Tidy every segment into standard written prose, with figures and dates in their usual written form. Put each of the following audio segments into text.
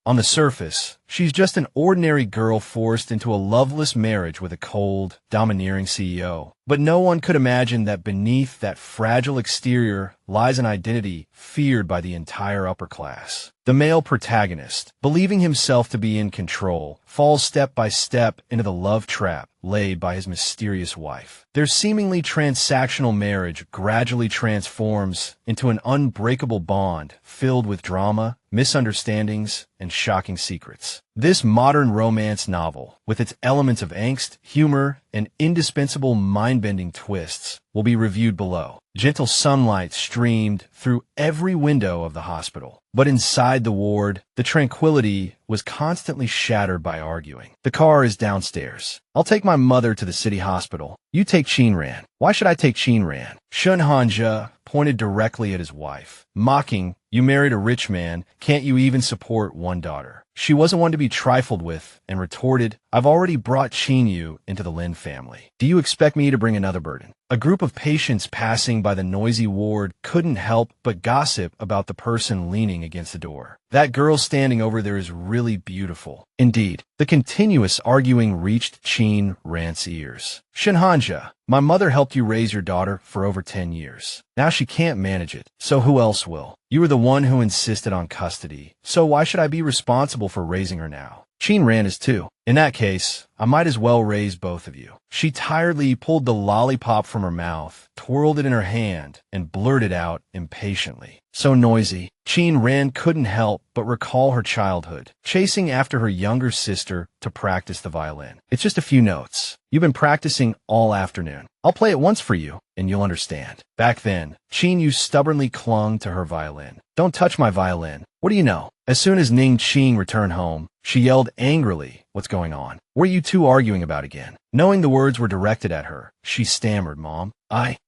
On the surface, she's just an ordinary girl forced into a loveless marriage with a cold, domineering CEO. But no one could imagine that beneath that fragile exterior lies an identity feared by the entire upper class. The male protagonist, believing himself to be in control, falls step by step into the love trap laid by his mysterious wife. Their seemingly transactional marriage gradually transforms into an unbreakable bond filled with drama, misunderstandings, and shocking secrets. This modern romance novel, with its elements of angst, humor, and indispensable mind-bending twists, will be reviewed below. Gentle sunlight streamed through every window of the hospital. But inside the ward, the tranquility was constantly shattered by arguing. The car is downstairs. I'll take my mother to the city hospital. You take Shinran. Why should I take Shinran? Shun Hanja pointed directly at his wife, mocking, you married a rich man, can't you even support one daughter? She wasn't one to be trifled with, and retorted, I've already brought Chinyu into the Lynn family. Do you expect me to bring another burden? A group of patients passing by the noisy ward couldn't help but gossip about the person leaning against the door. That girl standing over there is really beautiful. Indeed, the continuous arguing reached Chin Ran's ears. Shinhanja, my mother helped you raise your daughter for over 10 years. Now she can't manage it, so who else will? You were the one who insisted on custody, so why should I be responsible for raising her now? Chin Ran is too. In that case, I might as well raise both of you. She tiredly pulled the lollipop from her mouth, twirled it in her hand, and blurted out impatiently. So noisy, Chin Ran couldn't help but recall her childhood, chasing after her younger sister to practice the violin. It's just a few notes. You've been practicing all afternoon. I'll play it once for you, and you'll understand. Back then, Chin stubbornly clung to her violin. Don't touch my violin. What do you know? As soon as Ning Qing returned home, she yelled angrily, what's going on? What are you two arguing about again? Knowing the words were directed at her, she stammered, Mom.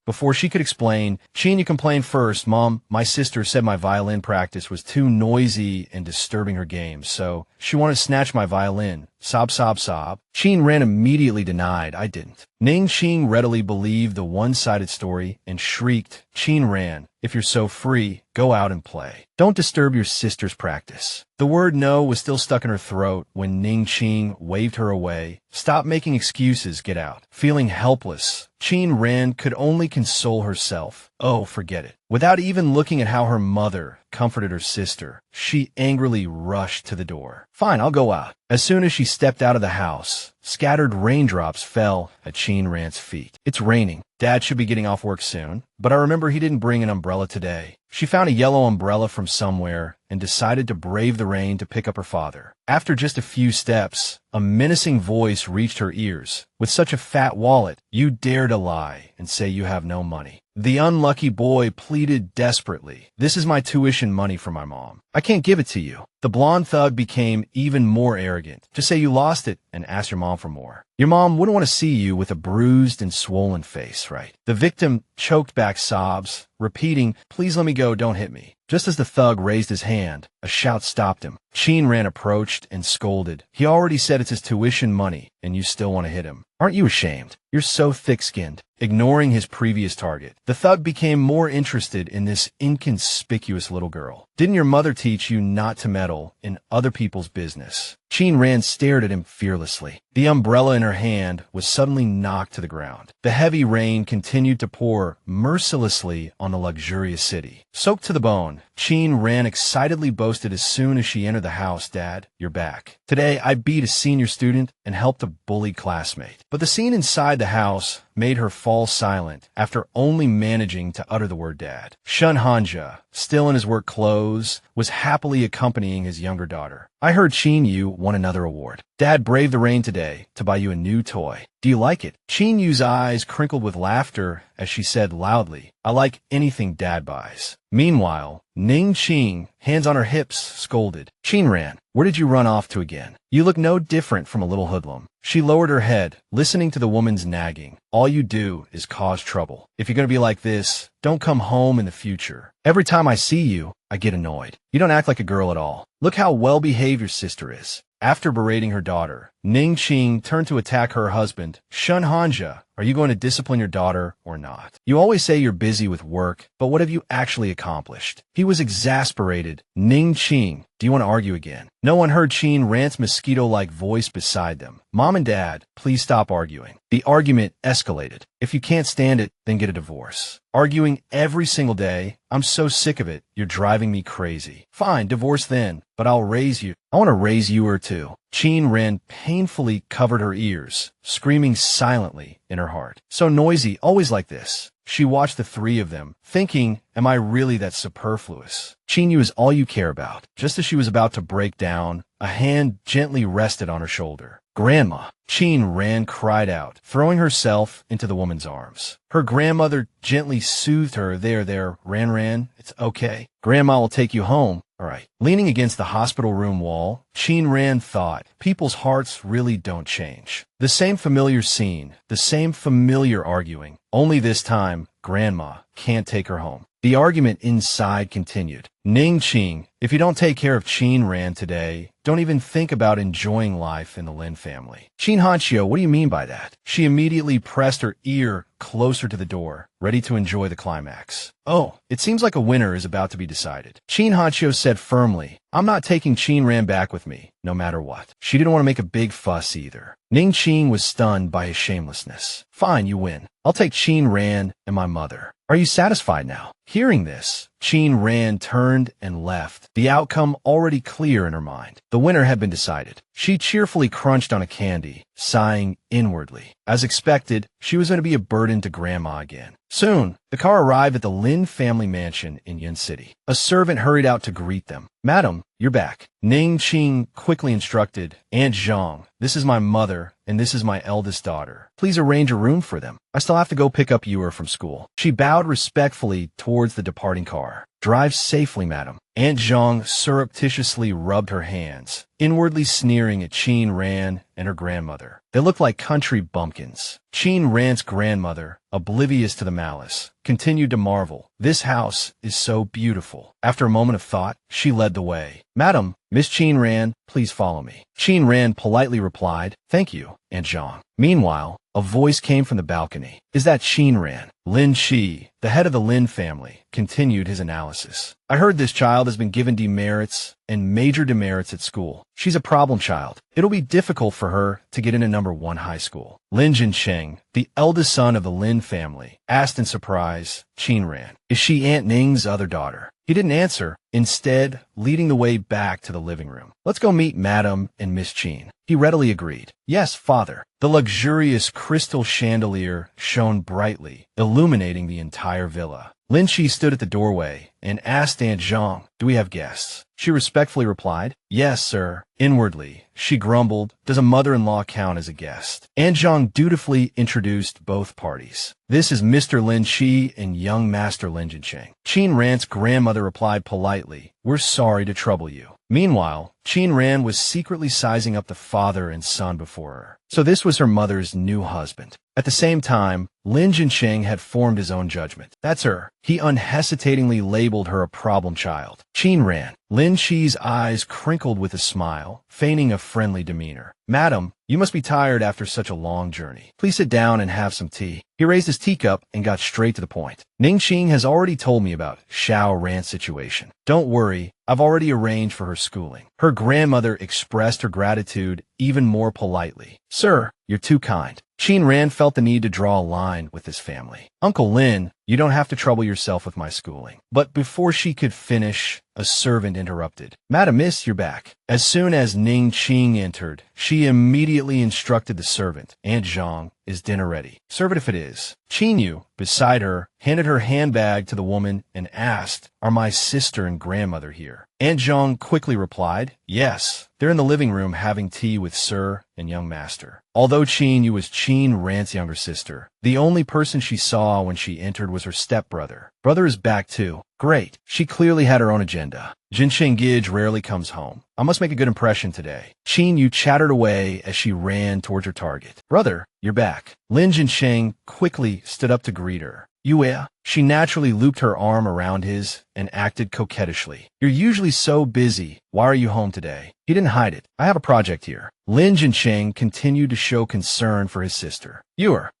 Before she could explain, Chin, you complained first. Mom, my sister said my violin practice was too noisy and disturbing her games, so she wanted to snatch my violin. Sob, sob, sob. Chin Ran immediately denied, I didn't. Ning Qing readily believed the one-sided story and shrieked, Chin Ran, if you're so free, go out and play. Don't disturb your sister's practice. The word no was still stuck in her throat when Ning Qing waved her away. Stop making excuses, get out. Feeling helpless, Chin Ran could only console herself. Oh, forget it. Without even looking at how her mother comforted her sister, she angrily rushed to the door. Fine, I'll go out. As soon as she stepped out of the house, scattered raindrops fell at Chin Ran's feet. It's raining. Dad should be getting off work soon, but I remember he didn't bring an umbrella today. She found a yellow umbrella from somewhere and decided to brave the rain to pick up her father. After just a few steps, a menacing voice reached her ears. With such a fat wallet, you dare to lie and say you have no money. The unlucky boy pleaded desperately. This is my tuition money for my mom. I can't give it to you. The blonde thug became even more arrogant. Just say you lost it and ask your mom for more. Your mom wouldn't want to see you with a bruised and swollen face, right? The victim choked back sobs, repeating, please let me go, don't hit me. Just as the thug raised his hand, a shout stopped him. Chin Ran approached and scolded. He already said it's his tuition money, and you still want to hit him. Aren't you ashamed? You're so thick-skinned. Ignoring his previous target, the thug became more interested in this inconspicuous little girl. Didn't your mother teach you not to meddle in other people's business? Chin Ran stared at him fearlessly. The umbrella in her hand was suddenly knocked to the ground. The heavy rain continued to pour mercilessly on the luxurious city. Soaked to the bone, Chin Ran excitedly boasted as soon as she entered the house, Dad, you're back. Today, I beat a senior student and helped a bullied classmate. But the scene inside the house made her fall silent after only managing to utter the word Dad. Shun Hanja, still in his work clothes, was happily accompanying his younger daughter. I heard Chin Yu won another award. Dad braved the rain today to buy you a new toy. Do you like it? Chin Yu's eyes crinkled with laughter as she said loudly, I like anything Dad buys. Meanwhile, Ning Qing, hands on her hips, scolded. Chin Ran, where did you run off to again? You look no different from a little hoodlum. She lowered her head, listening to the woman's nagging. All you do is cause trouble. If you're going to be like this, don't come home in the future. Every time I see you, I get annoyed. You don't act like a girl at all. Look how well-behaved your sister is. After berating her daughter, Ning Qing turned to attack her husband. Shun Hanja, are you going to discipline your daughter or not? You always say you're busy with work, but what have you actually accomplished? He was exasperated. Ning Qing, do you want to argue again? No one heard Qing Rant's mosquito-like voice beside them. Mom and Dad, please stop arguing. The argument escalated. If you can't stand it, then get a divorce. Arguing every single day. I'm so sick of it. You're driving me crazy. Fine, divorce then, but I'll raise you. I want to raise you or too. Qing Ran painfully covered her ears, screaming silently in her heart. So noisy, always like this. She watched the three of them, thinking, am I really that superfluous? Qing Yu is all you care about. Just as she was about to break down, a hand gently rested on her shoulder. Grandma! Qing Ran cried out, throwing herself into the woman's arms. Her grandmother gently soothed her. There, Ran, it's okay. Grandma will take you home. All right. Leaning against the hospital room wall, Qing Ran thought, people's hearts really don't change. The same familiar scene, the same familiar arguing. Only this time, Grandma can't take her home. The argument inside continued. Ning Qing, if you don't take care of Qing Ran today, don't even think about enjoying life in the Lin family. Qin Hanchio, what do you mean by that? She immediately pressed her ear closer to the door, ready to enjoy the climax. Oh, it seems like a winner is about to be decided. Qin Hanchio said firmly, I'm not taking Qing Ran back with me, no matter what. She didn't want to make a big fuss either. Ning Qing was stunned by his shamelessness. Fine, you win. I'll take Qing Ran and my mother. Are you satisfied now? Hearing this, Qing Ran turned and left, the outcome already clear in her mind. The winner had been decided. She cheerfully crunched on a candy, sighing inwardly. As expected, she was going to be a burden to Grandma again. Soon, the car arrived at the Lin family mansion in Yun City. A servant hurried out to greet them. Madam, you're back. Ning Qing quickly instructed, Aunt Zhang, this is my mother, and this is my eldest daughter. Please arrange a room for them. I still have to go pick up Ewer from school. She bowed respectfully towards the departing car. Drive safely, madam. Aunt Zhang surreptitiously rubbed her hands, inwardly sneering at Qing Ran and her grandmother. They looked like country bumpkins. Qing Ran's grandmother, oblivious to the malice, continued to marvel. This house is so beautiful. After a moment of thought, she led the way. Madam, Miss Qing Ran, please follow me. Qing Ran politely replied, thank you, Aunt Zhang. Meanwhile, a voice came from the balcony. Is that Qing Ran? Lin Shi, the head of the Lin family, continued his analysis. I heard this child has been given demerits and major demerits at school. She's a problem child. It'll be difficult for her to get into #1 high school. Lin Jincheng, the eldest son of the Lin family, asked in surprise, Qing Ran, is she Aunt Ning's other daughter? He didn't answer, instead leading the way back to the living room. Let's go meet Madam and Miss Qing. He readily agreed. Yes, father. The luxurious crystal chandelier shone brightly, illuminating the entire villa. Lin Shi stood at the doorway and asked Aunt Zhang, do we have guests? She respectfully replied, yes, sir. Inwardly, she grumbled, does a mother-in-law count as a guest? Aunt Zhang dutifully introduced both parties. This is Mr. Lin Shi and young Master Lin Jincheng. Qing Ran's grandmother replied politely, we're sorry to trouble you. Meanwhile, Qing Ran was secretly sizing up the father and son before her. So this was her mother's new husband. At the same time, Lin Jincheng had formed his own judgment. That's her. He unhesitatingly labeled her a problem child. Qing Ran. Lin Shi's eyes crinkled with a smile, feigning a friendly demeanor. Madam, you must be tired after such a long journey. Please sit down and have some tea. He raised his teacup and got straight to the point. Ning Qing has already told me about Xiao Ran's situation. Don't worry, I've already arranged for her schooling. Her grandmother expressed her gratitude even more politely. Sir, you're too kind. Qing Ran felt the need to draw a line with his family. Uncle Lin, you don't have to trouble yourself with my schooling. But before she could finish, a servant interrupted. Madam Miss, you're back. As soon as Ning Qing entered, she immediately instructed the servant, Aunt Zhang, is dinner ready? Serve it if it is. Qing Yu, beside her, handed her handbag to the woman and asked, are my sister and grandmother here? Aunt Zhang quickly replied, yes. They're in the living room having tea with Sir and young master. Although Qing Yu was Qing Ran's younger sister, the only person she saw when she entered was her stepbrother. Brother is back too. Great. She clearly had her own agenda. Jincheng Gij rarely comes home. I must make a good impression today. Qing Yu chattered away as she ran towards her target. Brother, you're back. Lin Jincheng quickly stood up to greet her. Yeah. She naturally looped her arm around his and acted coquettishly. You're usually so busy. Why are you home today? He didn't hide it. I have a project here. Lynn and Cheng continued to show concern for his sister.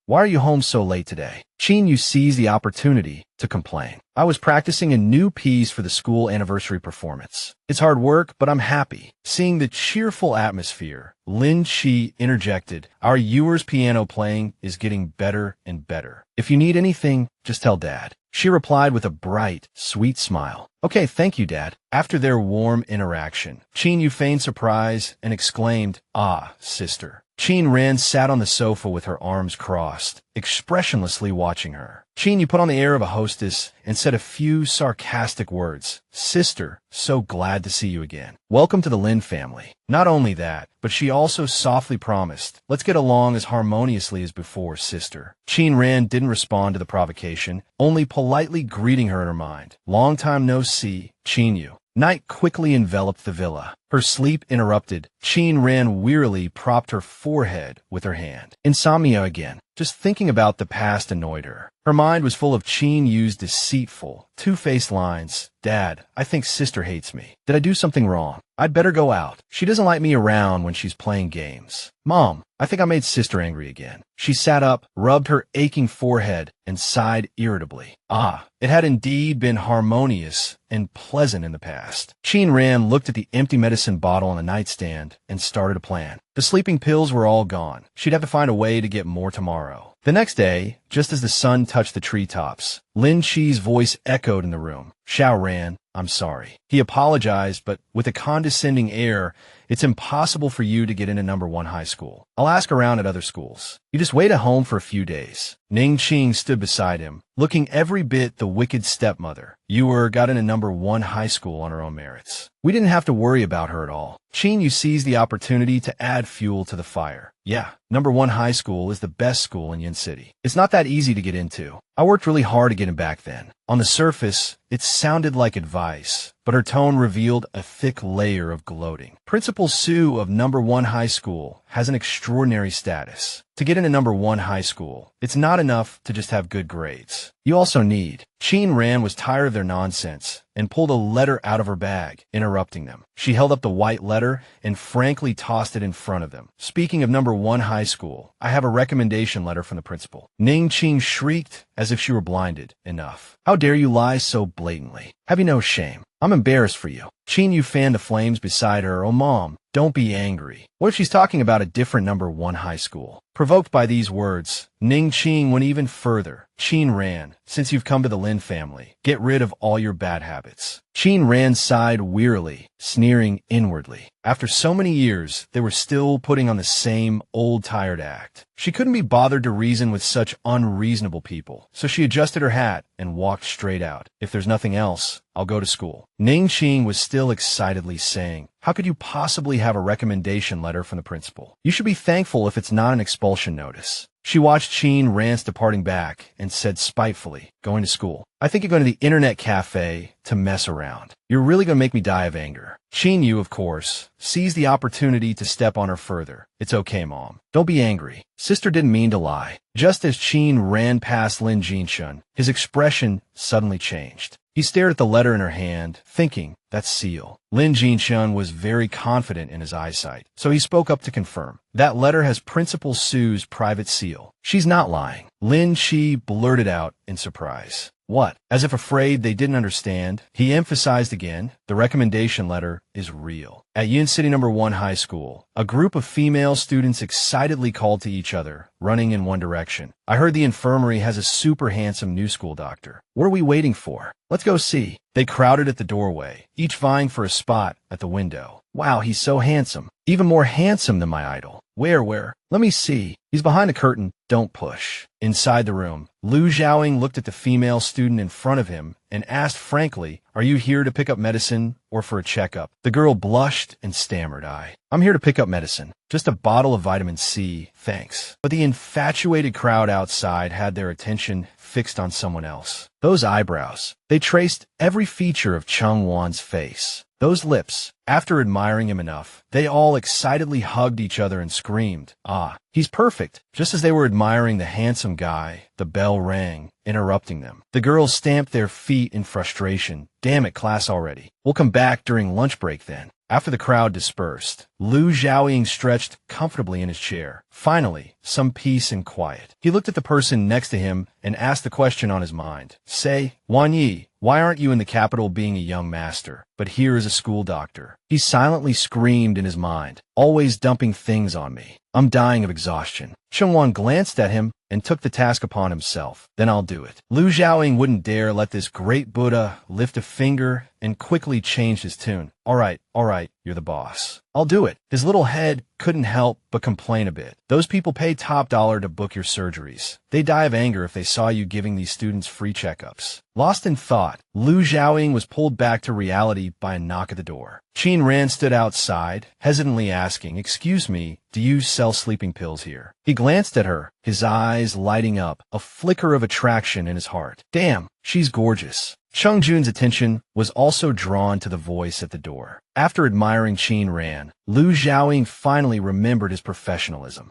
Why are you home so late today? Chin seized the opportunity to complain. I was practicing a new piece for the school anniversary performance. It's hard work, but I'm happy. Seeing the cheerful atmosphere, Lin Chi interjected, our Ewer's piano playing is getting better and better. If you need anything, just tell Dad. She replied with a bright, sweet smile. Okay, thank you, Dad. After their warm interaction, Chin feigned surprise and exclaimed, Ah, sister. Chin Ran sat on the sofa with her arms crossed, expressionlessly watching her. Chin put on the air of a hostess and said a few sarcastic words. Sister, so glad to see you again. Welcome to the Lin family. Not only that, but she also softly promised, let's get along as harmoniously as before, sister. Chin Ran didn't respond to the provocation, only politely greeting her in her mind. Long time no see, Chin Yu. Night quickly enveloped the villa. Her sleep interrupted. Chin Ran wearily propped her forehead with her hand. Insomnia again. Just thinking about the past annoyed her. Her mind was full of Chin Yu's deceitful, two-faced lines. Dad, I think sister hates me. Did I do something wrong? I'd better go out. She doesn't like me around when she's playing games. Mom, I think I made sister angry again. She sat up, rubbed her aching forehead, and sighed irritably. Ah, it had indeed been harmonious and pleasant in the past. Chin Ran looked at the empty medicine bottle on the nightstand and started a plan. The sleeping pills were all gone. She'd have to find a way to get more tomorrow. The next day, just as the sun touched the treetops, Lin Chi's voice echoed in the room. Xiao Ran, I'm sorry. He apologized, but with a condescending air, it's impossible for you to get into number 1 high school. I'll ask around at other schools. You just wait at home for a few days. Ning Qing stood beside him, looking every bit the wicked stepmother. Ewer got into number 1 high school on her own merits. We didn't have to worry about her at all. Qing Yu seized the opportunity to add fuel to the fire. Yeah, number 1 high school is the best school in Yin City. It's not that easy to get into. I worked really hard to get him back then. On the surface, it sounded like advice, but her tone revealed a thick layer of gloating. Principal Su of number 1 high school has an extraordinary status. To get into number 1 high school, it's not enough to just have good grades. You also need. Chin Ran was tired of their nonsense and pulled a letter out of her bag, interrupting them. She held up the white letter and frankly tossed it in front of them. Speaking of number 1 high school, I have a recommendation letter from the principal. Ning Qing shrieked as if she were blinded. Enough. How dare you lie so blatantly? Have you no shame? I'm embarrassed for you. Chin Yu fanned the flames beside her. Oh, Mom, don't be angry. What if she's talking about a different number 1 high school? Provoked by these words, Ning Qing went even further. Chin Ran, since you've come to the Lin family, get rid of all your bad habits. Chin Ran sighed wearily, sneering inwardly. After so many years, they were still putting on the same old tired act. She couldn't be bothered to reason with such unreasonable people, so she adjusted her hat and walked straight out. If there's nothing else, I'll go to school. Ning Qing was still excitedly saying, how could you possibly have a recommendation letter from the principal? You should be thankful if it's not an expulsion notice. She watched Chin Ran's departing back and said spitefully, going to school. I think you're going to the internet cafe to mess around. You're really going to make me die of anger. Chin Yu, of course, seized the opportunity to step on her further. It's okay, Mom. Don't be angry. Sister didn't mean to lie. Just as Chin ran past Lin Jinshun, his expression suddenly changed. He stared at the letter in her hand, thinking, that's seal. Lin Jinshun was very confident in his eyesight, so he spoke up to confirm. That letter has Principal Su's private seal. She's not lying. Lin Chi blurted out in surprise. What? As if afraid they didn't understand, he emphasized again, the recommendation letter is real. At Yin City number 1 high school, a group of female students excitedly called to each other, running in one direction. I heard the infirmary has a super handsome new school doctor. What are we waiting for? Let's go see. They crowded at the doorway, each vying for a spot at the window. Wow, he's so handsome. Even more handsome than my idol. Where? Let me see. He's behind the curtain. Don't push. Inside the room, Lu Zhaoing looked at the female student in front of him and asked frankly, are you here to pick up medicine or for a checkup? The girl blushed and stammered, I'm here to pick up medicine. Just a bottle of vitamin C, thanks. But the infatuated crowd outside had their attention fixed on someone else. Those eyebrows. They traced every feature of Chung Wan's face. Those lips. After admiring him enough, they all excitedly hugged each other and screamed, "Ah, he's perfect." Just as they were admiring the handsome guy, the bell rang, interrupting them. The girls stamped their feet in frustration. "Damn it, class already. We'll come back during lunch break then." After the crowd dispersed, Lu Xiaoying stretched comfortably in his chair. Finally, some peace and quiet. He looked at the person next to him and asked the question on his mind. "Say, Wan Yi, why aren't you in the capital being a young master, but here as a school doctor?" He silently screamed in his mind, "Always dumping things on me. I'm dying of exhaustion." Chengwan glanced at him and took the task upon himself. "Then I'll do it." Lu Xiaoying wouldn't dare let this great Buddha lift a finger and quickly changed his tune. All right, you're the boss. I'll do it." His little head couldn't help but complain a bit. "Those people pay top dollar to book your surgeries. They die of anger if they saw you giving these students free checkups." Lost in thought, Lu Xiaoying was pulled back to reality by a knock at the door. Qin Ran stood outside, hesitantly asking, "Excuse me, do you sell sleeping pills here?" He glanced at her, his eyes lighting up, a flicker of attraction in his heart. Damn, she's gorgeous. Cheng Jun's attention was also drawn to the voice at the door. After admiring Qin Ran, Lu Xiaoying finally remembered his professionalism.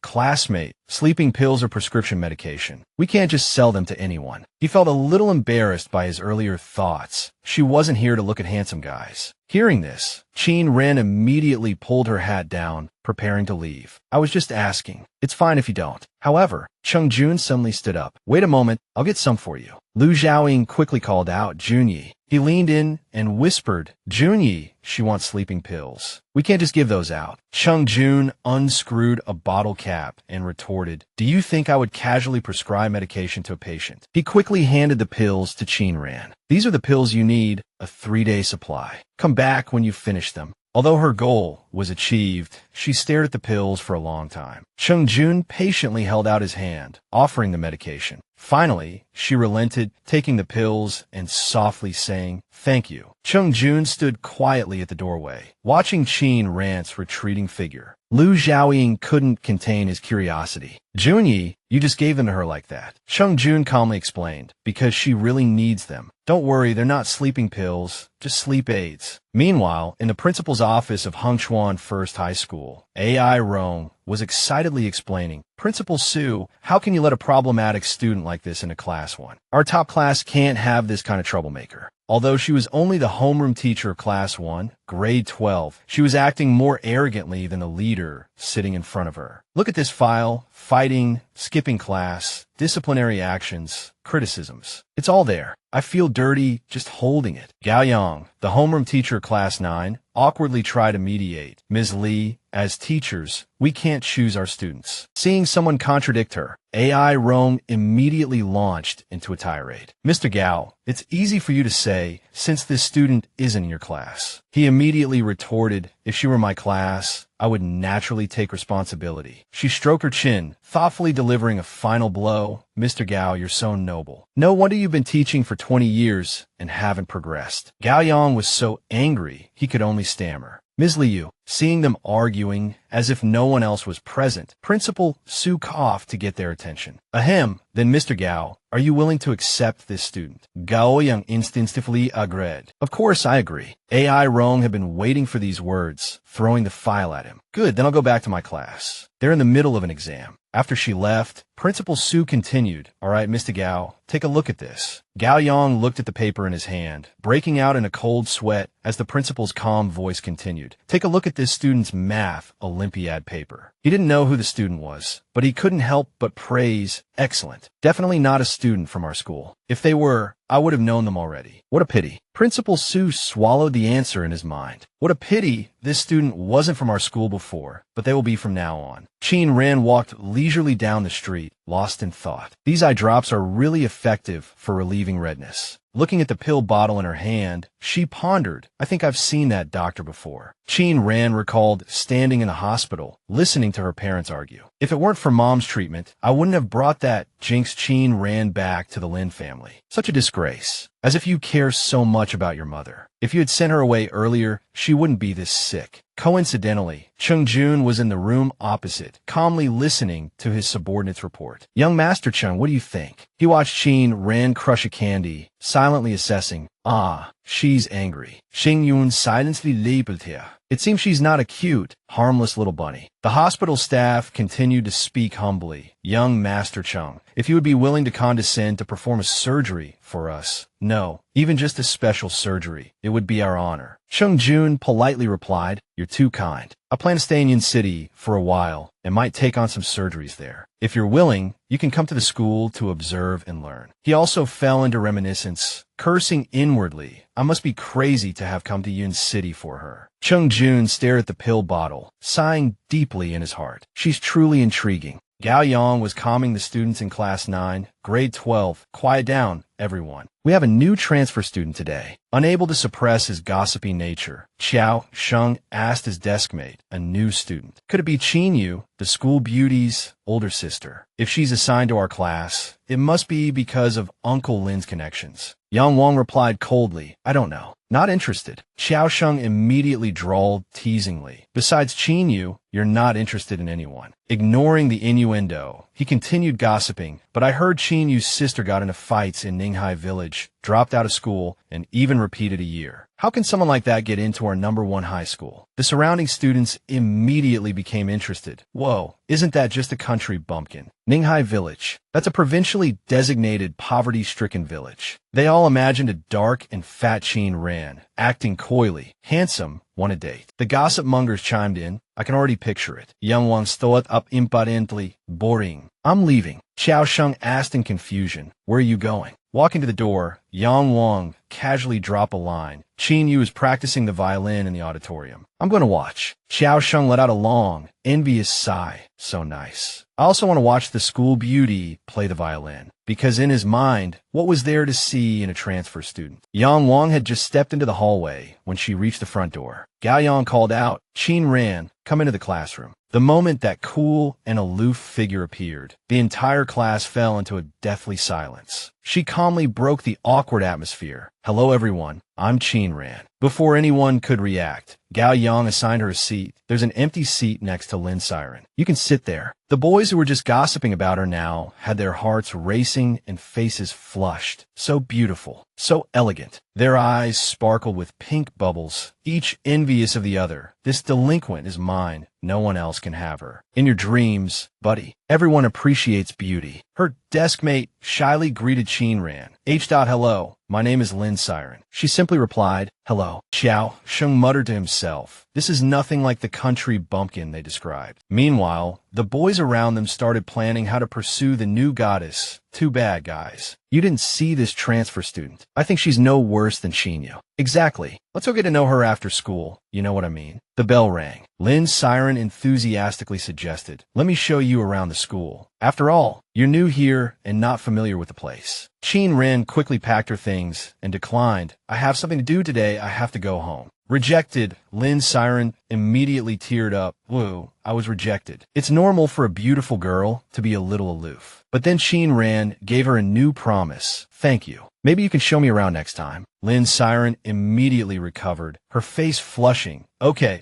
Classmate, sleeping pills or prescription medication. We can't just sell them to anyone." He felt a little embarrassed by his earlier thoughts. She wasn't here to look at handsome guys. Hearing this, Qin Ran immediately pulled her hat down, preparing to leave. "I was just asking. It's fine if you don't." However, Cheng Jun suddenly stood up. "Wait a moment, I'll get some for you." Lu Xiaoying quickly called out, "Junyi." He leaned in and whispered, "Junyi, she wants sleeping pills. We can't just give those out." Cheng Jun unscrewed a bottle cap and retorted, "Do you think I would casually prescribe medication to a patient?" He quickly handed the pills to Qin Ran. "These are the pills you need, a 3-day supply. Come back when you've finished them." Although her goal was achieved, she stared at the pills for a long time. Cheng Jun patiently held out his hand, offering the medication. Finally, she relented, taking the pills and softly saying, "Thank you." Cheng Jun stood quietly at the doorway, watching Qin Ran's retreating figure. Lu Xiaoying couldn't contain his curiosity. "Junyi, you just gave them to her like that." Cheng Jun calmly explained, "Because she really needs them. Don't worry, they're not sleeping pills, just sleep aids." Meanwhile, in the principal's office of Hengchuan First High School, AI Rong was excitedly explaining, "Principal Su, how can you let a problematic student like this into Class 1? Our top class can't have this kind of troublemaker." Although she was only the homeroom teacher of Class 1, grade 12, she was acting more arrogantly than the leader sitting in front of her. "Look at this file, fighting, skipping class, disciplinary actions, criticisms. It's all there. I feel dirty just holding it." Gao Yang, the homeroom teacher of Class 9, awkwardly tried to mediate. "Ms. Li, as teachers, we can't choose our students." Seeing someone contradict her, AI Rong immediately launched into a tirade. "Mr. Gao, it's easy for you to say, since this student isn't in your class." He immediately retorted, "If she were my class, I would naturally take responsibility." She stroked her chin, thoughtfully delivering a final blow. "Mr. Gao, you're so noble. No wonder you've been teaching for 20 years and haven't progressed." Gao Yang was so angry, he could only stammer, "Ms. Liu." Seeing them arguing as if no one else was present, Principal Su coughed to get their attention. "Ahem, then Mr. Gao, are you willing to accept this student?" Gao Yang instinctively agreed. "Of course, I agree." AI Rong had been waiting for these words, throwing the file at him. "Good, then I'll go back to my class. They're in the middle of an exam." After she left, Principal Su continued, "All right, Mr. Gao, take a look at this." Gao Yang looked at the paper in his hand, breaking out in a cold sweat as the principal's calm voice continued. "Take a look at this student's math Olympiad paper." He didn't know who the student was, but he couldn't help but praise, "Excellent. Definitely not a student from our school. If they were, I would have known them already. What a pity." Principal Su swallowed the answer in his mind. What a pity this student wasn't from our school before, but they will be from now on. Qin Ran walked leisurely down the street, lost in thought. These eye drops are really effective for relieving redness. Looking at the pill bottle in her hand, she pondered, "I think I've seen that doctor before." Qin Ran recalled standing in the hospital, listening to her parents argue. "If it weren't for Mom's treatment, I wouldn't have brought that jinx Qin Ran back to the Lynn family. Such a disgrace. As if you care so much about your mother." If you had sent her away earlier, she wouldn't be this sick. Coincidentally, Chung-jun was in the room opposite, calmly listening to his subordinate's report. Young Master Chung, what do you think? He watched Qin-ran crush a candy, silently assessing. Ah, she's angry. Xing-yun silently labeled her. It seems she's not a cute, harmless little bunny. The hospital staff continued to speak humbly. Young Master Chung, if you would be willing to condescend to perform a surgery for us. No, even just a special surgery. It would be our honor. Chung-jun politely replied, You're too kind. I plan to stay in Yin City for a while and might take on some surgeries there. If you're willing, you can come to the school to observe and learn. He also fell into reminiscence, cursing inwardly. I must be crazy to have come to Yin City for her. Chung-jun stared at the pill bottle, sighing deeply in his heart. She's truly intriguing. Gao Yang was calming the students in Class 9, Grade 12. Quiet down, everyone. We have a new transfer student today. Unable to suppress his gossipy nature, Xiao Sheng asked his deskmate, a new student. Could it be Qin Yu, the school beauty's older sister? If she's assigned to our class, it must be because of Uncle Lynn's connections. Yang Wang replied coldly, I don't know. Not interested. Xiao Sheng immediately drawled teasingly. Besides Qin Yu, you're not interested in anyone. Ignoring the innuendo, he continued gossiping, but I heard Qin Yu's sister got into fights in Ninghai Village, dropped out of school, and even repeated a year. How can someone like that get into our #1 high school? The surrounding students immediately became interested. Whoa, isn't that just a country bumpkin? Ninghai Village. That's a provincially designated poverty-stricken village. They all imagined a dark and fat Qin-ran, acting coyly, handsome, want a date. The gossip mongers chimed in. I can already picture it. Yang Wang stood up impudently. Boring. I'm leaving. Xiao Sheng asked in confusion. Where are you going? Walking to the door, Yang Wang casually dropped a line. Qin Yu is practicing the violin in the auditorium. I'm going to watch. Xiao Sheng let out a long, envious sigh. So nice. I also want to watch the school beauty play the violin. Because in his mind, what was there to see in a transfer student? Yang Wang had just stepped into the hallway when she reached the front door. Gao Yang called out, Qin-ran, come into the classroom. The moment that cool and aloof figure appeared, the entire class fell into a deathly silence. She calmly broke the awkward atmosphere. Hello everyone, I'm Qin-ran. Before anyone could react, Gao Yang assigned her a seat. There's an empty seat next to Lynn Siren. You can sit there. The boys who were just gossiping about her now had their hearts racing and faces flushed. So beautiful, so elegant. Their eyes sparkled with pink bubbles, each envious of the other. This delinquent is mine. No one else can have her. In your dreams, buddy. Everyone appreciates beauty. Her deskmate shyly greeted Qin-ran. Hello, my name is Lynn Siren. She simply replied, hello. Xiao Sheng muttered to himself. This is nothing like the country bumpkin they described. Meanwhile, the boys around them started planning how to pursue the new goddess. Too bad, guys. You didn't see this transfer student. I think she's no worse than Xinyu. Exactly. Let's go get to know her after school. You know what I mean. The bell rang. Lynn Siren enthusiastically suggested, let me show you around the school. After all, you're new here and not familiar with the place. Qin-ran quickly packed her things and declined. I have something to do today. I have to go home. Rejected. Lynn Siren immediately teared up. Whoa, I was rejected. It's normal for a beautiful girl to be a little aloof. But then Qin-ran gave her a new promise. Thank you. Maybe you can show me around next time. Lynn Siren immediately recovered, her face flushing. Okay.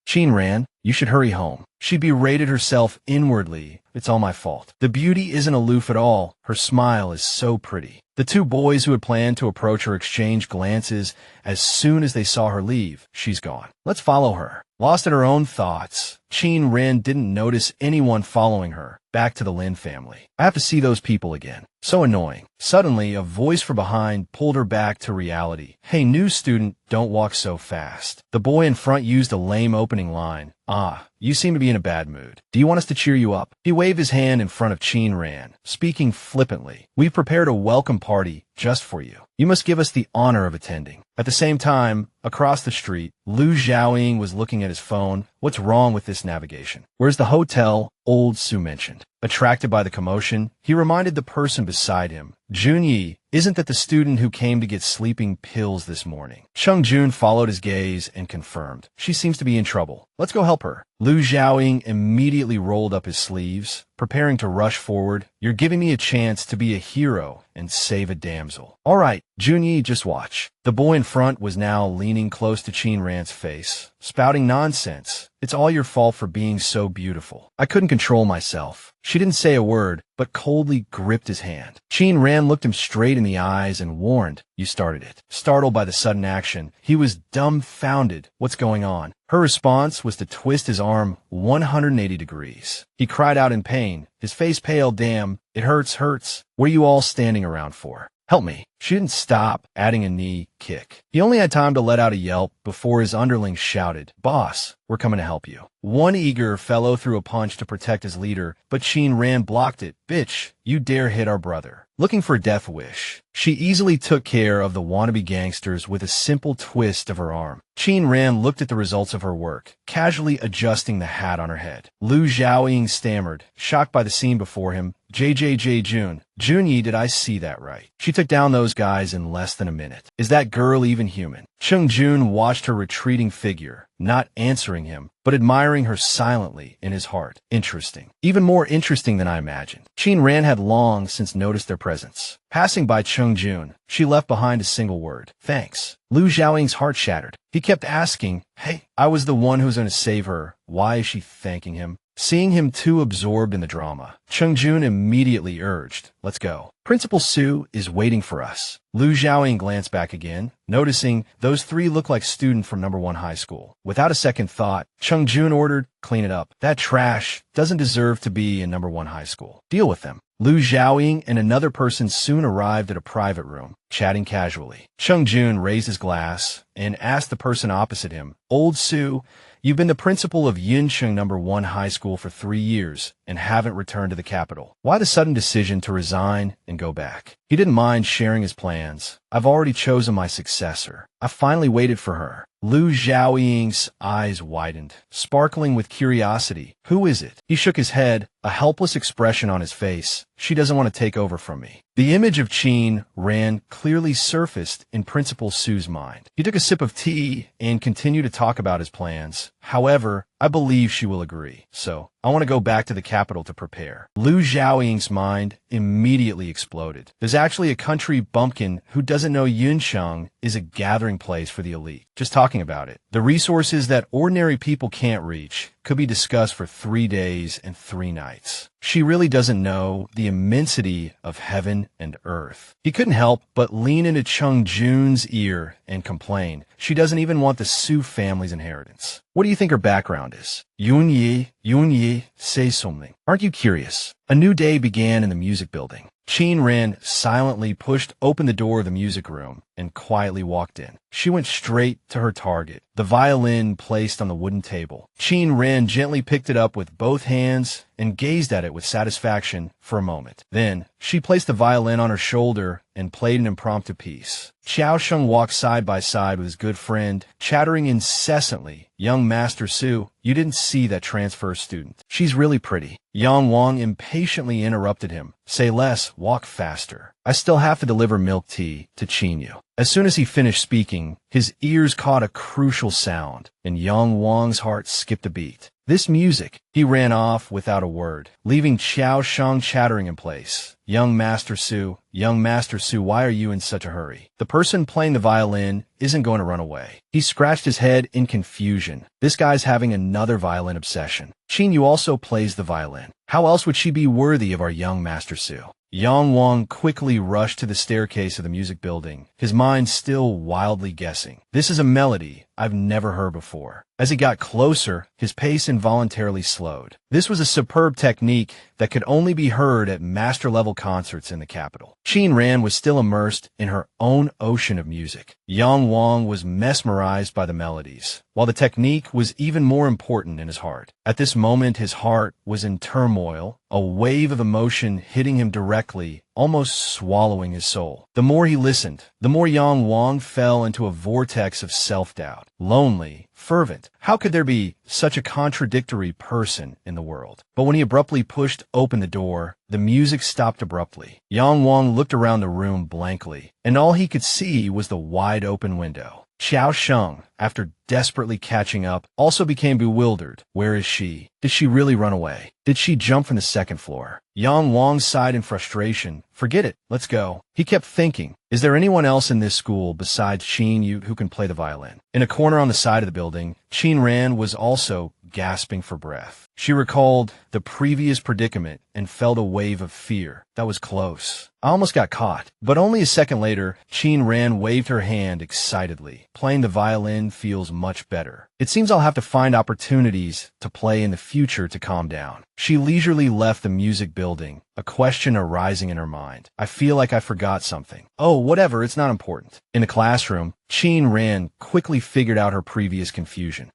Qin-ran, you should hurry home. She berated herself inwardly. It's all my fault. The beauty isn't aloof at all. Her smile is so pretty. The two boys who had planned to approach her exchanged glances as soon as they saw her leave. She's gone. Let's follow her. Lost in her own thoughts, Qin-ran didn't notice anyone following her. Back to the Lin family. I have to see those people again. So annoying. Suddenly, a voice from behind pulled her back to reality. Hey, new student, don't walk so fast. The boy in front used a lame opening line. Ah, you seem to be in a bad mood. Do you want us to cheer you up? He waved his hand in front of Qin-ran, speaking flippantly. We've prepared a welcome party just for you. You must give us the honor of attending. At the same time, across the street, Lu Xiaoying was looking at his phone. What's wrong with this navigation? Where's the hotel old Su mentioned? Attracted by the commotion, he reminded the person beside him. Junyi, Isn't that the student who came to get sleeping pills this morning? Chung-jun followed his gaze and confirmed. She seems to be in trouble. Let's go help her. Lu Xiaoying immediately rolled up his sleeves, preparing to rush forward. You're giving me a chance to be a hero and save a damsel. All right, Junyi, just watch. The boy in front was now leaning close to Qin Ran's face, spouting nonsense. It's all your fault for being so beautiful. I couldn't control myself. She didn't say a word, but coldly gripped his hand. Qin Ran looked him straight in the eyes and warned, you started it. Startled by the sudden action, he was dumbfounded. What's going on? Her response was to twist his arm 180 degrees. He cried out in pain, his face pale. Damn, it hurts. What are you all standing around for? Help me. She didn't stop, adding a knee kick. He only had time to let out a yelp before his underlings shouted, Boss, we're coming to help you. One eager fellow threw a punch to protect his leader, but Qin Ran blocked it. Bitch, you dare hit our brother. Looking for a death wish. She easily took care of the wannabe gangsters with a simple twist of her arm. Qin Ran looked at the results of her work, casually adjusting the hat on her head. Lu Xiaoying stammered, shocked by the scene before him. Jun. Junyi, did I see that right? She took down those guys in less than a minute. Is that girl even human? Chung-jun watched her retreating figure, not answering him, but admiring her silently in his heart. Interesting. Even more interesting than I imagined. Qin Ran had long since noticed their presence. Passing by Chung-jun, she left behind a single word. Thanks. Lu Xiaoying's heart shattered. He kept asking, hey, I was the one who was going to save her. Why is she thanking him? Seeing him too absorbed in the drama, Chung-jun immediately urged, let's go. Principal Su is waiting for us. Lu Xiaoying glanced back again, noticing those three look like students from number 1 high school. Without a second thought, Chung-jun ordered, clean it up. That trash doesn't deserve to be in number 1 high school. Deal with them. Lu Xiaoying and another person soon arrived at a private room, chatting casually. Chung-jun raised his glass and asked the person opposite him, Old Su, you've been the principal of Yincheng number 1 high school for 3 years and haven't returned to the capital. Why the sudden decision to resign and go back? He didn't mind sharing his plans. I've already chosen my successor. I finally waited for her. Lu Xiaoying's eyes widened, sparkling with curiosity. Who is it? He shook his head, a helpless expression on his face. She doesn't want to take over from me. The image of Qin Ran clearly surfaced in Principal Su's mind. He took a sip of tea and continued to talk about his plans. However, I believe she will agree, so I want to go back to the capital to prepare. Lu Xiaoying's mind immediately exploded. There's actually a country bumpkin who doesn't know Yuncheng is a gathering place for the elite. Just talking about it. The resources that ordinary people can't reach could be discussed for 3 days and 3 nights. She really doesn't know the immensity of heaven and earth. He couldn't help but lean into Chung-jun's ear and complain. She doesn't even want the Su family's inheritance. What do you think her background is? Yunyi, say something. Aren't you curious? A new day began in the music building. Qin Ran silently pushed open the door of the music room and quietly walked in. She went straight to her target, the violin placed on the wooden table. Qin Ran gently picked it up with both hands and gazed at it with satisfaction for a moment. Then, she placed the violin on her shoulder and played an impromptu piece. Xiao Sheng walked side by side with his good friend, chattering incessantly. Young Master Su, you didn't see that transfer student. She's really pretty. Yang Wang impatiently interrupted him. Say less, walk faster. I still have to deliver milk tea to Qinyu. As soon as he finished speaking, his ears caught a crucial sound, and Yang Wang's heart skipped a beat. This music. He ran off without a word, leaving Xiao Shang chattering in place. Young Master Su, why are you in such a hurry? The person playing the violin isn't going to run away. He scratched his head in confusion. This guy's having another violin obsession. Qinyu also plays the violin. How else would she be worthy of our young Master Su? Yang Wang quickly rushed to the staircase of the music building, his mind still wildly guessing. This is a melody I've never heard before. As he got closer, his pace involuntarily slowed. This was a superb technique that could only be heard at master-level concerts in the capital. Qin Ran was still immersed in her own ocean of music. Yang Wang was mesmerized by the melodies, while the technique was even more important in his heart. At this moment, his heart was in turmoil, a wave of emotion hitting him directly, almost swallowing his soul. The more he listened, the more Yang Wang fell into a vortex of self-doubt. Lonely, fervent. How could there be such a contradictory person in the world? But when he abruptly pushed open the door, the music stopped abruptly. Yang Wang looked around the room blankly, and all he could see was the wide-open window. Xiao Sheng, after desperately catching up, also became bewildered. Where is she? Did she really run away? Did she jump from the second floor? Yang Wang sighed in frustration. Forget it. Let's go. He kept thinking, is there anyone else in this school besides Qin Yu who can play the violin? In a corner on the side of the building, Qin Ran was also gasping for breath. She recalled the previous predicament and felt a wave of fear. That was close. I almost got caught. But only a second later, Qin Ran waved her hand excitedly. Playing the violin feels much better. It seems I'll have to find opportunities to play in the future to calm down. She leisurely left the music building, a question arising in her mind. I feel like I forgot something. Oh, whatever, it's not important. In the classroom, Qin Ran quickly figured out her previous confusion.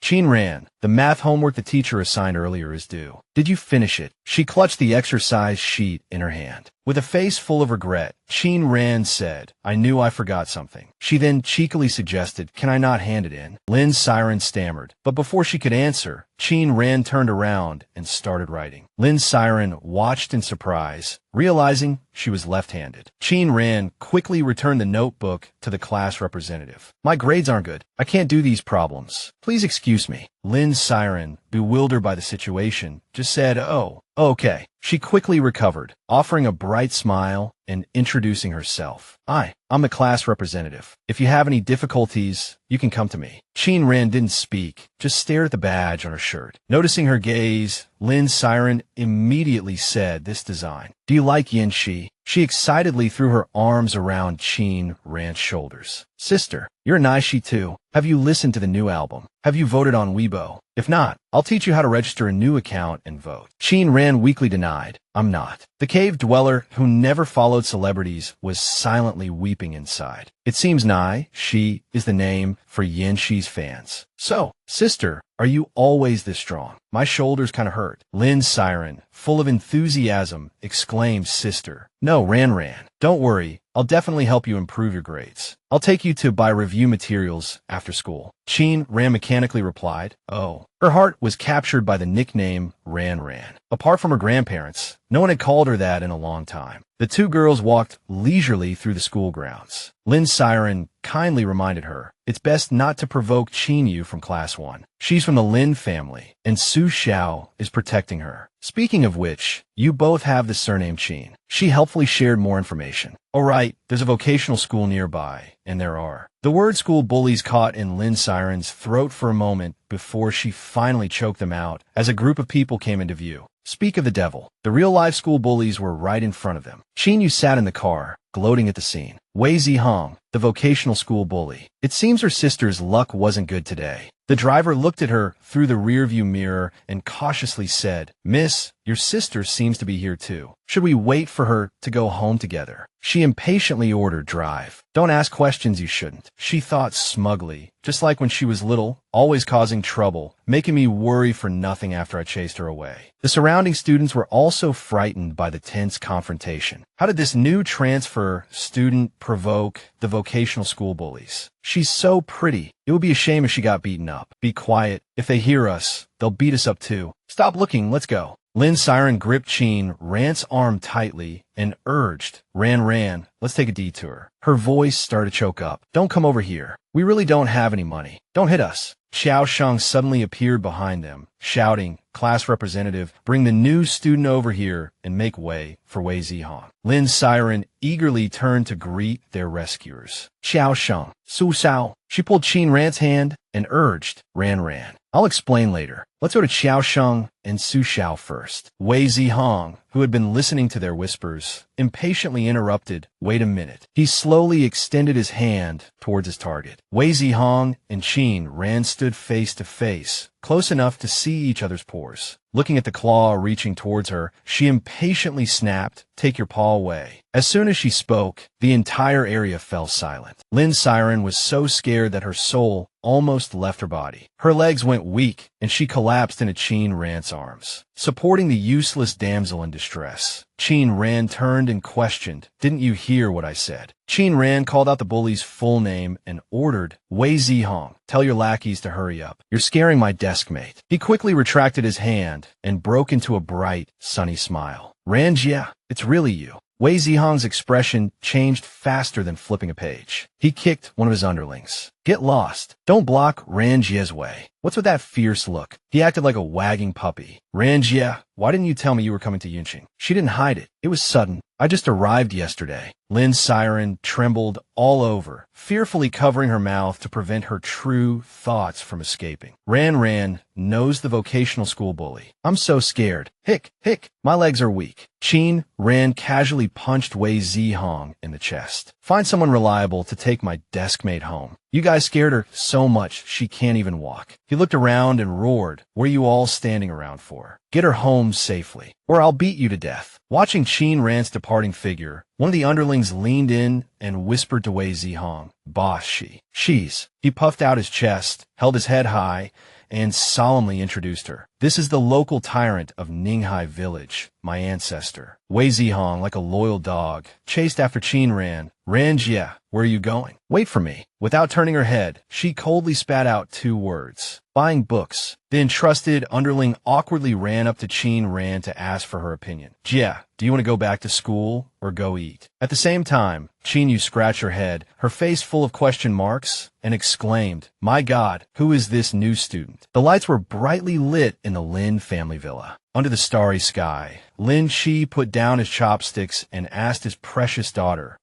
Qin Ran, the math homework the teacher assigned earlier is due. Did you finish it? She clutched the exercise sheet in her hand. With a face full of regret, Qin Ran said, I knew I forgot something. She then cheekily suggested, can I not hand it in? Lynn's siren stammered, but before she could answer, Qin Ran turned around and started writing. Lynn's siren watched in surprise, realizing she was left-handed. Qin Ran quickly returned the notebook to the class representative. My grades aren't good. I can't do these problems. Please excuse me. Lynn's siren, bewildered by the situation, just said, oh, okay. She quickly recovered, offering a bright smile and introducing herself. I'm the class representative. If you have any difficulties, you can come to me. Qin Ran didn't speak, just stared at the badge on her shirt. Noticing her gaze, Lynn's siren immediately said, this design. Do you like Yin Shi? She excitedly threw her arms around Qin Ran's shoulders. Sister, you're a Naishi too. Have you listened to the new album? Have you voted on Weibo? If not, I'll teach you how to register a new account and vote. Qin Ran weakly denied, I'm not. The cave dweller, who never followed celebrities, was silently weeping inside. It seems Nai, she, is the name for Yin Shi's fans. So, sister, are you always this strong? My shoulders kind of hurt. Lynn's siren, full of enthusiasm, exclaimed, sister. No, Ran. Don't worry. I'll definitely help you improve your grades. I'll take you to buy review materials after school. Qin Ran mechanically replied, oh. Her heart was captured by the nickname Ran. Apart from her grandparents, no one had called her that in a long time. The two girls walked leisurely through the school grounds. Lynn's siren kindly reminded her, it's best not to provoke Qin Yu from class 1. She's from the Lynn family, and Su Xiao is protecting her. Speaking of which, you both have the surname Qin. She helpfully shared more information. All right, there's a vocational school nearby, and there are. The word school bullies caught in Lynn's siren's throat for a moment before she finally choked them out as a group of people came into view. Speak of the devil. The real-life school bullies were right in front of them. Qin Yu sat in the car, gloating at the scene. Wei Zihong, the vocational school bully. It seems her sister's luck wasn't good today. The driver looked at her through the rearview mirror and cautiously said, Miss, your sister seems to be here too. Should we wait for her to go home together? She impatiently ordered, drive. Don't ask questions you shouldn't. She thought smugly, just like when she was little, always causing trouble, making me worry for nothing after I chased her away. The surrounding students were also frightened by the tense confrontation. How did this new transfer student provoke the vocational school bullies? She's so pretty. It would be a shame if she got beaten up. Be quiet. If they hear us, they'll beat us up too. Stop looking. Let's go. Lynn's siren gripped Qin Ran's arm tightly and urged, Ran, let's take a detour. Her voice started to choke up. Don't come over here. We really don't have any money. Don't hit us. Xiao Sheng suddenly appeared behind them, shouting, class representative, bring the new student over here and make way for Wei Zihong. Lynn's siren eagerly turned to greet their rescuers. Xiao Sheng, Su Xiao. She pulled Qin Ran's hand and urged, Ran. I'll explain later. Let's go to Xiao Sheng and Su Xiao first. Wei Zihong, who had been listening to their whispers, impatiently interrupted, wait a minute. He slowly extended his hand towards his target. Wei Zihong and Qin Ran stood face to face, close enough to see each other's pores. Looking at the claw reaching towards her, she impatiently snapped, take your paw away. As soon as she spoke, the entire area fell silent. Lynn's siren was so scared that her soul almost left her body. Her legs went weak, and she collapsed into Qin Ran's its arms, supporting the useless damsel in distress. Qin Ran turned and questioned, "Didn't you hear what I said?" Qin Ran called out the bully's full name and ordered, "Wei Zihong, tell your lackeys to hurry up. You're scaring my desk mate." He quickly retracted his hand and broke into a bright, sunny smile. "Ran Jia, it's really you." Wei Zihong's expression changed faster than flipping a page. He kicked one of his underlings. "Get lost. Don't block Ran Jia's way." "What's with that fierce look?" He acted like a wagging puppy. "Ran Jia, why didn't you tell me you were coming to Yunqing?" "She didn't hide it. It was sudden. I just arrived yesterday." Lynn's siren trembled all over, fearfully covering her mouth to prevent her true thoughts from escaping. Ran knows the vocational school bully. "I'm so scared. Hick, my legs are weak." Qin Ran casually punched Wei Zihong in the chest. "Find someone reliable to take my desk mate home. You guys scared her so much she can't even walk." He looked around and roared, "What are you all standing around for? Get her home safely, or I'll beat you to death." Watching Qin Ran's departing figure, one of the underlings leaned in and whispered to Wei Zihong, "Boss, she's." He puffed out his chest, held his head high, and solemnly introduced her. "This is the local tyrant of Ninghai Village, my ancestor." Wei Zihong, like a loyal dog, chased after Qin Ran. "Ran Jia, where are you going?" "Wait for me." Without turning her head, she coldly spat out 2 words. "Buying books." The entrusted underling awkwardly ran up to Qin Ran to ask for her opinion. "Jia, do you want to go back to school or go eat?" At the same time, Qin Yu scratched her head, her face full of question marks, and exclaimed, "My God, who is this new student?" The lights were brightly lit in the Lynn family villa. Under the starry sky, Lin Chi put down his chopsticks and asked his precious daughter,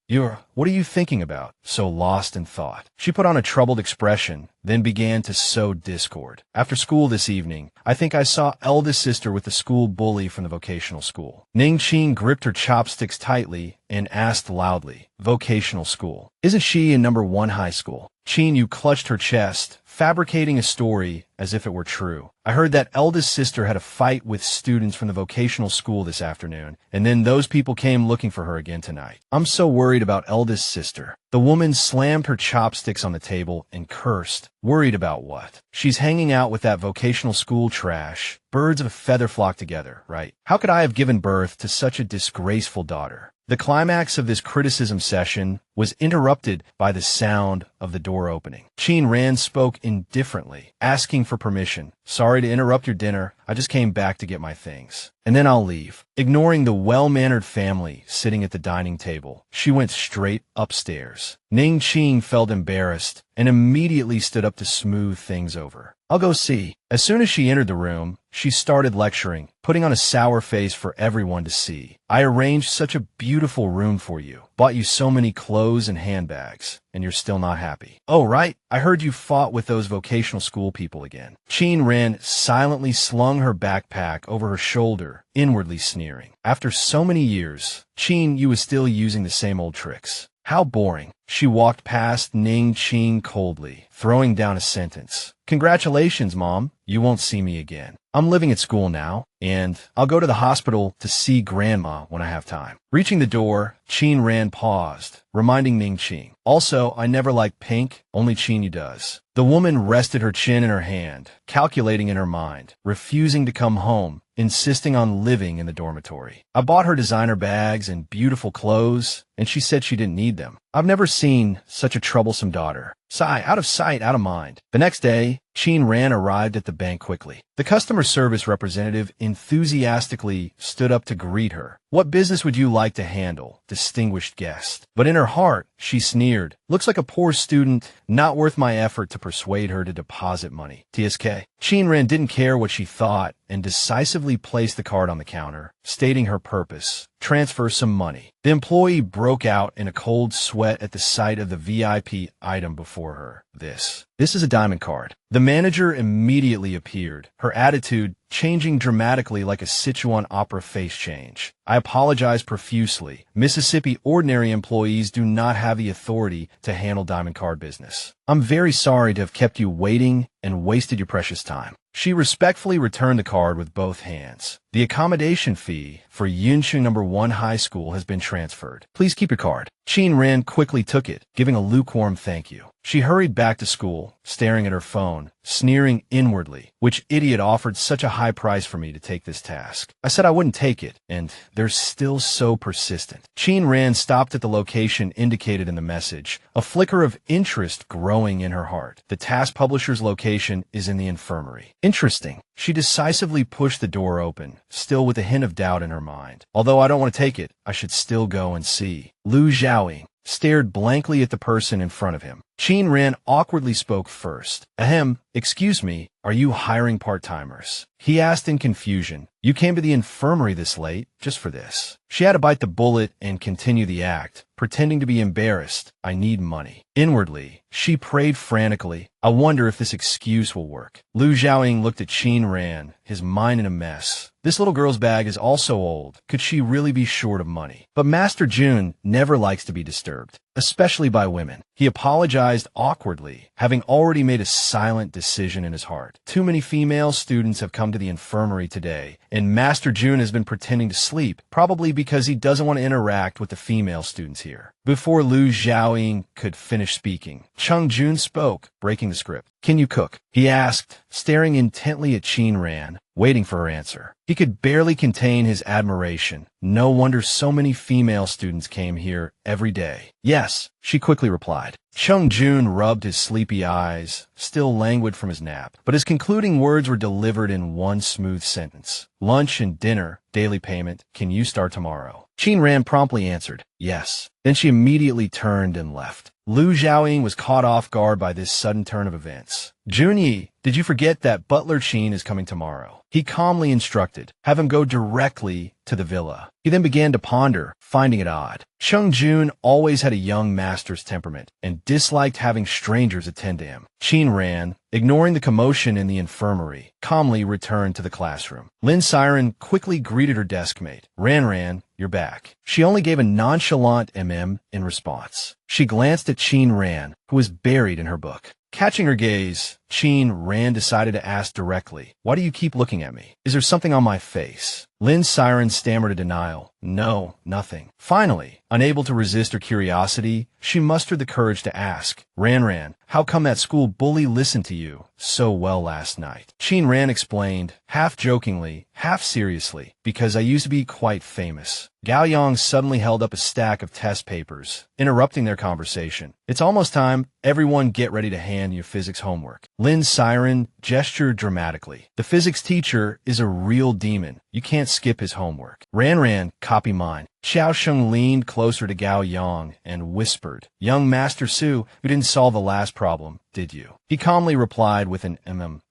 "What are you thinking about, so lost in thought?" She put on a troubled expression, then began to sow discord. "After school this evening, I think I saw eldest sister with the school bully from the vocational school." Ning Qin gripped her chopsticks tightly and asked loudly, "Vocational school? Isn't she in number 1 high school?" Qin Yu clutched her chest, fabricating a story as if it were true. "I heard that eldest sister had a fight with students from the vocational school this afternoon, and then those people came looking for her again tonight. I'm so worried about eldest sister." The woman slammed her chopsticks on the table and cursed. "Worried about what? She's hanging out with that vocational school trash. Birds of a feather flock together, right? How could I have given birth to such a disgraceful daughter?" The climax of this criticism session was interrupted by the sound of the door opening. Qin Ran spoke indifferently, asking for permission. "Sorry to interrupt your dinner. I just came back to get my things. And then I'll leave." Ignoring the well-mannered family sitting at the dining table, she went straight upstairs. Ning Qin felt embarrassed and immediately stood up to smooth things over. "I'll go see." As soon as she entered the room, she started lecturing, putting on a sour face for everyone to see. "I arranged such a beautiful room for you, bought you so many clothes and handbags, and you're still not happy. Oh, right, I heard you fought with those vocational school people again." Qin Ran silently slung her backpack over her shoulder, inwardly sneering. After so many years, Qin Yu was still using the same old tricks. How boring. She walked past Ning Qin coldly, throwing down a sentence. "Congratulations, Mom. You won't see me again. I'm living at school now, and I'll go to the hospital to see Grandma when I have time." Reaching the door, Qin Ran paused, reminding Ning Qin. "Also, I never liked pink, only Qin Yu does." The woman rested her chin in her hand, calculating in her mind, refusing to come home, insisting on living in the dormitory. "I bought her designer bags and beautiful clothes, and she said she didn't need them. I've never seen such a troublesome daughter. Out of sight, out of mind." The next day, Qin Ran arrived at the bank quickly. The customer service representative enthusiastically stood up to greet her. "What business would you like to handle, distinguished guest?" But in her heart, she sneered. "Looks like a poor student, not worth my effort to persuade her to deposit money. TSK. Qin Ran didn't care what she thought and decisively placed the card on the counter, stating her purpose. Transfer some money. The employee broke out in a cold sweat at the sight of the VIP item before her. This is a diamond card." The manager immediately appeared, her attitude changing dramatically like a Sichuan opera face change. "I apologize profusely. Mississippi ordinary employees do not have the authority to handle diamond card business. I'm very sorry to have kept you waiting and wasted your precious time." She respectfully returned the card with both hands. The accommodation fee for Yunsheng No. 1 High School has been transferred. Please keep your card. Qin Ran quickly took it, giving a lukewarm thank you. She hurried back to school, staring at her phone, sneering inwardly. Which idiot offered such a high price for me to take this task? I said I wouldn't take it, and they're still so persistent. Qin Ran stopped at the location indicated in the message, a flicker of interest growing in her heart. The task publisher's location is in the infirmary. Interesting. She decisively pushed the door open, still with a hint of doubt in her mind. Although I don't want to take it, I should still go and see. Lu Zhaoying stared blankly at the person in front of him. Qin Ran awkwardly spoke first. Ahem, excuse me, are you hiring part-timers? He asked in confusion. You came to the infirmary this late, just for this. She had to bite the bullet and continue the act, pretending to be embarrassed. I need money. Inwardly, she prayed frantically. I wonder if this excuse will work. Lu Zhaoying looked at Qin Ran, his mind in a mess. This little girl's bag is also old. Could she really be short of money? But Master Jun never likes to be disturbed, especially by women. He apologized awkwardly, having already made a silent decision in his heart. Too many female students have come to the infirmary today, and Master Jun has been pretending to sleep, probably because he doesn't want to interact with the female students here. Before Lu Zhaoying could finish speaking, Cheng Jun spoke, breaking the script. Can you cook? He asked, staring intently at Qin Ran, waiting for her answer. He could barely contain his admiration. No wonder so many female students came here every day. Yes, she quickly replied. Cheng Jun rubbed his sleepy eyes, still languid from his nap, but his concluding words were delivered in one smooth sentence. Lunch and dinner, daily payment, can you start tomorrow? Qin Ran promptly answered, yes. Then she immediately turned and left. Lu Zhaoying was caught off guard by this sudden turn of events. Junyi, did you forget that Butler Qin is coming tomorrow? He calmly instructed, have him go directly to the villa. He then began to ponder, finding it odd. Cheng Jun always had a young master's temperament and disliked having strangers attend to him. Qin Ran, ignoring the commotion in the infirmary, calmly returned to the classroom. Lynn Siren quickly greeted her deskmate. Ran, you're back. She only gave a nonchalant in response. She glanced at Qin Ran, who was buried in her book. Catching her gaze, Qin Ran decided to ask directly, why do you keep looking at me? Is there something on my face? Lynn Siren stammered a denial. No, nothing. Finally, unable to resist her curiosity, she mustered the courage to ask, Ran, how come that school bully listened to you so well last night? Qin Ran explained, half jokingly, half seriously, because I used to be quite famous. Gao Yang suddenly held up a stack of test papers, interrupting their conversation. It's almost time. Everyone get ready to hand your physics homework. Lynn Siren gestured dramatically. The physics teacher is a real demon. You can't skip his homework. Ran, copy mine. Xiao Sheng leaned closer to Gao Yang and whispered, young Master Su, you didn't solve the last problem, did you? He calmly replied with an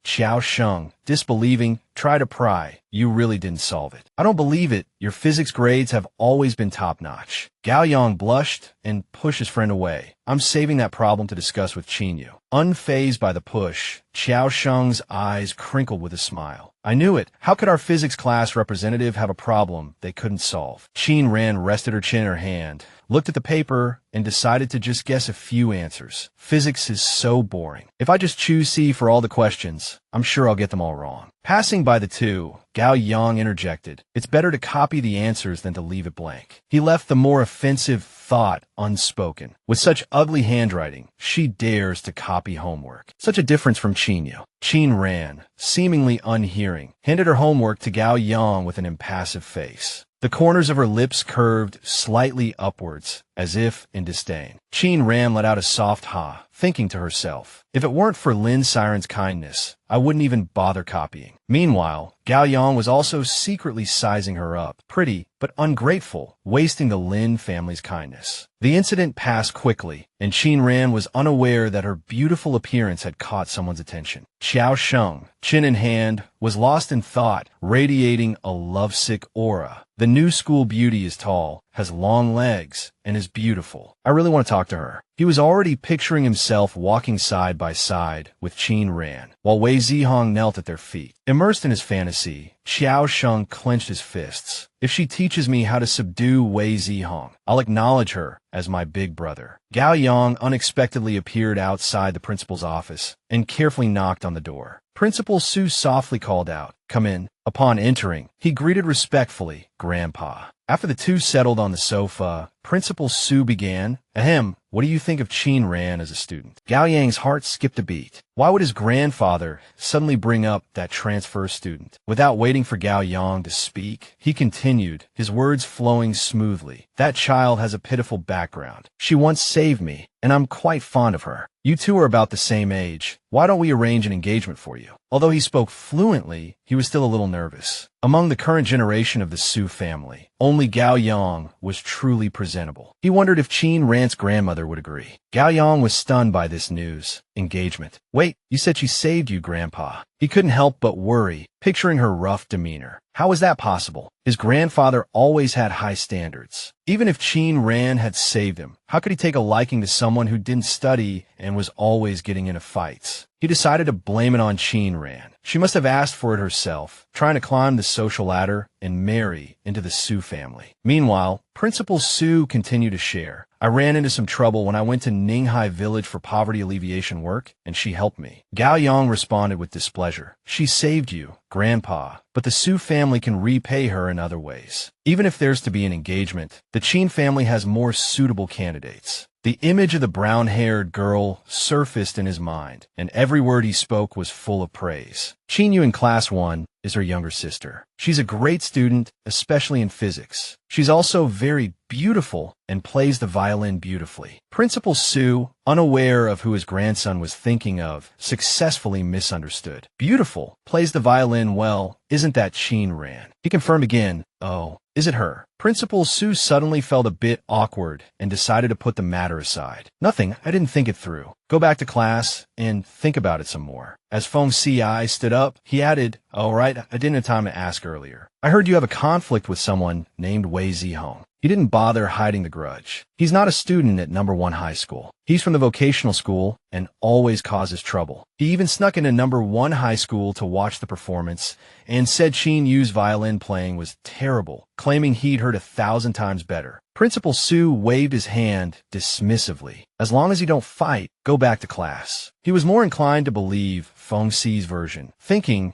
Xiao Sheng, disbelieving, try to pry. You really didn't solve it. I don't believe it. Your physics grades have always been top-notch. Gao Yang blushed and pushed his friend away. I'm saving that problem to discuss with Qin. Unfazed by the push, Xiao Sheng's eyes crinkled with a smile. I knew it. How could our physics class representative have a problem they couldn't solve? Qin Ran rested her chin in her hand, looked at the paper, and decided to just guess a few answers. Physics is so boring. If I just choose C for all the questions, I'm sure I'll get them all wrong. Passing by the two, Gao Yang interjected, it's better to copy the answers than to leave it blank. He left the more offensive thought unspoken. With such ugly handwriting, she dares to copy homework. Such a difference from Qin. Qin Ran, seemingly unhearing, handed her homework to Gao Yang with an impassive face. The corners of her lips curved slightly upwards, as if in disdain. Qin Ran let out a soft ha, thinking to herself, if it weren't for Lin Siren's kindness, I wouldn't even bother copying. Meanwhile, Gao Yang was also secretly sizing her up, pretty but ungrateful, wasting the Lin family's kindness. The incident passed quickly, and Qin Ran was unaware that her beautiful appearance had caught someone's attention. Xiao Sheng, chin in hand, was lost in thought, radiating a lovesick aura. The new school beauty is tall, has long legs, and is beautiful. I really want to talk to her. He was already picturing himself walking side by side with Qin Ran, while Wei Zihong knelt at their feet. Immersed in his fantasy, Xiao Sheng clenched his fists. If she teaches me how to subdue Wei Zihong, I'll acknowledge her as my big brother. Gao Yang unexpectedly appeared outside the principal's office and carefully knocked on the door. Principal Su softly called out, come in. Upon entering, he greeted respectfully, Grandpa. After the two settled on the sofa, Principal Sue began, Ahem, what do you think of Qin Ran as a student? Gao Yang's heart skipped a beat. Why would his grandfather suddenly bring up that transfer student? Without waiting for Gao Yang to speak, he continued, his words flowing smoothly. That child has a pitiful background. She once saved me, and I'm quite fond of her. You two are about the same age. Why don't we arrange an engagement for you? Although he spoke fluently, he was still a little nervous. Among the current generation of the Su family, only Gao Yang was truly presentable. He wondered if Qin Ran's grandmother would agree. Gao Yang was stunned by this news. Engagement. Wait, you said she saved you, Grandpa. He couldn't help but worry, picturing her rough demeanor. How was that possible? His grandfather always had high standards. Even if Qin Ran had saved him, how could he take a liking to someone who didn't study and was always getting into fights? He decided to blame it on Qin Ran. She must have asked for it herself, trying to climb the social ladder and marry into the Su family. Meanwhile, Principal Su continued to share. I ran into some trouble when I went to Ninghai Village for poverty alleviation work, and she helped me. Gao Yang responded with displeasure. She saved you, Grandpa, but the Su family can repay her in other ways. Even if there's to be an engagement, the Qin family has more suitable candidates. The image of the brown-haired girl surfaced in his mind, and every word he spoke was full of praise. Qin Yu in Class 1 is her younger sister. She's a great student, especially in physics. She's also very beautiful and plays the violin beautifully. Principal Su, unaware of who his grandson was thinking of, successfully misunderstood. Beautiful, plays the violin well, isn't that Qin Ran? He confirmed again, oh, is it her? Principal Su suddenly felt a bit awkward and decided to put the matter aside. Nothing, I didn't think it through. Go back to class and think about it some more. As Feng Ci stood up, he added, oh right, I didn't have time to ask earlier. I heard you have a conflict with someone named Wei Zihong. He didn't bother hiding the grudge. He's not a student at number 1 high school. He's from the vocational school and always causes trouble. He even snuck into number 1 high school to watch the performance and said Qin Yu's violin playing was terrible, claiming he'd heard 1,000 times better. Principal Su waved his hand dismissively. As long as you don't fight, go back to class. He was more inclined to believe Feng Ci's version, thinking,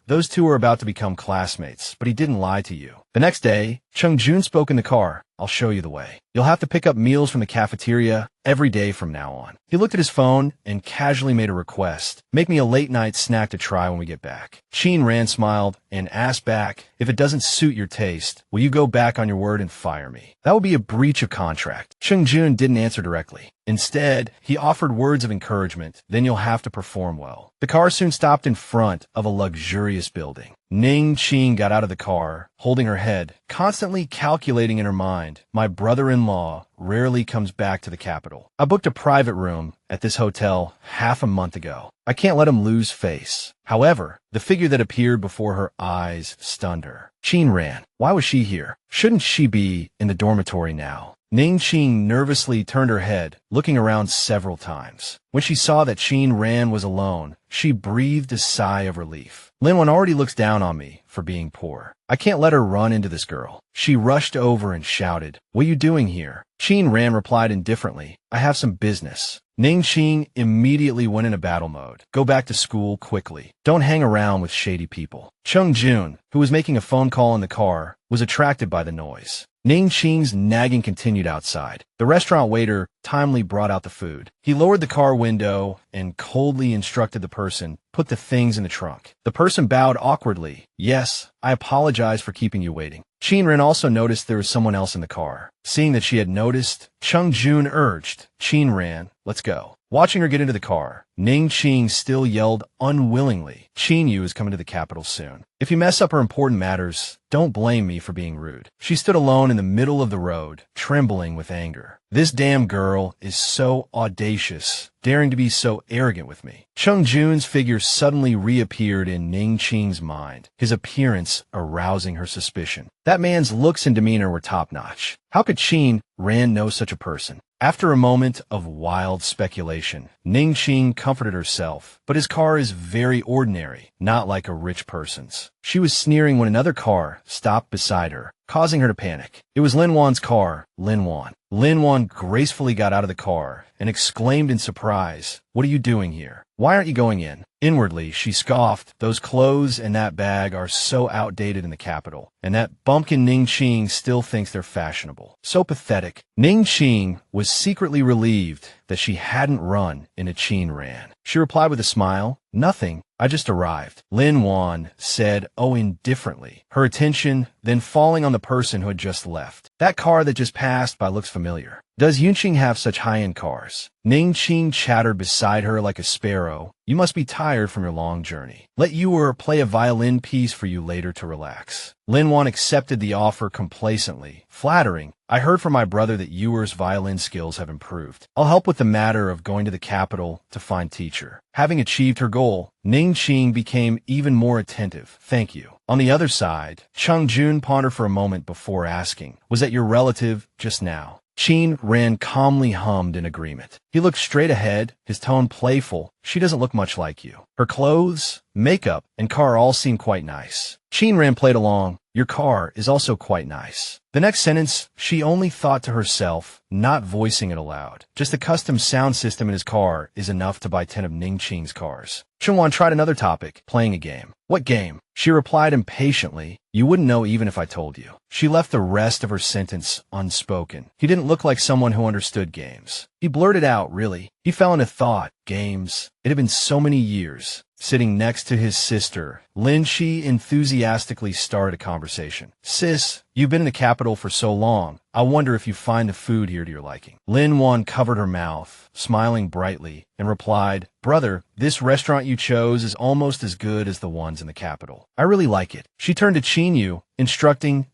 those two are about to become classmates, but he didn't lie to you. The next day, Chung Jun spoke in the car. I'll show you the way. You'll have to pick up meals from the cafeteria every day from now on. He looked at his phone and casually made a request. Make me a late-night snack to try when we get back. Qin Ran smiled and asked back, if it doesn't suit your taste, will you go back on your word and fire me? That would be a breach of contract. Chung Jun didn't answer directly. Instead, he offered words of encouragement, then you'll have to perform well. The car soon stopped in front of a luxurious building. Ning Qing got out of the car, holding her head, constantly calculating in her mind, my brother-in-law rarely comes back to the capital. I booked a private room at this hotel half a month ago. I can't let him lose face. However, the figure that appeared before her eyes stunned her. Qin Ran. Why was she here? Shouldn't she be in the dormitory now? Ning Qing nervously turned her head, looking around several times. When she saw that Qin Ran was alone, she breathed a sigh of relief. Lynn already looks down on me for being poor. I can't let her run into this girl. She rushed over and shouted, what are you doing here? Qin Ran replied indifferently, I have some business. Ning Qing immediately went into battle mode. Go back to school quickly. Don't hang around with shady people. Chung Jun, who was making a phone call in the car, was attracted by the noise. Ning Qing's nagging continued outside. The restaurant waiter timely brought out the food. He lowered the car window and coldly instructed the person, put the things in the trunk. The person bowed awkwardly. Yes, I apologize for keeping you waiting. Qin Ran also noticed there was someone else in the car. Seeing that she had noticed, Chung Jun urged, Qin Ran, let's go. Watching her get into the car, Ning Qing still yelled unwillingly, Qin Yu is coming to the capital soon. If you mess up her important matters, don't blame me for being rude. She stood alone in the middle of the road, trembling with anger. This damn girl is so audacious, daring to be so arrogant with me. Chung Jun's figure suddenly reappeared in Ning Qing's mind, his appearance arousing her suspicion. That man's looks and demeanor were top-notch. How could Qin Ran know such a person? After a moment of wild speculation, Ning Qing comforted herself, but his car is very ordinary, not like a rich person's. She was sneering when another car stopped beside her, causing her to panic. It was Lin Wan's car, Lin Wan. Lin Wan gracefully got out of the car and exclaimed in surprise, what are you doing here? Why aren't you going in? Inwardly, she scoffed. Those clothes and that bag are so outdated in the capital, and that bumpkin Ning Qing still thinks they're fashionable. So pathetic. Ning Qing was secretly relieved that she hadn't run in a Qing ran. She replied with a smile, "Nothing. I just arrived." Lin Wan said, indifferently, her attention then falling on the person who had just left. "That car that just passed by looks familiar. Does Yunqing have such high-end cars?" Ning Qing chattered beside her like a sparrow. "You must be tired from your long journey. Let Yuer play a violin piece for you later to relax." Lin Wan accepted the offer complacently. "Flattering. I heard from my brother that Yuer's violin skills have improved. I'll help with the matter of going to the capital to find teacher." Having achieved her goal, Ning Qing became even more attentive. "Thank you." On the other side, Cheng Jun pondered for a moment before asking, "Was that your relative just now?" Qin Ran calmly hummed in agreement. He looked straight ahead, his tone playful. "She doesn't look much like you. Her clothes, makeup, and car all seem quite nice." Qin Ran played along. "Your car is also quite nice." The next sentence, she only thought to herself, not voicing it aloud. Just the custom sound system in his car is enough to buy 10 of Ning Qing's cars. Chungwan tried another topic, playing a game. "What game?" She replied impatiently, "You wouldn't know even if I told you." She left the rest of her sentence unspoken. He didn't look like someone who understood games. He blurted out, "Really?" He fell into thought. Games. It had been so many years. Sitting next to his sister, Lin Shi enthusiastically started a conversation. "Sis, you've been in the capital for so long. I wonder if you find the food here to your liking." Lin Wan covered her mouth, smiling brightly, and replied, "Brother, this restaurant you chose is almost as good as the ones in the capital. I really like it." She turned to Qin Yu, instructing,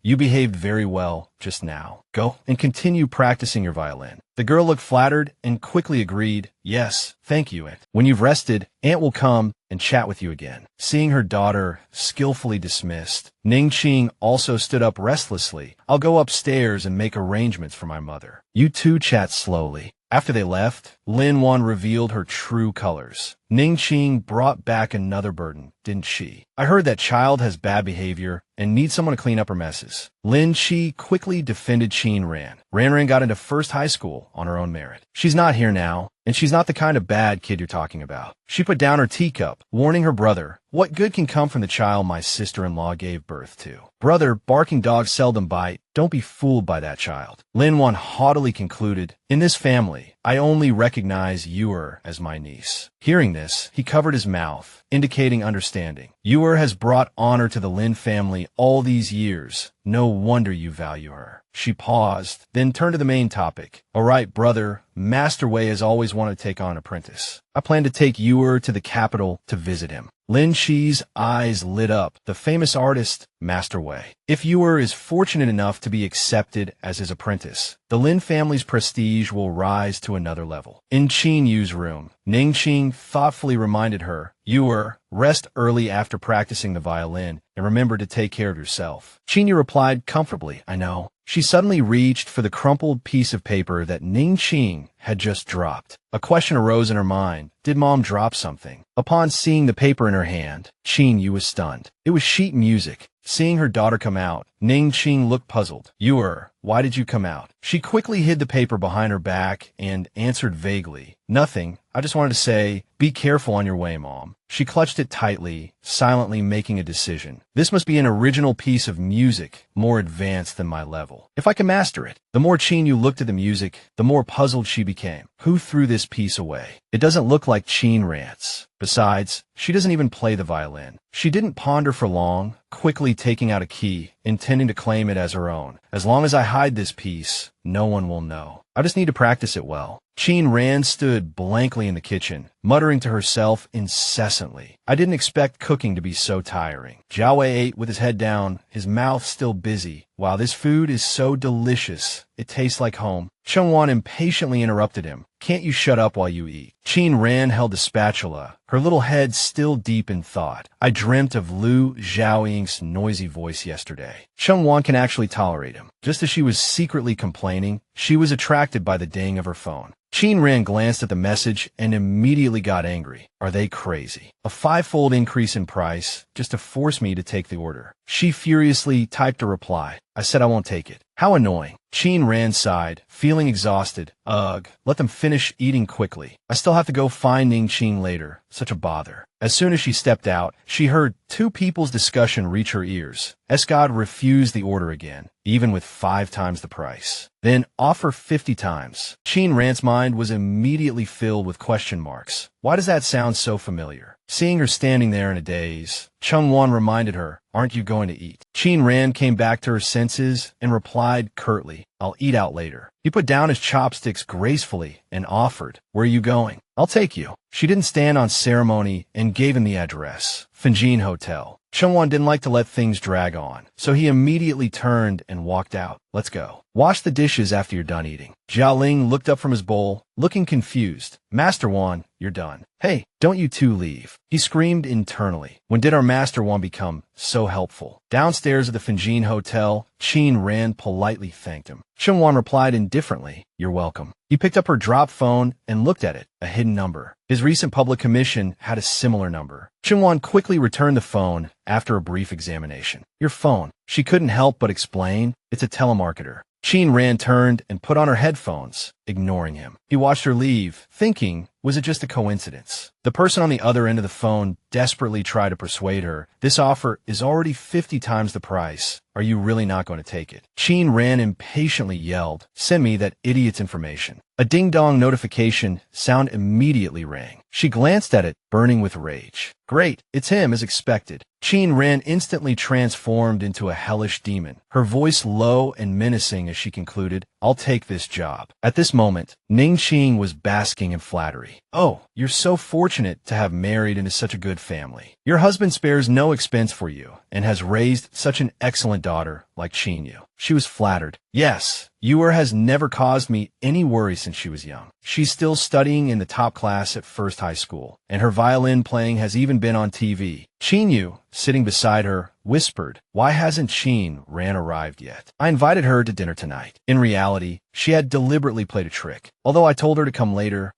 You behaved very well just now. Go and continue practicing your violin." The girl looked flattered and quickly agreed, "Yes, thank you, Aunt. When you've rested, Aunt will come and chat with you again." Seeing her daughter skillfully dismissed, Ning Qing also stood up restlessly. "I'll go upstairs and make arrangements for my mother. You two chat slowly." After they left, Lin Wan revealed her true colors. Ning Qing brought back another burden, didn't she? "I heard that child has bad behavior and needs someone to clean up her messes." Lin Chi quickly defended Qin Ran. Ran got into first high school on her own merit. "She's not here now, and she's not the kind of bad kid you're talking about." She put down her teacup, warning her brother, "What good can come from the child my sister-in-law gave birth to?" "Brother, barking dogs seldom bite. Don't be fooled by that child." Lin Wan haughtily concluded, "In this family, I only recognize Yuer as my niece." Hearing this, he covered his mouth, indicating understanding. "Yuer has brought honor to the Lin family all these years. No wonder you value her." She paused, then turned to the main topic. "All right, brother, Master Wei has always wanted to take on an apprentice. I plan to take Yuer to the capital to visit him." Lin Shi's eyes lit up. The famous artist, Master Wei. If Yuer is fortunate enough to be accepted as his apprentice, the Lin family's prestige will rise to another level. In Qin Yu's room, Ning Qing thoughtfully reminded her, "Yuer, rest early after practicing the violin, and remember to take care of yourself." Qin Yu replied comfortably, "I know." She suddenly reached for the crumpled piece of paper that Ning Qing had just dropped. A question arose in her mind. Did Mom drop something? Upon seeing the paper in her hand, Qin Yu was stunned. It was sheet music. Seeing her daughter come out, Ning Qing looked puzzled. "Yuer, why did you come out?" She quickly hid the paper behind her back and answered vaguely, "Nothing. I just wanted to say, be careful on your way, Mom." She clutched it tightly, silently making a decision. "This must be an original piece of music, more advanced than my level. If I can master it." The more Qin Yu looked at the music, the more puzzled she became. Who threw this piece away? It doesn't look like Qin Ran's. Besides, she doesn't even play the violin. She didn't ponder for long, quickly taking out a key, intending to claim it as her own. "As long as I hide this piece, no one will know. I just need to practice it well." Qin Ran stood blankly in the kitchen, muttering to herself incessantly. "I didn't expect cooking to be so tiring." Jiao Wei ate with his head down, his mouth still busy. "Wow, this food is so delicious. It tastes like home." Cheng Wan impatiently interrupted him. "Can't you shut up while you eat?" Qin Ran held the spatula, her little head still deep in thought. "I dreamt of Lu Xiaoying's noisy voice yesterday." Cheng Wan can actually tolerate him. Just as she was secretly complaining, she was attracted by the ding of her phone. Qin Ran glanced at the message and immediately got angry. Are they crazy? A 5-fold increase in price just to force me to take the order. She furiously typed a reply. "I said I won't take it." How annoying. Qin Ran sighed, feeling exhausted. Ugh, let them finish eating quickly. I still have to go find Ning Qing later. Such a bother. As soon as she stepped out, she heard two people's discussion reach her ears. Escad refused the order again, even with 5 times the price. Then offer 50 times. Qin Ran's mind was immediately filled with question marks. Why does that sound so familiar? Seeing her standing there in a daze, Chung Wan reminded her, aren't you going to eat? Qin Ran came back to her senses and replied curtly, I'll eat out later. He put down his chopsticks gracefully and offered, where are you going? I'll take you. She didn't stand on ceremony and gave him the address, Fanjin Hotel. Chungwan didn't like to let things drag on, so he immediately turned and walked out. Let's go. Wash the dishes after you're done eating. Jialing looked up from his bowl, looking confused. Master Wan, you're done. Hey, don't you two leave. He screamed internally. When did our Master Wan become so helpful? Downstairs at the Fanjin Hotel, Qin Ran politely thanked him. Chungwan replied indifferently, you're welcome. He picked up her drop phone and looked at it, a hidden number. His recent public commission had a similar number. Chungwan quickly returned the phone after a brief examination. Your phone. She couldn't help but explain, it's a telemarketer. Qin Ran turned and put on her headphones, ignoring him. He watched her leave, thinking, was it just a coincidence? The person on the other end of the phone desperately tried to persuade her. This offer is already 50 times the price. Are you really not going to take it? Qin Ran impatiently yelled, send me that idiot's information. A ding-dong notification sound immediately rang. She glanced at it, burning with rage. Great, it's him as expected. Qin Ran instantly transformed into a hellish demon, her voice low and menacing as she concluded, I'll take this job. At this moment, Ning Qing was basking in flattery. Oh, you're so fortunate to have married into such a good family. Your husband spares no expense for you and has raised such an excellent daughter like Qin Yu. She was flattered. Yes, Yuer has never caused me any worry since she was young. She's still studying in the top class at First High School, and her violin playing has even been on TV. Qin Yu, sitting beside her, whispered, why hasn't Qin Ran arrived yet? I invited her to dinner tonight. In reality, she had deliberately played a trick. Although I told her to come later,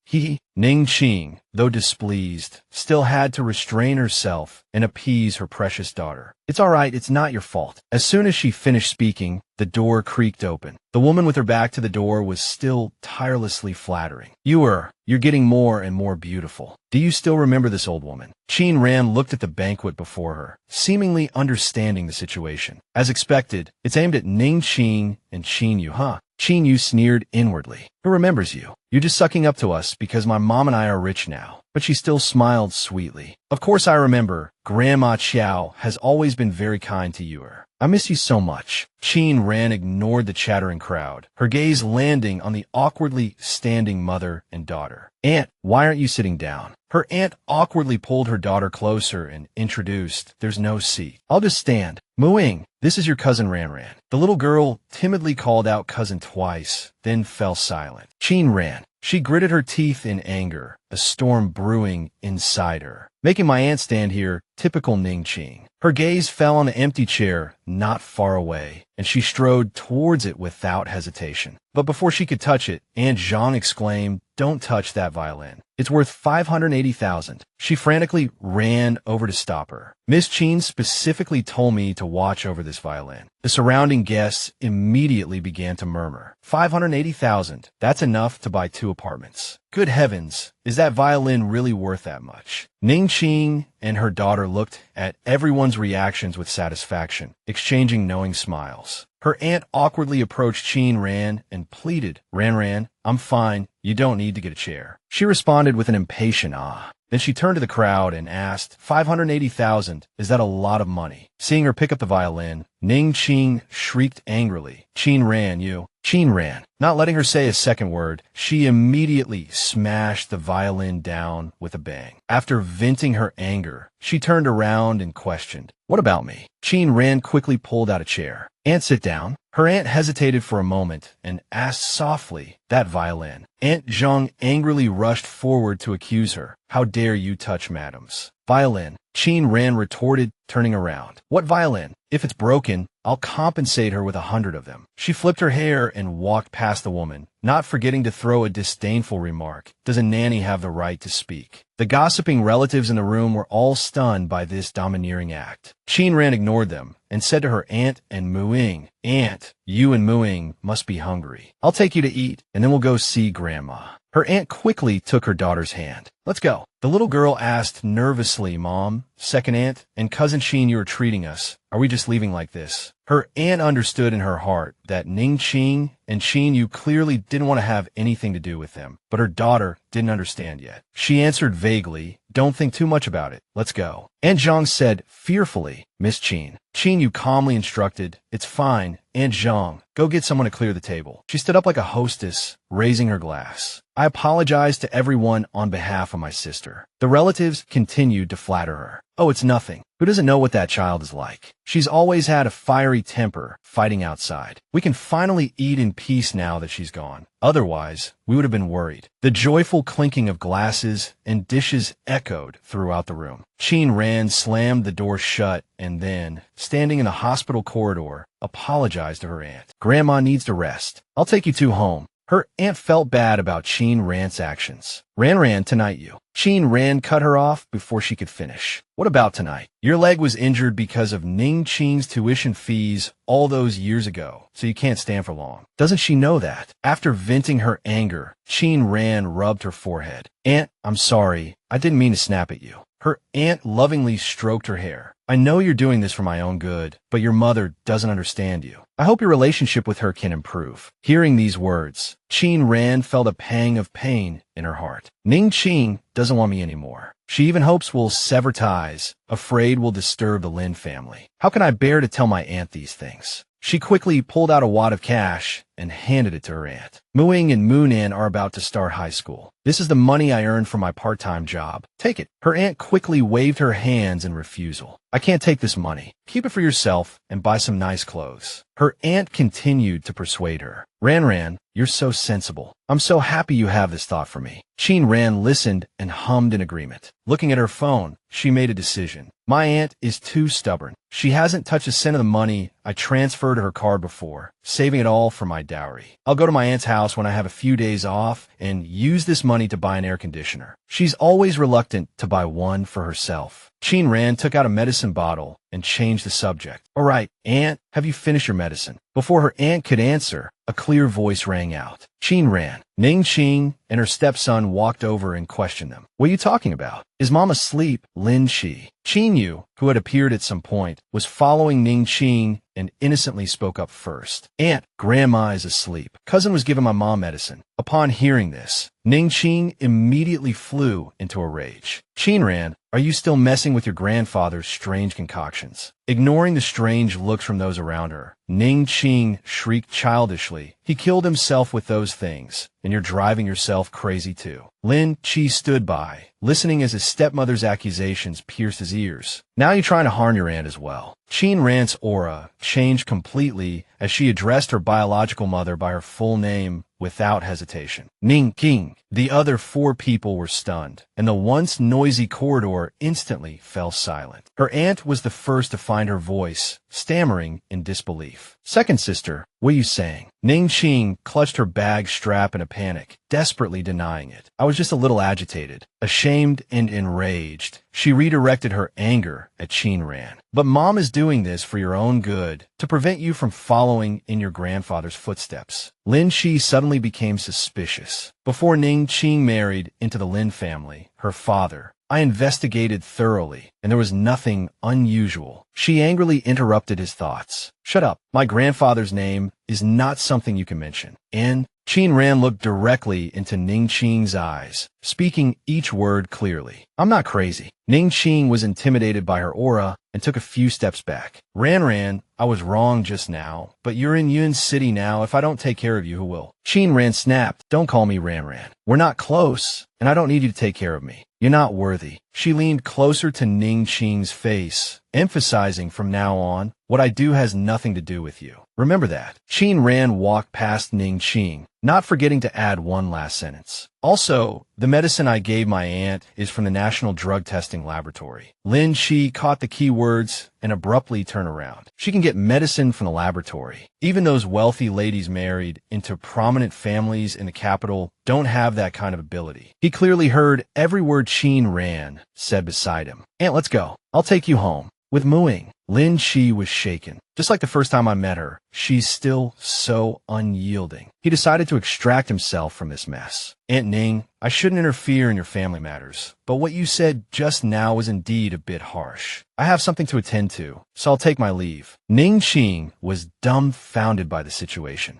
Ning Qing, though displeased, still had to restrain herself and appease her precious daughter. It's all right, it's not your fault. As soon as she finished speaking, the door creaked open. The woman with her back to the door was still tirelessly flattering. You're getting more and more beautiful. Do you still remember this old woman? Qin Ran looked at the banquet before her, seemingly understanding the situation. As expected, it's aimed at Ning Qing and Qin Yu, huh? Qin Yu sneered inwardly. Who remembers you? You're just sucking up to us because my mom and I are rich now. But she still smiled sweetly. Of course I remember. Grandma Qiao has always been very kind to you. I miss you so much. Qin Ran ignored the chattering crowd, her gaze landing on the awkwardly standing mother and daughter. Aunt, why aren't you sitting down? Her aunt awkwardly pulled her daughter closer and introduced, there's no seat. I'll just stand. Muing, this is your cousin Ran Ran. The little girl timidly called out cousin twice, then fell silent. Qin Ran. She gritted her teeth in anger, a storm brewing inside her. Making my aunt stand here, typical Ning Qing. Her gaze fell on the empty chair not far away, and she strode towards it without hesitation. But before she could touch it, Aunt Zhang exclaimed, don't touch that violin. It's worth 580,000. She frantically ran over to stop her. Miss Qin specifically told me to watch over this violin. The surrounding guests immediately began to murmur. 580,000. That's enough to buy 2 apartments. Good heavens, is that violin really worth that much? Ning Qing and her daughter looked at everyone's reactions with satisfaction, exchanging knowing smiles. Her aunt awkwardly approached Qin Ran and pleaded, Ran, I'm fine. You don't need to get a chair. She responded with an impatient ah. Then she turned to the crowd and asked, 580,000, is that a lot of money? Seeing her pick up the violin, Ning Qing shrieked angrily, Qin Ran. Not letting her say a second word, she immediately smashed the violin down with a bang. After venting her anger, she turned around and questioned, what about me? Qin Ran quickly pulled out a chair. Aunt, sit down. Her aunt hesitated for a moment and asked softly, that violin. Aunt Zhang angrily rushed forward to accuse her. How dare you touch madam's violin? Qin Ran retorted, turning around. What violin? If it's broken, I'll compensate her with 100 of them. She flipped her hair and walked past the woman, not forgetting to throw a disdainful remark. Does a nanny have the right to speak? The gossiping relatives in the room were all stunned by this domineering act. Qin Ran ignored them and said to her aunt and Muing, "Aunt, you and Muing must be hungry. I'll take you to eat, and then we'll go see Grandma." Her aunt quickly took her daughter's hand. "Let's go." The little girl asked nervously, "Mom, second aunt, and Cousin Qin, you are treating us. Are we just leaving like this?" Her aunt understood in her heart that Ning Qing and Qin Yu clearly didn't want to have anything to do with them, but her daughter didn't understand yet. She answered vaguely, "Don't think too much about it. Let's go." Aunt Zhang said fearfully, "Miss Qin." Qin Yu calmly instructed, "It's fine. Aunt Zhang, go get someone to clear the table." She stood up like a hostess, raising her glass. "I apologize to everyone on behalf of my sister." The relatives continued to flatter her. "Oh, it's nothing. Who doesn't know what that child is like? She's always had a fiery temper, fighting outside. We can finally eat in peace now that she's gone. Otherwise, we would have been worried." The joyful clinking of glasses and dishes echoed throughout the room. Qin Ran slammed the door shut and then, standing in the hospital corridor, apologized to her aunt. "Grandma needs to rest. I'll take you two home." Her aunt felt bad about Qin Ran's actions. Ran, tonight you." Qin Ran cut her off before she could finish. "What about tonight? Your leg was injured because of Ning Qing's tuition fees all those years ago, so you can't stand for long. Doesn't she know that?" After venting her anger, Qin Ran rubbed her forehead. "Aunt, I'm sorry. I didn't mean to snap at you." Her aunt lovingly stroked her hair. "I know you're doing this for my own good, but your mother doesn't understand you. I hope your relationship with her can improve." Hearing these words, Qin Ran felt a pang of pain in her heart. Ning Qing doesn't want me anymore. She even hopes we'll sever ties, afraid we'll disturb the Lynn family. How can I bear to tell my aunt these things? She quickly pulled out a wad of cash and handed it to her aunt. "Muing and Moonan are about to start high school. This is the money I earned from my part-time job. Take it." Her aunt quickly waved her hands in refusal. "I can't take this money. Keep it for yourself and buy some nice clothes." Her aunt continued to persuade her. Ran, you're so sensible. I'm so happy you have this thought for me." Qin Ran listened and hummed in agreement. Looking at her phone, she made a decision. "My aunt is too stubborn. She hasn't touched a cent of the money I transferred to her card before, saving it all for my dowry. I'll go to my aunt's house when I have a few days off and use this money to buy an air conditioner. She's always reluctant to buy one for herself." Qin Ran took out a medicine bottle and changed the subject. "All right, Aunt, have you finished your medicine?" Before her aunt could answer, a clear voice rang out. Qin Ran. Ning Qing and her stepson walked over and questioned them. "What are you talking about? Is Mom asleep?" Lin Shi. Qin Yu, who had appeared at some point, was following Ning Qing and innocently spoke up first. "Aunt, Grandma is asleep. Cousin was giving my mom medicine." Upon hearing this, Ning Qing immediately flew into a rage. "Qin Ran, are you still messing with your grandfather's strange concoctions?" Ignoring the strange looks from those around her, Ning Qing shrieked childishly, "He killed himself with those things, and you're driving yourself crazy too." Lin Chi stood by, listening as his stepmother's accusations pierced his ears. "Now you're trying to harm your aunt as well." Qin Ran's aura changed completely as she addressed her biological mother by her full name without hesitation. Ning Qing. The other four people were stunned, and the once noisy corridor instantly fell silent. Her aunt was the first to find her voice, stammering in disbelief. "Second sister, what are you saying?" Ning Qing clutched her bag strap in a panic, desperately denying it. "I was just a little agitated." Ashamed and enraged, she redirected her anger at Qin Ran. "But Mom is doing this for your own good, to prevent you from following in your grandfather's footsteps." Lin Shi suddenly became suspicious. Before Ning Qing married into the Lin family, her father, "I investigated thoroughly, and there was nothing unusual." She angrily interrupted his thoughts. "Shut up. My grandfather's name is not something you can mention." And Qin Ran looked directly into Ning Qing's eyes, speaking each word clearly. "I'm not crazy." Ning Qing was intimidated by her aura and took a few steps back. Ran, I was wrong just now, but you're in Yun City now. If I don't take care of you, who will?" Qin Ran snapped. "Don't call me Ran. We're not close, and I don't need you to take care of me. You're not worthy." She leaned closer to Ning Qing's face, emphasizing from now on, what I do has nothing to do with you. Remember that. Qing Ran walked past Ning Qing, not forgetting to add one last sentence. Also, the medicine I gave my aunt is from the National Drug Testing Laboratory. Lynn Shi caught the key words and abruptly turned around. She can get medicine from the laboratory. Even those wealthy ladies married into prominent families in the capital don't have that kind of ability. He clearly heard every word Qing Ran said beside him. Aunt, let's go. I'll take you home. With mooing, Lin Shi was shaken. Just like the first time I met her, she's still so unyielding. He decided to extract himself from this mess. Aunt Ning, I shouldn't interfere in your family matters, but what you said just now was indeed a bit harsh. I have something to attend to, so I'll take my leave. Ning Qing was dumbfounded by the situation.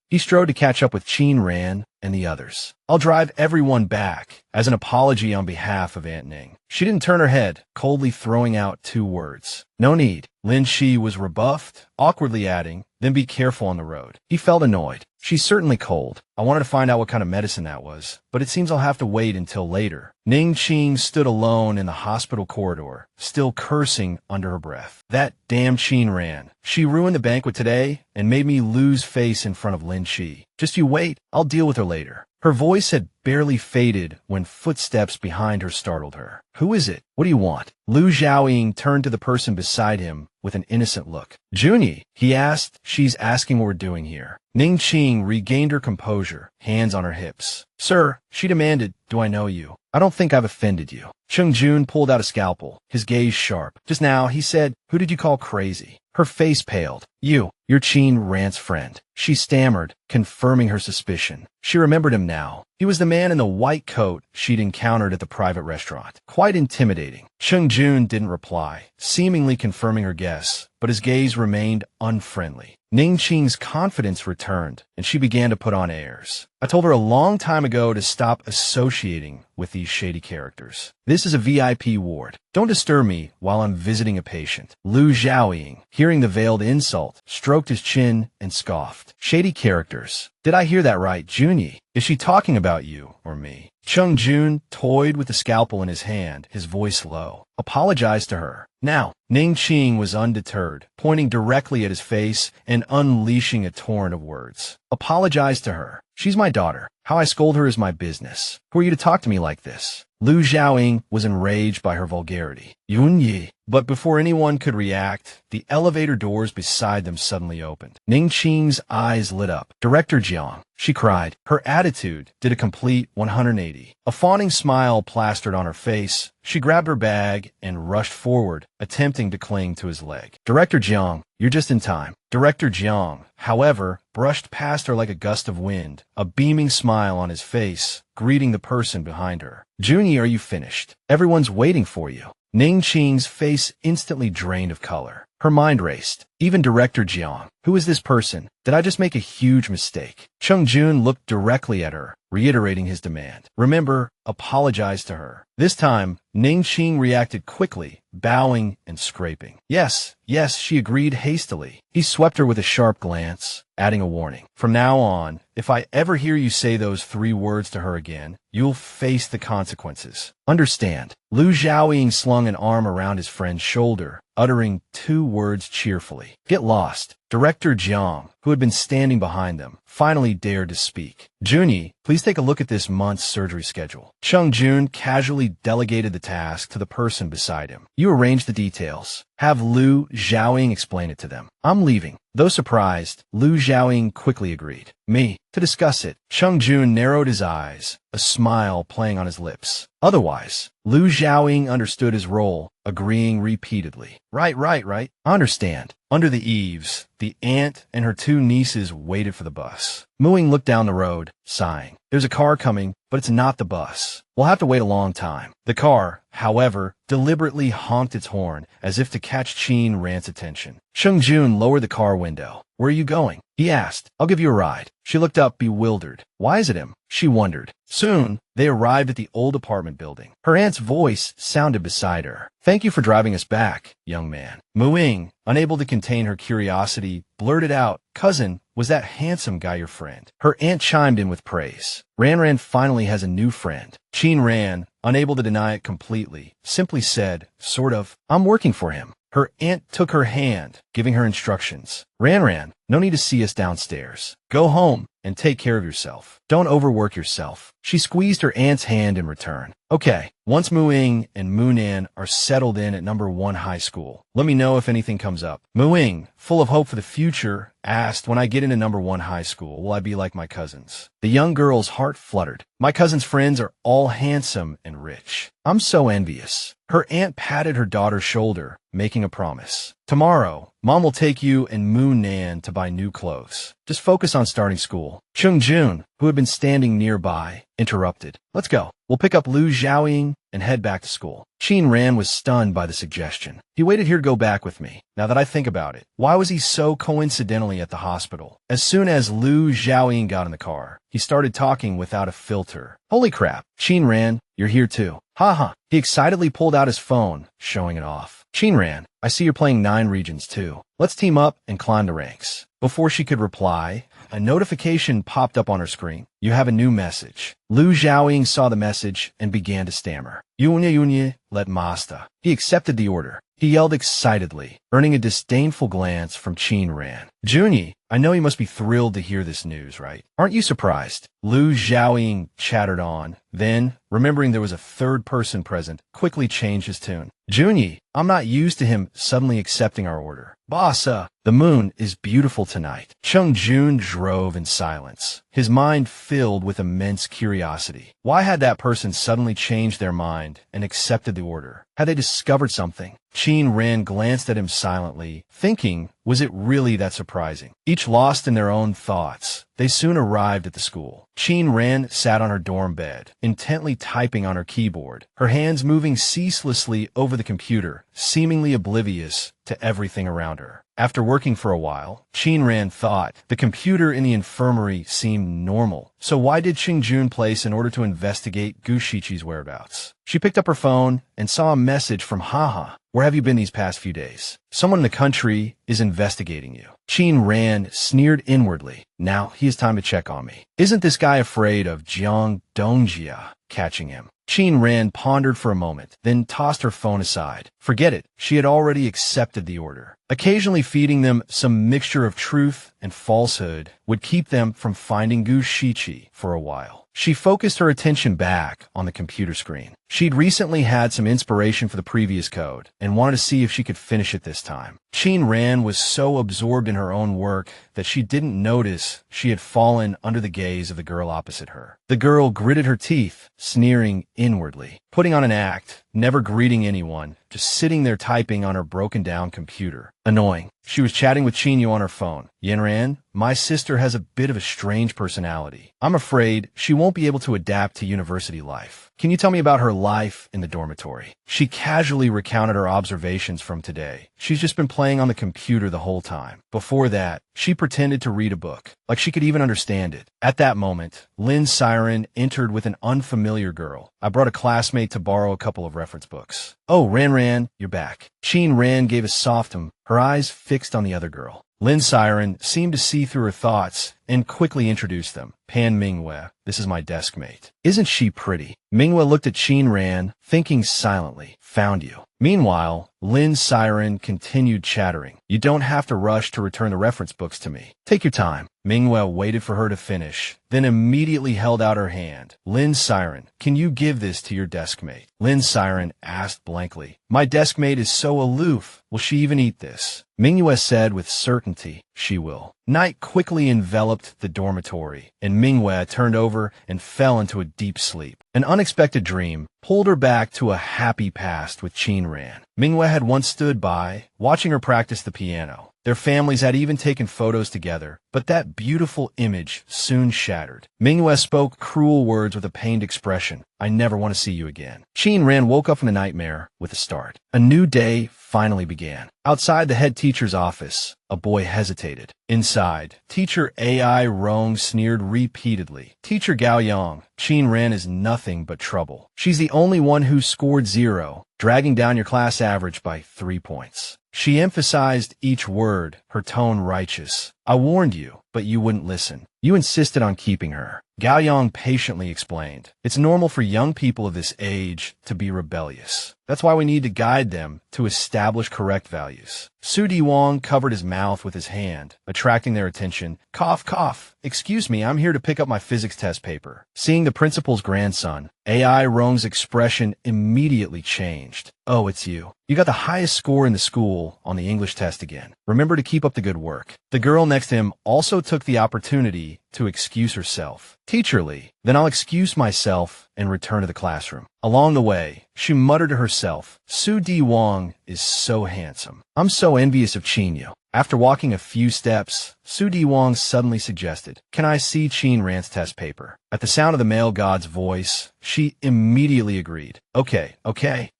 He strode to catch up with Qing Ran and the others. I'll drive everyone back, as an apology on behalf of Aunt Ning. She didn't turn her head, coldly throwing out 2 words. No need. Lin Shi was rebuffed, awkwardly adding, then be careful on the road. He felt annoyed. She's certainly cold. I wanted to find out what kind of medicine that was, but it seems I'll have to wait until later. Ning Qing stood alone in the hospital corridor, still cursing under her breath. That damn Qing Ran. She ruined the banquet today and made me lose face in front of Lin Shi. Just you wait, I'll deal with her later. Her voice had barely faded when footsteps behind her startled her. Who is it? What do you want? Lu Xiaoying turned to the person beside him with an innocent look. Junie, he asked. She's asking what we're doing here. Ning Qing regained her composure, hands on her hips. Sir, she demanded, do I know you? I don't think I've offended you. Cheng Jun pulled out a scalpel, his gaze sharp. Just now, he said, who did you call crazy? Her face paled. You're Qing Ran's friend. She stammered, confirming her suspicion. She remembered him now. He was the man in the white coat she'd encountered at the private restaurant. Quite intimidating. Cheng Jun didn't reply, seemingly confirming her guess, but his gaze remained unfriendly. Ning Qing's confidence returned, and she began to put on airs. I told her a long time ago to stop associating with these shady characters. This is a VIP ward. Don't disturb me while I'm visiting a patient. Lu Xiaoying, hearing the veiled insult, stroked his chin and scoffed. Shady characters. Did I hear that right, Junie? Is she talking about you or me? Cheng Jun toyed with the scalpel in his hand, his voice low. Apologize to her. Now, Ning Qing was undeterred, pointing directly at his face and unleashing a torrent of words. Apologize to her. She's my daughter. How I scold her is my business. Who are you to talk to me like this? Lu Xiaoying was enraged by her vulgarity. Yun Yi. But before anyone could react, the elevator doors beside them suddenly opened. Ning Qing's eyes lit up. Director Jiang, she cried. Her attitude did a complete 180. A fawning smile plastered on her face. She grabbed her bag and rushed forward, attempting to cling to his leg. Director Jiang, you're just in time. Director Jiang, however, brushed past her like a gust of wind, a beaming smile on his face, greeting the person behind her. Junie, are you finished? Everyone's waiting for you. Ning Qing's face instantly drained of color. Her mind raced. Even Director Jiang. Who is this person? Did I just make a huge mistake? Cheng Jun looked directly at her, reiterating his demand. Remember, apologize to her. This time, Ning Qing reacted quickly, bowing and scraping. Yes, she agreed hastily. He swept her with a sharp glance, adding a warning. From now on, if I ever hear you say those 3 words to her again, you'll face the consequences. Understand? Lu Xiaoying slung an arm around his friend's shoulder, uttering 2 words cheerfully. Get lost. Director Jiang, who had been standing behind them, finally dared to speak. Junie, please take a look at this month's surgery schedule. Cheng Jun casually delegated the task to the person beside him. You arrange the details. Have Lu Xiaoying explain it to them. I'm leaving. Though surprised, Lu Xiaoying quickly agreed. Me, to discuss it. Cheng Jun narrowed his eyes, a smile playing on his lips. Otherwise, Lu Xiaoying understood his role, agreeing repeatedly. Right. I understand. Under the eaves, the aunt and her 2 nieces waited for the bus. Mooing looked down the road, sighing. There's a car coming, but it's not the bus. We'll have to wait a long time. The car, however, deliberately honked its horn as if to catch Qing Ran's attention. Cheng Jun lowered the car window. Where are you going? He asked. I'll give you a ride. She looked up, bewildered. Why is it him? She wondered. Soon, they arrived at the old apartment building. Her aunt's voice sounded beside her. Thank you for driving us back, young man. Muing, unable to contain her curiosity, blurted out, Cousin, was that handsome guy your friend? Her aunt chimed in with praise. Ran finally has a new friend. Qin Ran, unable to deny it completely, simply said, sort of, I'm working for him. Her aunt took her hand, giving her instructions. Ran, no need to see us downstairs. Go home and take care of yourself. Don't overwork yourself. She squeezed her aunt's hand in return. Okay, once Muing and Munan are settled in at number 1 high school, let me know if anything comes up. Muing, full of hope for the future, asked, when I get into number 1 high school, will I be like my cousins? The young girl's heart fluttered. My cousin's friends are all handsome and rich. I'm so envious. Her aunt patted her daughter's shoulder, making a promise. Tomorrow, Mom will take you and Moon Nan to buy new clothes. Just focus on starting school. Chung Jun, who had been standing nearby, interrupted. Let's go. We'll pick up Lu Xiaoying and head back to school. Qin Ran was stunned by the suggestion. He waited here to go back with me. Now that I think about it, why was he so coincidentally at the hospital? As soon as Lu Xiaoying got in the car, he started talking without a filter. Holy crap, Qin Ran, you're here too. Haha. He excitedly pulled out his phone, showing it off. Qin Ran, I see you're playing 9 regions too. Let's team up and climb the ranks. Before she could reply, a notification popped up on her screen. You have a new message. Lu Xiaoying saw the message and began to stammer. Yunya, let Masta. He accepted the order. He yelled excitedly, earning a disdainful glance from Qin Ran. Junyi, I know you must be thrilled to hear this news, right? Aren't you surprised? Lu Xiaoying chattered on, then, remembering there was a third person present, quickly changed his tune. Junyi, I'm not used to him suddenly accepting our order. Bossa, the moon is beautiful tonight. Chung Jun drove in silence, his mind filled with immense curiosity. Why had that person suddenly changed their mind and accepted the order? Had they discovered something? Qin Ran glanced at him silently, thinking, was it really that surprising? Each lost in their own thoughts, they soon arrived at the school. Qin Ran sat on her dorm bed, intently typing on her keyboard, her hands moving ceaselessly over the computer, seemingly oblivious to everything around her. After working for a while, Qin Ran thought the computer in the infirmary seemed normal. So why did Qing Jun place an order to investigate Gu Shichi's whereabouts? She picked up her phone and saw a message from Haha. Where have you been these past few days? Someone in the country is investigating you. Qin Ran sneered inwardly. Now he has time to check on me. Isn't this guy afraid of Jiang Dongjia catching him? Qin Ran pondered for a moment, then tossed her phone aside. Forget it. She had already accepted the order. Occasionally feeding them some mixture of truth and falsehood would keep them from finding Gu Shichi for a while. She focused her attention back on the computer screen. She'd recently had some inspiration for the previous code and wanted to see if she could finish it this time. Qin Ran was so absorbed in her own work that she didn't notice she had fallen under the gaze of the girl opposite her. The girl gritted her teeth, sneering inwardly, putting on an act, never greeting anyone, just sitting there typing on her broken-down computer. Annoying. She was chatting with Qin Yu on her phone. Yinran, my sister has a bit of a strange personality. I'm afraid she won't be able to adapt to university life. Can you tell me about her life in the dormitory? She casually recounted her observations from today. She's just been playing on the computer the whole time. Before that, she pretended to read a book, like she could even understand it. At that moment, Lynn's siren entered with an unfamiliar girl. I brought a classmate to borrow a couple of reference books. Oh, Ran, you're back. Qin Ran gave a soft her eyes fixed on the other girl. Lynn's siren seemed to see through her thoughts and quickly introduced them. Pan Mingwe, this is my desk mate. Isn't she pretty? Mingwe looked at Qin Ran, thinking silently. Found you. Meanwhile, Lynn's siren continued chattering. You don't have to rush to return the reference books to me. Take your time. Mingwe waited for her to finish, then immediately held out her hand. Lynn's siren, can you give this to your desk mate? Lynn's siren asked blankly. My desk mate is so aloof. Will she even eat this? Mingwe said with certainty, she will. Night quickly enveloped the dormitory, and Mingwe turned over and fell into a deep sleep. An unexpected dream pulled her back to a happy past with Qin Ran. Mingwe had once stood by, watching her practice the piano. Their families had even taken photos together, but that beautiful image soon shattered. Mingwe spoke cruel words with a pained expression. I never want to see you again. Qin Ran woke up from the nightmare with a start. A new day finally began. Outside the head teacher's office, a boy hesitated. Inside, teacher AI Rong sneered repeatedly. Teacher Gao Yang, Qin Ran is nothing but trouble. She's the only one who scored 0, dragging down your class average by 3 points. She emphasized each word, her tone righteous. I warned you, but you wouldn't listen. You insisted on keeping her. Gao Yang patiently explained. It's normal for young people of this age to be rebellious. That's why we need to guide them to establish correct values. Su Diwang covered his mouth with his hand, attracting their attention. Cough, cough. Excuse me, I'm here to pick up my physics test paper. Seeing the principal's grandson, AI Rong's expression immediately changed. Oh, it's you. You got the highest score in the school on the English test again. Remember to keep up the good work. The girl next to him also took the opportunity to excuse herself. Teacherly, then I'll excuse myself and return to the classroom. Along the way, she muttered to herself, Su Diwang is so handsome. I'm so envious of Qin Yu. After walking a few steps, Su Diwang suddenly suggested, Can I see Qin Ran's test paper? At the sound of the male god's voice, she immediately agreed. Okay.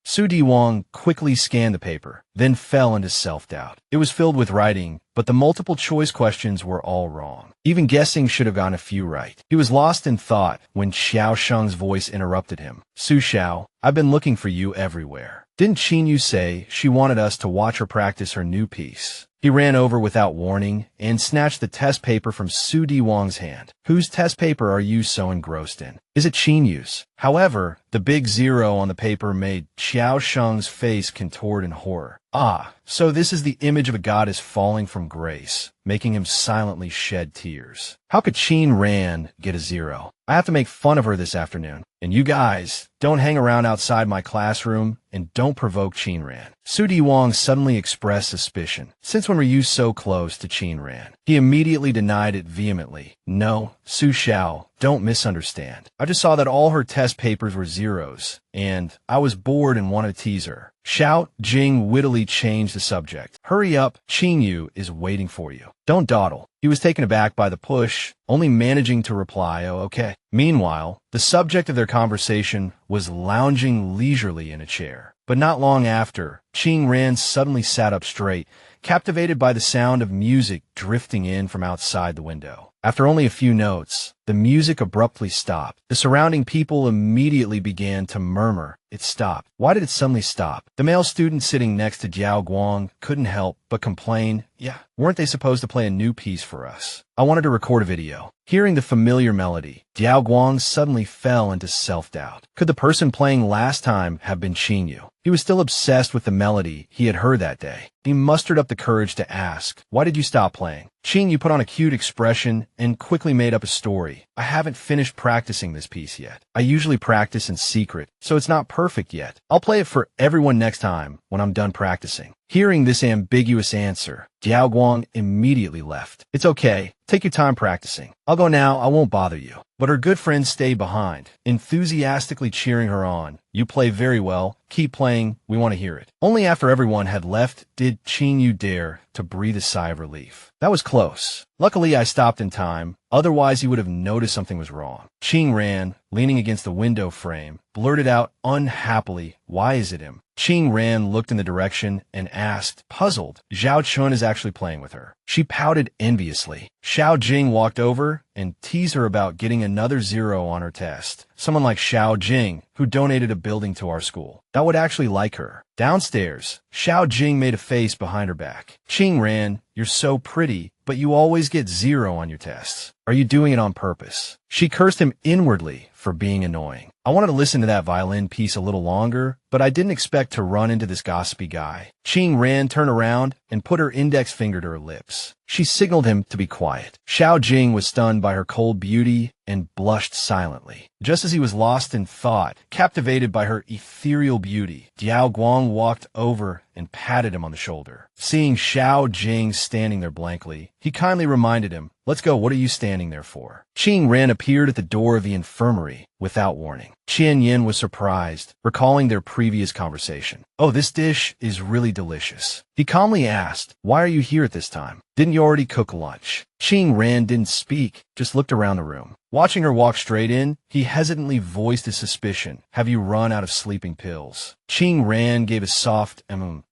Su Diwang quickly scanned the paper, then fell into self-doubt. It was filled with writing, but the multiple choice questions were all wrong. Even guessing should have gotten a few right. He was lost in thought when Xiao Sheng's voice interrupted him. Su Xiao, I've been looking for you everywhere. Didn't Qin Yu say she wanted us to watch her practice her new piece? He ran over without warning and snatched the test paper from Su Diwang's hand. Whose test paper are you so engrossed in? Is it Qin Yu's? However, the big zero on the paper made Xiao Sheng's face contort in horror. Ah, so this is the image of a goddess falling from grace, making him silently shed tears. How could Qin Ran get a zero? I have to make fun of her this afternoon. And you guys, don't hang around outside my classroom and don't provoke Qin Ran. Su Diwang suddenly expressed suspicion. Since when were you so close to Qin Ran? He immediately denied it vehemently. No, Su Xiao, don't misunderstand. I just saw that all her test papers were zeros, and I was bored and wanted to tease her. Xiao Jing wittily changed the subject. Hurry up, Qin Yu is waiting for you. Don't dawdle. He was taken aback by the push, only managing to reply, oh, okay. Meanwhile, the subject of their conversation was lounging leisurely in a chair. But not long after, Qin Ran suddenly sat up straight, captivated by the sound of music drifting in from outside the window. After only a few notes, the music abruptly stopped. The surrounding people immediately began to murmur. It stopped. Why did it suddenly stop? The male student sitting next to Jiao Guang couldn't help but complain. Yeah, weren't they supposed to play a new piece for us? I wanted to record a video. Hearing the familiar melody, Jiao Guang suddenly fell into self-doubt. Could the person playing last time have been Qin Yu? He was still obsessed with the melody he had heard that day. He mustered up the courage to ask, why did you stop playing? Qin Yu put on a cute expression and quickly made up a story. I haven't finished practicing this piece yet. I usually practice in secret, so it's not perfect yet. I'll play it for everyone next time when I'm done practicing. Hearing this ambiguous answer, Jiao Guang immediately left. It's okay. Take your time practicing. I'll go now. I won't bother you. But her good friend stayed behind, enthusiastically cheering her on. You play very well. Keep playing. We want to hear it. Only after everyone had left did Qin Yu dare to breathe a sigh of relief. That was close. Luckily, I stopped in time. Otherwise, he would have noticed something was wrong. Qin Ran, leaning against the window frame, blurted out unhappily, why is it him? Qin Ran looked in the direction and asked, puzzled, Zhao Chun is actually playing with her. She pouted enviously. Xiao Jing walked over and teased her about getting another zero on her test. Someone like Xiao Jing, who donated a building to our school. That would actually like her. Downstairs, Xiao Jing made a face behind her back. Qin Ran, you're so pretty, but you always get zero on your tests. Are you doing it on purpose? She cursed him inwardly for being annoying. I wanted to listen to that violin piece a little longer, but I didn't expect to run into this gossipy guy. Qin Ran turned around and put her index finger to her lips. She signaled him to be quiet. Xiao Jing was stunned by her cold beauty and blushed silently. Just as he was lost in thought, captivated by her ethereal beauty, Jiao Guang walked over and patted him on the shoulder. Seeing Xiao Jing standing there blankly, he kindly reminded him, let's go, what are you standing there for? Qin Ran appeared at the door of the infirmary without warning. Qian Yin was surprised, recalling their previous conversation. Oh, this dish is really delicious. He calmly asked, why are you here at this time? Didn't you already cook lunch? Qin Ran didn't speak, just looked around the room. Watching her walk straight in, he hesitantly voiced his suspicion. Have you run out of sleeping pills? Qin Ran gave a soft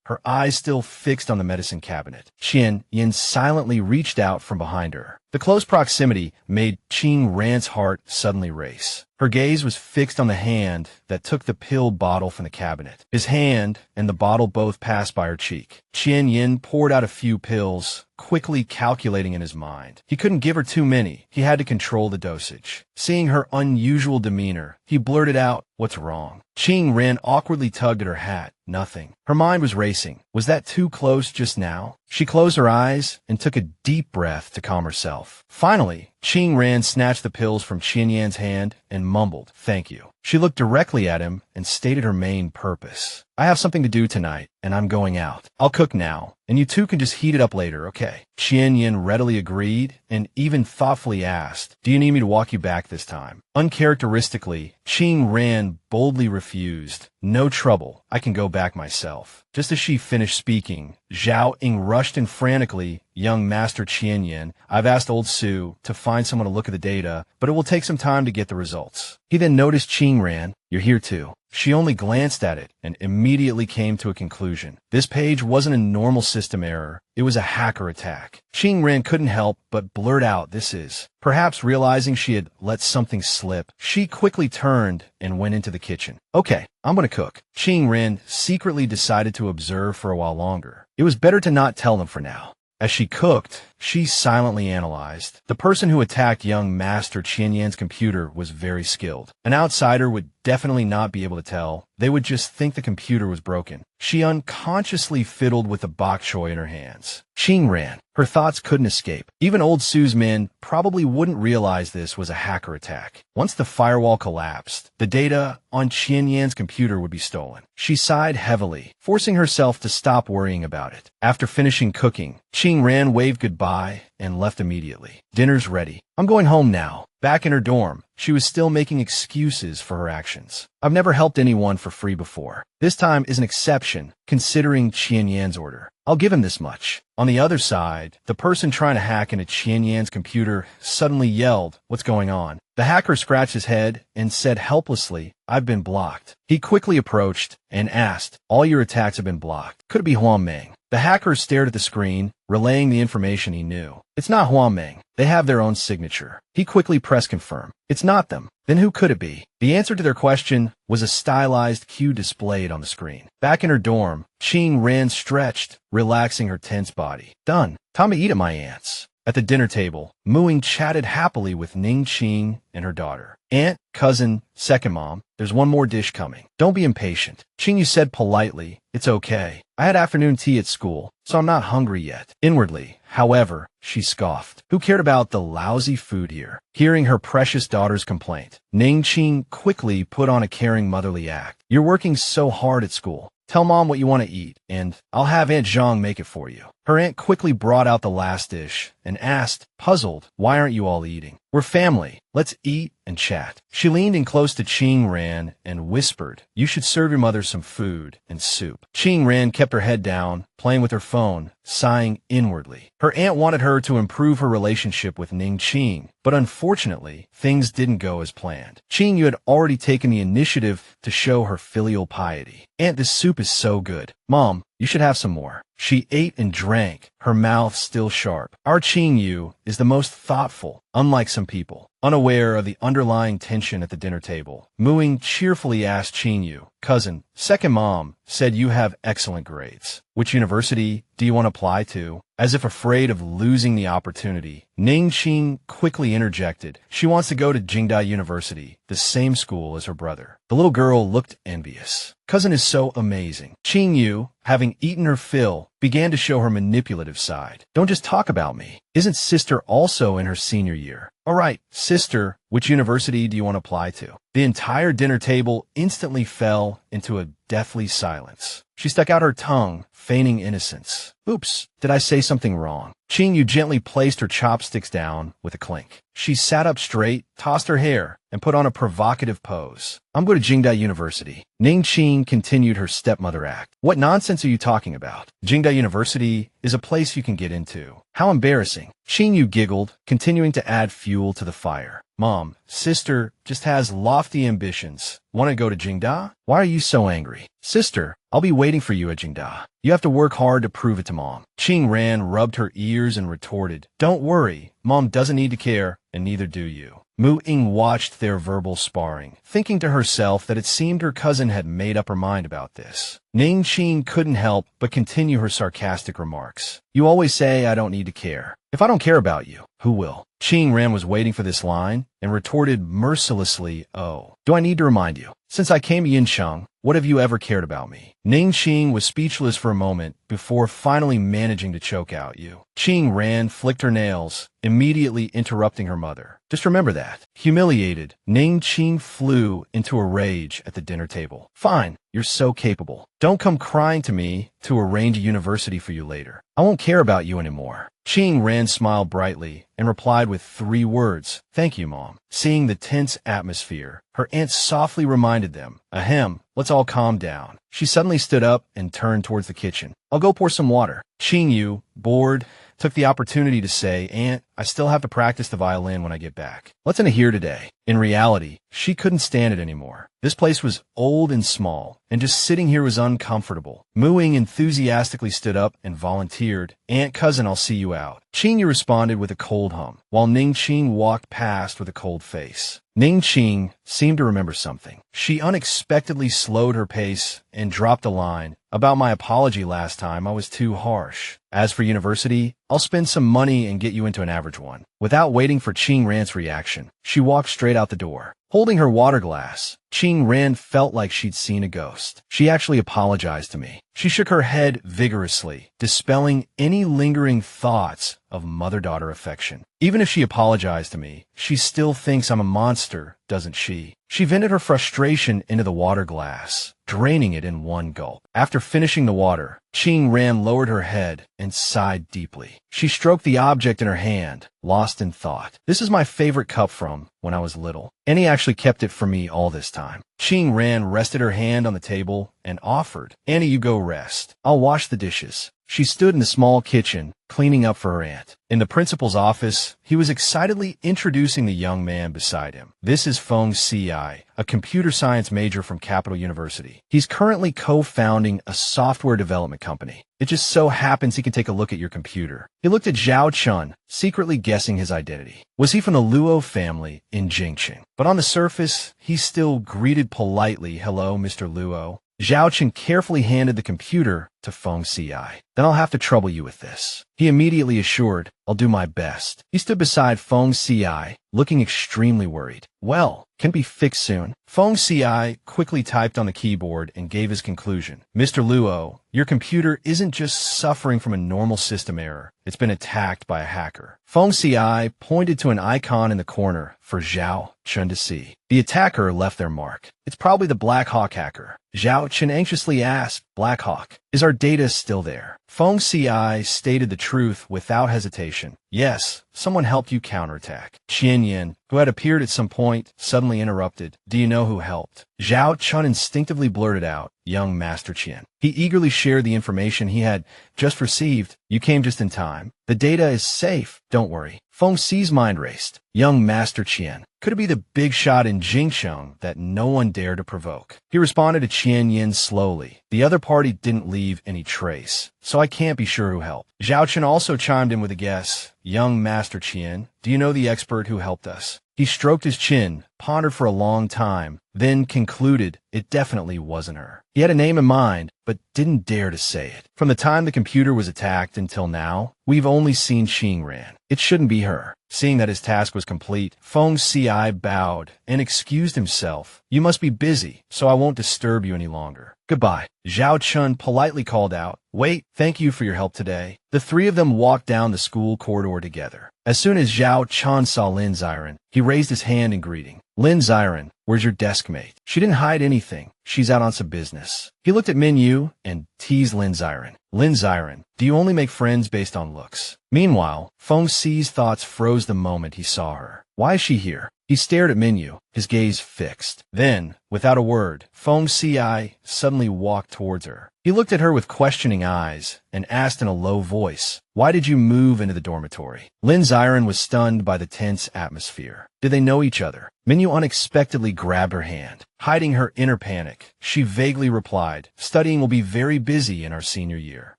her eyes still fixed on the medicine cabinet. Qian Yin silently reached out from behind her. The close proximity made Qing Ran's heart suddenly race. Her gaze was fixed on the hand that took the pill bottle from the cabinet. His hand and the bottle both passed by her cheek. Qian Yin poured out a few pills, quickly calculating in his mind. He couldn't give her too many. He had to control the dosage. Seeing her unusual demeanor, he blurted out, "What's wrong?" Qing Ran awkwardly tugged at her hat. Nothing. Her mind was racing. Was that too close just now? She closed her eyes and took a deep breath to calm herself. Finally, Qing Ran snatched the pills from Qian Yan's hand and mumbled, "Thank you." She looked directly at him and stated her main purpose. "I have something to do tonight, and I'm going out. I'll cook now, and you two can just heat it up later, okay?" Qian Yin readily agreed and even thoughtfully asked, "Do you need me to walk you back this time?" Uncharacteristically, Qing Ran boldly refused. "No trouble. I can go back myself." Just as she finished speaking, Zhao Ying rushed in frantically. "Young Master Qian Yin, I've asked old Su to find someone to look at the data, but it will take some time to get the results." He then noticed Qing Ran. "You're here too." She only glanced at it and immediately came to a conclusion. This page wasn't a normal system error. It was a hacker attack. Qing Ran couldn't help but blurt out, "This is." Perhaps realizing she had let something slip, she quickly turned and went into the kitchen. "Okay, I'm gonna cook." Qing Ran secretly decided to observe for a while longer. It was better to not tell them for now. As she cooked, she silently analyzed. The person who attacked young Master Qian Yan's computer was very skilled. An outsider would definitely not be able to tell. They would just think the computer was broken. She unconsciously fiddled with the bok choy in her hands. Qing Ran. Her thoughts couldn't escape. Even old Su's men probably wouldn't realize this was a hacker attack. Once the firewall collapsed, the data on Qian Yan's computer would be stolen. She sighed heavily, forcing herself to stop worrying about it. After finishing cooking, Qing Ran waved goodbye and left immediately. "Dinner's ready. I'm going home now." Back in her dorm, she was still making excuses for her actions. "I've never helped anyone for free before. This time is an exception, considering Qian Yan's order. I'll give him this much." On the other side, the person trying to hack into Qian Yan's computer suddenly yelled, "What's going on?" The hacker scratched his head and said helplessly, "I've been blocked." He quickly approached and asked, "All your attacks have been blocked. Could it be Huameng?" The hacker stared at the screen, relaying the information he knew. "It's not Huameng. They have their own signature." He quickly pressed confirm. "It's not them. Then who could it be?" The answer to their question was a stylized cue displayed on the screen. Back in her dorm, Qing Ran stretched, relaxing her tense body. "Done. Time to eat at my aunt's." At the dinner table, Muing chatted happily with Ning Qing and her daughter. "Aunt, cousin, second mom, there's one more dish coming. Don't be impatient." Qingyu said politely, "It's okay. I had afternoon tea at school, so I'm not hungry yet." Inwardly, however, she scoffed. Who cared about the lousy food here? Hearing her precious daughter's complaint, Ning Qing quickly put on a caring motherly act. "You're working so hard at school. Tell mom what you want to eat, and I'll have Aunt Zhang make it for you." Her aunt quickly brought out the last dish and asked, puzzled, "Why aren't you all eating? We're family. Let's eat and chat." She leaned in close to Qing Ran and whispered, "You should serve your mother some food and soup." Qing Ran kept her head down, playing with her phone, sighing inwardly. Her aunt wanted her to improve her relationship with Ning Qing, but unfortunately, things didn't go as planned. Qing Yu had already taken the initiative to show her filial piety. "Aunt, this soup is so good. Mom, you should have some more." She ate and drank, her mouth still sharp. Our Qing Yu is the most thoughtful, unlike some people. Unaware of the underlying tension at the dinner table, Muing cheerfully asked Qing Yu, "Cousin, second mom said you have excellent grades. Which university do you want to apply to?" As if afraid of losing the opportunity, Ning Qing quickly interjected, "She wants to go to Jingdai University, the same school as her brother." The little girl looked envious. "Cousin is so amazing." Qing Yu, having eaten her fill, began to show her manipulative side. "Don't just talk about me. Isn't sister also in her senior year?" "All right, sister, which university do you want to apply to?" The entire dinner table instantly fell into a deathly silence. She stuck out her tongue, feigning innocence. "Oops, did I say something wrong?" Qing Yu gently placed her chopsticks down with a clink. She sat up straight, tossed her hair, and put on a provocative pose. "I'm going to Jingdai University." Ning Qing continued her stepmother act. "What nonsense are you talking about? Jingdai University is a place you can get into." "How embarrassing." Qing Yu giggled, continuing to add fuel to the fire. "Mom, sister just has lofty ambitions. Want to go to Jingda? Why are you so angry? Sister, I'll be waiting for you at Jingda. You have to work hard to prove it to Mom. Qingran rubbed her ears and retorted, Don't worry, Mom doesn't need to care, and neither do you. Mu Ying watched their verbal sparring, thinking to herself that it seemed her cousin had made up her mind about this. Ning Qing couldn't help but continue her sarcastic remarks. You always say I don't need to care. If I don't care about you, who will? Qingran was waiting for this line and retorted mercilessly, Oh, do I need to remind you? Since I came to Yincheng, what have you ever cared about me? Ning Qing was speechless for a moment before finally managing to choke out you. Qingran flicked her nails, immediately interrupting her mother. Just remember that. Humiliated, Ning Qing flew into a rage at the dinner table. Fine, you're so capable. Don't come crying to me to arrange a university for you later. I won't care about you anymore. Qingran smiled brightly and replied with 3 words, Thank you, Mom. Seeing the tense atmosphere, her aunt softly reminded them, Ahem, let's all calm down. She suddenly stood up and turned towards the kitchen. I'll go pour some water. Qingyu, bored, took the opportunity to say, Aunt, I still have to practice the violin when I get back. What's in here today? In reality, she couldn't stand it anymore. This place was old and small, and just sitting here was uncomfortable. Mu Ying enthusiastically stood up and volunteered, Aunt, cousin, I'll see you out. Qingyu responded with a cold hum, while Ning Qing walked past with a cold face. Ning Qing seemed to remember something. She unexpectedly slowed her pace and dropped a line. About my apology last time, I was too harsh. As for university, I'll spend some money and get you into an average one. Without waiting for Qingran's reaction, she walked straight out the door. Holding her water glass, Qingran felt like she'd seen a ghost. She actually apologized to me. She shook her head vigorously, dispelling any lingering thoughts of mother-daughter affection. Even if she apologized to me, she still thinks I'm a monster, doesn't she? She vented her frustration into the water glass, draining it in one gulp. After finishing the water, Qingran lowered her head and sighed deeply. She stroked the object in her hand, lost in thought. This is my favorite cup from when I was little. Annie actually kept it for me all this time. Qingran rested her hand on the table and offered, Annie, you go rest. I'll wash the dishes. She stood in the small kitchen, cleaning up for her aunt. In the principal's office, he was excitedly introducing the young man beside him. This is Feng Ci, a computer science major from Capital University. He's currently co-founding a software development company. It just so happens he can take a look at your computer. He looked at Zhao Chun, secretly guessing his identity. Was he from the Luo family in Jingqing? But on the surface, he still greeted politely, Hello, Mr. Luo. Zhao Chun carefully handed the computer to Feng Ci. Then I'll have to trouble you with this. He immediately assured, I'll do my best. He stood beside Feng Ci, looking extremely worried. Well, can be fixed soon. Feng Ci quickly typed on the keyboard and gave his conclusion. Mr. Luo, your computer isn't just suffering from a normal system error. It's been attacked by a hacker. Feng Ci pointed to an icon in the corner for Zhao Chun to see. The attacker left their mark. It's probably the Black Hawk hacker. Zhao Chun anxiously asked, Black Hawk, is our data still there? Feng Ci stated the truth without hesitation. Yes, someone helped you counterattack. Qian Yin, who had appeared at some point, suddenly interrupted. Do you know who helped? Zhao Chun instinctively blurted out, Young Master Qian. He eagerly shared the information he had just received. You came just in time. The data is safe. Don't worry. Feng Ci's mind raced. Young Master Qian. Could it be the big shot in Jingcheng that no one dared to provoke? He responded to Qian Yin slowly. The other party didn't leave any trace, so I can't be sure who helped. Zhao Chun also chimed in with a guess. Young Master Qian, do you know the expert who helped us? He stroked his chin, pondered for a long time, then concluded it definitely wasn't her. He had a name in mind, but didn't dare to say it. From the time the computer was attacked until now, we've only seen Qingran. It shouldn't be her. Seeing that his task was complete, Feng Ci bowed and excused himself. You must be busy, so I won't disturb you any longer. Goodbye. Zhao Chun politely called out, Wait, thank you for your help today. The 3 of them walked down the school corridor together. As soon as Zhao Chun saw Lin Ziren, he raised his hand in greeting. Lin Ziren, where's your desk mate? She didn't hide anything. She's out on some business. He looked at Min Yu and teased Lin Ziren. Lin Ziren, do you only make friends based on looks? Meanwhile, Feng Ci's thoughts froze the moment he saw her. Why is she here? He stared at Min Yu, his gaze fixed. Then, without a word, Feng Ci suddenly walked towards her. He looked at her with questioning eyes and asked in a low voice, Why did you move into the dormitory? Lynn Zirin was stunned by the tense atmosphere. Did they know each other? Minyu unexpectedly grabbed her hand. Hiding her inner panic, she vaguely replied, studying will be very busy in our senior year.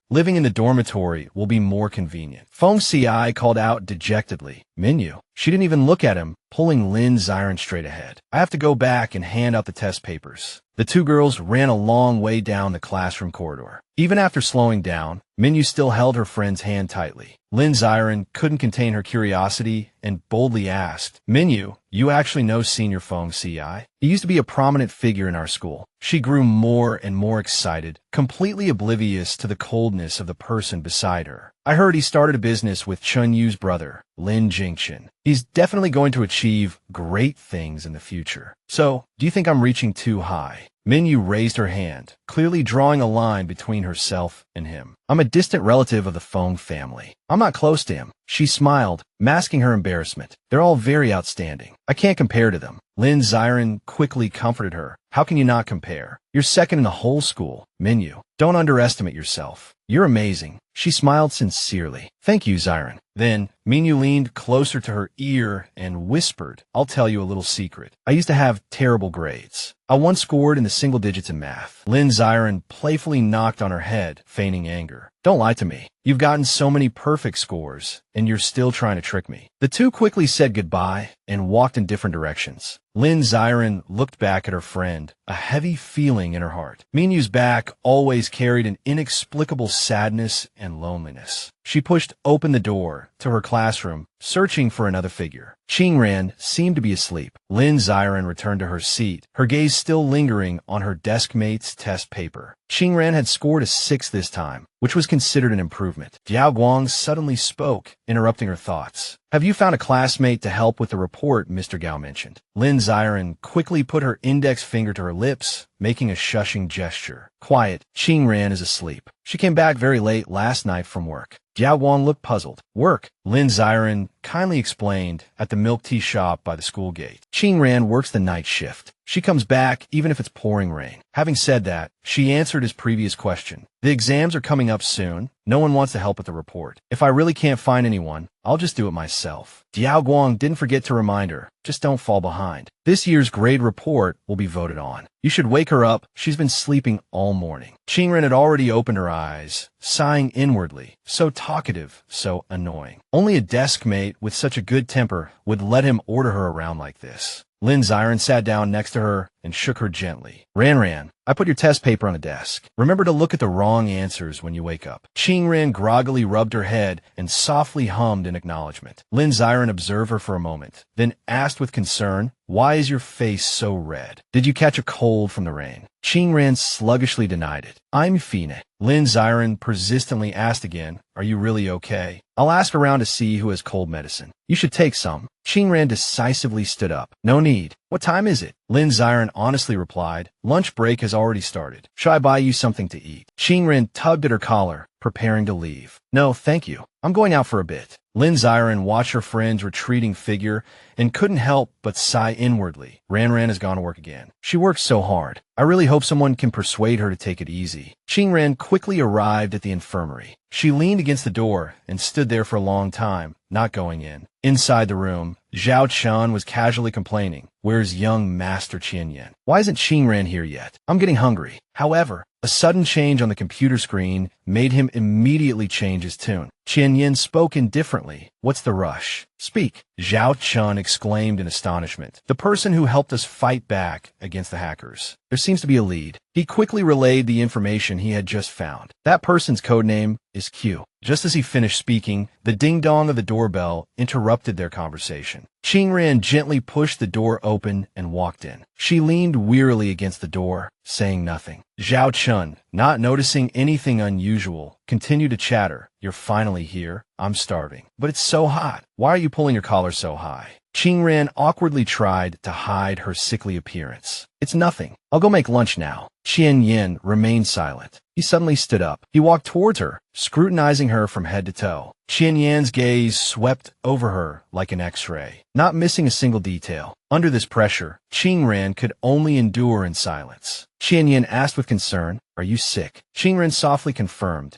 Living in the dormitory will be more convenient. Feng Ci called out dejectedly. Minyu. She didn't even look at him, pulling Lynn Zirin straight ahead. I have to go back and hand out the test papers. The two girls ran a long way down the classroom corridor. Even after slowing down, Minyu still held her friend's hand tightly. Lynn Zirin couldn't contain her curiosity and boldly asked, Minyu, you actually know Senior Feng Ci? He used to be a prominent figure in our school. She grew more and more excited, completely oblivious to the coldness of the person beside her. I heard he started a business with Chun Yu's brother, Lin Jingchen. He's definitely going to achieve great things in the future. So, do you think I'm reaching too high? Minyu raised her hand, clearly drawing a line between herself and him. I'm a distant relative of the Feng family. I'm not close to him. She smiled, masking her embarrassment. They're all very outstanding. I can't compare to them. Lynn Zirin quickly comforted her. How can you not compare? You're second in the whole school. Minyu, don't underestimate yourself. You're amazing. She smiled sincerely. Thank you, Zirin. Then, Minyu leaned closer to her ear and whispered, I'll tell you a little secret. I used to have terrible grades. I once scored in the single digits in math. Lynn Zirin playfully knocked on her head, feigning anger. Don't lie to me. You've gotten so many perfect scores, and you're still trying to trick me. The two quickly said goodbye and walked in different directions. Lynn Zirin looked back at her friend, a heavy feeling in her heart. Minyu's back always carried an inexplicable sadness and loneliness. She pushed open the door to her classroom, searching for another figure. Qingran seemed to be asleep. Lynn Zirin returned to her seat, her gaze still lingering on her desk mate's test paper. Qingran had scored a 6 this time, which was considered an improvement. Jiao Guang suddenly spoke, interrupting her thoughts. Have you found a classmate to help with the report Mr. Gao mentioned? Lynn Zirin quickly put her index finger to her lips, making a shushing gesture. Quiet, Qingran is asleep. She came back very late last night from work. Jiao Guang looked puzzled. Work, Lynn Zirin kindly explained, at the milk tea shop by the school gate. Qingran works the night shift. She comes back even if it's pouring rain. Having said that, she answered his previous question. The exams are coming up soon. No one wants to help with the report. If I really can't find anyone, I'll just do it myself. Jiao Guang didn't forget to remind her, just don't fall behind. This year's grade report will be voted on. You should wake her up. She's been sleeping all morning. Qingran had already opened her eyes, sighing inwardly. So talkative, so annoying. Only a desk mate with such a good temper would let him order her around like this. Lynn Zirin sat down next to her and shook her gently. Ran, I put your test paper on the desk. Remember to look at the wrong answers when you wake up. Qingran groggily rubbed her head and softly hummed in acknowledgement. Lynn Zirin observed her for a moment, then asked with concern, why is your face so red? Did you catch a cold from the rain? Qingran sluggishly denied it. I'm fine. Lynn Zirin persistently asked again, are you really okay? I'll ask around to see who has cold medicine. You should take some. Qingran decisively stood up. No need. What time is it? Lynn Zirin honestly replied, lunch break has already started. Shall I buy you something to eat? Qingran tugged at her collar, preparing to leave. No, thank you. I'm going out for a bit. Lynn Zirin watched her friend's retreating figure and couldn't help but sigh inwardly. Ran has gone to work again. She works so hard. I really hope someone can persuade her to take it easy. Qingran quickly arrived at the infirmary. She leaned against the door and stood there for a long time, not going in. Inside the room, Zhao Chun was casually complaining. Where's young Master Qianyan? Why isn't Qingran here yet? I'm getting hungry. However, a sudden change on the computer screen made him immediately change his tune. Qianyan spoke indifferently. What's the rush? Speak, Zhao Chun exclaimed in astonishment. The person who helped us fight back against the hackers. There seems to be a lead. He quickly relayed the information he had just found. That person's codename is Q. Just as he finished speaking, the ding-dong of the doorbell interrupted their conversation. Qingran gently pushed the door open and walked in. She leaned wearily against the door, saying nothing. Zhao Chun, not noticing anything unusual, continued to chatter. You're finally here. I'm starving. But it's so hot. Why are you pulling your collar so high? Qingran awkwardly tried to hide her sickly appearance. It's nothing. I'll go make lunch now. Qianyan remained silent. He suddenly stood up. He walked towards her, scrutinizing her from head to toe. Qianyan's gaze swept over her like an X-ray, not missing a single detail. Under this pressure, Qingran could only endure in silence. Qianyan asked with concern, are you sick? Qingran softly confirmed,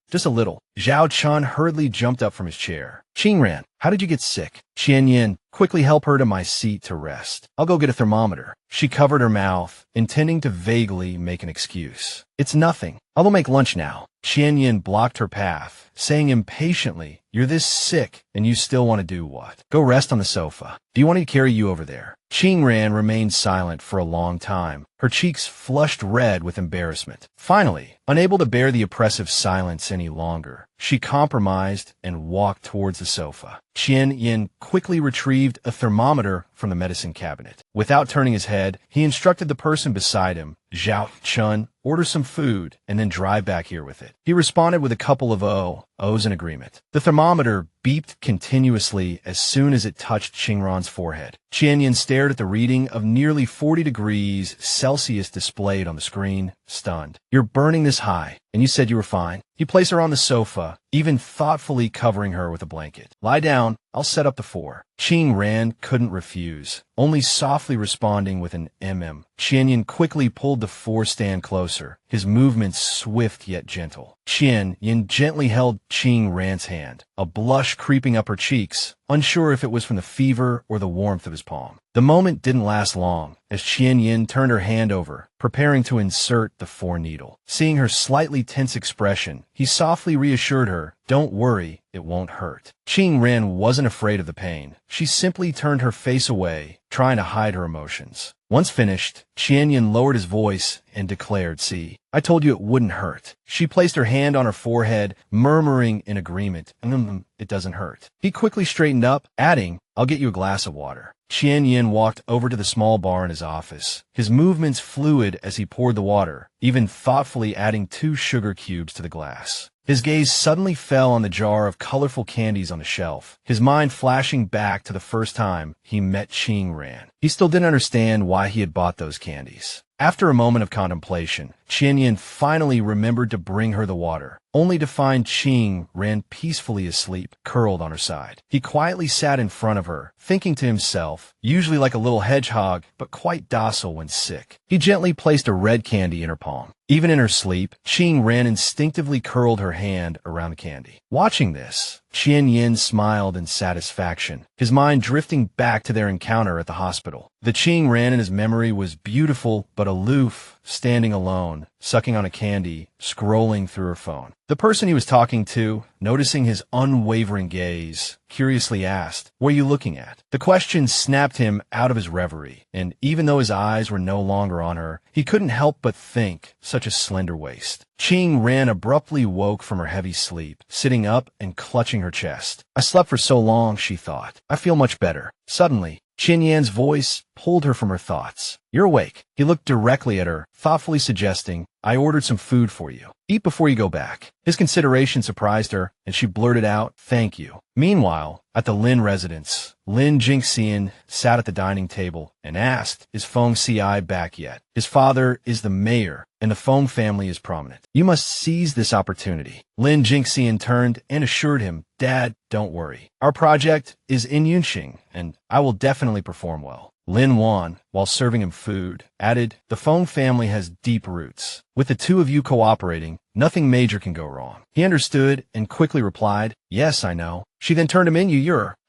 Just a little. Zhao Chun hurriedly jumped up from his chair. Qingran, how did you get sick? Qian Yin, quickly help her to my seat to rest. I'll go get a thermometer. She covered her mouth, intending to vaguely make an excuse. It's nothing. I'll make lunch now. Qian Yin blocked her path, saying impatiently, you're this sick, and you still want to do what? Go rest on the sofa. Do you want me to carry you over there? Qingran remained silent for a long time, her cheeks flushed red with embarrassment. Finally, unable to bear the oppressive silence any longer, she compromised and walked towards the sofa. Qian Yin quickly retrieved a thermometer from the medicine cabinet. Without turning his head, he instructed the person beside him, Zhao Chun, order some food, and then drive back here with it. He responded with a couple of O's in agreement. The thermometer beeped continuously as soon as it touched Qingran's forehead. Qian Yin stared at the reading of nearly 40 degrees Celsius displayed on the screen, stunned. You're burning this high, and you said you were fine? He placed her on the sofa, even thoughtfully covering her with a blanket. Lie down, I'll set up the 4. Qingran couldn't refuse, only softly responding with an mm. Qian Yin quickly pulled the 4 stand closer, his movements swift yet gentle. Qian Yin gently held Qingran's hand, a blush creeping up her cheeks, unsure if it was from the fever or the warmth of his palm. The moment didn't last long, as Qian Yin turned her hand over, preparing to insert the 4 needle. Seeing her slightly tense expression, he softly reassured her, don't worry, it won't hurt. Qingran wasn't afraid of the pain. She simply turned her face away, trying to hide her emotions. Once finished, Qian Yin lowered his voice and declared, see, I told you it wouldn't hurt. She placed her hand on her forehead, murmuring in agreement, it doesn't hurt. He quickly straightened up, adding, I'll get you a glass of water. Qian Yin walked over to the small bar in his office, his movements fluid as he poured the water, even thoughtfully adding 2 sugar cubes to the glass. His gaze suddenly fell on the jar of colorful candies on the shelf, his mind flashing back to the first time he met Qingran. He still didn't understand why he had bought those candies. After a moment of contemplation, Qian Yin finally remembered to bring her the water, only to find Qingran peacefully asleep, curled on her side. He quietly sat in front of her, thinking to himself, usually like a little hedgehog, but quite docile when sick. He gently placed a red candy in her palm. Even in her sleep, Qingran instinctively curled her hand around the candy. Watching this, Qian Yin smiled in satisfaction, his mind drifting back to their encounter at the hospital. The Qingran in his memory was beautiful but aloof, standing alone, sucking on a candy, scrolling through her phone. The person he was talking to, noticing his unwavering gaze, curiously asked, what are you looking at? The question snapped him out of his reverie, and even though his eyes were no longer on her, he couldn't help but think, such a slender waist. Qingran abruptly woke from her heavy sleep, sitting up and clutching her chest. I slept for so long, she thought. I feel much better. Suddenly, Qian Yan's voice pulled her from her thoughts. You're awake. He looked directly at her, thoughtfully suggesting, I ordered some food for you. Eat before you go back. His consideration surprised her, and she blurted out, thank you. Meanwhile, at the Lynn residence, Lin Jingxian sat at the dining table and asked, is Feng Ci back yet? His father is the mayor, and the Feng family is prominent. You must seize this opportunity. Lin Jingxian turned and assured him, Dad, don't worry. Our project is in Yunqing, and I will definitely perform well. Lin Wan, while serving him food, added, the Feng family has deep roots. With the 2 of you cooperating, nothing major can go wrong. He understood and quickly replied, yes, I know. She then turned him in,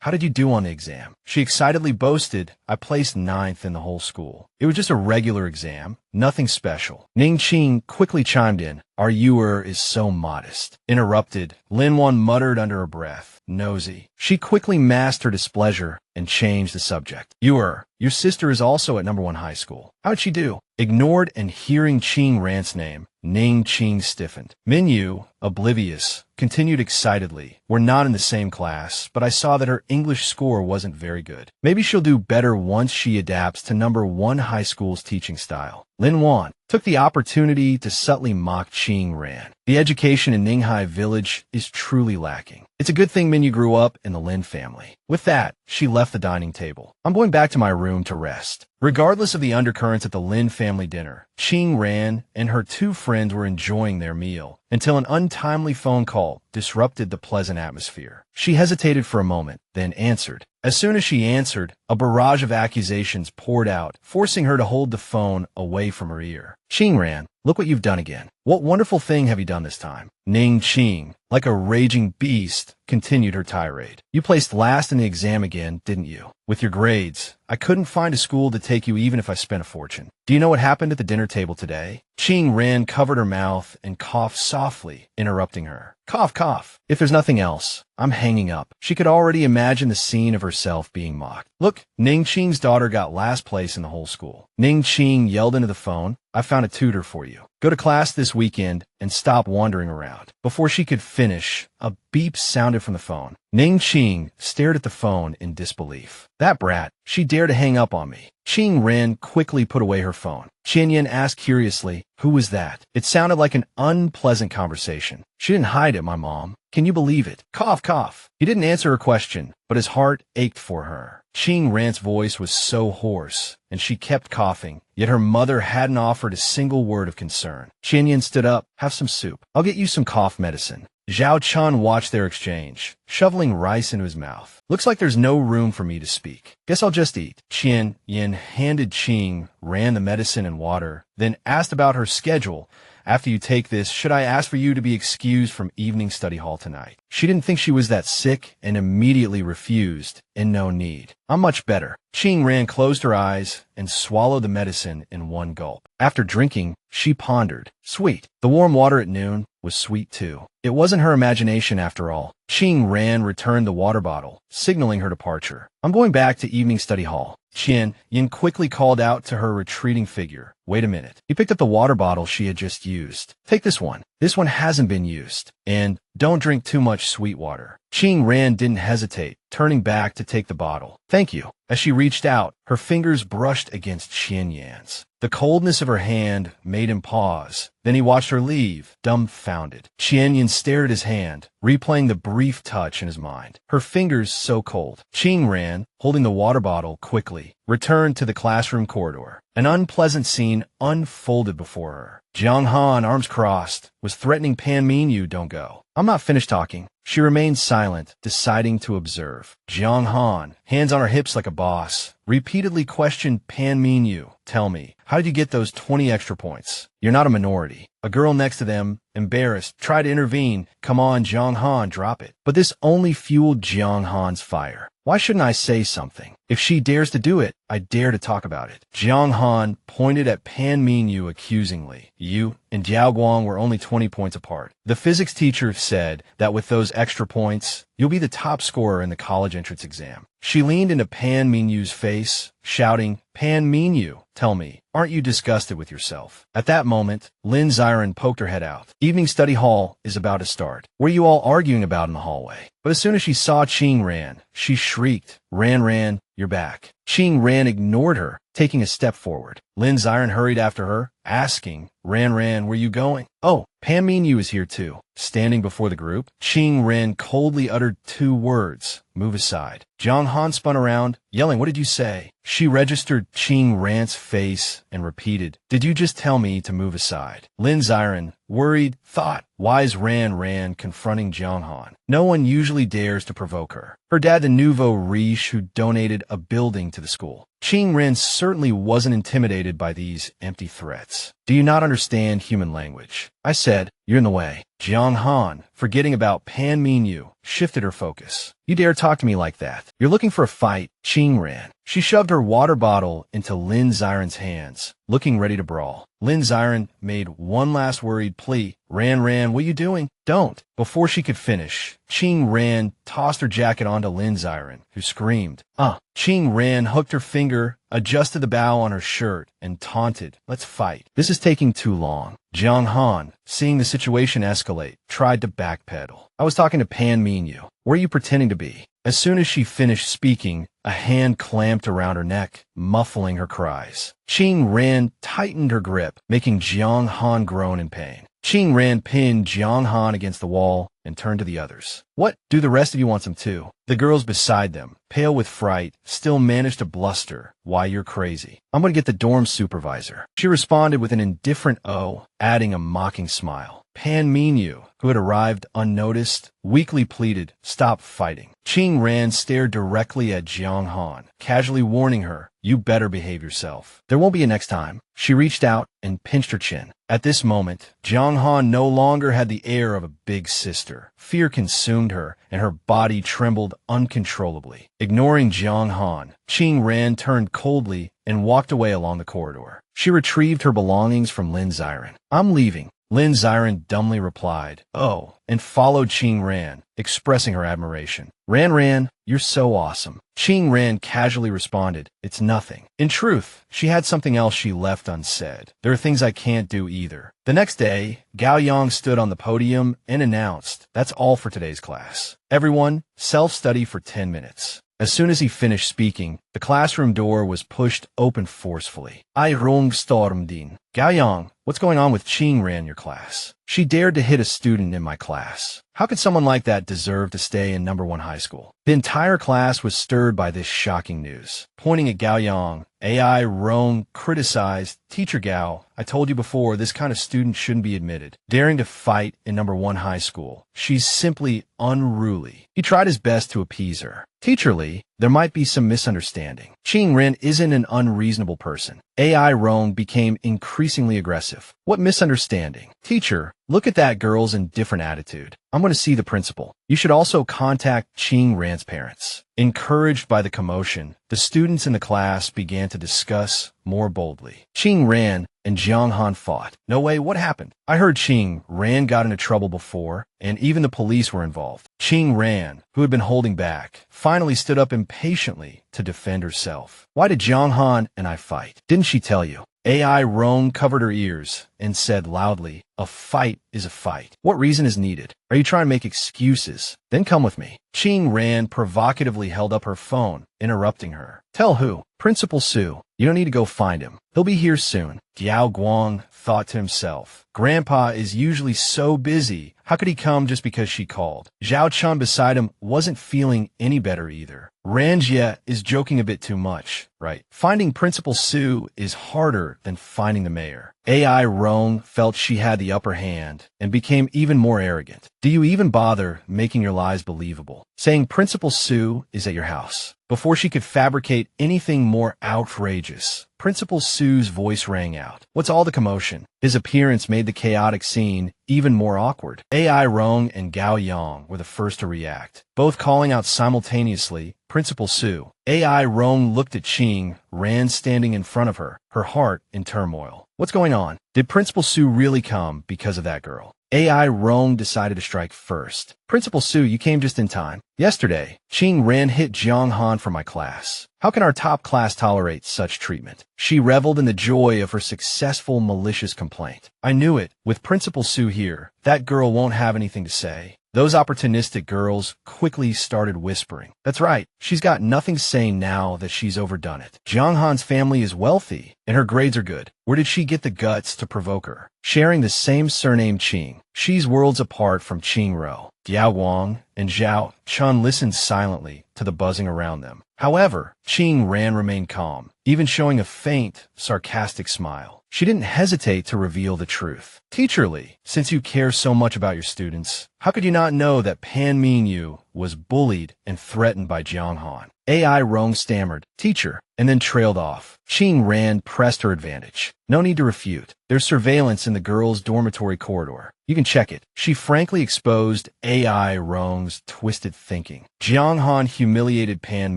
how did you do on the exam? She excitedly boasted, I placed 9th in the whole school. It was just a regular exam, nothing special. Ning Qing quickly chimed in, our Yuer is so modest. Interrupted, Lin Wan muttered under her breath, nosy. She quickly masked her displeasure and changed the subject. Yuer, your sister is also at number 1 high school. How'd she do? Ignored and hearing Qingran's name, Ning Qing stiffened. Minyu, oblivious, continued excitedly. We're not in the same class, but I saw that her English score wasn't very good. Maybe she'll do better once she adapts to number 1 high school's teaching style. Lin Wan took the opportunity to subtly mock Qingran. The education in Ninghai village is truly lacking. It's a good thing Minyu grew up in the Lin family. With that, she left the dining table. I'm going back to my room to rest. Regardless of the undercurrents at the Lin family family dinner. Qing Ran and her two friends were enjoying their meal until an untimely phone call disrupted the pleasant atmosphere. She hesitated for a moment, then answered. As soon as she answered, a barrage of accusations poured out, forcing her to hold the phone away from her ear. Qing Ran, look what you've done again. What wonderful thing have you done this time? Ning Qing, like a raging beast, continued her tirade. You placed last in the exam again, didn't you? With your grades, I couldn't find a school to take you even if I spent a fortune. Do you know what happened at the dinner table today? Qing Ran covered her mouth and coughed softly, interrupting her. Cough, cough. If there's nothing else, I'm hanging up. She could already imagine the scene of herself being mocked. Look, Ning Qing's daughter got last place in the whole school. Ning Qing yelled into the phone, I found a tutor for you. Go to class this weekend and stop wandering around. Before she could finish, a beep sounded from the phone. Ning Qing stared at the phone in disbelief. That brat, she dared to hang up on me. Qing Ran quickly put away her phone. Qianyan asked curiously, who was that? It sounded like an unpleasant conversation. She didn't hide it, my mom. Can you believe it? Cough, cough. He didn't answer her question, but his heart ached for her. Qing Ran's voice was so hoarse, and she kept coughing, yet her mother hadn't offered a single word of concern. Qianyan stood up. Have some soup. I'll get you some cough medicine. Zhao Chun watched their exchange, shoveling rice into his mouth. Looks like there's no room for me to speak. Guess I'll just eat. Qian Yin handed Qing Ran the medicine and water, then asked about her schedule. After you take this, should I ask for you to be excused from evening study hall tonight? She didn't think she was that sick and immediately refused, in no need. I'm much better. Qing Ran closed her eyes and swallowed the medicine in one gulp. After drinking, she pondered. Sweet. The warm water at noon was sweet too. It wasn't her imagination after all. Qing Ran returned the water bottle, signaling her departure. I'm going back to evening study hall. Qian Yin quickly called out to her retreating figure. Wait a minute. He picked up the water bottle she had just used. Take this one. This one hasn't been used. And don't drink too much sweet water. Qing Ran didn't hesitate, turning back to take the bottle. Thank you. As she reached out, her fingers brushed against Qian Yan's. The coldness of her hand made him pause. Then he watched her leave, dumbfounded. Qian Yan stared at his hand, replaying the brief touch in his mind. Her fingers so cold. Qing Ran, holding the water bottle quickly, returned to the classroom corridor. An unpleasant scene unfolded before her. Jiang Han, arms crossed, was threatening Pan Minyu, don't go. I'm not finished talking. She remained silent, deciding to observe. Jiang Han, hands on her hips like a boss, repeatedly questioned Pan Minyu. Tell me, how did you get those 20 extra points? You're not a minority. A girl next to them, embarrassed, tried to intervene. Come on, Jiang Han, drop it. But this only fueled Jiang Han's fire. Why shouldn't I say something? If she dares to do it, I dare to talk about it. Jiang Han pointed at Pan Minyu accusingly. You and Jiao Guang were only 20 points apart. The physics teacher said that with those extra points, you'll be the top scorer in the college entrance exam. She leaned into Pan Minyu's face, shouting, Pan Minyu, tell me, aren't you disgusted with yourself? At that moment, Lynn Ziren poked her head out. Evening study hall is about to start. What are you all arguing about in the hallway? But as soon as she saw Qing Ran, she shrieked, Ran, you're back. Qing Ran ignored her, taking a step forward. Lynn Ziren hurried after her, asking, Ran, where you going? Oh, Pan Minyu is here too. Standing before the group, Qing Ran coldly uttered two words, move aside. Jiang Han spun around, yelling, what did you say? She registered Qing Ran's face and repeated, did you just tell me to move aside? Lynn Ziren, worried, thought, why is Ran confronting Jiang Han? No one usually dares to provoke her. Her dad, the nouveau riche who donated a building to the school. Qing Ran certainly wasn't intimidated by these empty threats. Do you not understand human language? I said, you're in the way. Jiang Han, forgetting about Pan Minyu, shifted her focus. You dare talk to me like that? You're looking for a fight, Qing Ran. She shoved her water bottle into Lynn Ziren's hands, looking ready to brawl. Lynn Ziren made one last worried plea. Ran, what are you doing? Don't. Before she could finish, Qing Ran tossed her jacket onto Lynn Ziren, who screamed. Qing Ran hooked her finger, adjusted the bow on her shirt, and taunted, let's fight. This is taking too long. Jiang Han, seeing the situation escalate, tried to backpedal. I was talking to Pan Minyu. Where are you pretending to be? As soon as she finished speaking, a hand clamped around her neck, muffling her cries. Qing Ran tightened her grip, making Jiang Han groan in pain. Qing Ran pinned Jiang Han against the wall and turned to the others. "What? Do the rest of you want some too?" The girls beside them, pale with fright, still managed to bluster. "Why, you're crazy. I'm going to get the dorm supervisor." She responded with an indifferent "oh," adding a mocking smile. Pan Minyu, who had arrived unnoticed, weakly pleaded, "Stop fighting." Qing Ran stared directly at Jiang Han, casually warning her, "You better behave yourself. There won't be a next time." She reached out and pinched her chin. At this moment, Jiang Han no longer had the air of a big sister. Fear consumed her, and her body trembled uncontrollably. Ignoring Jiang Han, Qing Ran turned coldly and walked away along the corridor. She retrieved her belongings from Lynn Ziren. "I'm leaving." Lynn Ziren dumbly replied, "Oh," and followed Qing Ran, expressing her admiration. Ran, you're so awesome." Qing Ran casually responded, "It's nothing." In truth, she had something else she left unsaid. "There are things I can't do either." The next day, Gao Yang stood on the podium and announced, "That's all for today's class. Everyone, self-study for 10 minutes. As soon as he finished speaking, the classroom door was pushed open forcefully. "I rung stormed in." "Gao Yang, what's going on with Qing Ran in your class? She dared to hit a student in my class. How could someone like that deserve to stay in #1 high school?" The entire class was stirred by this shocking news. Pointing at Gao Yang, AI Rong criticized, "Teacher Gao, I told you before this kind of student shouldn't be admitted. Daring to fight in #1 high school. She's simply unruly." He tried his best to appease her. "Teacher Lee, there might be some misunderstanding. Qing Ran isn't an unreasonable person." AI Rong became increasingly aggressive. "What misunderstanding? Teacher, look at that girl's indifferent attitude. I'm going to see the principal. You should also contact Qing Ran's parents." Encouraged by the commotion, the students in the class began to discuss more boldly. Qing Ran and Jiang Han fought. "No way, what happened?" "I heard Qing Ran got into trouble before, and even the police were involved." Qing Ran, who had been holding back, finally stood up impatiently to defend herself. "Why did Jiang Han and I fight? Didn't she tell you?" AI Rong covered her ears and said loudly, "A fight is a fight. What reason is needed? Are you trying to make excuses? Then come with me." Qing Ran provocatively held up her phone, interrupting her. "Tell who?" "Principal Su. You don't need to go find him. He'll be here soon." Diao Guang thought to himself, "Grandpa is usually so busy. How could he come just because she called?" Zhao Chun beside him wasn't feeling any better either. "Ranjie is joking a bit too much, right? Finding Principal Su is harder than finding the mayor." AI Rong felt she had the upper hand and became even more arrogant. "Do you even bother making your lies believable? Saying Principal Su is at your house." Before she could fabricate anything more outrageous, Principal Su's voice rang out. "What's all the commotion?" His appearance made the chaotic scene even more awkward. AI Rong and Gao Yang were the first to react, both calling out simultaneously, "Principal Su." AI Rong looked at Qing Ran standing in front of her, her heart in turmoil. "What's going on? Did Principal Su really come because of that girl?" AI Rong decided to strike first. "Principal Su, you came just in time. Yesterday, Qing Ran hit Jiang Han for my class. How can our top class tolerate such treatment?" She reveled in the joy of her successful malicious complaint. "I knew it. With Principal Su here, that girl won't have anything to say." Those opportunistic girls quickly started whispering. "That's right. She's got nothing to say now that she's overdone it. Jiang Han's family is wealthy, and her grades are good. Where did she get the guts to provoke her? Sharing the same surname Qing. She's worlds apart from Qing Ro." Diao Guang and Zhao Chun listened silently to the buzzing around them. However, Qing Ran remained calm, even showing a faint, sarcastic smile. She didn't hesitate to reveal the truth. "Teacher Lee, since you care so much about your students, how could you not know that Pan Minyu was bullied and threatened by Jiang Han?" AI Rong stammered, "Teacher," and then trailed off. Qing Ran pressed her advantage. "No need to refute. There's surveillance in the girls' dormitory corridor. You can check it." She frankly exposed AI Rong's twisted thinking. Jiang Han humiliated Pan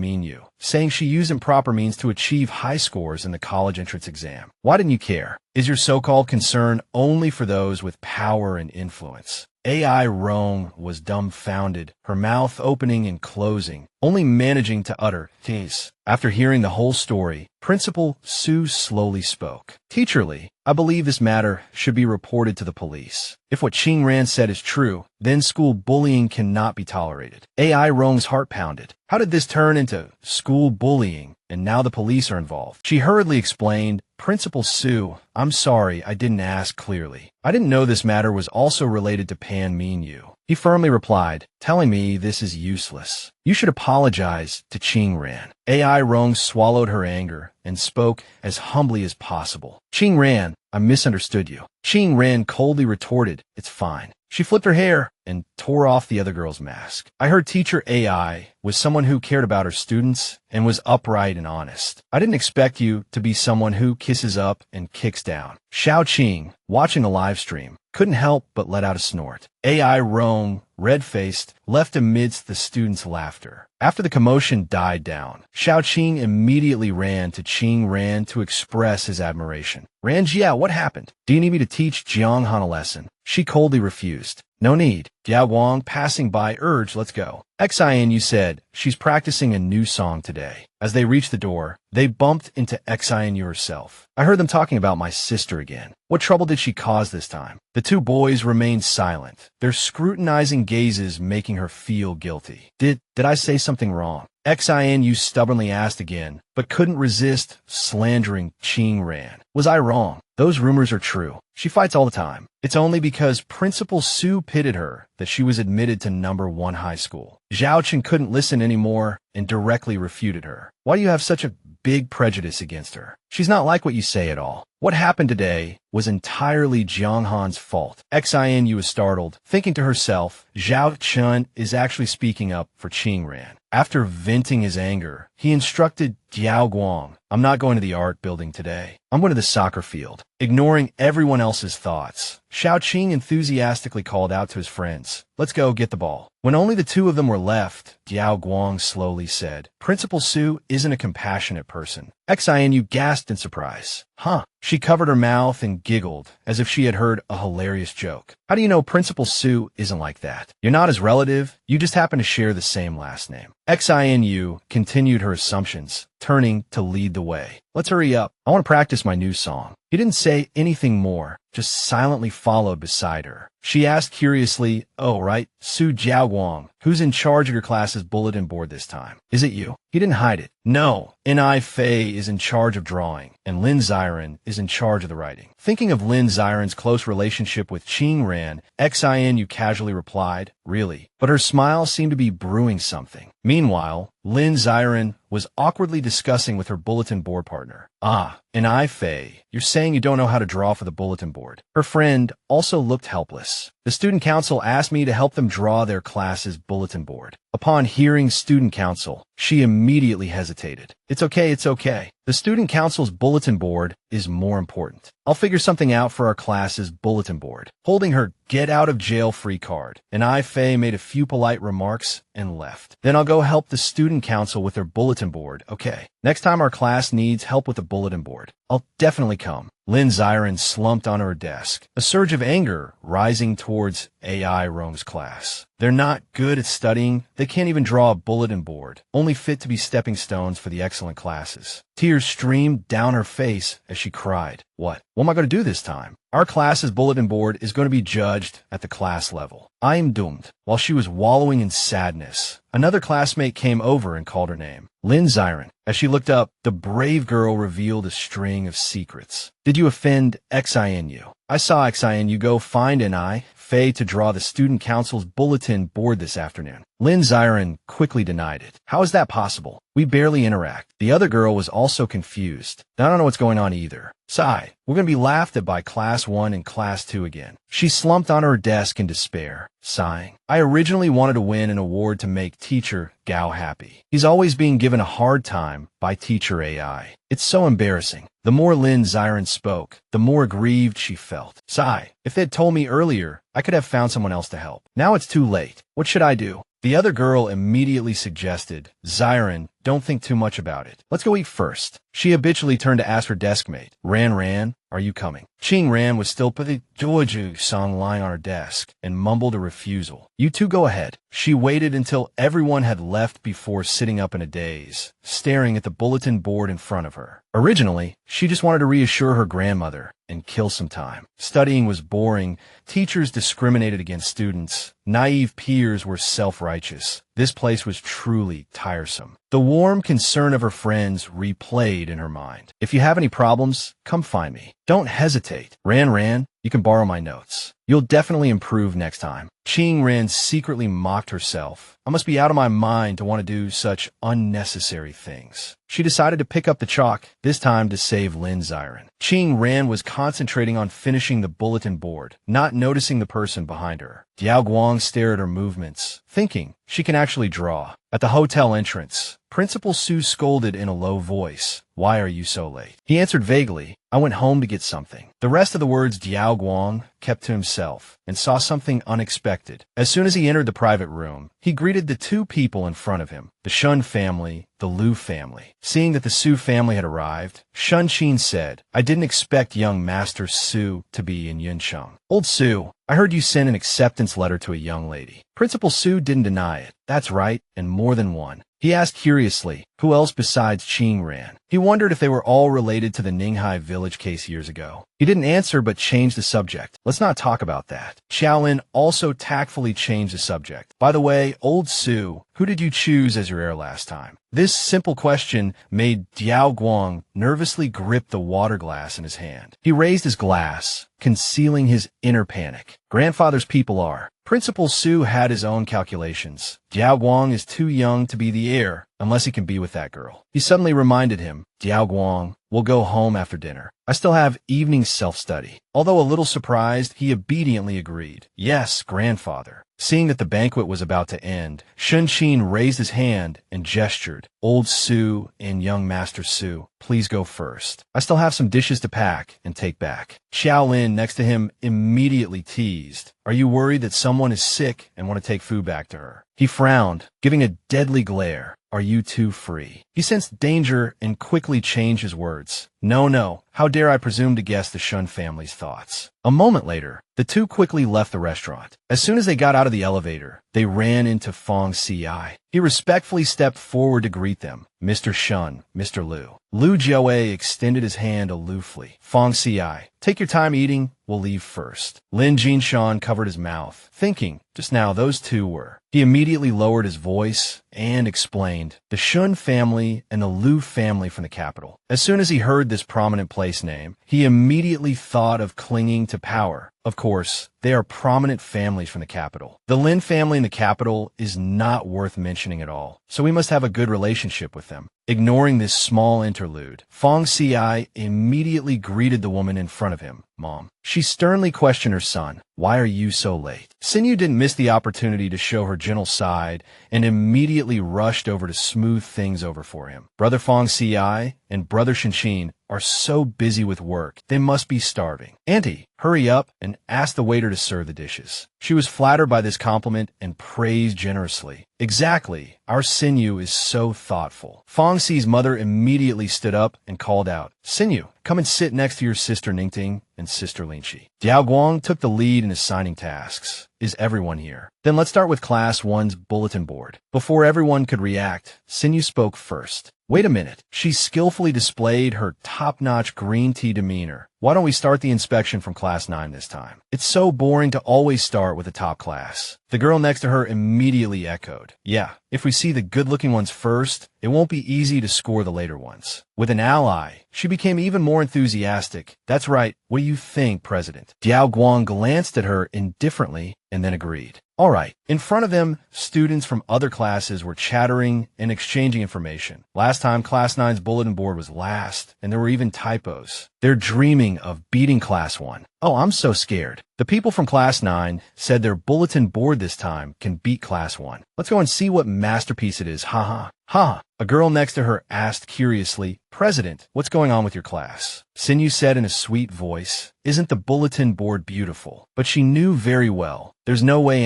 Minyu, saying she used improper means to achieve high scores in the college entrance exam. "Why didn't you care? Is your so-called concern only for those with power and influence?" AI Rong was dumbfounded, her mouth opening and closing, only managing to utter, "Tease." After hearing the whole story, Principal Su slowly spoke. "Teacher Lee, I believe this matter should be reported to the police. If what Qing Ran said is true, then school bullying cannot be tolerated. AI Rong's heart pounded. How did this turn into school bullying, and now the police are involved? She hurriedly explained, Principal Sue, I'm sorry, I didn't ask clearly. I didn't know this matter was also related to Pan Mean You. He firmly replied, telling me this is useless. You should apologize to Ching Ran. AI Rong swallowed her anger and spoke as humbly as possible. Ching Ran, I misunderstood you. Ching Ran coldly retorted, it's fine. She flipped her hair and tore off the other girl's mask. I heard teacher AI was someone who cared about her students and was upright and honest. I didn't expect you to be someone who kisses up and kicks down. Xiao Qing, watching the live stream, couldn't help but let out a snort. AI Rong, red-faced, left amidst the students' laughter. After the commotion died down, Xiao Qing immediately ran to Qing Ran to express his admiration. Ran Jia, what happened? Do you need me to teach Jiang Han a lesson? She coldly refused. No need. Diao Guang, passing by, urged, let's go. Xin, you said, she's practicing a new song today. As they reached the door, they bumped into Xin herself. I heard them talking about my sister again. What trouble did she cause this time? The two boys remained silent, their scrutinizing gazes making her feel guilty. Did I say something wrong? Xin stubbornly asked again, but couldn't resist slandering Qing Ran. Was I wrong? Those rumors are true. She fights all the time. It's only because Principal Sue pitted her that she was admitted to number 1 high school. Zhao Chen couldn't listen anymore and directly refuted her. Why do you have such a big prejudice against her? She's not like what you say at all. What happened today was entirely Jiang Han's fault. Xin was startled, thinking to herself, Zhao Chen is actually speaking up for Qing Ran. After venting his anger, he instructed Diao Guang, I'm not going to the art building today. I'm going to the soccer field. Ignoring everyone else's thoughts, Xiao Qing enthusiastically called out to his friends, let's go get the ball. When only the two of them were left, Diao Guang slowly said, Principal Sue isn't a compassionate person. Xin gasped in surprise. Huh? She covered her mouth and giggled, as if she had heard a hilarious joke. How do you know Principal Sue isn't like that? You're not his relative, you just happen to share the same last name. Xin continued her assumptions, turning to lead the way. Let's hurry up. I want to practice my new song. He didn't say anything more, just silently followed beside her. She asked curiously, oh, right, Su Jiaoguang, who's in charge of your class's bulletin board this time? Is it you? He didn't hide it. No, N.I. Fei is in charge of drawing, and Lin Ziren is in charge of the writing. Thinking of Lin Ziren's close relationship with Qing Ran, Xin casually replied, really? But her smile seemed to be brewing something. Meanwhile, Lin Ziren was awkwardly discussing with her bulletin board partner. Ah, N.I. Fei, you're saying you don't know how to draw for the bulletin board. Her friend also looked helpless. The student council asked me to help them draw their class's bulletin board. Upon hearing student council, she immediately hesitated. It's okay, it's okay. The student council's bulletin board is more important. I'll figure something out for our class's bulletin board. Holding her get-out-of-jail-free card, N.I. Fei made a few polite remarks and left. Then I'll go help the student council with their bulletin board, okay? Next time our class needs help with the bulletin board, I'll definitely come. Lin Ziren slumped on her desk, a surge of anger rising towards AI Rong's class. They're not good at studying. They can't even draw a bulletin board, only fit to be stepping stones for the excellent classes. Tears streamed down her face as she cried. What am I going to do this time? Our class's bulletin board is going to be judged at the class level. I am doomed. While she was wallowing in sadness, another classmate came over and called her name. Lin Ziren. As she looked up, the brave girl revealed a string of secrets. Did you offend Xin? I saw Xin go find N.I. Fei to draw the student council's bulletin board this afternoon. Lin Ziren quickly denied it. How is that possible? We barely interact. The other girl was also confused. I don't know what's going on either. Sigh. We're going to be laughed at by Class 1 and Class 2 again. She slumped on her desk in despair, sighing. I originally wanted to win an award to make Teacher Gao happy. He's always being given a hard time by Teacher AI. It's so embarrassing. The more Lin Ziren spoke, the more aggrieved she felt. Sigh. If they'd told me earlier, I could have found someone else to help. Now it's too late. What should I do? The other girl immediately suggested, Ziren, don't think too much about it. Let's go eat first. She habitually turned to ask her deskmate, Ran, are you coming? Qing Ran was still putting the Joju song lying on her desk and mumbled a refusal. You two go ahead. She waited until everyone had left before sitting up in a daze, staring at the bulletin board in front of her. Originally, she just wanted to reassure her grandmother and kill some time. Studying was boring, teachers discriminated against students, naive peers were self-righteous. This place was truly tiresome. The warm concern of her friends replayed in her mind. If you have any problems, come find me. Don't hesitate. Ran, you can borrow my notes. You'll definitely improve next time. Ching Ran secretly mocked herself. I must be out of my mind to want to do such unnecessary things. She decided to pick up the chalk, this time to save Lynn's Xiren. Ching Ran was concentrating on finishing the bulletin board, not noticing the person behind her. Diao Guang stared at her movements, thinking she can actually draw. At the hotel entrance, Principal Su scolded in a low voice, "Why are you so late?" He answered vaguely, "I went home to get something." The rest of the words Diao Guang kept to himself and saw something unexpected. As soon as he entered the private room, he greeted the two people in front of him, the Shun family, the Lu family. Seeing that the Su family had arrived, Shun Qin said, "I didn't expect young Master Su to be in Yuncheng. Old Su, I heard you sent an acceptance letter to a young lady." Principal Su didn't deny it. "That's right, and more than one." He asked curiously, who else besides Ching Ran? He wondered if they were all related to the Ninghai village case years ago. He didn't answer but changed the subject. "Let's not talk about that." Xiaolin also tactfully changed the subject. "By the way, old Su, who did you choose as your heir last time?" This simple question made Diao Guang nervously grip the water glass in his hand. He raised his glass, concealing his inner panic. Grandfather's people are. Principal Su had his own calculations. Diao Guang is too young to be the heir, unless he can be with that girl. He suddenly reminded him, "Diao Guang, we'll go home after dinner. I still have evening self-study." Although a little surprised, he obediently agreed. "Yes, grandfather." Seeing that the banquet was about to end, Shun Qin raised his hand and gestured. "Old Su and young Master Su, please go first. I still have some dishes to pack and take back." Xiaolin next to him immediately teased, "Are you worried that someone is sick and want to take food back to her?" He frowned, giving a deadly glare. "Are you too free?" He sensed danger and quickly changed his words. No. How dare I presume to guess the Shun family's thoughts?" A moment later, the two quickly left the restaurant. As soon as they got out of the elevator, they ran into Fong Ci. He respectfully stepped forward to greet them. "Mr. Shun, Mr. Lu." Lu Jiawei extended his hand aloofly. "Fong Ci, take your time eating. We'll leave first." Lin Jinshan covered his mouth, thinking, just now those two were. He immediately lowered his voice and explained, "The Shun family and the Lu family from the capital." As soon as he heard this prominent place name, he immediately thought of clinging to power. Of course, they are prominent families from the capital. The Lin family in the capital is not worth mentioning at all, so we must have a good relationship with them. Ignoring this small interlude, Fong Ci immediately greeted the woman in front of him, "Mom." She sternly questioned her son, "Why are you so late?" Xinyu didn't miss the opportunity to show her gentle side and immediately rushed over to smooth things over for him. Brother Fong Ci and Brother Shinshin are so busy with work, they must be starving. "Auntie, hurry up and ask the waiter to serve the dishes." She was flattered by this compliment and praised generously. "Exactly, our Xinyu is so thoughtful." Fong Ci's mother immediately stood up and called out, "Xinyu, come and sit next to your sister Ningting and sister Linqi." Diao Guang took the lead in assigning tasks. "Is everyone here? Then let's start with Class 1's bulletin board." Before everyone could react, Xinyu spoke first. "Wait a minute." She skillfully displayed her top-notch green tea demeanor. "Why don't we start the inspection from Class 9 this time? It's so boring to always start with the top class." The girl next to her immediately echoed, "Yeah, if we see the good-looking ones first, it won't be easy to score the later ones." With an ally, she became even more enthusiastic. "That's right. What do you think, President?" Diao Guang glanced at her indifferently and then agreed. All right. In front of them, students from other classes were chattering and exchanging information. Last time, Class 9's bulletin board was last, and there were even typos. They're dreaming of beating Class 1. "Oh, I'm so scared." The people from Class 9 said their bulletin board this time can beat Class 1. "Let's go and see what masterpiece it is, ha ha." "Ha, A girl next to her asked curiously, "President, what's going on with your class?" Sinyu said in a sweet voice, "Isn't the bulletin board beautiful?" But she knew very well, there's no way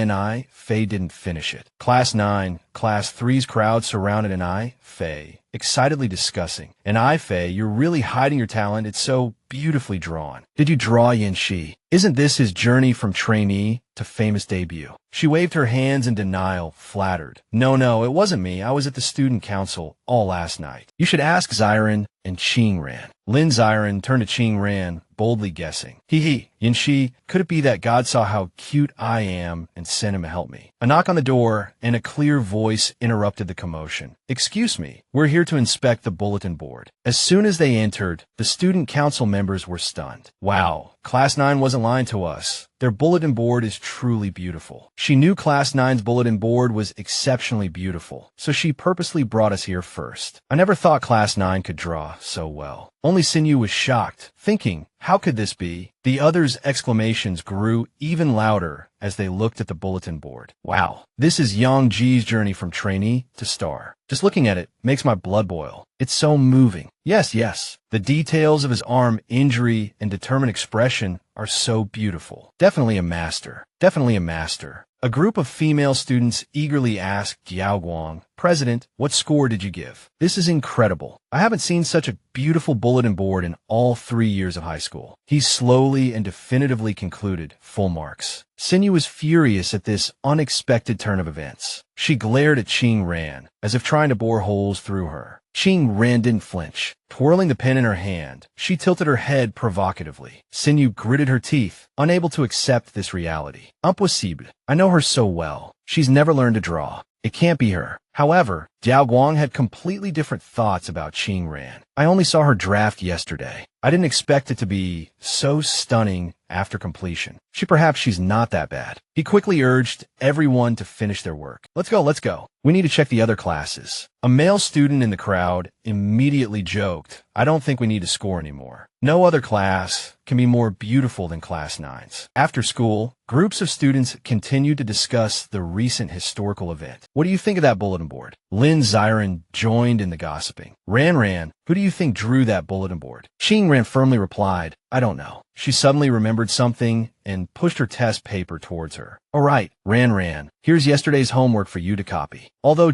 Faye didn't finish it. Class 9, Class 3's crowd surrounded Faye, excitedly discussing. Faye, you're really hiding your talent. It's so beautifully drawn. Did you draw Yanxi? Isn't this his journey from trainee to famous debut? She waved her hands in denial, flattered. No, it wasn't me. I was at the student council all last night. You should ask Xiren and Qingran. Lin Xiren turned to Qingran, boldly guessing. Yanxi, could it be that God saw how cute I am and sent him to help me? A knock on the door and a clear voice interrupted the commotion. Excuse me, we're here to inspect the bulletin board. As soon as they entered, the student council members were stunned. Wow, Class 9 wasn't lying to us. Their bulletin board is truly beautiful. She knew Class 9's bulletin board was exceptionally beautiful, so she purposely brought us here first. I never thought Class 9 could draw so well. Only Sinyu was shocked, thinking, how could this be? The others' exclamations grew even louder as they looked at the bulletin board. Wow, this is Yang Ji's journey from trainee to star. Just looking at it makes my blood boil. It's so moving. Yes. The details of his arm injury and determined expression are so beautiful. Definitely a master. A group of female students eagerly asked Diaoguang, "President, what score did you give?" "This is incredible. I haven't seen such a beautiful bulletin board in all 3 years of high school." He slowly and definitively concluded, "Full marks." Sinyu was furious at this unexpected turn of events. She glared at Qingran, as if trying to bore holes through her. Qingran didn't flinch. Twirling the pen in her hand, she tilted her head provocatively. Sinyu gritted her teeth, unable to accept this reality. Impossible. I know her so well. She's never learned to draw. It can't be her. However, Diaoguang had completely different thoughts about Qingran. I only saw her draft yesterday. I didn't expect it to be so stunning after completion. Perhaps she's not that bad. He quickly urged everyone to finish their work. Let's go. We need to check the other classes. A male student in the crowd immediately joked, "I don't think we need to score anymore. No other class can be more beautiful than Class 9's. After school, groups of students continued to discuss the recent historical event. What do you think of that bulletin board? Lin Xiren joined in the gossiping. Ran, who do you think drew that bulletin board? Qingran firmly replied, I don't know. She suddenly remembered something and pushed her test paper towards her. All right, Ran, here's yesterday's homework for you to copy. Although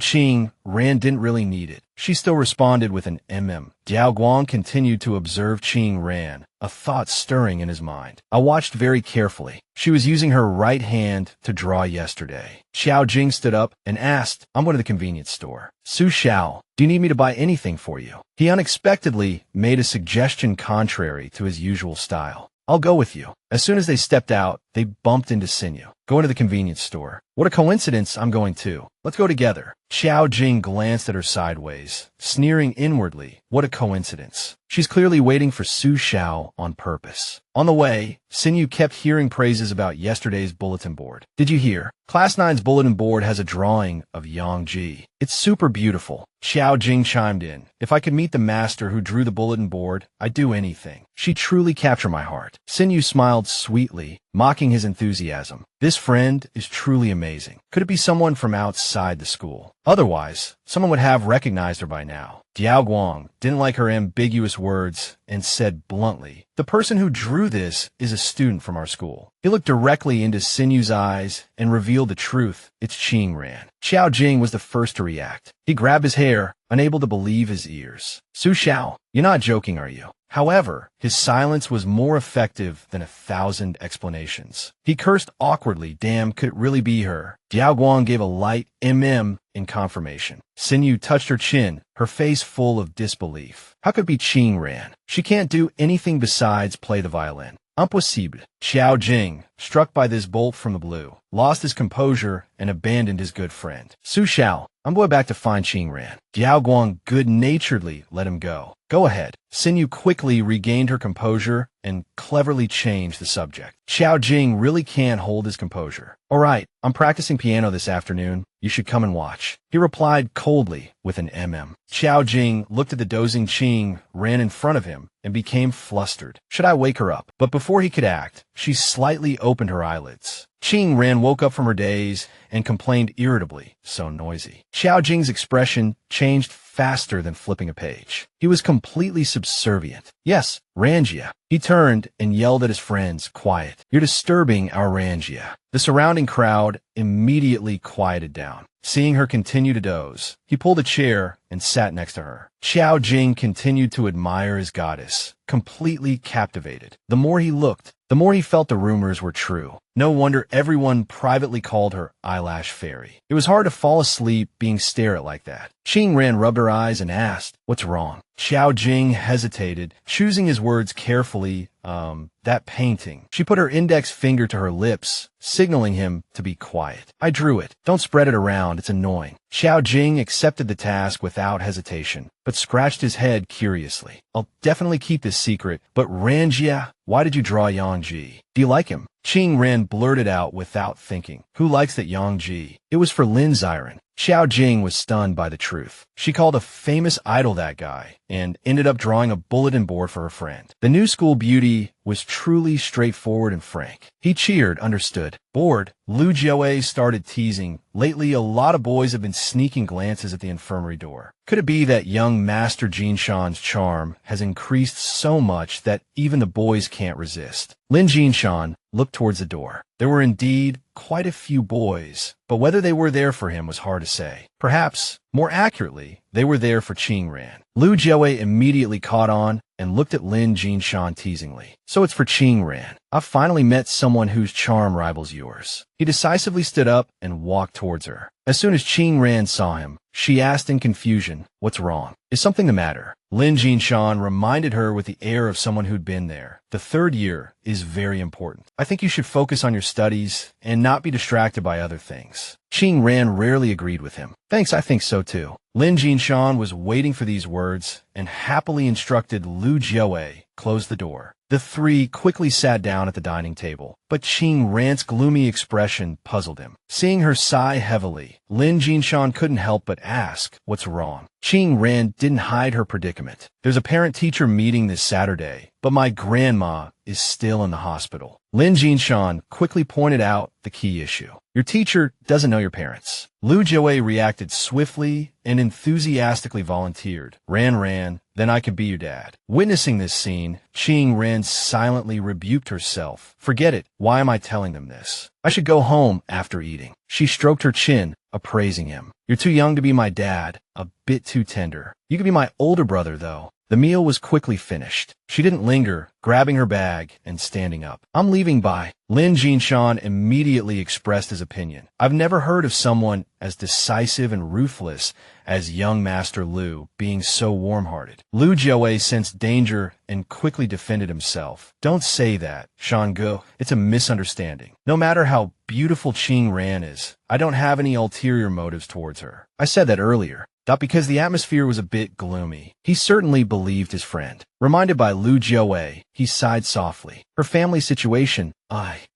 Ran didn't really need it, she still responded with an Diaoguang continued to observe Ran, a thought stirring in his mind. I watched very carefully. She was using her right hand to draw yesterday. Xiao Jing stood up and asked, I'm going to the convenience store. Su Xiao, do you need me to buy anything for you? He unexpectedly made a suggestion contrary to his usual style. I'll go with you. As soon as they stepped out, they bumped into Sinyu. Going to the convenience store. What a coincidence, I'm going too. Let's go together. Xiao Jing glanced at her sideways, sneering inwardly. What a coincidence. She's clearly waiting for Su Xiao on purpose. On the way, Sinyu kept hearing praises about yesterday's bulletin board. Did you hear? Class 9's bulletin board has a drawing of Yang Ji. It's super beautiful. Xiao Jing chimed in. If I could meet the master who drew the bulletin board, I'd do anything. She truly captured my heart. Sinyu smiled sweetly, mocking his enthusiasm. This friend is truly amazing. Could it be someone from outside the school? Otherwise, someone would have recognized her by now. Diaoguang didn't like her ambiguous words and said bluntly, the person who drew this is a student from our school. He looked directly into Sinyu's eyes and revealed the truth. It's Qingran. Xiao Jing was the first to react. He grabbed his hair, unable to believe his ears. Su Xiao, you're not joking, are you? However, his silence was more effective than 1,000 explanations. He cursed awkwardly. Damn, could it really be her? Diaoguang gave a light in confirmation. Sinyu touched her chin, her face full of disbelief. How could it be Qingran? She can't do anything besides play the violin. Impossible. Xiao Jing, struck by this bolt from the blue, lost his composure and abandoned his good friend. Su Xiao, I'm going back to find Qingran. Diaoguang good-naturedly let him go. Go ahead. Sinyu quickly regained her composure and cleverly changed the subject. Xiao Jing really can't hold his composure. All right, I'm practicing piano this afternoon. You should come and watch. He replied coldly with an Xiao Jing looked at the dozing Qing, ran in front of him, and became flustered. Should I wake her up? But before he could act, she slightly opened her eyelids. Qingran woke up from her daze and complained irritably, so noisy. Xiao Jing's expression changed faster than flipping a page. He was completely subservient. Yes, Rangia. He turned and yelled at his friends, "Quiet. You're disturbing our Rangia." The surrounding crowd immediately quieted down. Seeing her continue to doze, he pulled a chair and sat next to her. Xiao Jing continued to admire his goddess, completely captivated. The more he looked, the more he felt the rumors were true. No wonder everyone privately called her Eyelash Fairy. It was hard to fall asleep being stared at like that. Qing Ran rubbed her eyes and asked, "What's wrong?" Xiao Jing hesitated, choosing his words carefully. That painting. She put her index finger to her lips, signaling him to be quiet. "I drew it. Don't spread it around. It's annoying." Xiao Jing accepted the task without hesitation, but scratched his head curiously. "I'll definitely keep this secret, but Rangia, why did you draw Yang Ji? Do you like him?" Qing Ran blurted out without thinking. "Who likes that Yang Ji? It was for Lynn Ziren." Xiao Jing was stunned by the truth. She called a famous idol that guy, and ended up drawing a bulletin board for her friend. The new school beauty was truly straightforward and frank. He cheered, understood. Bored, Lu Jiawei started teasing. "Lately, a lot of boys have been sneaking glances at the infirmary door. Could it be that young Master Jinshan's charm has increased so much that even the boys can't resist?" Lin Jinshan looked towards the door. There were indeed quite a few boys, but whether they were there for him was hard to say. Perhaps, more accurately, they were there for Qing Ran. Lu Jiawei immediately caught on and looked at Lin Jinshan teasingly. "So it's for Qing Ran. I've finally met someone whose charm rivals yours." He decisively stood up and walked towards her. As soon as Qing Ran saw him, she asked in confusion, "What's wrong? Is something the matter?" Lin Jinshan reminded her with the air of someone who'd been there. "The third year is very important. I think you should focus on your studies and not be distracted by other things." Qing Ran rarely agreed with him. "Thanks, I think so too." Lin Jinshan was waiting for these words and happily instructed Lu Jiawei, "Close the door." The three quickly sat down at the dining table, but Qing Ran's gloomy expression puzzled him. Seeing her sigh heavily, Lin Jinshan couldn't help but ask, "What's wrong?" Qing Ran didn't hide her predicament. "There's a parent-teacher meeting this Saturday, but my grandma is still in the hospital." Lin Jinshan quickly pointed out the key issue. "Your teacher doesn't know your parents." Lu Jiawei reacted swiftly and enthusiastically volunteered. Ran, then I could be your dad." Witnessing this scene, Qing Ran silently rebuked herself. "Forget it. Why am I telling them this? I should go home after eating." She stroked her chin, appraising him. "You're too young to be my dad, a bit too tender. You could be my older brother, though." The meal was quickly finished. She didn't linger, grabbing her bag and standing up. "I'm leaving by." Lin Jinshan immediately expressed his opinion. "I've never heard of someone as decisive and ruthless as young Master Lu being so warm-hearted." Lu Jiawei sensed danger and quickly defended himself. "Don't say that, Shanggu. It's a misunderstanding. No matter how beautiful Qing Ran is, I don't have any ulterior motives towards her. I said that earlier." Because the atmosphere was a bit gloomy. He certainly believed his friend. Reminded by Lu Jiawei, he sighed softly. Her family situation,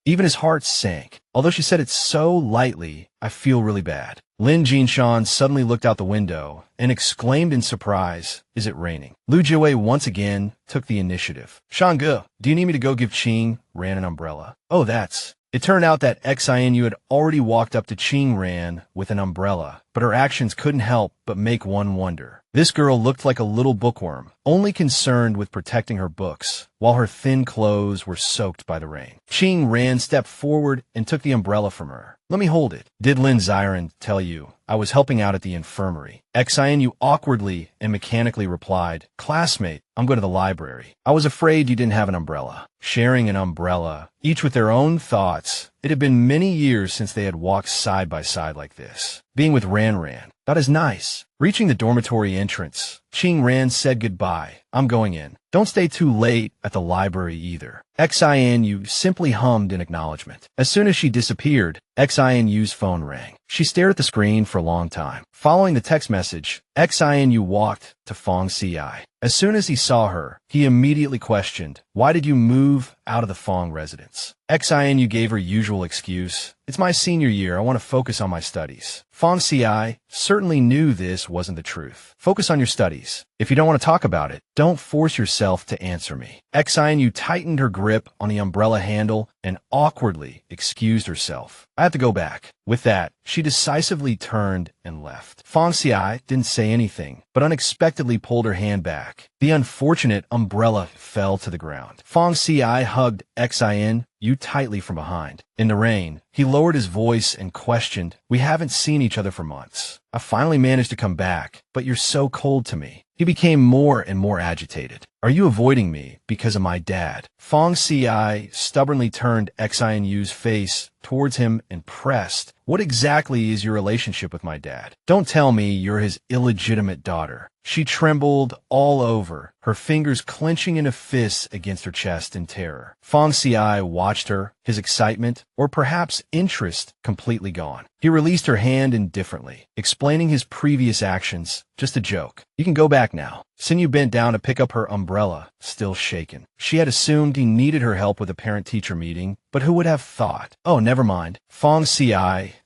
even his heart sank. Although she said it so lightly, "I feel really bad." Lin Jinshan suddenly looked out the window and exclaimed in surprise, "Is it raining?" Lu Jiawei once again took the initiative. "Shanggu, do you need me to go give Qing Ran an umbrella?" "Oh, that's..." It turned out that Xianu had already walked up to Qing Ran with an umbrella, but her actions couldn't help but make one wonder. This girl looked like a little bookworm, only concerned with protecting her books, while her thin clothes were soaked by the rain. Qing Ran stepped forward and took the umbrella from her. "Let me hold it." "Did Lynn Ziren tell you I was helping out at the infirmary?" Xianu awkwardly and mechanically replied, "Classmate, I'm going to the library. I was afraid you didn't have an umbrella." Sharing an umbrella, each with their own thoughts, it had been many years since they had walked side by side like this. Being with Ran, that is nice. Reaching the dormitory entrance, Qing Ran said goodbye. "I'm going in. Don't stay too late at the library either." Xianu simply hummed in acknowledgement. As soon as she disappeared, Xianu's phone rang. She stared at the screen for a long time. Following the text message, Xianu walked to Fong Ci. As soon as he saw her, he immediately questioned, "Why did you move out of the Fong residence?" Xianu gave her usual excuse, It's my senior year. I want to focus on my studies. Fong Si certainly knew this wasn't the truth. Focus on your studies. If you don't want to talk about it, don't force yourself to answer me. Xianu tightened her grip on the umbrella handle and awkwardly excused herself. I have to go back. With that, she decisively turned and left. Fong Si didn't say anything, but unexpectedly pulled her hand back. The unfortunate umbrella fell to the ground. Fong Si hugged Xianu tightly from behind. In the rain, he lowered his voice and questioned, "We haven't seen each other for months. I finally managed to come back, but you're so cold to me." He became more and more agitated. "Are you avoiding me because of my dad?" Fong Si stubbornly turned Xianu's face towards him and pressed, "What exactly is your relationship with my dad? Don't tell me you're his illegitimate daughter." She trembled all over, her fingers clenching into fists against her chest in terror. Fong Si watched her, his excitement, or perhaps interest, completely gone. He released her hand indifferently, explaining his previous actions. "Just a joke. You can go back now." Xinyu bent down to pick up her umbrella, still shaken. She had assumed he needed her help with a parent-teacher meeting, but who would have thought? Oh, never mind. Fong Si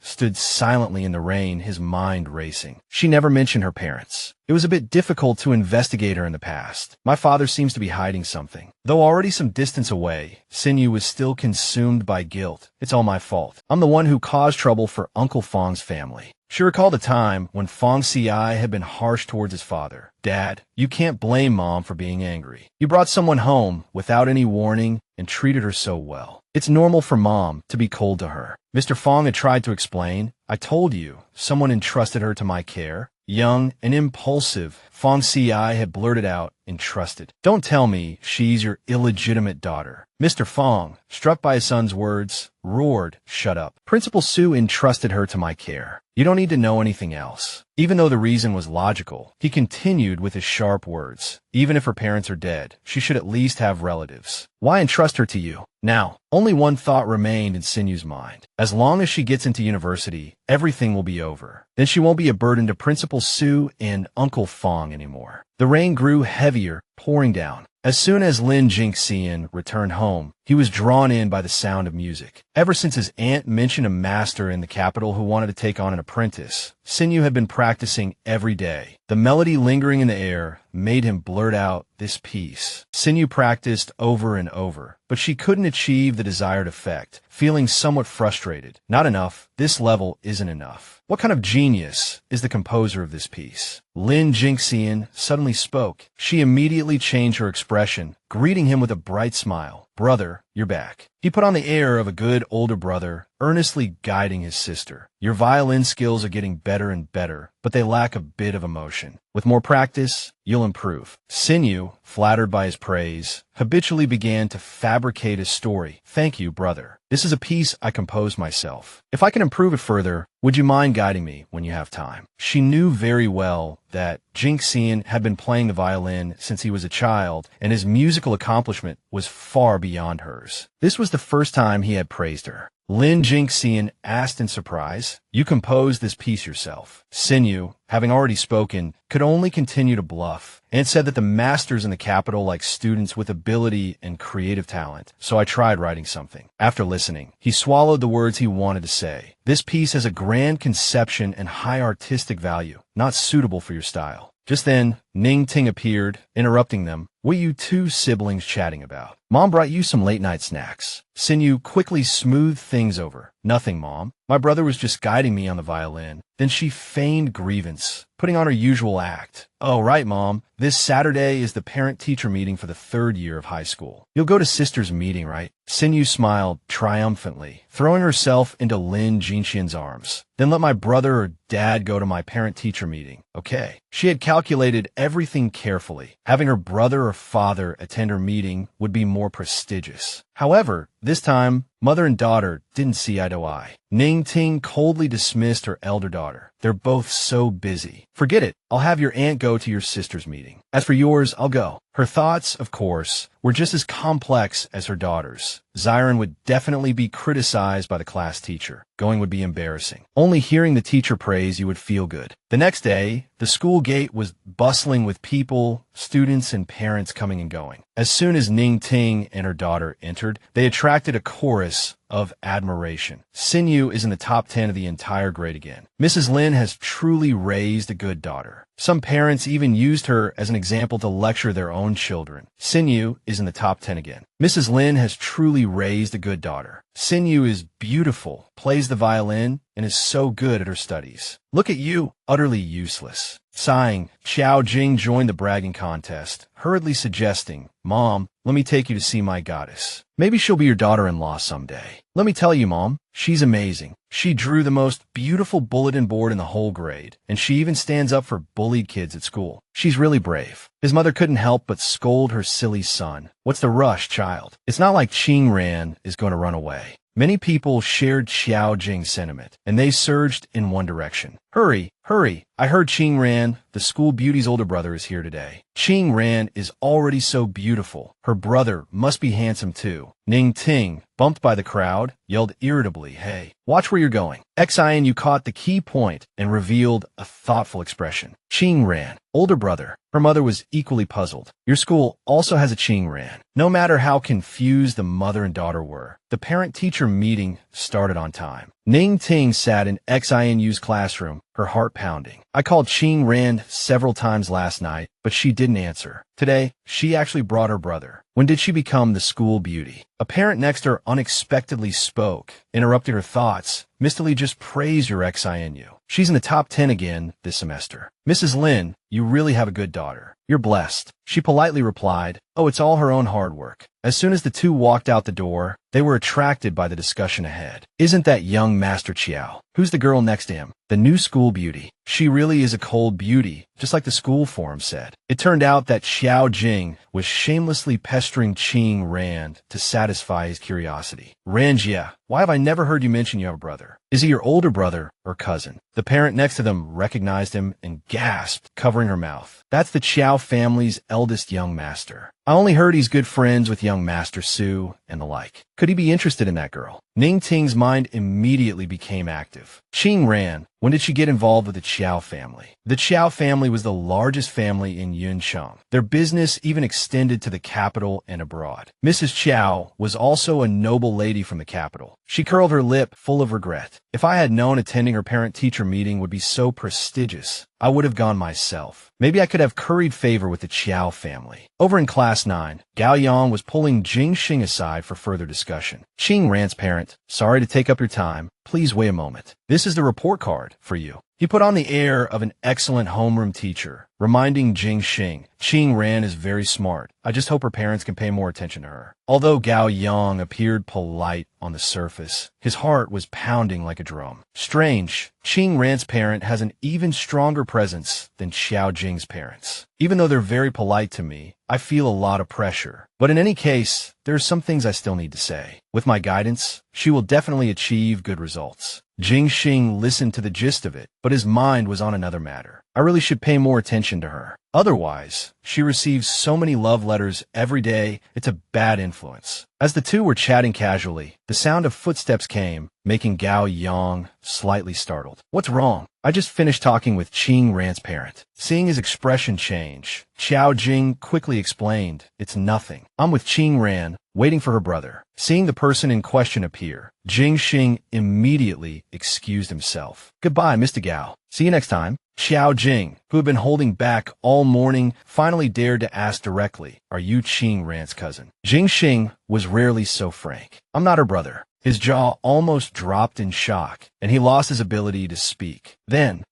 stood silently in the rain, his mind racing. She never mentioned her parents. It was a bit difficult to investigate her in the past. My father seems to be hiding something. Though already some distance away, Xinyu was still consumed by guilt. It's all my fault. I'm the one who caused trouble for Uncle Fong's family. She recalled a time when Fong Si had been harsh towards his father. "Dad, you can't blame Mom for being angry. You brought someone home without any warning and treated her so well. It's normal for Mom to be cold to her." Mr. Fong had tried to explain. "I told you, someone entrusted her to my care." Young and impulsive, Fong Si had blurted out, "Entrusted. Don't tell me she's your illegitimate daughter." Mr. Fong, struck by his son's words, roared, "Shut up. Principal Su entrusted her to my care. You don't need to know anything else." Even though the reason was logical, he continued with his sharp words. "Even if her parents are dead, she should at least have relatives. Why entrust her to you?" Now, only one thought remained in Sinyu's mind. As long as she gets into university, everything will be over. Then she won't be a burden to Principal Su and Uncle Fong anymore. The rain grew heavier, pouring down. As soon as Lin Jingxian returned home, he was drawn in by the sound of music. Ever since his aunt mentioned a master in the capital who wanted to take on an apprentice, Xinyu had been practicing every day. The melody lingering in the air made him blurt out this piece. Xinyu practiced over and over, but she couldn't achieve the desired effect, feeling somewhat frustrated. Not enough. This level isn't enough. What kind of genius is the composer of this piece? Lin Jingxian suddenly spoke. She immediately changed her expression, greeting him with a bright smile. "Brother, you're back." He put on the air of a good older brother, earnestly guiding his sister. "Your violin skills are getting better and better, but they lack a bit of emotion. With more practice, you'll improve." Xinyu, flattered by his praise, habitually began to fabricate his story. "Thank you, brother. This is a piece I composed myself. If I can improve it further, would you mind guiding me when you have time?" She knew very well that Jingxian had been playing the violin since he was a child, and his musical accomplishment was far beyond hers. This was the first time he had praised her. Lin Jingxian asked in surprise, "You composed this piece yourself?" Xinyu, having already spoken, could only continue to bluff, and said that the masters in the capital like students with ability and creative talent, so I tried writing something. After listening, he swallowed the words he wanted to say. "This piece has a grand conception and high artistic value, not suitable for your style." Just then, Ning Ting appeared, interrupting them. "What are you two siblings chatting about? Mom brought you some late-night snacks." Xinyu quickly smoothed things over. "Nothing, Mom. My brother was just guiding me on the violin." Then she feigned grievance, putting on her usual act. "Oh, right, Mom. This Saturday is the parent-teacher meeting for the 3rd year of high school. You'll go to sister's meeting, right?" Xinyu smiled triumphantly, throwing herself into Lin Jingxian's arms. "Then let my brother or dad go to my parent-teacher meeting, okay?" She had calculated everything carefully. Having her brother or father attend her meeting would be more prestigious. However, this time, mother and daughter didn't see eye to eye. Ning Ting coldly dismissed her elder daughter. "They're both so busy." "Forget it. I'll have your aunt go to your sister's meeting. As for yours, I'll go." Her thoughts, of course, were just as complex as her daughter's. Xiren would definitely be criticized by the class teacher. Going would be embarrassing. Only hearing the teacher praise you would feel good. The next day, the school gate was bustling with people, students, and parents coming and going. As soon as Ning Ting and her daughter entered, they attracted a chorus of admiration. Sinyu is in the top 10 of the entire grade again. Mrs. Lynn has truly raised a good daughter. Some parents even used her as an example to lecture their own children. Sinyu is in the top 10 again. Mrs. Lynn has truly raised a good daughter. Sinyu is beautiful, plays the violin, and is so good at her studies. Look at you, utterly useless. Sighing, Xiao Jing joined the bragging contest, hurriedly suggesting, Mom, let me take you to see my goddess. Maybe she'll be your daughter-in-law someday. Let me tell you, Mom, she's amazing. She drew the most beautiful bulletin board in the whole grade, and she even stands up for bullied kids at school. She's really brave. His mother couldn't help but scold her silly son. What's the rush, child? It's not like Qing Ran is going to run away. Many people shared Xiao Jing's sentiment, and they surged in one direction. Hurry, hurry. I heard Qing Ran, the school beauty's older brother, is here today. Qing Ran is already so beautiful. Her brother must be handsome too. Ning Ting, bumped by the crowd, yelled irritably, Hey, watch where you're going. Xinu caught the key point and revealed a thoughtful expression. Qing Ran, older brother. Her mother was equally puzzled. Your school also has a Qing Ran. No matter how confused the mother and daughter were, the parent-teacher meeting started on time. Ning Ting sat in Xinu's classroom, her heart pounding. I called Qing Ran several times last night, but she didn't answer. Today, she actually brought her brother. When did she become the school beauty? A parent next to her unexpectedly spoke, interrupted her thoughts, mistily just praised your Xinu. She's in the top 10 again this semester. Mrs. Lynn, you really have a good daughter. You're blessed. She politely replied, Oh, it's all her own hard work. As soon as the two walked out the door, they were attracted by the discussion ahead. Isn't that young Master Qiao? Who's the girl next to him? The new school beauty. She really is a cold beauty, just like the school forum said. It turned out that Xiao Jing was shamelessly pestering Qing Ran to satisfy his curiosity. Ranjia, why have I never heard you mention you have a brother? Is he your older brother or cousin? The parent next to them recognized him and gasped, covering her mouth. That's the Qiao family's eldest young master. I only heard he's good friends with young Master Su and the like. Could he be interested in that girl? Ning Ting's mind immediately became active. Qing Ran, when did she get involved with the Qiao family? The Qiao family was the largest family in Yuncheng. Their business even extended to the capital and abroad. Mrs. Qiao was also a noble lady from the capital. She curled her lip, full of regret. If I had known attending her parent-teacher meeting would be so prestigious, I would have gone myself. Maybe I could have curried favor with the Qiao family. Over in Class 9, Gao Yang was pulling Jing Xing aside for further discussion. Qing Ran's parent, sorry to take up your time. Please wait a moment. This is the report card for you. He put on the air of an excellent homeroom teacher, reminding Jing Xing, Qing Ran is very smart. I just hope her parents can pay more attention to her. Although Gao Yang appeared polite on the surface, his heart was pounding like a drum. Strange, Qing Ran's parent has an even stronger presence than Xiao Jing's parents. Even though they're very polite to me, I feel a lot of pressure. But in any case, there are some things I still need to say. With my guidance, she will definitely achieve good results. Jing Xing listened to the gist of it, but his mind was on another matter. I really should pay more attention to her. Otherwise, she receives so many love letters every day, it's a bad influence. As the two were chatting casually, the sound of footsteps came, making Gao Yang slightly startled. What's wrong? I just finished talking with Qing Ran's parent. Seeing his expression change, Xiao Jing quickly explained, It's nothing. I'm with Qing Ran, waiting for her brother. Seeing the person in question appear, Jing Xing immediately excused himself. Goodbye, Mr. Gao. See you next time. Xiao Jing, who had been holding back all morning, finally dared to ask directly, Are you Qing Ran's cousin? Jing Xing was rarely so frank. I'm not her brother. His jaw almost dropped in shock, and he lost his ability to speak. Then,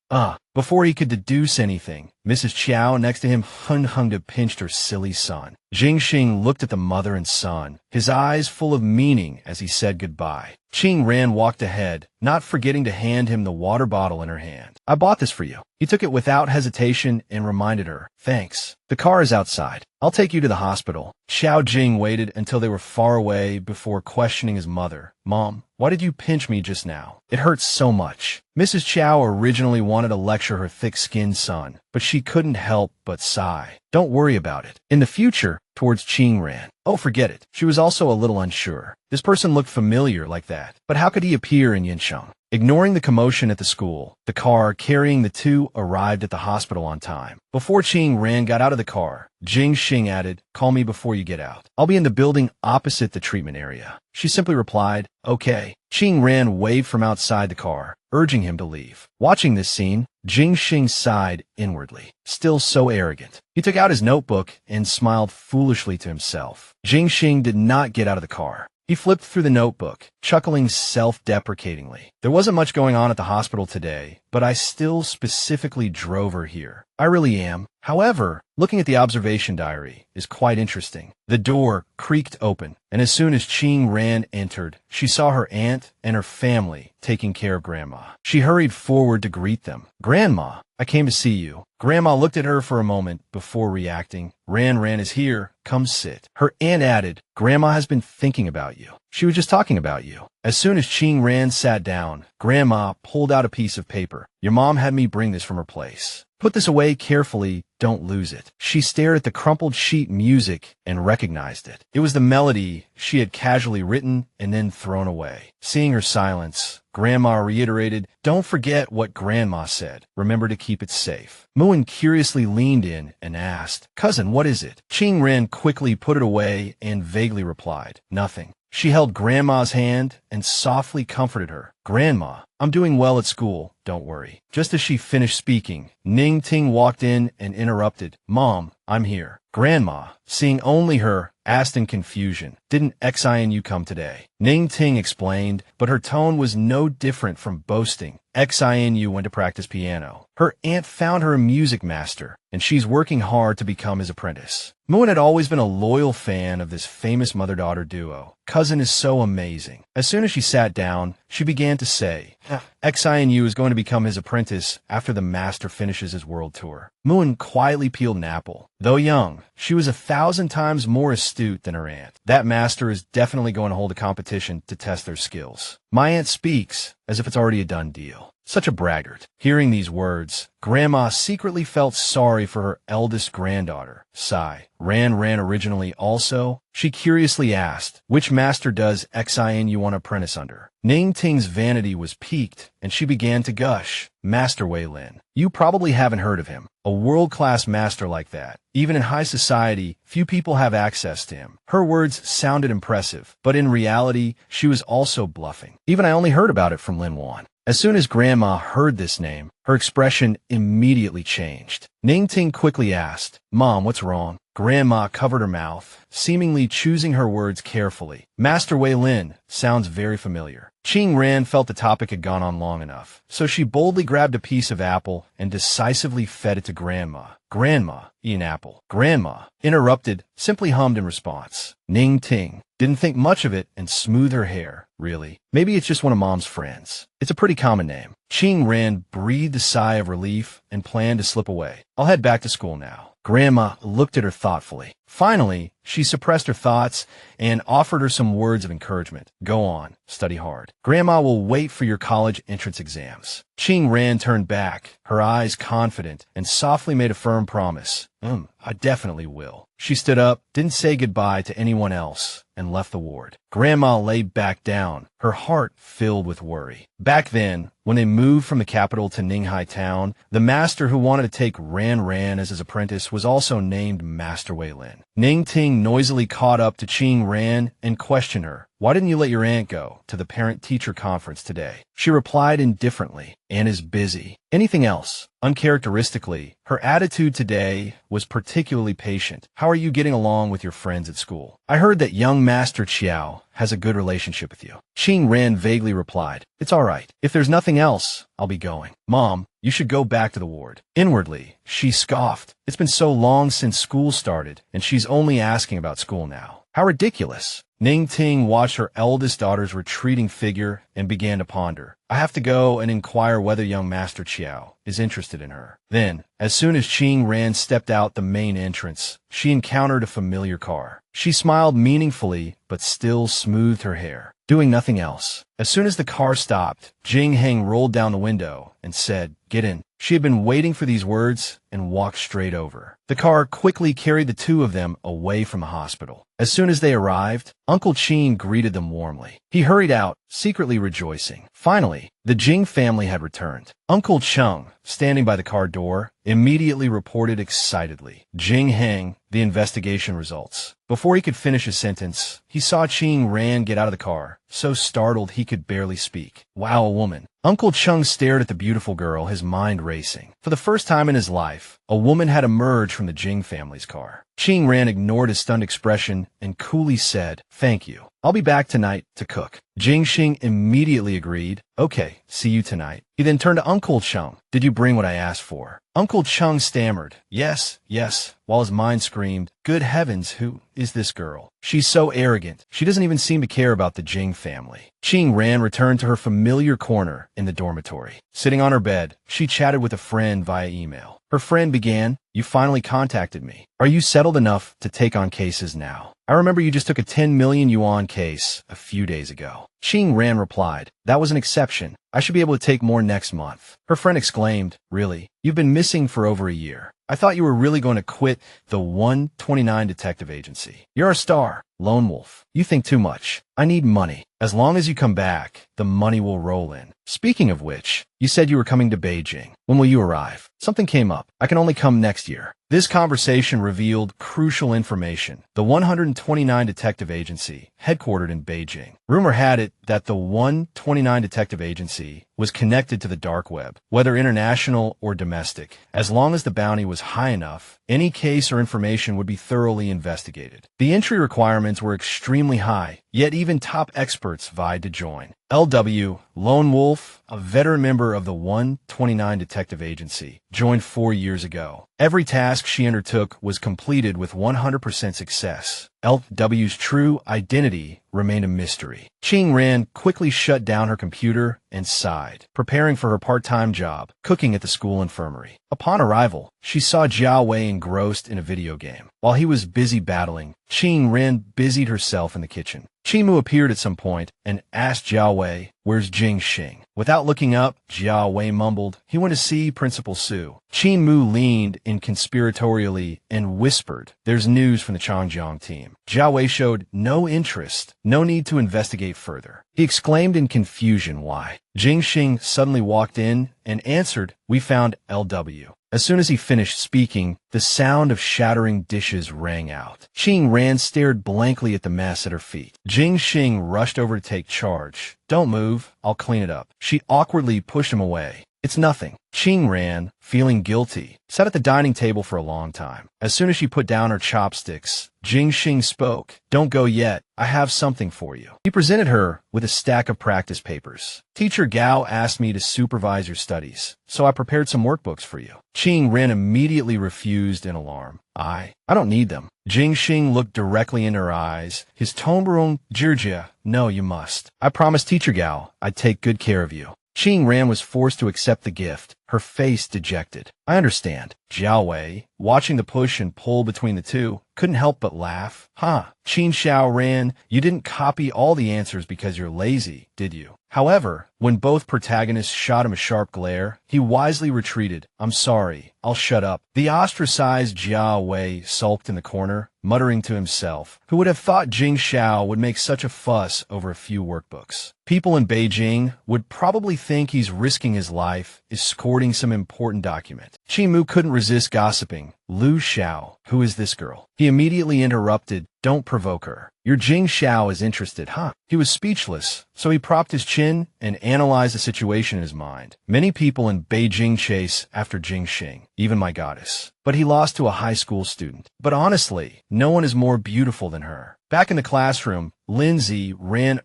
before he could deduce anything, Mrs. Qiao next to him hung to pinch her silly son. Jing Xing looked at the mother and son, his eyes full of meaning as he said goodbye. Qing Ran walked ahead, not forgetting to hand him the water bottle in her hand. I bought this for you. He took it without hesitation and reminded her, Thanks. The car is outside. I'll take you to the hospital. Xiao Jing waited until they were far away before questioning his mother. Mom, why did you pinch me just now? It hurts so much. Mrs. Qiao originally wanted to lecture her thick-skinned son, but she couldn't help but sigh. Don't worry about it. In the future, towards Qing ran. Oh, forget it. She was also a little unsure. This person looked familiar like that, but how could he appear in Yinsheng? Ignoring the commotion at the school, the car carrying the two arrived at the hospital on time. Before Qing Ran got out of the car, Jing Xing added, "Call me before you get out. I'll be in the building opposite the treatment area." She simply replied, "Okay." Qing Ran waved from outside the car, urging him to leave. Watching this scene, Jing Xing sighed inwardly, still so arrogant. He took out his notebook and smiled foolishly to himself. Jing Xing did not get out of the car. He flipped through the notebook, chuckling self-deprecatingly. "There wasn't much going on at the hospital today, but I still specifically drove her here. I really am. However, looking at the observation diary is quite interesting." The door creaked open, and as soon as Qing Ran entered, she saw her aunt and her family taking care of Grandma. She hurried forward to greet them. "Grandma, I came to see you." Grandma looked at her for a moment before reacting. Ran is here. Come sit." Her aunt added, "Grandma has been thinking about you. She was just talking about you." As soon as Qing Ran sat down, Grandma pulled out a piece of paper. "Your mom had me bring this from her place. Put this away carefully, don't lose it." She stared at the crumpled sheet music and recognized it. It was the melody she had casually written and then thrown away. Seeing her silence, Grandma reiterated, "Don't forget what Grandma said. Remember to keep it safe." Moon curiously leaned in and asked, "Cousin, what is it?" Qing Ran quickly put it away and vaguely replied, "Nothing." She held Grandma's hand and softly comforted her. "Grandma, I'm doing well at school, don't worry." Just as she finished speaking, Ning Ting walked in and interrupted, "Mom, I'm here." Grandma, seeing only her, asked in confusion, "Didn't XINU come today?" Ning Ting explained, but her tone was no different from boasting. XINU went to practice piano. Her aunt found her a music master, and she's working hard to become his apprentice. Moon had always been a loyal fan of this famous mother-daughter duo. Cousin is so amazing. As soon as she sat down, she began to say, XINU is going to become his apprentice after the master finishes his world tour. Moon quietly peeled an apple. Though young, she was 1,000 times more astute than her aunt. That master is definitely going to hold a competition to test their skills. My aunt speaks as if it's already a done deal. Such a braggart. Hearing these words, Grandma secretly felt sorry for her eldest granddaughter, Sai. Ran originally also? She curiously asked, which master does XINU want to apprentice under? Ning Ting's vanity was piqued, and she began to gush. Master Lynn. You probably haven't heard of him. A world-class master like that. Even in high society, few people have access to him. Her words sounded impressive, but in reality, she was also bluffing. Even I only heard about it from Lynn Wan. As soon as Grandma heard this name, her expression immediately changed. Ning Ting quickly asked, Mom, what's wrong? Grandma covered her mouth, seemingly choosing her words carefully. Master Lynn sounds very familiar. Qing Ran felt the topic had gone on long enough, so she boldly grabbed a piece of apple and decisively fed it to Grandma. Grandma, eat an apple. Grandma, interrupted, simply hummed in response. Ning Ting didn't think much of it and smoothed her hair. Really? Maybe it's just one of Mom's friends. It's a pretty common name. Qing Ran breathed a sigh of relief and planned to slip away. I'll head back to school now. Grandma looked at her thoughtfully. Finally, she suppressed her thoughts and offered her some words of encouragement. Go on, study hard. Grandma will wait for your college entrance exams. Qing Ran turned back, her eyes confident, and softly made a firm promise. I definitely will. She stood up, didn't say goodbye to anyone else, and left the ward. Grandma lay back down, her heart filled with worry. Back then, when they moved from the capital to Ninghai town, the master who wanted to take Ran as his apprentice was also named Master Lynn. Ning Ting noisily caught up to Qing Ran and questioned her. Why didn't you let your aunt go to the parent-teacher conference today? She replied indifferently, Aunt is busy. Anything else? Uncharacteristically, her attitude today was particularly patient. How are you getting along with your friends at school? I heard that young Master Qiao has a good relationship with you. Qing Ran vaguely replied, It's all right. If there's nothing else, I'll be going. Mom, you should go back to the ward. Inwardly, she scoffed. It's been so long since school started, and she's only asking about school now. How ridiculous. Ning Ting watched her eldest daughter's retreating figure and began to ponder. I have to go and inquire whether young Master Qiao is interested in her. Then, as soon as Qing Ran stepped out the main entrance, she encountered a familiar car. She smiled meaningfully, but still smoothed her hair, doing nothing else. As soon as the car stopped, Jing Heng rolled down the window and said, Get in. She had been waiting for these words and walked straight over. The car quickly carried the two of them away from the hospital. As soon as they arrived, Uncle Ching greeted them warmly. He hurried out, secretly rejoicing. Finally, the Jing family had returned. Uncle Chung, standing by the car door, immediately reported excitedly, "Jing Heng, the investigation results." Before he could finish his sentence, he saw Ching Ran get out of the car, so startled he could barely speak. Wow, a woman. Uncle Chung stared at the beautiful girl, his mind racing. For the first time in his life, a woman had emerged from the Jing family's car. Ching Ran ignored his stunned expression and coolly said, "Thank you. I'll be back tonight to cook." Jing Xing immediately agreed. "Okay, see you tonight." He then turned to Uncle Chung. "Did you bring what I asked for?" Uncle Chung stammered, "Yes, yes," while his mind screamed, "Good heavens, who is this girl? She's so arrogant. She doesn't even seem to care about the Jing family." Ching Ran returned to her familiar corner in the dormitory. Sitting on her bed, she chatted with a friend via email. Her friend began, "You finally contacted me. Are you settled enough to take on cases now? I remember you just took a 10 million yuan case a few days ago." Ching Ran replied, "That was an exception. I should be able to take more next month." Her friend exclaimed, "Really? You've been missing for over a year. I thought you were really going to quit the 129 detective agency. You're a star, lone wolf. You think too much. I need money. As long as you come back, the money will roll in. Speaking of which, you said you were coming to Beijing. When will you arrive? Something came up. I can only come next year." This conversation revealed crucial information. The 129 Detective Agency, headquartered in Beijing. Rumor had it that the 129 Detective Agency was connected to the dark web, whether international or domestic. As long as the bounty was high enough, any case or information would be thoroughly investigated. The entry requirements were extremely high, yet even top experts vied to join. LW, Lone Wolf, a veteran member of the 129 Detective Agency, joined 4 years ago. Every task she undertook was completed with 100% success. LW's true identity remained a mystery. Ching Ran quickly shut down her computer and sighed, preparing for her part-time job, cooking at the school infirmary. Upon arrival, she saw Jiao Wei engrossed in a video game. While he was busy battling, Ching Ran busied herself in the kitchen. Chimu appeared at some point and asked Jiao Wei, "Where's Jing Xing?" Without looking up, Jiao Wei mumbled, "He went to see Principal Su." Qin Mu leaned in conspiratorially and whispered, "There's news from the Changjiang team." Jiao Wei showed no interest, no need to investigate further. He exclaimed in confusion, "Why?" Jing Xing suddenly walked in and answered, "We found LW." As soon as he finished speaking, the sound of shattering dishes rang out. Ching Ran stared blankly at the mess at her feet. Jing Xing rushed over to take charge. "Don't move, I'll clean it up." She awkwardly pushed him away. "It's nothing." Ching Ran, feeling guilty, sat at the dining table for a long time. As soon as she put down her chopsticks, Jing Xing spoke. "Don't go yet. I have something for you." He presented her with a stack of practice papers. "Teacher Gao asked me to supervise your studies, so I prepared some workbooks for you." Ching Ran immediately refused in alarm. I don't need them." Jing Xing looked directly in her eyes. His tone were Jirjia, "No, you must. I promised Teacher Gao I'd take good care of you." Ching Ran was forced to accept the gift, her face dejected. "I understand." Jiao Wei, watching the push and pull between the two, couldn't help but laugh. Qin Xiao Ran, you didn't copy all the answers because you're lazy, did you?" However, when both protagonists shot him a sharp glare, he wisely retreated. "I'm sorry, I'll shut up." The ostracized Jiao Wei sulked in the corner, muttering to himself, "Who would have thought Jing Xiao would make such a fuss over a few workbooks? People in Beijing would probably think he's risking his life, escorting some important document." Chimu couldn't resist gossiping. "Lu Xiao, who is this girl?" He immediately interrupted, "Don't provoke her. Your Jing Xiao is interested, huh?" He was speechless, so he propped his chin and analyzed the situation in his mind. Many people in Beijing chase after Jing Xing, even my goddess. But he lost to a high school student. But honestly, no one is more beautiful than her. Back in the classroom, Lindsay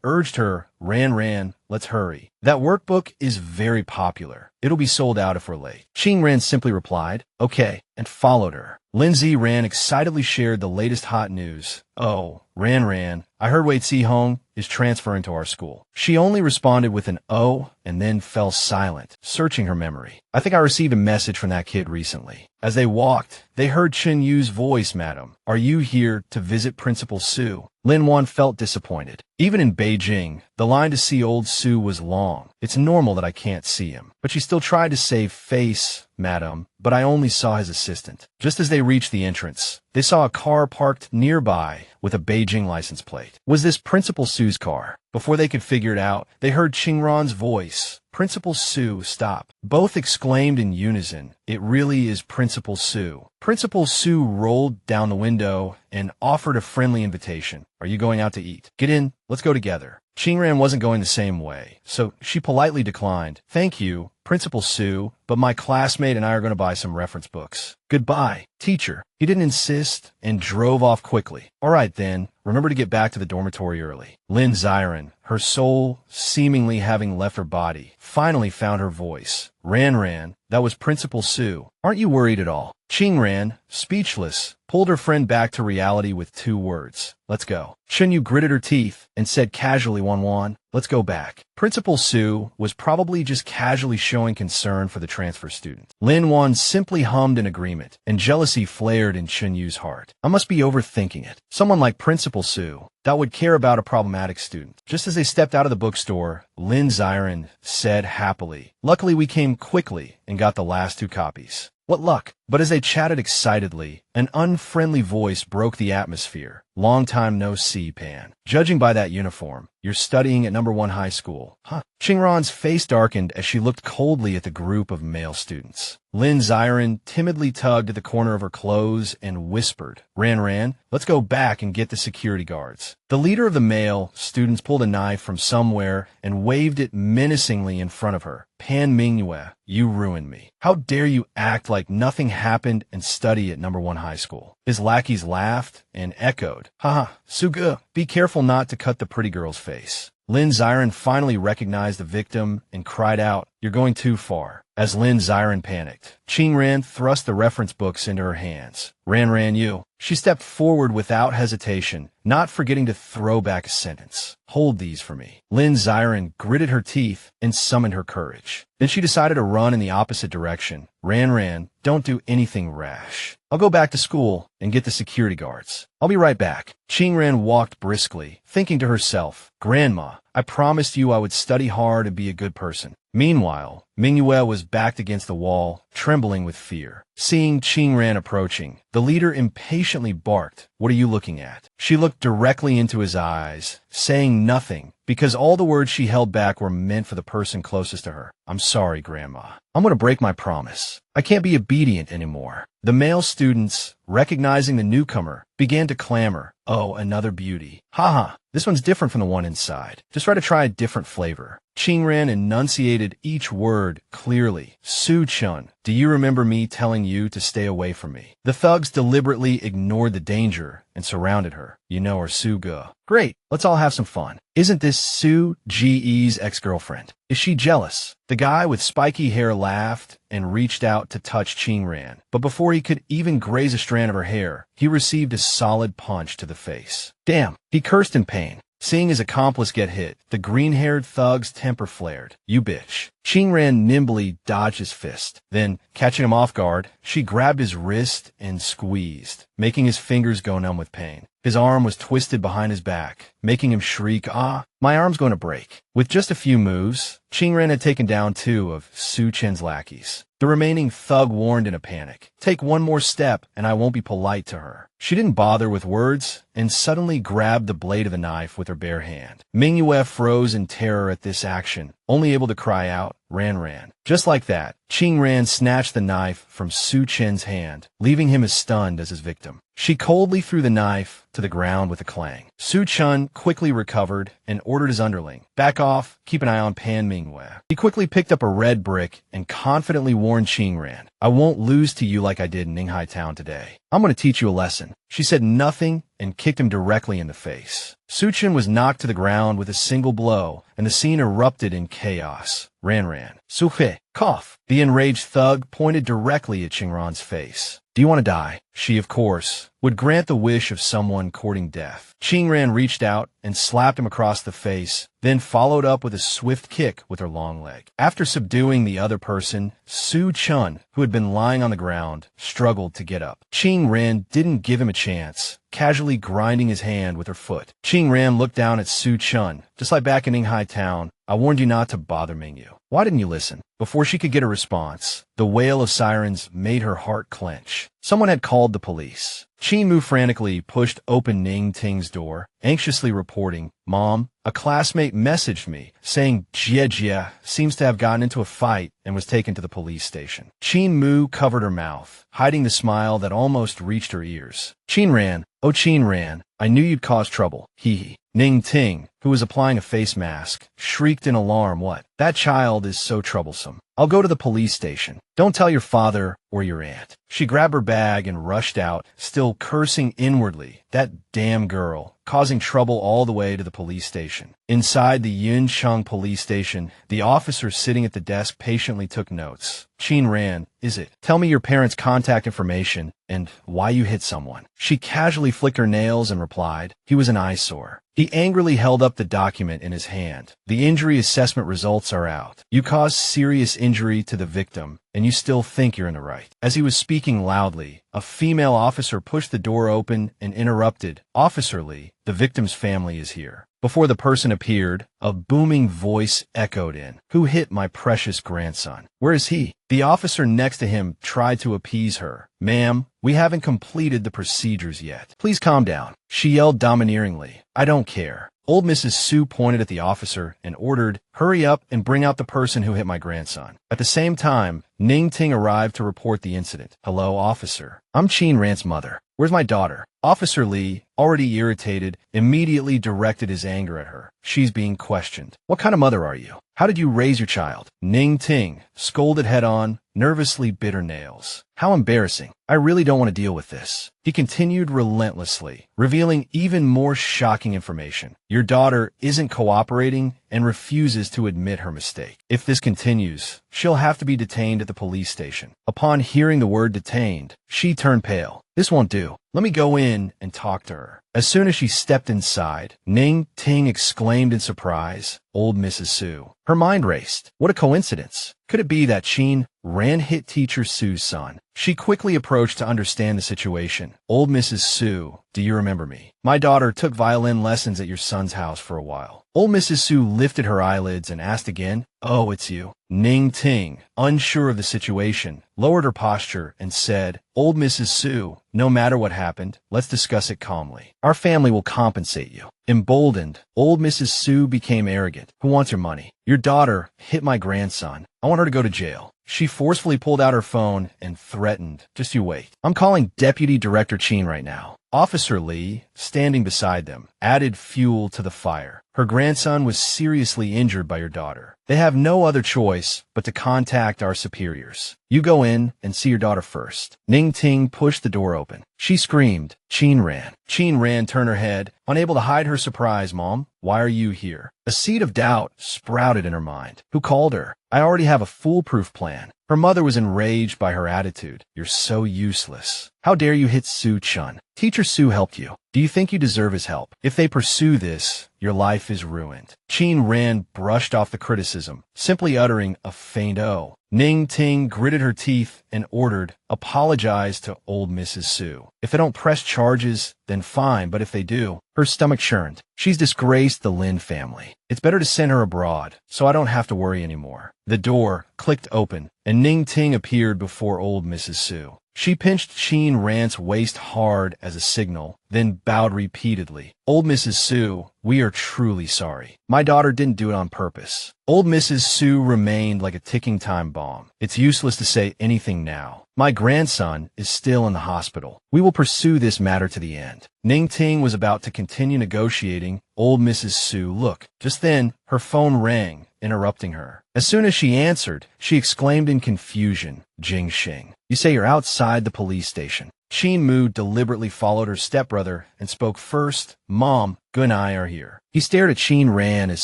urged her, Ran, let's hurry. That workbook is very popular. It'll be sold out if we're late." Ching Ran simply replied, "Okay," and followed her. Lindsay excitedly shared the latest hot news. "Oh, Ran, I heard Wei Hong is transferring to our school." She only responded with an "oh" and then fell silent, searching her memory. "I think I received a message from that kid recently." As they walked, They heard Chen Yu's voice, "Madam, are you here to visit Principal Su?" Lin Wan felt disappointed. Even in Beijing, the line to see old Su was long. It's normal that I can't see him. But she still tried to save face, "Madam, but I only saw his assistant." Just as they reached the entrance, they saw a car parked nearby with a Beijing license plate. Was this Principal Su's car? Before they could figure it out, they heard Qingran's voice. "Principal Su, stop." Both exclaimed in unison, "It really is Principal Su." Principal Su rolled down the window and offered a friendly invitation. "Are you going out to eat? Get in, let's go together." Qingran wasn't going the same way, so she politely declined. "Thank you, Principal Su, but my classmate and I are going to buy some reference books." "Goodbye, teacher." He didn't insist and drove off quickly. "All right then, remember to get back to the dormitory early." Lynn Ziren, her soul seemingly having left her body, finally found her voice. "Ran, that was Principal Su. Aren't you worried at all?" Qingran, speechless, pulled her friend back to reality with 2 words. "Let's go." Yu gritted her teeth and said casually, "Wan, let's go back." Principal Su was probably just casually showing concern for the transfer student. Lin Wan simply hummed in agreement, and jealousy flared in Yu's heart. I must be overthinking it. Someone like Principal Su that would care about a problematic student. Just as they stepped out of the bookstore, Lin Ziren said happily, "Luckily we came quickly and got the last 2 copies." What luck! But as they chatted excitedly, an unfriendly voice broke the atmosphere. "Long time no see, Pan. Judging by that uniform, you're studying at #1 high school, huh?" Qingran's face darkened as she looked coldly at the group of male students. Lin Ziren timidly tugged at the corner of her clothes and whispered, Ran, let's go back and get the security guards." The leader of the male students pulled a knife from somewhere and waved it menacingly in front of her. "Pan Mingyue, you ruined me. How dare you act like nothing happened and study at #1 high school?" His lackeys laughed and echoed, "Haha, Suge, be careful not to cut the pretty girl's face." Lin Ziren finally recognized the victim and cried out, "You're going too far." As Lin Ziren panicked, Qingran thrust the reference books into her hands. Ran, you." She stepped forward without hesitation, not forgetting to throw back a sentence. "Hold these for me." Lin Ziren gritted her teeth and summoned her courage. Then she decided to run in the opposite direction. Ran, don't do anything rash. I'll go back to school and get the security guards. I'll be right back." Qingran walked briskly, thinking to herself, "Grandma, I promised you I would study hard and be a good person." Meanwhile, Mingyue was backed against the wall, trembling with fear. Seeing Qingran approaching, the leader impatiently barked, "What are you looking at?" She looked directly into his eyes, saying nothing, because all the words she held back were meant for the person closest to her. "I'm sorry, Grandma. I'm going to break my promise. I can't be obedient anymore." The male students, recognizing the newcomer, began to clamor, "Oh, another beauty. Haha, this one's different from the one inside. Just try a different flavor." Qingran enunciated each word clearly. "Su-chun, do you remember me telling you to stay away from me?" The thugs deliberately ignored the danger and surrounded her. "You know her, Su-ge. Great, let's all have some fun. Isn't this Su-ge's ex-girlfriend? Is she jealous?" The guy with spiky hair laughed and reached out to touch Qingran, but before he could even graze a strand of her hair, he received a solid punch to the face. Damn, he cursed in pain. Seeing his accomplice get hit, the green-haired thug's temper flared. "You bitch." Qingran nimbly dodged his fist. Then, catching him off guard, she grabbed his wrist and squeezed, making his fingers go numb with pain. His arm was twisted behind his back, making him shriek, "Ah, my arm's going to break." With just a few moves, Qingran had taken down 2 of Su Chen's lackeys. The remaining thug warned in a panic, "Take one more step and I won't be polite to her." She didn't bother with words and suddenly grabbed the blade of the knife with her bare hand. Mingyue froze in terror at this action, only able to cry out, Ran. Just like that, Qingran snatched the knife from Su Chen's hand, leaving him as stunned as his victim. She coldly threw the knife to the ground with a clang. Su Chen quickly recovered and ordered his underling, "Back off, keep an eye on Pan Mingyue." He quickly picked up a red brick and confidently warned Qingran, "I won't lose to you like I did in Ninghai Town today. I'm going to teach you a lesson." She said nothing and kicked him directly in the face. Su Chen was knocked to the ground with a single blow, and the scene erupted in chaos. Ran. "Suhe, cough." The enraged thug pointed directly at Qingran's face. Do you want to die? She, of course, would grant the wish of someone courting death. Qingran reached out and slapped him across the face, then followed up with a swift kick with her long leg. After subduing the other person, Su Chun, who had been lying on the ground, struggled to get up. Qingran didn't give him a chance, casually grinding his hand with her foot. Qingran looked down at Su Chun, just like back in Yinghai Town. I warned you not to bother Mingyu. Why didn't you listen? Before she could get a response, the wail of sirens made her heart clench. Someone had called the police. Qin Mu frantically pushed open Ning Ting's door, anxiously reporting, "Mom, a classmate messaged me saying Jie seems to have gotten into a fight and was taken to the police station." Qin Mu covered her mouth, hiding the smile that almost reached her ears. "Qinran, oh Qinran, I knew you'd cause trouble. Hee hee." Ning Ting, who was applying a face mask, shrieked in alarm. "What? That child is so troublesome. I'll go to the police station. Don't tell your father or your aunt." She grabbed her bag and rushed out, still cursing inwardly. That damn girl, causing trouble all the way to the police station. Inside the Yuncheng police station, the officer sitting at the desk patiently took notes. "Qinran, is it? Tell me your parents' contact information and why you hit someone." She casually flicked her nails and replied, "He was an eyesore." He angrily held up the document in his hand. "The injury assessment results are out. You caused serious injury to the victim, and you still think you're in the right." As he was speaking loudly, a female officer pushed the door open and interrupted, "Officer Lee, the victim's family is here." Before the person appeared, a booming voice echoed in, "Who hit my precious grandson? Where is he?" The officer next to him tried to appease her. "Ma'am, we haven't completed the procedures yet. Please calm down." She yelled domineeringly, "I don't care." Old Mrs. Su pointed at the officer and ordered, "Hurry up and bring out the person who hit my grandson." At the same time, Ning Ting arrived to report the incident. "Hello, officer. I'm Qinran's mother. Where's my daughter?" Officer Lee, already irritated, immediately directed his anger at her. "She's being questioned. What kind of mother are you? How did you raise your child?" Ning Ting scolded head-on, nervously bit her nails. "How embarrassing. I really don't want to deal with this." He continued relentlessly, revealing even more shocking information. "Your daughter isn't cooperating and refuses to admit her mistake. If this continues, she'll have to be detained at the police station." Upon hearing the word detained, she turned pale. "This won't do. Let me go in and talk to her." As soon as she stepped inside, Ning Ting exclaimed in surprise, "Old Mrs. Su." Her mind raced. What a coincidence. Could it be that Qinran hit teacher Su's son? She quickly approached to understand the situation. "Old Mrs. Su, do you remember me? My daughter took violin lessons at your son's house for a while." Old Mrs. Su lifted her eyelids and asked again, "Oh, it's you." Ning Ting, unsure of the situation, lowered her posture and said, "Old Mrs. Su, no matter what happened, let's discuss it calmly. Our family will compensate you." Emboldened, old Mrs. Su became arrogant. "Who wants your money? Your daughter hit my grandson. I want her to go to jail." She forcefully pulled out her phone and threatened, "Just you wait. I'm calling Deputy Director Qin right now." Officer Lee, standing beside them, added fuel to the fire. "Her grandson was seriously injured by your daughter. They have no other choice but to contact our superiors. You go in and see your daughter first." Ning Ting pushed the door open. She screamed, "Qinran." Qinran turned her head, unable to hide her surprise. "Mom, why are you here?" A seed of doubt sprouted in her mind. "Who called her? I already have a foolproof plan." Her mother was enraged by her attitude. "You're so useless. How dare you hit Su Chun? Teacher Su helped you. Do you think you deserve his help? If they pursue this, your life is ruined." Qinran brushed off the criticism, simply uttering a faint "oh." Ning Ting gritted her teeth and ordered, "Apologize to old Mrs. Su. If they don't press charges, then fine, but if they do..." Her stomach churned. She's disgraced the Lynn family. It's better to send her abroad, so I don't have to worry anymore. The door clicked open, and Ning Ting appeared before old Mrs. Su. She pinched Qinran's waist hard as a signal, then bowed repeatedly. "Old Mrs. Su, we are truly sorry. My daughter didn't do it on purpose." Old Mrs. Su remained like a ticking time bomb. "It's useless to say anything now. My grandson is still in the hospital. We will pursue this matter to the end." Ning Ting was about to continue negotiating. Old Mrs. Su, "Look." Just then, her phone rang, interrupting her. As soon as she answered, she exclaimed in confusion, "Jing Xing, you say you're outside the police station." Qin Mu deliberately followed her stepbrother and spoke first. "Mom, Good and I are here. He stared at Qin Ran as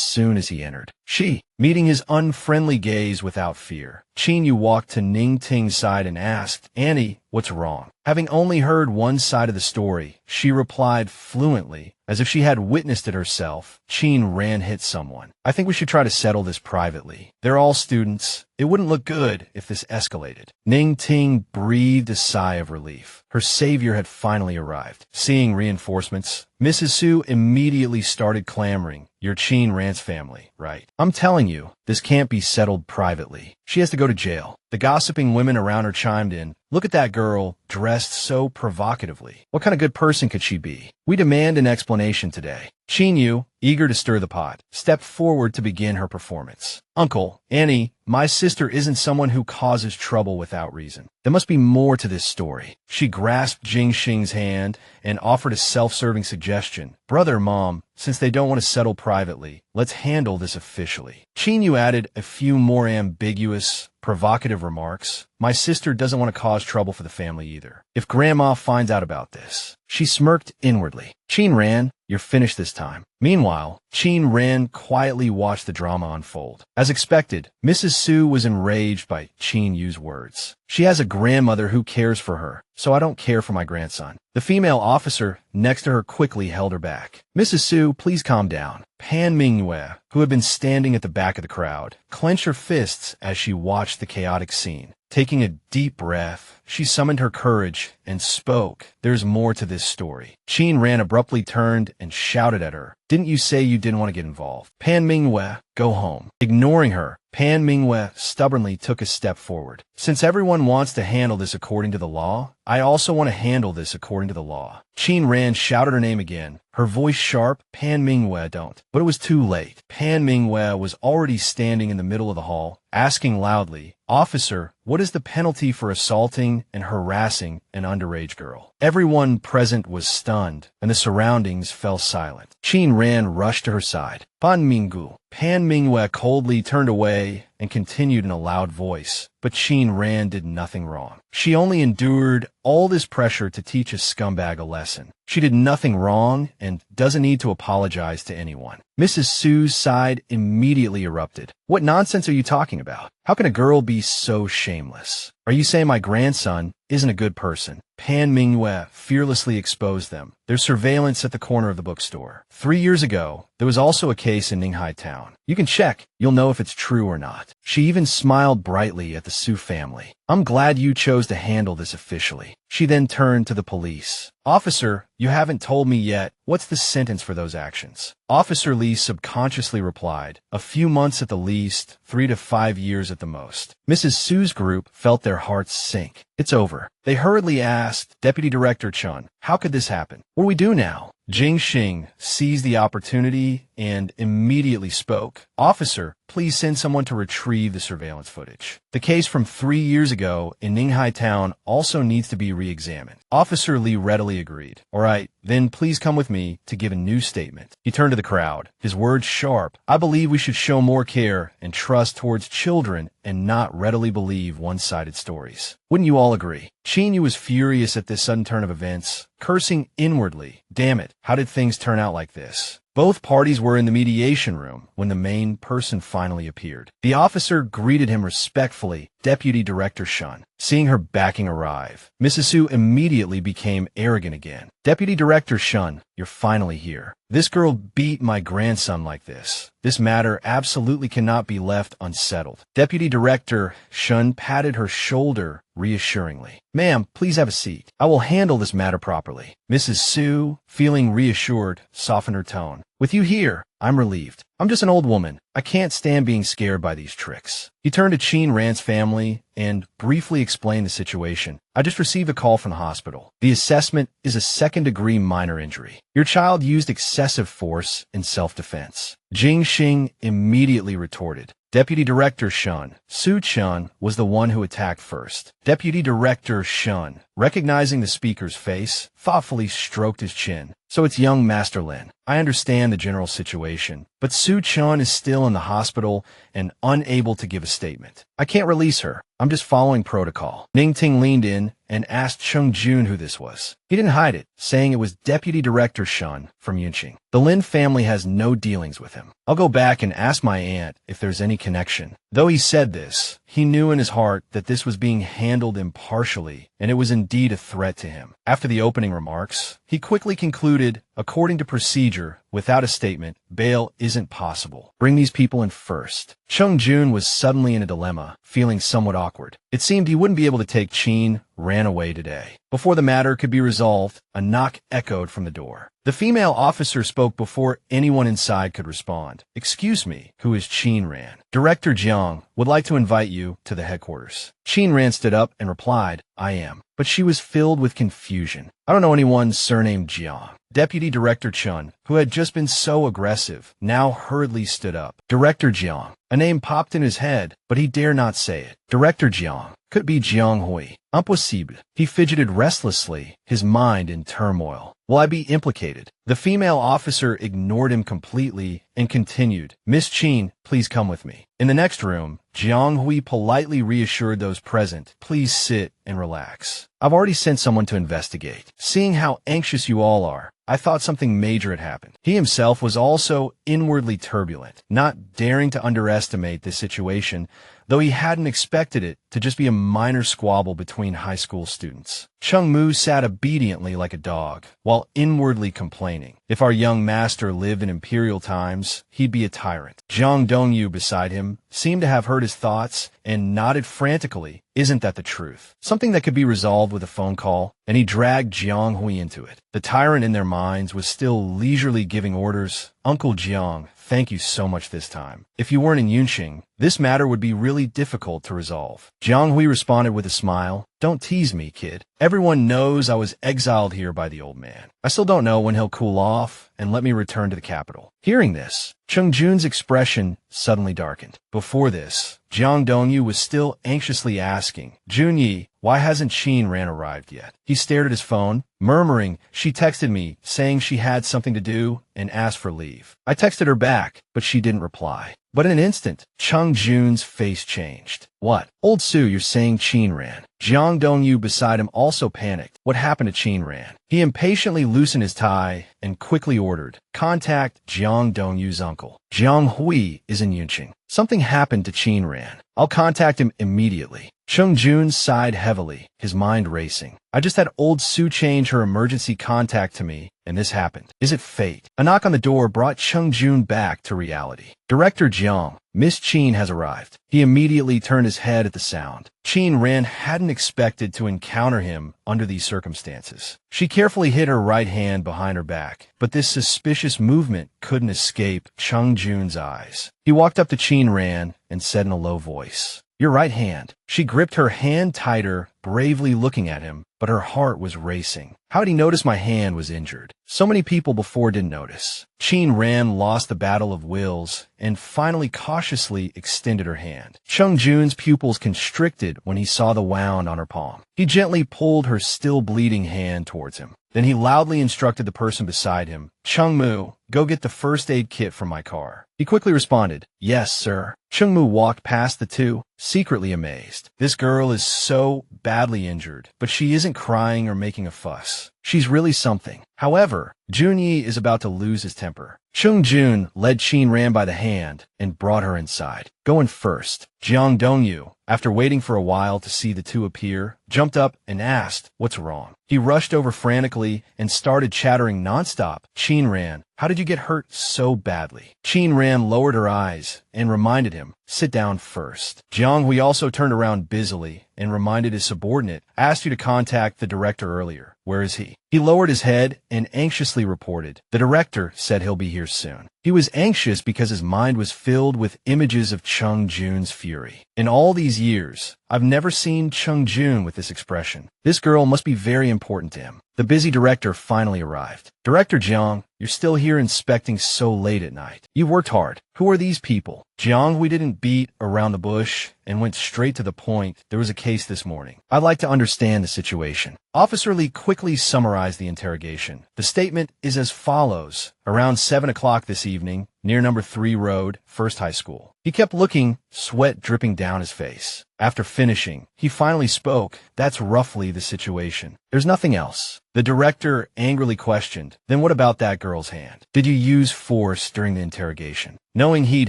soon as he entered. She, meeting his unfriendly gaze without fear. Qin Yu walked to Ning Ting's side and asked, Annie, what's wrong? Having only heard one side of the story, she replied fluently, as if she had witnessed it herself. Qin Ran hit someone. I think we should try to settle this privately. They're all students. It wouldn't look good if this escalated. Ning Ting breathed a sigh of relief. Her savior had finally arrived. Seeing reinforcements, Mrs. Su immediately started clamoring. You're Qin Ran's family, right? I'm telling you, this can't be settled privately. She has to go to jail. The gossiping women around her chimed in. Look at that girl, dressed so provocatively. What kind of good person could she be? We demand an explanation today. Qin Yu, eager to stir the pot, stepped forward to begin her performance. Uncle, Annie, my sister isn't someone who causes trouble without reason. There must be more to this story. She grasped Jing Xing's hand and offered a self-serving suggestion. Brother, Mom, since they don't want to settle privately, let's handle this officially. Qin Yu added a few more ambiguous, provocative remarks. My sister doesn't want to cause trouble for the family either. If Grandma finds out about this, she smirked inwardly. Qin Ran, you're finished this time. Meanwhile, Qin Ran quietly watched the drama unfold. As expected, Mrs. Su was enraged by Qin Yu's words. She has a grandmother who cares for her, so I don't care for my grandson. The female officer next to her quickly held her back. Mrs. Su, please calm down. Pan Mingyue, who had been standing at the back of the crowd, clenched her fists as she watched the chaotic scene. Taking a deep breath, she summoned her courage and spoke. There's more to this story. Qin Ran abruptly turned and shouted at her. Didn't you say you didn't want to get involved? Pan Mingyue, go home. Ignoring her, Pan Mingyue stubbornly took a step forward. Since everyone wants to handle this according to the law, I also want to handle this according to the law. Qin Ran shouted her name again, her voice sharp. Pan Mingyue, don't. But it was too late. Pan Mingyue was already standing in the middle of the hall, asking loudly, Officer, what is the penalty for assaulting and harassing an underage girl? Everyone present was stunned, and the surroundings fell silent. Qin Ran rushed to her side. Pan Mingyue. Pan Mingyue coldly turned away and continued in a loud voice. But Qin Ran did nothing wrong. She only endured all this pressure to teach a scumbag a lesson. She did nothing wrong and doesn't need to apologize to anyone. Mrs. Su's side immediately erupted. What nonsense are you talking about? How can a girl be so shameless? Are you saying my grandson isn't a good person? Pan Mingyue fearlessly exposed them. There's surveillance at the corner of the bookstore. 3 years ago, there was also a case in Ninghai Town. You can check. You'll know if it's true or not. She even smiled brightly at the Su family. I'm glad you chose to handle this officially. She then turned to the police. Officer, you haven't told me yet. What's the sentence for those actions? Officer Lee subconsciously replied, a few months at the least, 3 to 5 years at the most. Mrs. Su's group felt their hearts sink. It's over. They hurriedly asked Deputy Director Chun, how could this happen? What do we do now? Jing Xing seized the opportunity and immediately spoke. Officer, please send someone to retrieve the surveillance footage. The case from 3 years ago in Ninghai Town also needs to be re-examined. Officer Lee readily agreed. All right, then please come with me to give a new statement. He turned to the crowd, his words sharp. I believe we should show more care and trust towards children and not readily believe one-sided stories. Wouldn't you all agree? Qin Yu was furious at this sudden turn of events, cursing inwardly. Damn it, how did things turn out like this? Both parties were in the mediation room when the main person finally appeared. The officer greeted him respectfully, Deputy Director Shun. Seeing her backing arrive, Mrs. Su immediately became arrogant again. Deputy Director Shun, you're finally here. This girl beat my grandson like this. This matter absolutely cannot be left unsettled. Deputy Director Shun patted her shoulder reassuringly. Ma'am, please have a seat. I will handle this matter properly. Mrs. Su, feeling reassured, softened her tone. With you here, I'm relieved. I'm just an old woman. I can't stand being scared by these tricks. He turned to Qin Ran's family and briefly explained the situation. I just received a call from the hospital. The assessment is a second-degree minor injury. Your child used excessive force in self-defense. Jing Xing immediately retorted. Deputy Director Shun. Su Chun was the one who attacked first. Deputy Director Shun, recognizing the speaker's face, thoughtfully stroked his chin. So it's young Master Lin. I understand the general situation, but Su Chun is still in the hospital and unable to give a statement. I can't release her. I'm just following protocol. Ning Ting leaned in and asked Chung Jun who this was. He didn't hide it, saying it was Deputy Director Shun from Yunqing. The Lin family has no dealings with him. I'll go back and ask my aunt if there's any connection. Though he said this, he knew in his heart that this was being handled impartially, and it was indeed a threat to him. After the opening remarks, he quickly concluded, according to procedure, without a statement, bail isn't possible. Bring these people in first. Chung Jun was suddenly in a dilemma, feeling somewhat awkward. It seemed he wouldn't be able to take Qin ran away today. Before the matter could be resolved, a knock echoed from the door. The female officer spoke before anyone inside could respond. Excuse me, who is Qin Ran? Director Jiang would like to invite you to the headquarters. Qin Ran stood up and replied, I am. But she was filled with confusion. I don't know anyone surnamed Jiang. Deputy Director Chun, who had just been so aggressive, now hurriedly stood up. Director Jiang. A name popped in his head, but he dare not say it. Director Jiang. Could it be Jiang Hui? Impossible. He fidgeted restlessly, his mind in turmoil. Will I be implicated? The female officer ignored him completely and continued, Miss Qin, please come with me. In the next room, Jiang Hui politely reassured those present, please sit and relax. I've already sent someone to investigate. Seeing how anxious you all are, I thought something major had happened. He himself was also inwardly turbulent, not daring to underestimate the situation, though he hadn't expected it to just be a minor squabble between high school students. Chung Mu sat obediently like a dog, while inwardly complaining. If our young master lived in imperial times, he'd be a tyrant. Zhang Dongyu beside him seemed to have heard his thoughts and nodded frantically. Isn't that the truth? Something that could be resolved with a phone call, and he dragged Jiang Hui into it. The tyrant in their minds was still leisurely giving orders. Uncle Jiang, thank you so much this time. If you weren't in Yunqing, this matter would be really difficult to resolve. Jiang Hui responded with a smile. Don't tease me, kid. Everyone knows I was exiled here by the old man. I still don't know when he'll cool off and let me return to the capital. Hearing this, Chung Jun's expression suddenly darkened. Before this, Jiang Dongyu was still anxiously asking, Junyi, why hasn't Qin Ran arrived yet? He stared at his phone, murmuring, she texted me, saying she had something to do and asked for leave. I texted her back, but she didn't reply. But in an instant, Chung Jun's face changed. What? Old Su, you're saying Qin Ran. Jiang Dongyu beside him also panicked. What happened to Qin Ran? He impatiently loosened his tie and quickly ordered, contact Jiang Dongyu's uncle. Jiang Hui is in Yunqing. Something happened to Qin Ran. I'll contact him immediately. Chung Jun sighed heavily, his mind racing. I just had old Su change her emergency contact to me, and this happened. Is it fate? A knock on the door brought Chung Jun back to reality. Director Jiang, Miss Qin has arrived. He immediately turned his head at the sound. Qin Ran hadn't expected to encounter him under these circumstances. She carefully hid her right hand behind her back, but this suspicious movement couldn't escape Chung Jun's eyes. He walked up to Qin Ran and said in a low voice, your right hand. She gripped her hand tighter, bravely looking at him, but her heart was racing. How'd he notice my hand was injured? So many people before didn't notice. Qin Ran lost the battle of wills and finally cautiously extended her hand. Chung Jun's pupils constricted when he saw the wound on her palm. He gently pulled her still bleeding hand towards him. Then he loudly instructed the person beside him, Chung Mu, go get the first aid kit from my car. He quickly responded, yes, sir. Chung Mu walked past the two, secretly amazed. This girl is so badly injured, but she isn't crying or making a fuss. She's really something. However, Junyi is about to lose his temper. Chung Jun led Qin Ran by the hand and brought her inside. Go in first. Jiang Dongyu, after waiting for a while to see the two appear, jumped up and asked, what's wrong? He rushed over frantically and started chattering nonstop. Qin Ran, how did you get hurt so badly? Qin Ran lowered her eyes and reminded him, sit down first. Jiang Hui also turned around busily and reminded his subordinate, asked you to contact the director earlier. Where is he? He lowered his head and anxiously reported, the director said he'll be here soon. He was anxious because his mind was filled with images of Chung Jun's fury. In all these years, I've never seen Chung Jun with this expression. This girl must be very important to him. The busy director finally arrived. Director Jiang, you're still here inspecting so late at night. You've worked hard. Who are these people? Jiang, we didn't beat around the bush and went straight to the point. There was a case this morning. I'd like to understand the situation. Officer Lee quickly summarized the interrogation. The statement is as follows. Around 7 o'clock this evening, near number 3 Road, First High School, He kept looking, sweat dripping down his face. After finishing, he finally spoke. That's roughly the situation. There's nothing else. The director angrily questioned, then what about that girl's hand? Did you use force during the interrogation? Knowing he'd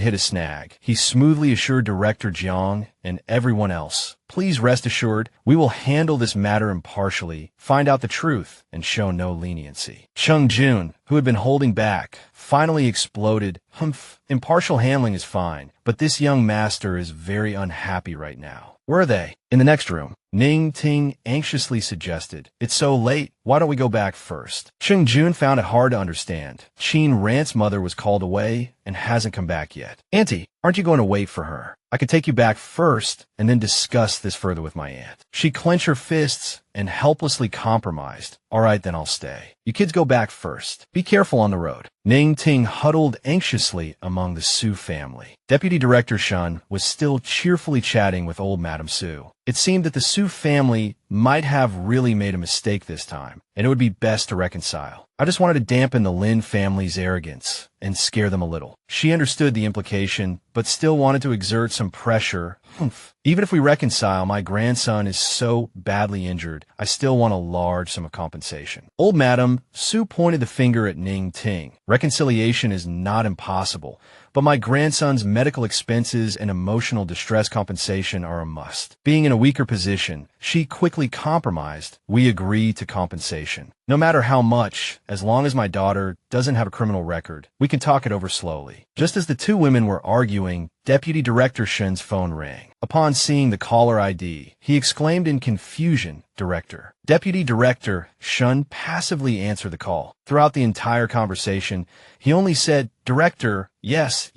hit a snag, he smoothly assured Director Jiang and everyone else, please rest assured, we will handle this matter impartially, find out the truth, and show no leniency. Chung Jun, who had been holding back, finally exploded. Humph, impartial handling is fine, but this young master is very unhappy right now. Where are they? In the next room. Ning Ting anxiously suggested, it's so late, why don't we go back first? Chung Jun found it hard to understand. Qin Rant's mother was called away and hasn't come back yet. Auntie, aren't you going to wait for her? I could take you back first and then discuss this further with my aunt. She clenched her fists and helplessly compromised. All right, then I'll stay. You kids go back first. Be careful on the road. Ning Ting huddled anxiously among the Su family. Deputy Director Shun was still cheerfully chatting with old Madam Su. It seemed that the Su family might have really made a mistake this time, and it would be best to reconcile. I just wanted to dampen the Lynn family's arrogance and scare them a little. She understood the implication, but still wanted to exert some pressure. Humph. Even if we reconcile, my grandson is so badly injured, I still want a large sum of compensation. Old Madam Su pointed the finger at Ning Ting. Reconciliation is not impossible, but my grandson's medical expenses and emotional distress compensation are a must. Being in a weaker position, she quickly compromised. We agree to compensation. No matter how much, as long as my daughter doesn't have a criminal record, we can talk it over slowly. Just as the two women were arguing, Deputy Director Shen's phone rang. Upon seeing the caller ID, he exclaimed in confusion, Director. Deputy Director Shun passively answered the call. Throughout the entire conversation, he only said, Director, yes,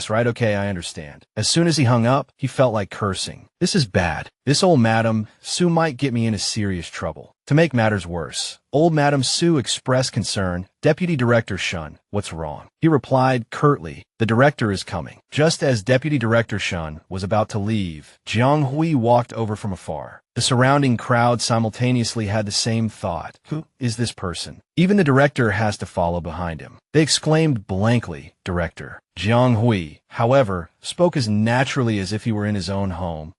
right, okay, I understand. As soon as he hung up, he felt like cursing. This is bad. This old Madam Su might get me into serious trouble. To make matters worse, old Madam Su expressed concern. Deputy Director Shun, what's wrong? He replied curtly, the director is coming. Just as Deputy Director Shun was about to leave, Jiang Hui walked over from afar. The surrounding crowd simultaneously had the same thought. Who is this person? Even the director has to follow behind him. They exclaimed blankly, Director. Jiang Hui, however, spoke as naturally as if he were in his own home.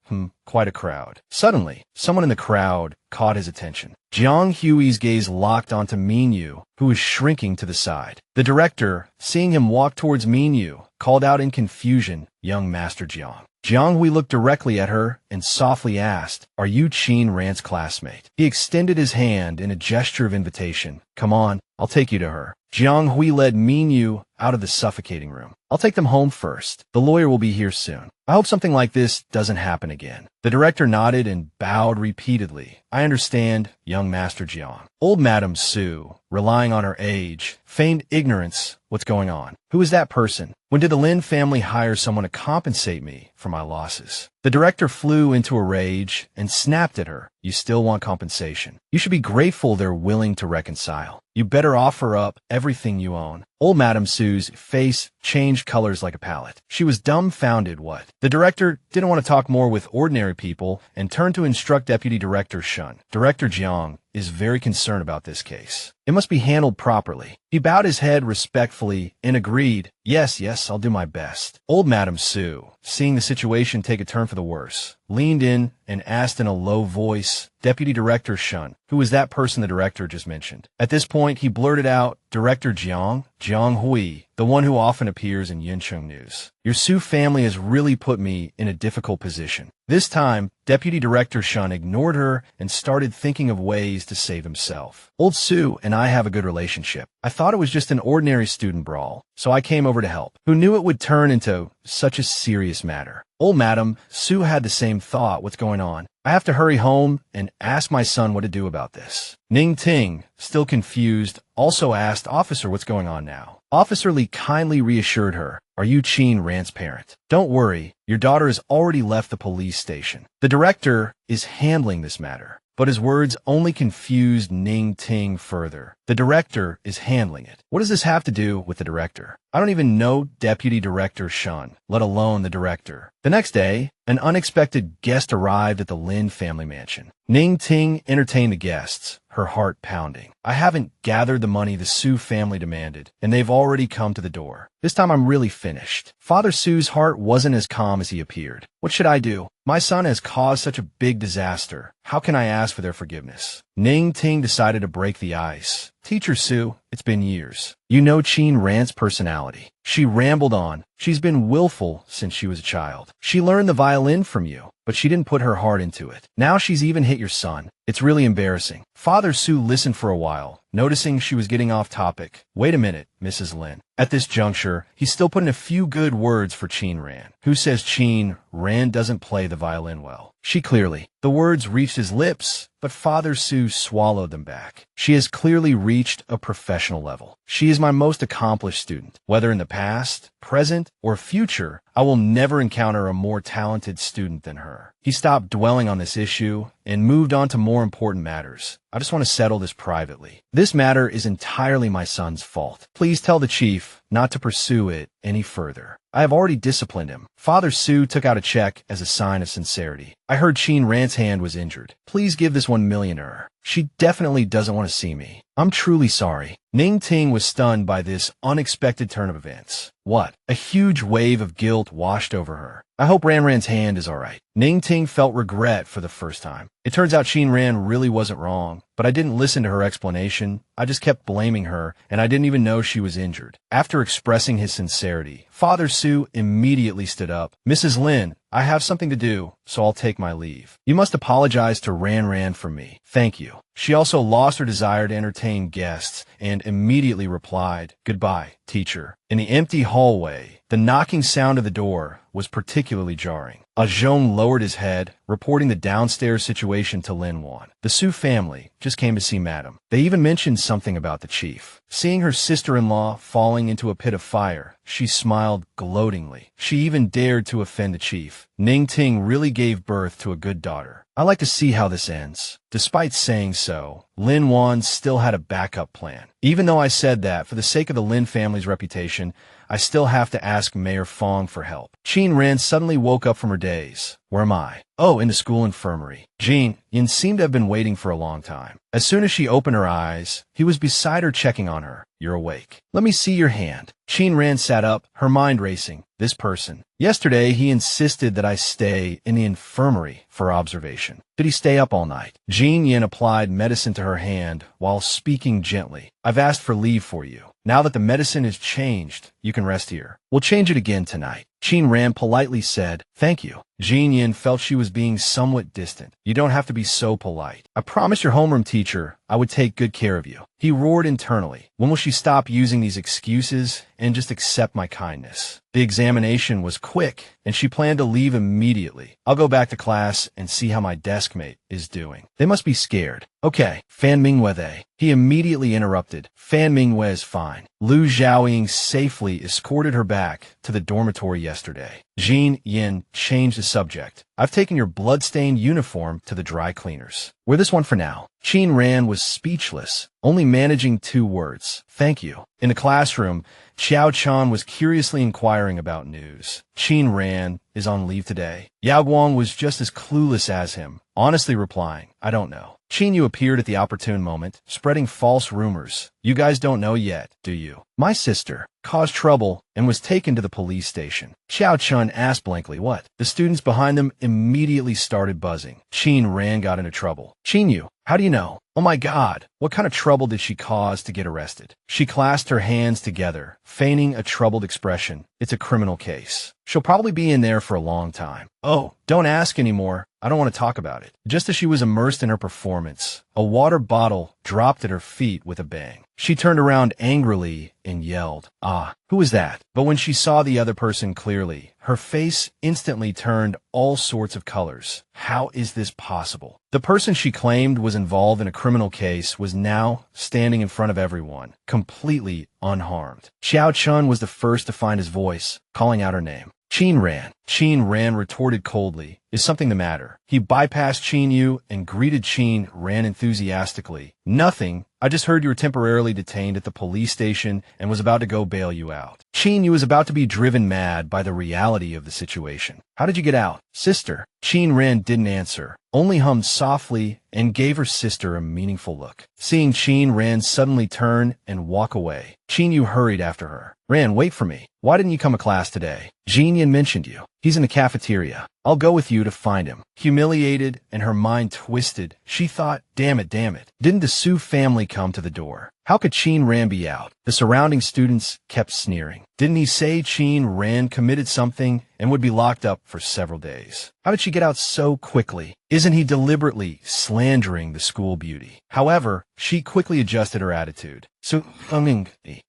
Quite a crowd. Suddenly, someone in the crowd caught his attention. Jiang Hui's gaze locked onto Minyu, who was shrinking to the side. The director, seeing him walk towards Minyu, called out in confusion, Young Master Jiang. Jiang Hui looked directly at her and softly asked, are you Qin Rant's classmate? He extended his hand in a gesture of invitation. Come on, I'll take you to her. Jiang Hui led Minyu out of the suffocating room. I'll take them home first. The lawyer will be here soon. I hope something like this doesn't happen again. The director nodded and bowed repeatedly. I understand, young Master Jiang. Old Madam Su, relying on her age, feigned ignorance. What's going on? Who is that person? When did the Lin family hire someone to compensate me for my losses? The director flew into a rage and snapped at her. You still want compensation. You should be grateful they're willing to reconcile. You better offer up everything you own. Old Madam Su's face changed colors like a palette. She was dumbfounded. What? The director didn't want to talk more with ordinary people and turned to instruct Deputy Director Shun. Director Jiang is very concerned about this case. It must be handled properly. He bowed his head respectfully and agreed, yes, I'll do my best. Old Madam Su, seeing the situation take a turn for the worse, leaned in and asked in a low voice, Deputy Director Shun, who is that person the director just mentioned? At this point, he blurted out, Director Jiang? Jiang Hui, the one who often appears in Yuncheng News. Your Su family has really put me in a difficult position. This time, Deputy Director Shun ignored her and started thinking of ways to save himself. Old Su and I have a good relationship. I thought it was just an ordinary student brawl, so I came over to help. Who knew it would turn into such a serious matter? Old Madam Su had the same thought. What's going on? I have to hurry home and ask my son what to do about this. Ning Ting, still confused, also asked, Officer, what's going on now? Officer Li kindly reassured her, are you Qin Rant's parent? Don't worry, your daughter has already left the police station. The director is handling this matter. But his words only confused Ning Ting further. The director is handling it. What does this have to do with the director? I don't even know Deputy Director Shun, let alone the director. The next day, an unexpected guest arrived at the Lin family mansion. Ning Ting entertained the guests. her heart pounding. I haven't gathered the money the Sue family demanded, and they've already come to the door. This time I'm really finished. Father Sue's heart wasn't as calm as he appeared. What should I do? My son has caused such a big disaster. How can I ask for their forgiveness? Ning Ting decided to break the ice. Teacher Sue, it's been years. You know Qin Ran's personality. She rambled on. She's been willful since she was a child. She learned the violin from you, but she didn't put her heart into it. Now she's even hit your son. It's really embarrassing. Father Sue listened for a while, noticing she was getting off topic. Wait a minute, Mrs. Lynn. At this juncture, he still put in a few good words for Qin Ran. Who says Qin Ran doesn't play the violin well? She clearly. The words reached his lips, but Father Sue swallowed them back. She has clearly reached a professional level. She is my most accomplished student. Whether in the past, present, or future, I will never encounter a more talented student than her. He stopped dwelling on this issue and moved on to more important matters. I just want to settle this privately. This matter is entirely my son's fault. Please tell the chief not to pursue it any further. I have already disciplined him. Father Sue took out a check as a sign of sincerity. I heard Qin Ran's hand was injured. Please give this 1 million to her. She definitely doesn't want to see me. I'm truly sorry. Ning Ting was stunned by this unexpected turn of events. What? A huge wave of guilt washed over her. I hope Ran's hand is alright. Ning Ting felt regret for the first time. It turns out Qin Ran really wasn't wrong, but I didn't listen to her explanation. I just kept blaming her, and I didn't even know she was injured. After expressing his sincerity, Father Sue immediately stood up. Mrs. Lynn, I have something to do, so I'll take my leave. You must apologize to Ran for me. Thank you. She also lost her desire to entertain guests and immediately replied, Goodbye, teacher. In the empty hallway, the knocking sound of the door was particularly jarring. Ajong lowered his head, reporting the downstairs situation to Lin Wan. The Sue family just came to see Madam. They even mentioned something about the chief. Seeing her sister-in-law falling into a pit of fire, she smiled gloatingly. She even dared to offend the chief. Ning Ting really gave birth to a good daughter. I like to see how this ends. Despite saying so, Lin Wan still had a backup plan. Even though I said that, for the sake of the Lin family's reputation, I still have to ask Mayor Fong for help. Qin Ran suddenly woke up from her daze. Where am I? Oh, in the school infirmary. Jean Yin seemed to have been waiting for a long time. As soon as she opened her eyes, he was beside her checking on her. You're awake. Let me see your hand. Qin Ran sat up, her mind racing. This person. Yesterday, he insisted that I stay in the infirmary for observation. Did he stay up all night? Jean Yin applied medicine to her hand while speaking gently. I've asked for leave for you. Now that the medicine is changed, you can rest here. We'll change it again tonight. Qin Ran politely said, Thank you. Jean Yin felt she was being somewhat distant. You don't have to be so polite. I promised your homeroom teacher I would take good care of you. He roared internally. When will she stop using these excuses and just accept my kindness? The examination was quick, and she planned to leave immediately. I'll go back to class and see how my desk mate is doing. They must be scared. Okay, Fan Mingwei they. He immediately interrupted. Fan Mingwei is fine. Lu Zhaoying safely escorted her back to the dormitory yesterday. Jean Yin changed the subject. I've taken your blood-stained uniform to the dry cleaners. Wear this one for now. Qin Ran was speechless, only managing 2 words. Thank you. In the classroom, Xiao Chan was curiously inquiring about news. Qin Ran is on leave today. Yao Guang was just as clueless as him, honestly replying, I don't know. Qin Yu appeared at the opportune moment, spreading false rumors. You guys don't know yet, do you? My sister caused trouble and was taken to the police station. Xiao Chun asked blankly what. The students behind them immediately started buzzing. Qin Ran got into trouble. Qin Yu, how do you know? Oh my God, what kind of trouble did she cause to get arrested? She clasped her hands together, feigning a troubled expression. It's a criminal case. She'll probably be in there for a long time. Oh, don't ask anymore. I don't want to talk about it. Just as she was immersed in her performance, a water bottle dropped at her feet with a bang. She turned around angrily and yelled, Ah, who is that? But when she saw the other person clearly, her face instantly turned all sorts of colors. How is this possible? The person she claimed was involved in a criminal case was now standing in front of everyone, completely unharmed. Xiao Chun was the first to find his voice, calling out her name. Qin Ran. Chin Ran retorted coldly. Is something the matter? He bypassed Chin Yu and greeted Chin Ran enthusiastically. Nothing. I just heard you were temporarily detained at the police station and was about to go bail you out. Chin Yu was about to be driven mad by the reality of the situation. How did you get out? Sister. Chin Ran didn't answer, only hummed softly and gave her sister a meaningful look. Seeing Chin Ran suddenly turn and walk away, Chin Yu hurried after her. Ran, wait for me. Why didn't you come to class today? Jin Yin mentioned you. He's in the cafeteria. I'll go with you to find him. Humiliated and her mind twisted, she thought, damn it. Didn't the Su family come to the door? How could Chin Ran be out? The surrounding students kept sneering. Didn't he say Chin Ran committed something and would be locked up for several days? How did she get out so quickly? Isn't he deliberately slandering the school beauty? However, she quickly adjusted her attitude.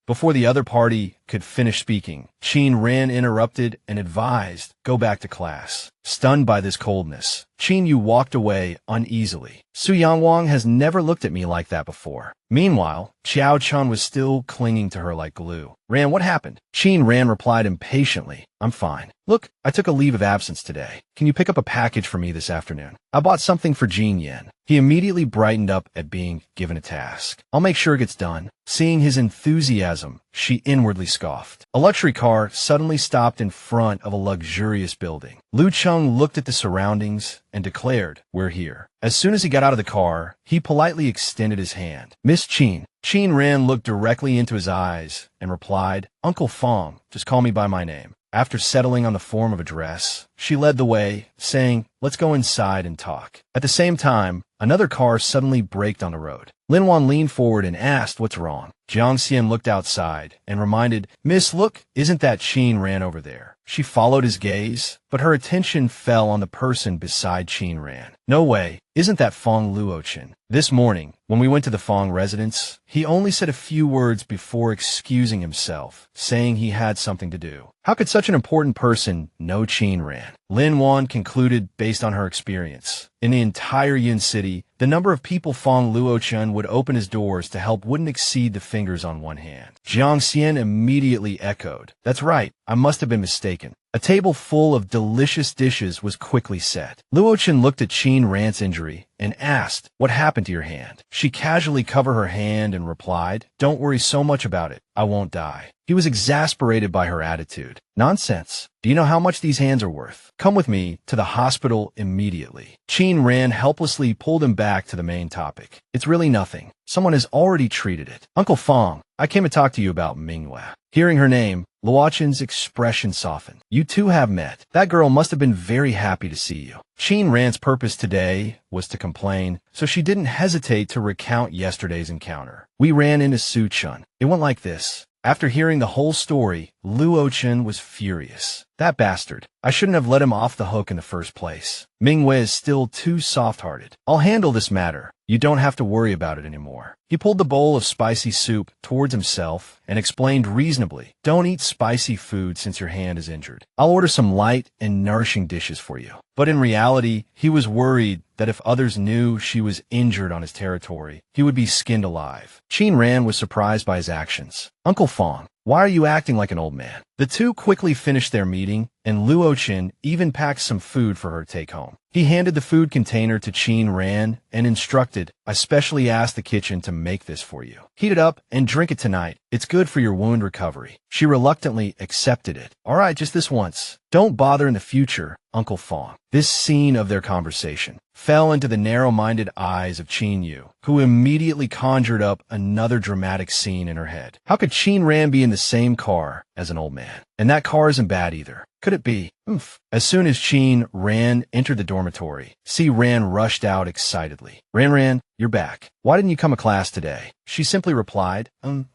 Before the other party could finish speaking, Chin Ran interrupted and advised, go back to class. Stunned by this coldness, Chin Yu walked away uneasily. Su Yangwang has never looked at me like that before. Meanwhile, Qiao Chun was still clinging to her like glue. Ran, what happened? Chin Ran replied impatiently, I'm fine. Look, I took a leave of absence today. Can you pick up a package for me this afternoon? I bought something for Jin Yen. He immediately brightened up at being given a task. I'll make sure it gets done. Seeing his enthusiasm, she inwardly scoffed. A luxury car suddenly stopped in front of a luxurious building. Lu Chung looked at the surroundings and declared, we're here. As soon as he got out of the car, he politely extended his hand. Miss Chin. Chin Ran looked directly into his eyes and replied, Uncle Fong, just call me by my name. After settling on the form of address, she led the way, saying, let's go inside and talk. At the same time, another car suddenly braked on the road. Lin Wan leaned forward and asked, what's wrong? Jiang Xian looked outside and reminded, Miss, look, isn't that Chin Ran over there? She followed his gaze, but her attention fell on the person beside Chin Ran. No way, isn't that Fong Luochen? This morning, when we went to the Fong residence, he only said a few words before excusing himself, saying he had something to do. How could such an important person know Chin Ran? Lin Wan concluded based on her experience. In the entire Yin City, the number of people Fong Luochen would open his doors to help wouldn't exceed the fingers on one hand. Jiang Xian immediately echoed, that's right, I must have been mistaken. A table full of delicious dishes was quickly set. Luochen looked at Chin Ran's injury and asked, what happened to your hand? She casually covered her hand and replied, don't worry so much about it. I won't die. He was exasperated by her attitude. Nonsense. Do you know how much these hands are worth? Come with me to the hospital immediately. Chin Ran helplessly pulled him back to the main topic. It's really nothing. Someone has already treated it. Uncle Fong, I came to talk to you about Minghua. Hearing her name, Luochen's expression softened. You two have met. That girl must have been very happy to see you. Chin Ran's purpose today was to complain, so she didn't hesitate to recount yesterday's encounter. We ran into Su Chun. It went like this. After hearing the whole story, Luochen was furious. That bastard. I shouldn't have let him off the hook in the first place. Mingwei is still too soft-hearted. I'll handle this matter. You don't have to worry about it anymore. He pulled the bowl of spicy soup towards himself and explained reasonably, don't eat spicy food since your hand is injured. I'll order some light and nourishing dishes for you. But in reality, he was worried that if others knew she was injured on his territory, he would be skinned alive. Chin Ran was surprised by his actions. Uncle Fong, why are you acting like an old man? The two quickly finished their meeting, and Luochen even packed some food for her to take home. He handed the food container to Chin Ran and instructed, I specially asked the kitchen to make this for you. Heat it up and drink it tonight. It's good for your wound recovery. She reluctantly accepted it. All right, just this once. Don't bother in the future, Uncle Fong. This scene of their conversation fell into the narrow-minded eyes of Chin Yu, who immediately conjured up another dramatic scene in her head. How could Chin Ran be in the same car as an old man? And that car isn't bad either. Could it be? Oof. As soon as Chin Ran entered the dormitory, Si Ran rushed out excitedly. Ran, you're back. Why didn't you come to class today? She simply replied,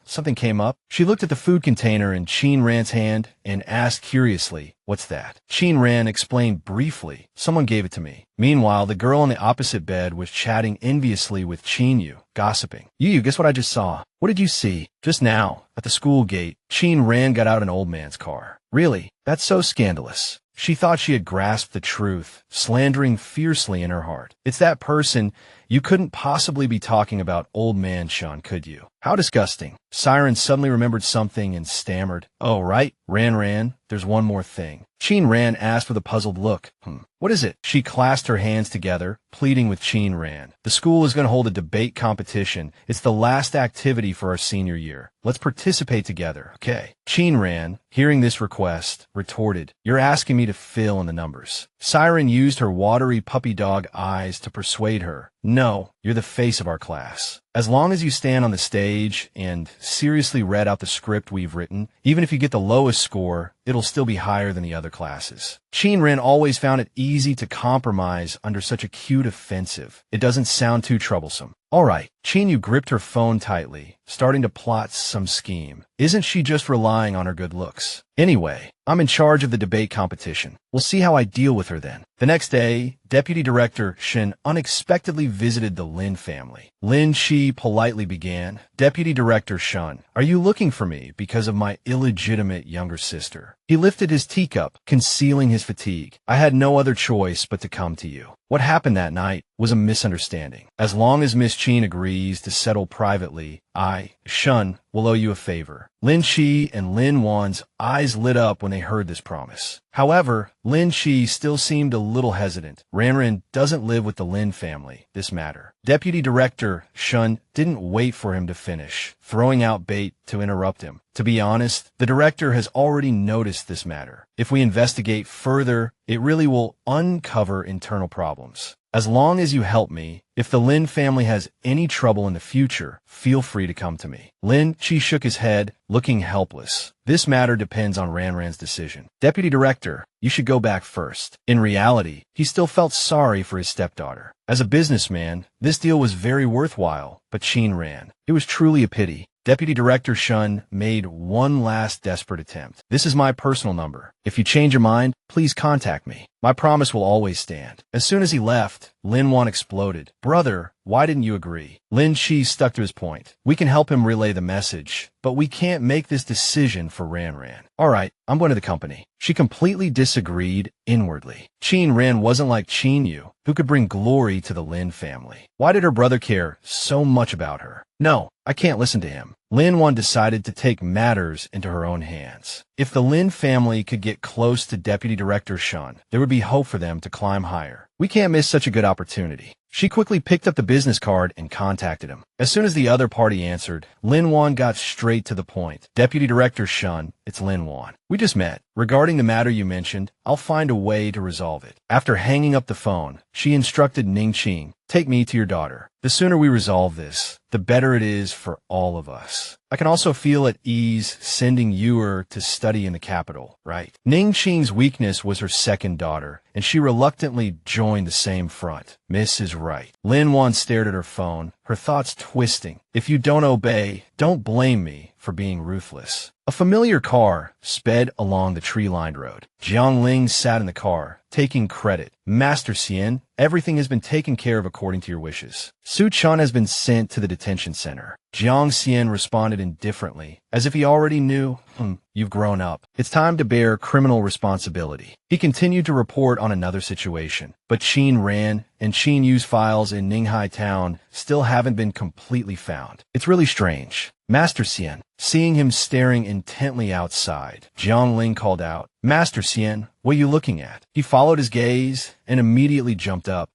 something came up. She looked at the food container in Chin Ran's hand and asked curiously, what's that? Chin Ran explained briefly, someone gave it to me. Meanwhile, the girl on the opposite bed was chatting enviously with Chin Yu, gossiping. You, guess what I just saw? What did you see? Just now, at the school gate, Chin Ran got out an old man's car. Really? That's so scandalous. She thought she had grasped the truth, slandering fiercely in her heart. It's that person You couldn't possibly be talking about old man Shun, could you? How disgusting. Siren suddenly remembered something and stammered. Oh, right, Ran, there's one more thing. Chin Ran asked with a puzzled look. What is it? She clasped her hands together, pleading with Chin Ran. The school is going to hold a debate competition. It's the last activity for our senior year. Let's participate together, okay? Chin Ran, hearing this request, retorted, You're asking me to fill in the numbers. Siren used her watery puppy dog eyes to persuade her. No, you're the face of our class. As long as you stand on the stage and seriously read out the script we've written, even if you get the lowest score, it'll still be higher than the other classes. Chin Ran always found it easy to compromise under such a cute offensive. It doesn't sound too troublesome. All right, Chin Yu gripped her phone tightly, starting to plot some scheme. Isn't she just relying on her good looks? Anyway, I'm in charge of the debate competition. We'll see how I deal with her then. The next day, Deputy Director Shin unexpectedly visited the Lynn family. Lin Shi politely began, Deputy Director Shun, are you looking for me because of my illegitimate younger sister? He lifted his teacup, concealing his fatigue. I had no other choice but to come to you. What happened that night was a misunderstanding. As long as Miss Chin agrees to settle privately, I, Shun, will owe you a favor. Lin Shi and Lin Wan's eyes lit up when they heard this promise. However, Lin Shi still seemed a little hesitant. Ran doesn't live with the Lin family, this matter. Deputy Director Shun didn't wait for him to finish, throwing out bait to interrupt him. To be honest, the director has already noticed this matter. If we investigate further, it really will uncover internal problems. As long as you help me, if the Lin family has any trouble in the future, feel free to come to me. Lin Chi shook his head, looking helpless. This matter depends on Ran's decision. Deputy Director, you should go back first. In reality, he still felt sorry for his stepdaughter. As a businessman, this deal was very worthwhile, but Chin Ran. It was truly a pity. Deputy Director Shun made one last desperate attempt. This is my personal number. If you change your mind, please contact me. My promise will always stand. As soon as he left, Lin Wan exploded. Brother, why didn't you agree? Lin Chi stuck to his point. We can help him relay the message, but we can't make this decision for Ran. All right, I'm going to the company. She completely disagreed inwardly. Chin Ran wasn't like Chin Yu, who could bring glory to the Lin family. Why did her brother care so much about her? No, I can't listen to him. Lin Wan decided to take matters into her own hands. If the Lin family could get close to Deputy Director Shun, there would be hope for them to climb higher. We can't miss such a good opportunity. She quickly picked up the business card and contacted him. As soon as the other party answered, Lin Wan got straight to the point. Deputy Director Shun, it's Lin Wan. We just met. Regarding the matter you mentioned, I'll find a way to resolve it. After hanging up the phone, she instructed Ning Qing, take me to your daughter. The sooner we resolve this, the better it is for all of us. I can also feel at ease sending Yuer to study in the capital, right? Ning Qing's weakness was her second daughter, and she reluctantly joined the same front. Miss is right. Lin Wan stared at her phone, her thoughts twisting. If you don't obey, don't blame me for being ruthless. A familiar car sped along the tree-lined road. Jiang Ling sat in the car, taking credit. Master Xian, everything has been taken care of according to your wishes. Su Chun has been sent to the detention center. Jiang Xian responded indifferently, as if he already knew. You've grown up. It's time to bear criminal responsibility. He continued to report on another situation, but Chin Ran and Chin Yu's files in Ninghai Town still haven't been completely found. It's really strange. Master Xian, seeing him staring intently outside, Jiang Ling called out, Master Xian, what are you looking at? He followed his gaze and immediately jumped up.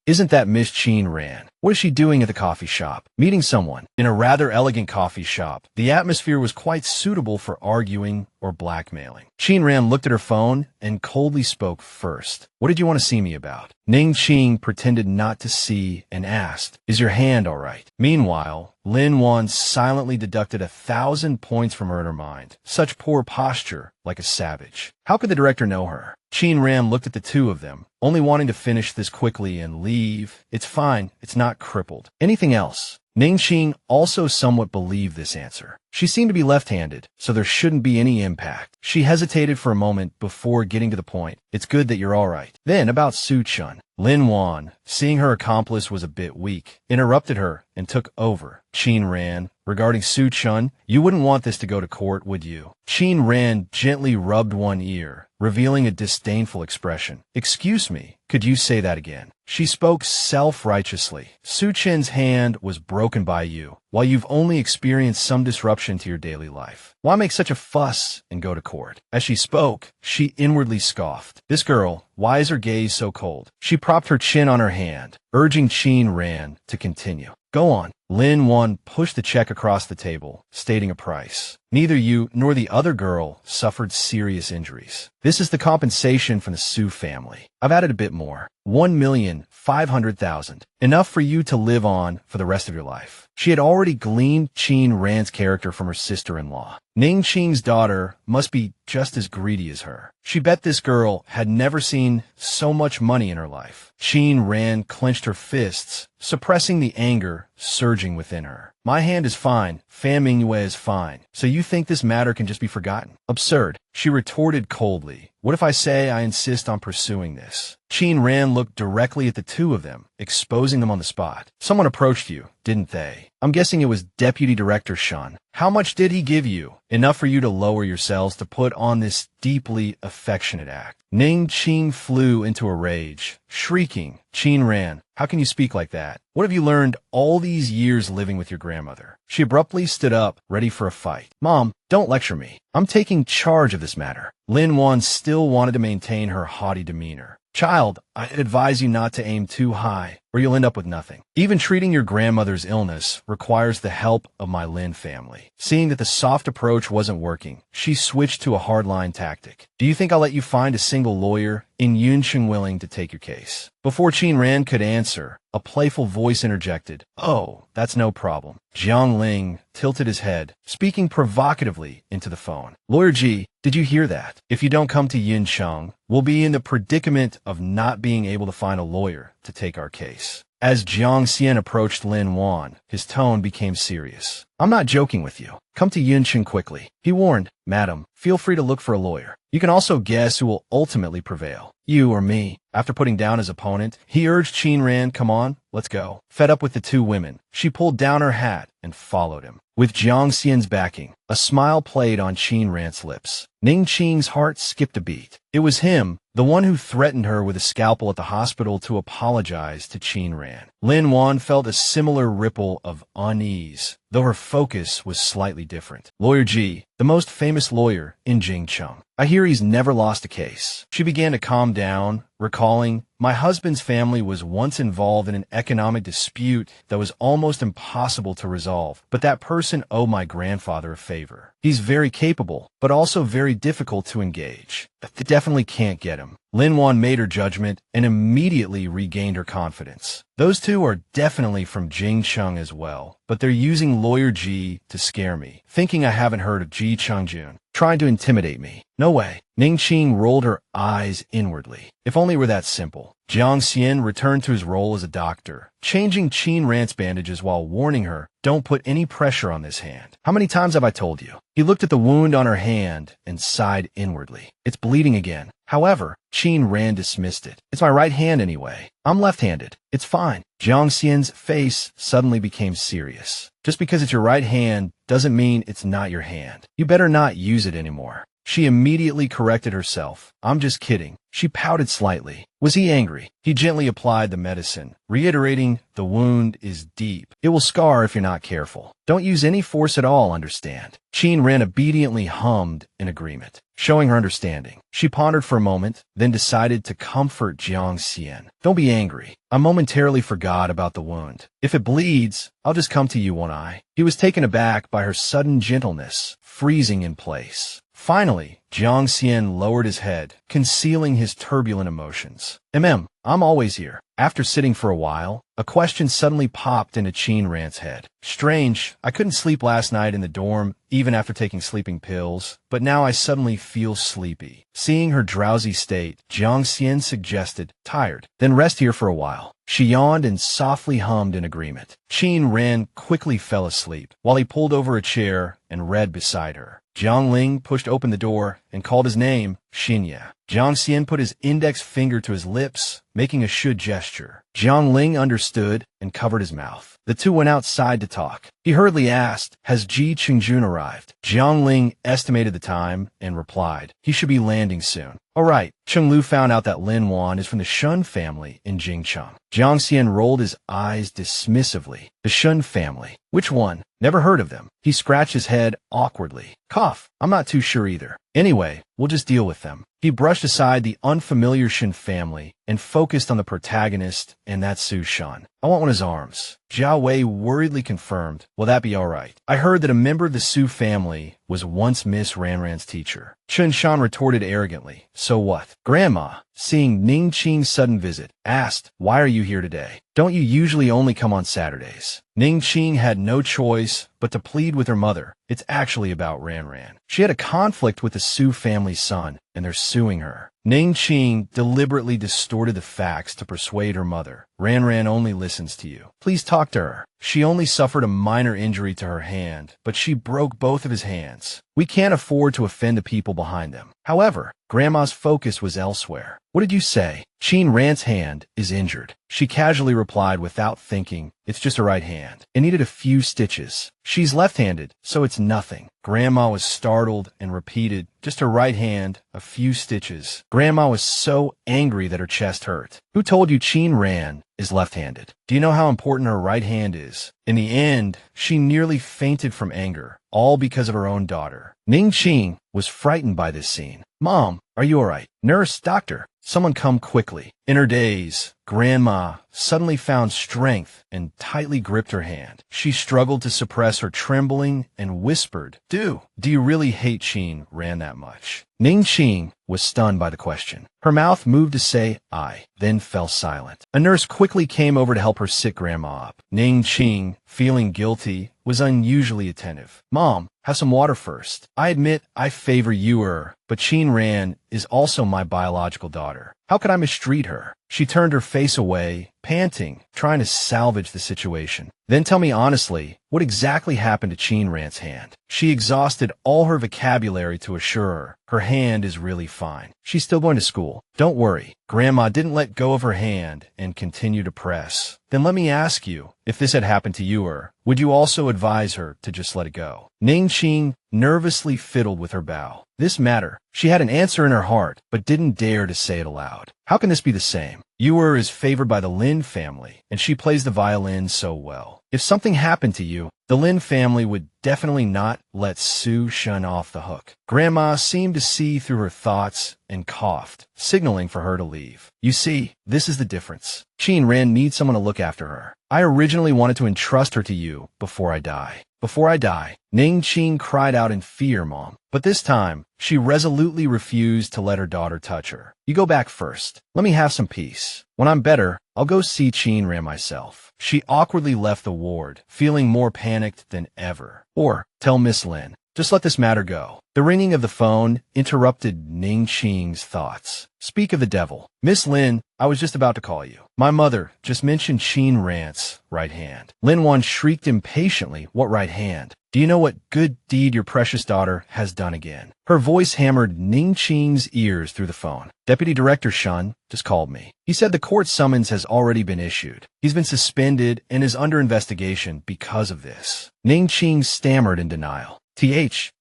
Isn't that Miss Chin Ran? What is she doing at the coffee shop? Meeting someone. In a rather elegant coffee shop, the atmosphere was quite suitable for arguing or blackmailing. Chin Ran looked at her phone and coldly spoke first. What did you want to see me about? Ning Qing pretended not to see and asked, is your hand all right? Meanwhile, Lin Wan silently deducted 1,000 points from her inner mind. Such poor posture, like a savage. How could the director know her? Chin Ran looked at the two of them, only wanting to finish this quickly and leave. It's fine, it's not crippled. Anything else? Ning Qing also somewhat believed this answer. She seemed to be left-handed, so there shouldn't be any impact. She hesitated for a moment before getting to the point. It's good that you're all right. Then about Su Chun. Lin Wan, seeing her accomplice was a bit weak, interrupted her and took over. Chin Ran, regarding Su Chun, you wouldn't want this to go to court, would you? Chin Ran gently rubbed one ear, revealing a disdainful expression. Excuse me, could you say that again? She spoke self-righteously. Su Chen's hand was broken by you, while you've only experienced some disruption to your daily life. Why make such a fuss and go to court? As she spoke, she inwardly scoffed. This girl, why is her gaze so cold? She propped her chin on her hand, urging Qin Ran to continue. Go on. Lin Wan pushed the check across the table, stating a price. Neither you nor the other girl suffered serious injuries. This is the compensation from the Su family. I've added a bit more. 1,500,000. Enough for you to live on for the rest of your life. She had already gleaned Qin Ran's character from her sister-in-law. Ning Qing's daughter must be just as greedy as her. She bet this girl had never seen so much money in her life. Qin Ran clenched her fists, suppressing the anger surging within her. My hand is fine. Fan Mingyue is fine. So you think this matter can just be forgotten? Absurd. She retorted coldly. What if I say I insist on pursuing this? Qin Ran looked directly at the two of them, exposing them on the spot. Someone approached you, didn't they? I'm guessing it was Deputy Director Shun. How much did he give you? Enough for you to lower yourselves to put on this deeply affectionate act. Ning Qing flew into a rage, shrieking, Qin Ran, how can you speak like that? What have you learned all these years living with your grandmother? She abruptly stood up, ready for a fight. Mom, don't lecture me. I'm taking charge of this matter. Lin Wan still wanted to maintain her haughty demeanor. Child, I advise you not to aim too high, or you'll end up with nothing. Even treating your grandmother's illness requires the help of my Lin family. Seeing that the soft approach wasn't working, she switched to a hardline tactic. Do you think I'll let you find a single lawyer in Yuncheng willing to take your case? Before Qin Ran could answer, a playful voice interjected. Oh, that's no problem. Jiang Ling tilted his head, speaking provocatively into the phone. Lawyer Ji, did you hear that? If you don't come to Yuncheng, we'll be in the predicament of not being able to find a lawyer to take our case. As Jiang Xian approached Lin Wan, his tone became serious. I'm not joking with you. Come to Yuncheng quickly. He warned, Madam, feel free to look for a lawyer. You can also guess who will ultimately prevail. You or me. After putting down his opponent, he urged Qin Ran, come on, let's go. Fed up with the two women, she pulled down her hat and followed him. With Jiang Xian's backing, a smile played on Qin Ran's lips. Ning Qing's heart skipped a beat. It was him, the one who threatened her with a scalpel at the hospital to apologize to Qin Ran. Lin Wan felt a similar ripple of unease, though her focus was slightly different. Lawyer Ji, the most famous lawyer in Jingcheng. I hear he's never lost a case. She began to calm down, recalling, my husband's family was once involved in an economic dispute that was almost impossible to resolve, but that person owed my grandfather a favor. He's very capable, but also very difficult to engage. They definitely can't get him. Lin Wan made her judgment and immediately regained her confidence. Those two are definitely from Jingcheng as well, but they're using Lawyer Ji to scare me, thinking I haven't heard of Ji Changjun, trying to intimidate me. No way. Ning Qing rolled her eyes inwardly. If only it were that simple. Jiang Xian returned to his role as a doctor, changing Qin Ran's bandages while warning her, don't put any pressure on this hand. How many times have I told you? He looked at the wound on her hand and sighed inwardly. It's bleeding again. However, Qin Ran dismissed it. It's my right hand anyway. I'm left-handed. It's fine. Jiang Xian's face suddenly became serious. Just because it's your right hand doesn't mean it's not your hand. You better not use it anymore. She immediately corrected herself. I'm just kidding. She pouted slightly. Was he angry? He gently applied the medicine, reiterating, the wound is deep. It will scar if you're not careful. Don't use any force at all, understand? Qin Ran obediently hummed in agreement, showing her understanding. She pondered for a moment, then decided to comfort Jiang Xian. Don't be angry. I momentarily forgot about the wound. If it bleeds, I'll just come to you, won't I? He was taken aback by her sudden gentleness, freezing in place. Finally, Jiang Xian lowered his head, concealing his turbulent emotions. I'm always here. After sitting for a while, a question suddenly popped into Qin Ran's head. Strange, I couldn't sleep last night in the dorm, even after taking sleeping pills, but now I suddenly feel sleepy. Seeing her drowsy state, Jiang Xian suggested, tired, then rest here for a while. She yawned and softly hummed in agreement. Qin Ran quickly fell asleep, while he pulled over a chair and read beside her. Jiang Ling pushed open the door and called his name, Shinya. Jiang Xian put his index finger to his lips, making a should gesture. Jiang Ling understood and covered his mouth. The two went outside to talk. He hurriedly asked, "Has Ji Qingjun arrived?" Jiang Ling estimated the time and replied, "He should be landing soon." "All right." Cheng Lu found out that Lin Wan is from the Shun family in Jingcheng. Jiang Xian rolled his eyes dismissively. The Shun family. Which one? Never heard of them. He scratched his head awkwardly. Cough. I'm not too sure either. Anyway, we'll just deal with them. He brushed aside the unfamiliar Shin family and focused on the protagonist, and that's Su Shan. "I want one of his arms." Jiao Wei worriedly confirmed, "Will that be all right? I heard that a member of the Su family was once Miss Ranran's teacher." Chen Shan retorted arrogantly, "So what?" Grandma, seeing Ning Qing's sudden visit, asked, "Why are you here today? Don't you usually only come on Saturdays?" Ning Qing had no choice but to plead with her mother. It's actually about Ranran. She had a conflict with the Su family's son, and they're suing her. Ning Qing deliberately distorted the facts to persuade her mother. Ranran only listens to you. Please talk to her. She only suffered a minor injury to her hand, but she broke both of his hands. We can't afford to offend the people behind them. However, Grandma's focus was elsewhere. "What did you say?" "Qin Ran's hand is injured." She casually replied without thinking, "It's just her right hand. It needed a few stitches. She's left-handed, so it's nothing." Grandma was startled and repeated, "Just her right hand, a few stitches." Grandma was so angry that her chest hurt. "Who told you Qin Ran is left-handed? Do you know how important her right hand is?" In the end, she nearly fainted from anger, all because of her own daughter. Ning Qing was frightened by this scene. "Mom, are you all right? Nurse, doctor, someone come quickly." In her daze, Grandma suddenly found strength and tightly gripped her hand. She struggled to suppress her trembling and whispered, Do you really hate Qin Ran that much?" Ning Qing was stunned by the question. Her mouth moved to say, "I," then fell silent. A nurse quickly came over to help her sit Grandma up. Ning Qing, feeling guilty, was unusually attentive. "Mom, have some water first. I admit I favor you, but Qin Ran is also my biological daughter. How could I mistreat her?" She turned her face away, panting, trying to salvage the situation. "Then tell me honestly, what exactly happened to Qin Ran's hand?" She exhausted all her vocabulary to assure her hand is really fine. She's still going to school. Don't worry. Grandma didn't let go of her hand and continued to press. "Then let me ask you, if this had happened to you, would you also advise her to just let it go?" Ning Qing nervously fiddled with her bow. This matter, she had an answer in her heart, but didn't dare to say it aloud. How can this be the same? You is favored by the Lynn family, and she plays the violin so well. If something happened to you, the Lynn family would definitely not let Su Shan off the hook. Grandma seemed to see through her thoughts and coughed, signaling for her to leave. "You see, this is the difference. Qin Ran needs someone to look after her. I originally wanted to entrust her to you before I die." "Before I die," Ning Qing cried out in fear, Mom. But this time, she resolutely refused to let her daughter touch her. "You go back first. Let me have some peace. When I'm better, I'll go see Qin Ran myself." She awkwardly left the ward, feeling more panicked than ever. Or, tell Miss Lynn, just let this matter go. The ringing of the phone interrupted Ning Qing's thoughts. "Speak of the devil. Miss Lynn, I was just about to call you. My mother just mentioned Qin Ran's right hand." Lin Wan shrieked impatiently, "What right hand? Do you know what good deed your precious daughter has done again?" Her voice hammered Ning Qing's ears through the phone. "Deputy Director Shun just called me. He said the court summons has already been issued. He's been suspended and is under investigation because of this." Ning Qing stammered in denial.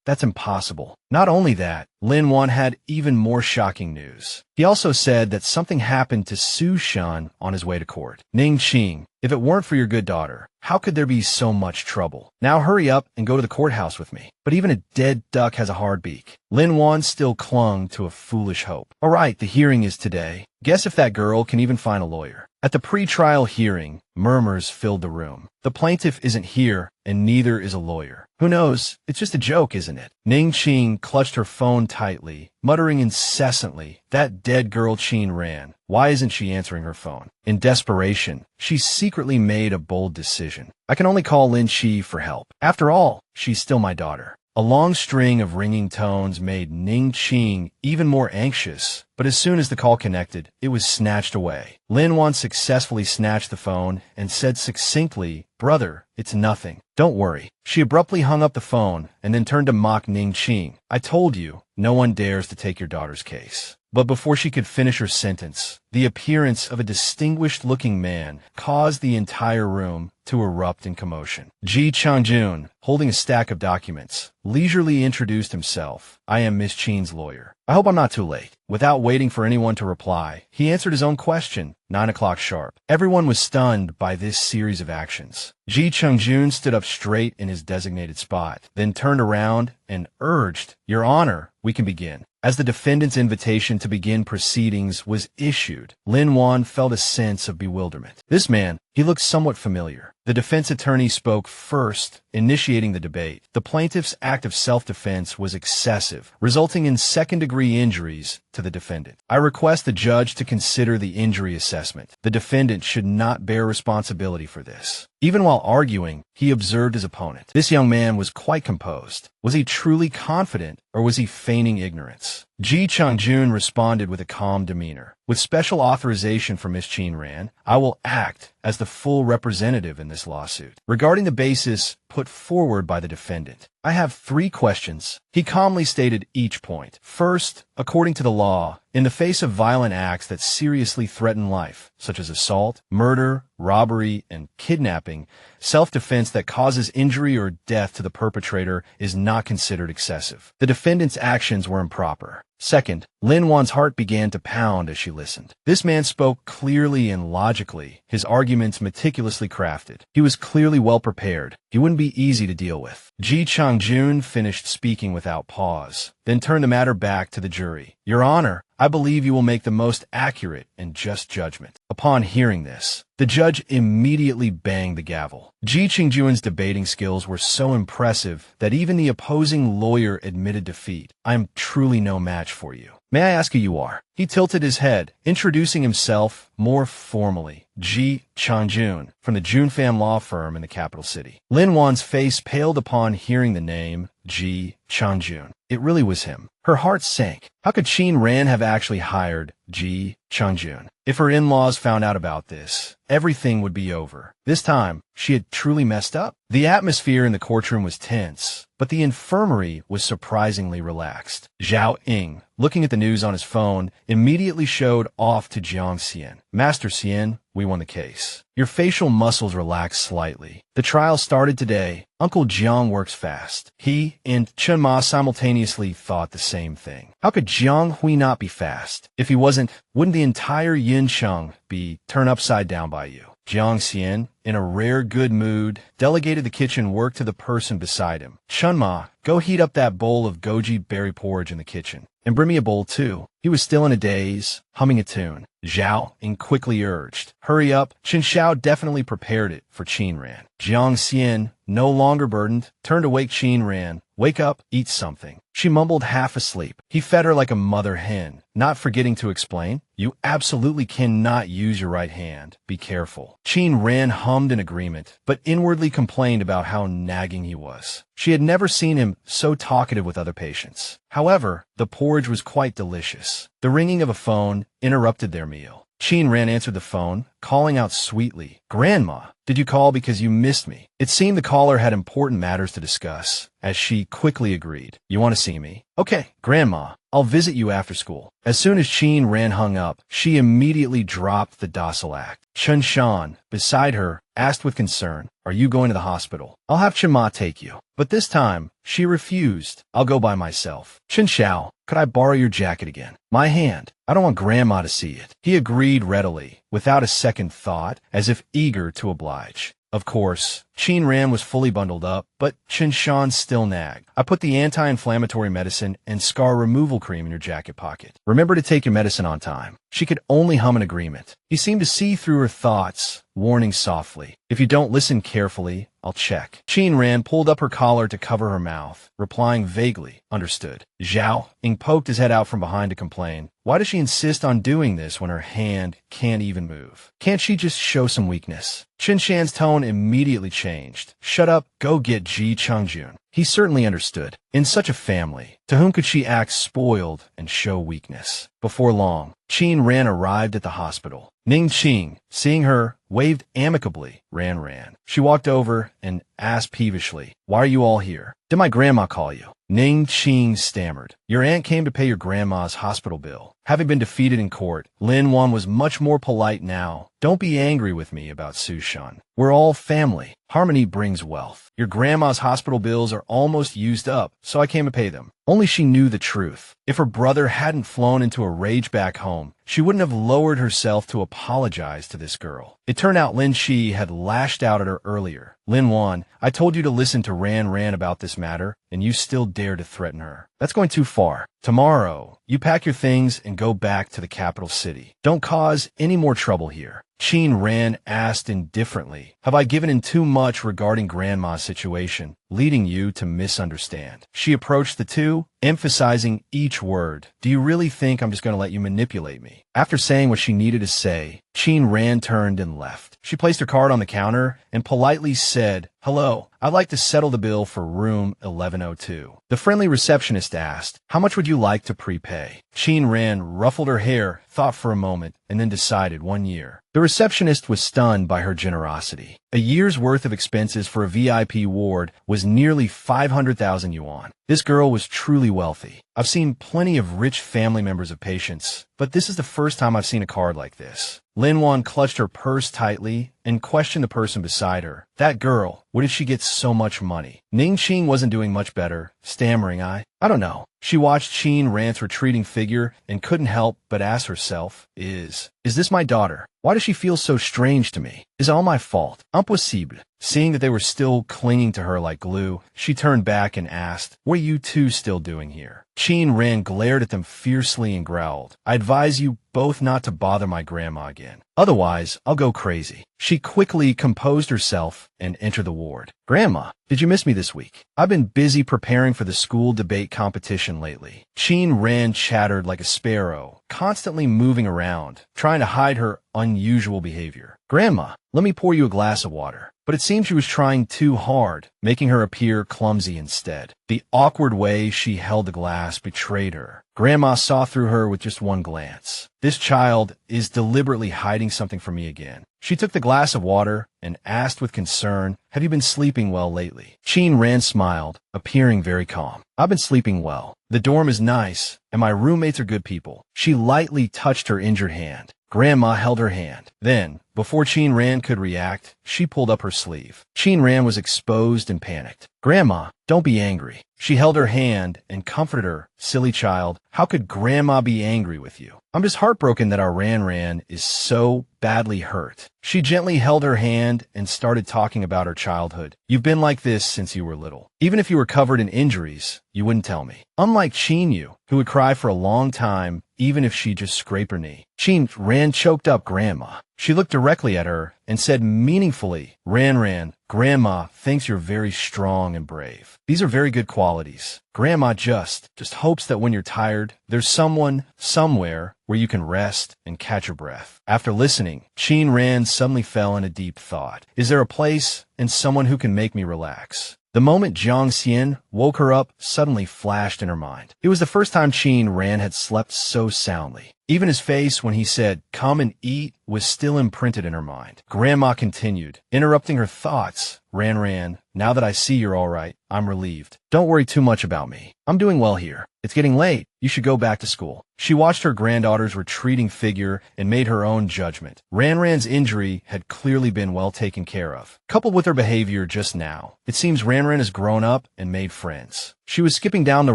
That's impossible." Not only that, Lin Wan had even more shocking news. He also said that something happened to Su Shan on his way to court. "Ning Qing, if it weren't for your good daughter, how could there be so much trouble? Now hurry up and go to the courthouse with me." But even a dead duck has a hard beak. Lin Wan still clung to a foolish hope. "All right, the hearing is today. Guess if that girl can even find a lawyer." At the pre-trial hearing, murmurs filled the room. The plaintiff isn't here, and neither is a lawyer. Who knows? It's just a joke, isn't it? Ning Qing clutched her phone tightly, muttering incessantly, "That dead girl Qin Ran. Why isn't she answering her phone?" In desperation, she secretly made a bold decision. "I can only call Lin Qi for help. After all, she's still my daughter." A long string of ringing tones made Ning Qing even more anxious, but as soon as the call connected, it was snatched away. Lin Wan successfully snatched the phone and said succinctly, "Brother, it's nothing. Don't worry." She abruptly hung up the phone and then turned to mock Ning Qing. "I told you, no one dares to take your daughter's case. But before she could finish her sentence, the appearance of a distinguished-looking man caused the entire room to erupt in commotion. Ji Changjun, holding a stack of documents, leisurely introduced himself. I am Miss Chin's lawyer. I hope I'm not too late. Without waiting for anyone to reply, he answered his own question, 9 o'clock sharp. Everyone was stunned by this series of actions. Ji Changjun stood up straight in his designated spot, then turned around and urged, Your Honor, we can begin. As the defendant's invitation to begin proceedings was issued, Lin Wan felt a sense of bewilderment. This man, he looked somewhat familiar. The defense attorney spoke first, initiating the debate. The plaintiff's act of self-defense was excessive, resulting in second-degree injuries to the defendant. I request the judge to consider the injury assessment. The defendant should not bear responsibility for this. Even while arguing, he observed his opponent. This young man was quite composed. Was he truly confident, or was he feigning ignorance? Ji Changjun responded with a calm demeanor. With special authorization from Miss Chin Ran, I will act as the full representative in this lawsuit. Regarding the basis put forward by the defendant, I have 3 questions. He calmly stated each point. First, according to the law, in the face of violent acts that seriously threaten life, such as assault, murder, robbery, and kidnapping, self-defense that causes injury or death to the perpetrator is not considered excessive. The defendant's actions were improper. Second, Lin Wan's heart began to pound as she listened. This man spoke clearly and logically, his arguments meticulously crafted. He was clearly well prepared. He wouldn't be easy to deal with. Ji Changjun finished speaking without pause, then turned the matter back to the jury. Your Honor, I believe you will make the most accurate and just judgment. Upon hearing this, the judge immediately banged the gavel. Ji Changjun's debating skills were so impressive that even the opposing lawyer admitted defeat. I am truly no match for you. May I ask who you are? He tilted his head, introducing himself more formally. Ji Changjun, from the Junfam law firm in the capital city. Lin Wan's face paled upon hearing the name Ji Changjun. It really was him. Her heart sank. How could Chin Ran have actually hired Ji Changjun? If her in-laws found out about this, everything would be over. This time, she had truly messed up. The atmosphere in the courtroom was tense, but the infirmary was surprisingly relaxed. Zhao Ying, looking at the news on his phone, immediately showed off to Jiang Xian. Master Xian, we won the case. Your facial muscles relaxed slightly. The trial started today. Uncle Jiang works fast. He and Chen Ma simultaneously thought the same thing. How could Jiang Hui not be fast? If he wasn't, wouldn't the entire Yin Sheng be turned upside down by you? Jiang Xian, in a rare good mood, delegated the kitchen work to the person beside him. Chen Ma, go heat up that bowl of goji berry porridge in the kitchen. And bring me a bowl, too. He was still in a daze, humming a tune. Zhao Ying quickly urged, hurry up. Chen Xiao definitely prepared it for Chin Ran. Jiang Xian, no longer burdened, turned to wake Chin Ran. Wake up, eat something. She mumbled half asleep. He fed her like a mother hen, not forgetting to explain, you absolutely cannot use your right hand. Be careful. Chin Ran hummed in agreement, but inwardly complained about how nagging he was. She had never seen him so talkative with other patients. However, the porridge was quite delicious. The ringing of a phone interrupted their meal. Chin Ran answered the phone, calling out sweetly, Grandma, did you call because you missed me? It seemed the caller had important matters to discuss, as she quickly agreed. You want to see me? Okay, Grandma, I'll visit you after school. As soon as Chin Ran hung up, she immediately dropped the docile act. Chen Shan, beside her, asked with concern, are you going to the hospital? I'll have Chen Ma take you. But this time, she refused. I'll go by myself. Chen Xiao, could I borrow your jacket again? My hand. I don't want Grandma to see it. He agreed readily, without a second thought, as if eager to oblige. Of course, Chin Ran was fully bundled up, but Chen Shan still nagged. I put the anti-inflammatory medicine and scar removal cream in your jacket pocket. Remember to take your medicine on time. She could only hum an agreement. He seemed to see through her thoughts, warning softly, if you don't listen carefully, I'll check. Chin Ran pulled up her collar to cover her mouth, replying vaguely, understood. Zhao Ying poked his head out from behind to complain. Why does she insist on doing this when her hand can't even move? Can't she just show some weakness? Chen Shan's tone immediately changed. Shut up, go get Ji Changjun. He certainly understood. In such a family, to whom could she act spoiled and show weakness? Before long, Chin Ran arrived at the hospital. Ning Qing, seeing her, waved amicably. Ran. She walked over and asked peevishly, why are you all here? Did my grandma call you? Ning Qing stammered. Your aunt came to pay your grandma's hospital bill. Having been defeated in court, Lin Wan was much more polite now. Don't be angry with me about Sushan. We're all family. Harmony brings wealth. Your grandma's hospital bills are almost used up, so I came to pay them. Only she knew the truth. If her brother hadn't flown into a rage back home, she wouldn't have lowered herself to apologize to this girl. It turned out Lin Shi had lashed out at her earlier. Lin Wan, I told you to listen to Ran about this matter, and you still dare to threaten her. That's going too far. Tomorrow, you pack your things and go back to the capital city. Don't cause any more trouble here. Qin Ran asked indifferently, have I given in too much regarding Grandma's situation, leading you to misunderstand? She approached the two, emphasizing each word. Do you really think I'm just going to let you manipulate me? After saying what she needed to say, Qin Ran turned and left. She placed her card on the counter and politely said, hello, I'd like to settle the bill for room 1102. The friendly receptionist asked, how much would you like to prepay? Qin Ran ruffled her hair, thought for a moment, and then decided 1 year. The receptionist was stunned by her generosity. A year's worth of expenses for a VIP ward was nearly 500,000 yuan. This girl was truly wealthy. I've seen plenty of rich family members of patients, but this is the first time I've seen a card like this. Lin Wan clutched her purse tightly and questioned the person beside her. That girl, where did she get so much money? Ning Qing wasn't doing much better, stammering, I don't know. She watched Qin Ran's retreating figure and couldn't help but ask herself, Is this my daughter? Why does she feel so strange to me? Is it all my fault? Impossible. Seeing that they were still clinging to her like glue, she turned back and asked, what are you two still doing here? Qin Ran glared at them fiercely and growled, I advise you both not to bother my grandma again. Otherwise, I'll go crazy. She quickly composed herself and entered the ward. Grandma, did you miss me this week? I've been busy preparing for the school debate competition lately. Qin Ran chattered like a sparrow, constantly moving around, trying to hide her unusual behavior. Grandma, let me pour you a glass of water. But it seemed she was trying too hard, making her appear clumsy instead. The awkward way she held the glass betrayed her. Grandma saw through her with just one glance. This child is deliberately hiding something from me again. She took the glass of water and asked with concern, have you been sleeping well lately? Qin Ran smiled, appearing very calm. I've been sleeping well. The dorm is nice, and my roommates are good people. She lightly touched her injured hand. Grandma held her hand. Then, before Qin Ran could react, she pulled up her sleeve. Qin Ran was exposed and panicked. Grandma, don't be angry. She held her hand and comforted her. Silly child, how could Grandma be angry with you? I'm just heartbroken that our Ran is so badly hurt. She gently held her hand and started talking about her childhood. You've been like this since you were little. Even if you were covered in injuries, you wouldn't tell me. Unlike Qin Yu, who would cry for a long time, even if she just scraped her knee. Qin Ran choked up Grandma. She looked directly at her and said meaningfully, Ran, Grandma thinks you're very strong and brave. These are very good qualities. Grandma just hopes that when you're tired, there's someone, somewhere, where you can rest and catch your breath. After listening, Qin Ran suddenly fell in a deep thought. Is there a place and someone who can make me relax? The moment Jiang Xian woke her up suddenly flashed in her mind. It was the first time Qin Ran had slept so soundly. Even his face when he said, come and eat, was still imprinted in her mind. Grandma continued, interrupting her thoughts. Ran, now that I see you're all right, I'm relieved. Don't worry too much about me. I'm doing well here. It's getting late. You should go back to school. She watched her granddaughter's retreating figure and made her own judgment. Ran's injury had clearly been well taken care of. Coupled with her behavior just now, it seems Ran has grown up and made friends. She was skipping down the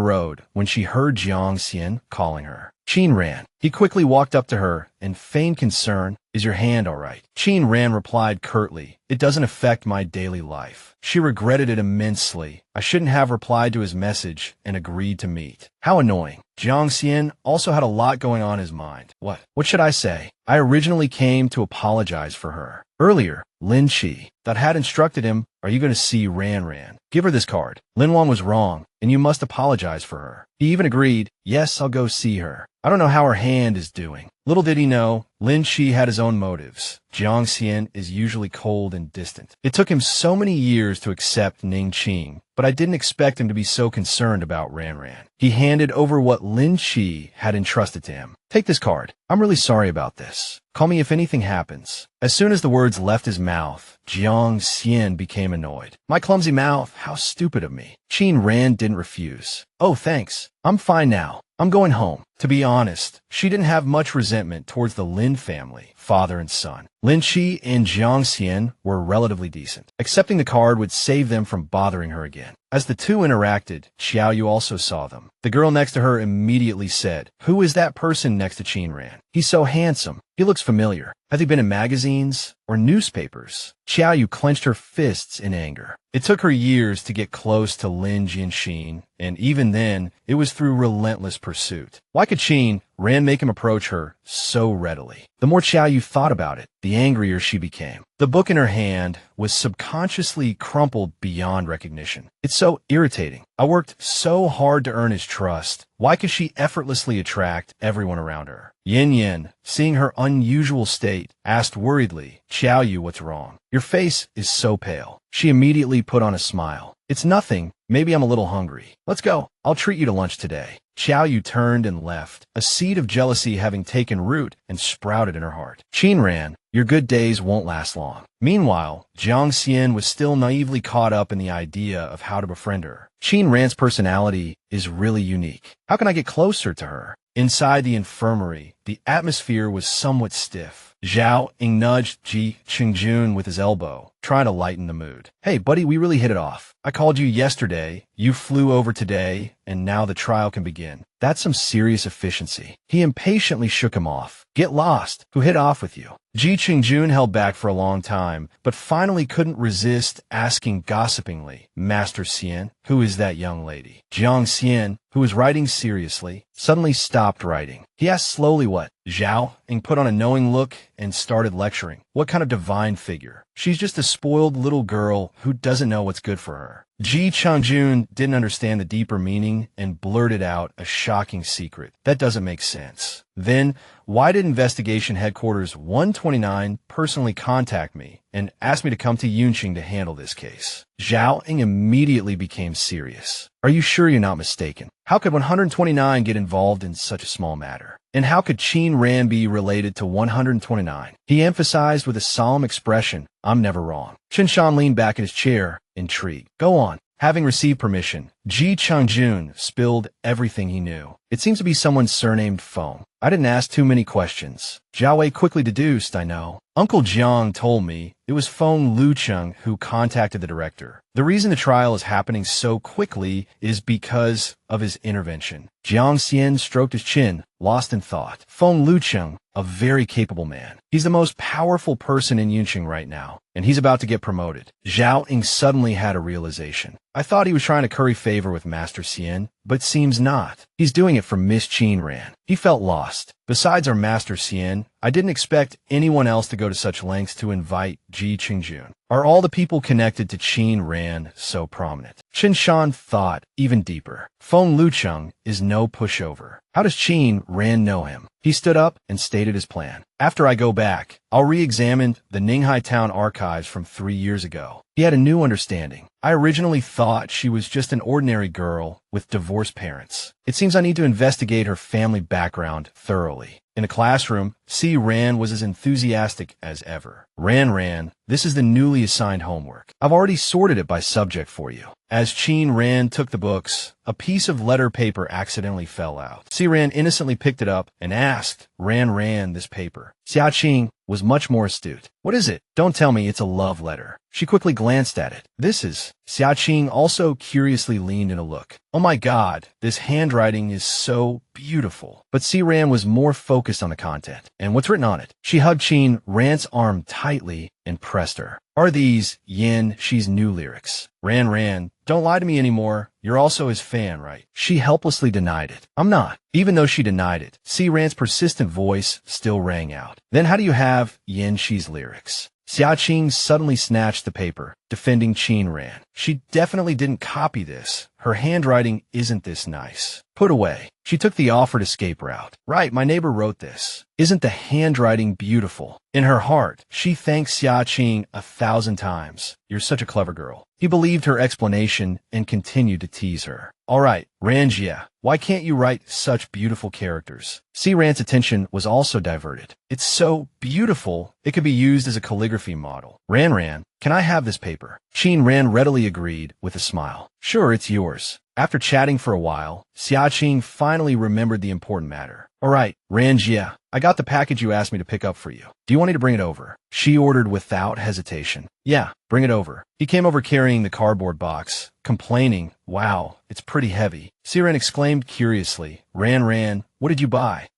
road when she heard Jiang Xian calling her. Qin Ran. He quickly walked up to her and feigned concern. Is your hand all right? Qin Ran replied curtly, it doesn't affect my daily life. She regretted it immensely. I shouldn't have replied to his message and agreed to meet. How annoying. Jiang Xian also had a lot going on in his mind. What should I say? I originally came to apologize for her. Earlier, Lin Shi that had instructed him, are you going to see Ran? Give her this card. Lin Wan was wrong, and you must apologize for her. He even agreed, yes, I'll go see her. I don't know how her hand is doing. Little did he know, Lin Shi had his own motives. Jiang Xian is usually cold and distant. It took him so many years to accept Ning Qing, but I didn't expect him to be so concerned about Ran Ran. He handed over what Lin Shi had entrusted to him. Take this card. I'm really sorry about this. Call me if anything happens. As soon as the words left his mouth, Jiang Xian became annoyed. My clumsy mouth, how stupid of me. Qin Ran didn't refuse. Oh, thanks. I'm fine now. I'm going home. To be honest, she didn't have much resentment towards the Lin family, father and son. Lin Shi and Jiang Xian were relatively decent. Accepting the card would save them from bothering her again. As the two interacted, Xiao Yu also saw them. The girl next to her immediately said, "Who is that person next to Qin Ran? He's so handsome. He looks familiar. Has he been in magazines or newspapers?" Xiao Yu clenched her fists in anger. It took her years to get close to Lin Jianxin, and even then, it was through relentless pursuit. Why could Qin Ran make him approach her so readily? The more Xiao Yu thought about it, the angrier she became. The book in her hand was subconsciously crumpled beyond recognition. It's so irritating. I worked so hard to earn his trust. Why could she effortlessly attract everyone around her? Yin Yin, seeing her unusual state, asked worriedly, "Xiao Yu, what's wrong? Your face is so pale." She immediately put on a smile. "It's nothing. Maybe I'm a little hungry. Let's go. I'll treat you to lunch today." Xiao Yu turned and left, a seed of jealousy having taken root and sprouted in her heart. Qin Ran, your good days won't last long. Meanwhile, Jiang Xian was still naively caught up in the idea of how to befriend her. Qin Ran's personality is really unique. How can I get closer to her? Inside the infirmary, the atmosphere was somewhat stiff. Zhao Ying nudged Ji Qingjun with his elbow, trying to lighten the mood. "Hey, buddy, we really hit it off. I called you yesterday, you flew over today, and now the trial can begin." That's some serious efficiency. He impatiently shook him off. "Get lost. Who hit off with you?" Ji Qingjun held back for a long time, but finally couldn't resist asking gossipingly, "Master Xian, who is that young lady?" Jiang Xian, who was writing seriously, suddenly stopped writing. He asked slowly what? Zhao Ying put on a knowing look and started lecturing. What kind of divine figure? She's just a spoiled little girl who doesn't know what's good for her. Ji Changjun didn't understand the deeper meaning and blurted out a shocking secret. That doesn't make sense. Then, why did Investigation Headquarters 129 personally contact me and ask me to come to Yunqing to handle this case? Zhao Ying immediately became serious. Are you sure you're not mistaken? How could 129 get involved in such a small matter? And how could Qin Ran be related to 129? He emphasized with a solemn expression, "I'm never wrong." Chen Shan leaned back in his chair, intrigued. "Go on." Having received permission, Ji Changjun spilled everything he knew. "It seems to be someone surnamed Feng. I didn't ask too many questions. Zhao Wei quickly deduced, I know. Uncle Jiang told me it was Feng Lucheng who contacted the director. The reason the trial is happening so quickly is because of his intervention." Jiang Xian stroked his chin, lost in thought. Feng Lucheng, a very capable man. He's the most powerful person in Yunqing right now, and he's about to get promoted. Zhao Ying suddenly had a realization. I thought he was trying to curry favor with Master Xian, but seems not. He's doing it for Miss Qin Ran. He felt lost. Besides our Master Xian, I didn't expect anyone else to go to such lengths to invite Ji Qingjun. Are all the people connected to Qin Ran so prominent? Chen Shan thought even deeper. Feng Lucheng is no pushover. How does Qin Ran know him? He stood up and stated his plan. After I go back, I'll re-examine the Ninghai Town archives from 3 years ago. He had a new understanding. I originally thought she was just an ordinary girl with divorced parents. It seems I need to investigate her family background thoroughly. In the classroom, C. Ran was as enthusiastic as ever. Ran, this is the newly assigned homework. I've already sorted it by subject for you. As Qin Ran took the books, a piece of letter paper accidentally fell out. C. Ran innocently picked it up and asked Ran this paper. Xia Qing was much more astute. What is it? Don't tell me it's a love letter. She quickly glanced at it. This is. Xia Qing also curiously leaned in a look. Oh my God, this handwriting is so beautiful. But C. Ran was more focused on the content. And what's written on it? She hugged Qin Ran's arm tightly and pressed her. Are these Yin Shi's new lyrics? Ran, don't lie to me anymore. You're also his fan, right? She helplessly denied it. I'm not. Even though she denied it, C. Ran's persistent voice still rang out. Then how do you have Yin Shi's lyrics? Xia Qing suddenly snatched the paper, defending Qin Ran. She definitely didn't copy this. her handwriting isn't this nice. Put away. She took the offered escape route. Right, my neighbor wrote this. Isn't the handwriting beautiful? In her heart, she thanked Xiaqing 1,000 times. You're such a clever girl. He believed her explanation and continued to tease her. All right, Ranjia, why can't you write such beautiful characters? Ran's attention was also diverted. It's so beautiful, it could be used as a calligraphy model. Ran, can I have this paper? Ran readily agreed with a smile. Sure, it's yours. After chatting for a while, Xiaqing finally remembered the important matter. All right, Ranjia, I got the package you asked me to pick up for you. Do you want me to bring it over? She ordered without hesitation. Yeah, bring it over. He came over carrying the cardboard box, complaining, wow, it's pretty heavy. Ran exclaimed curiously, Ran, what did you buy?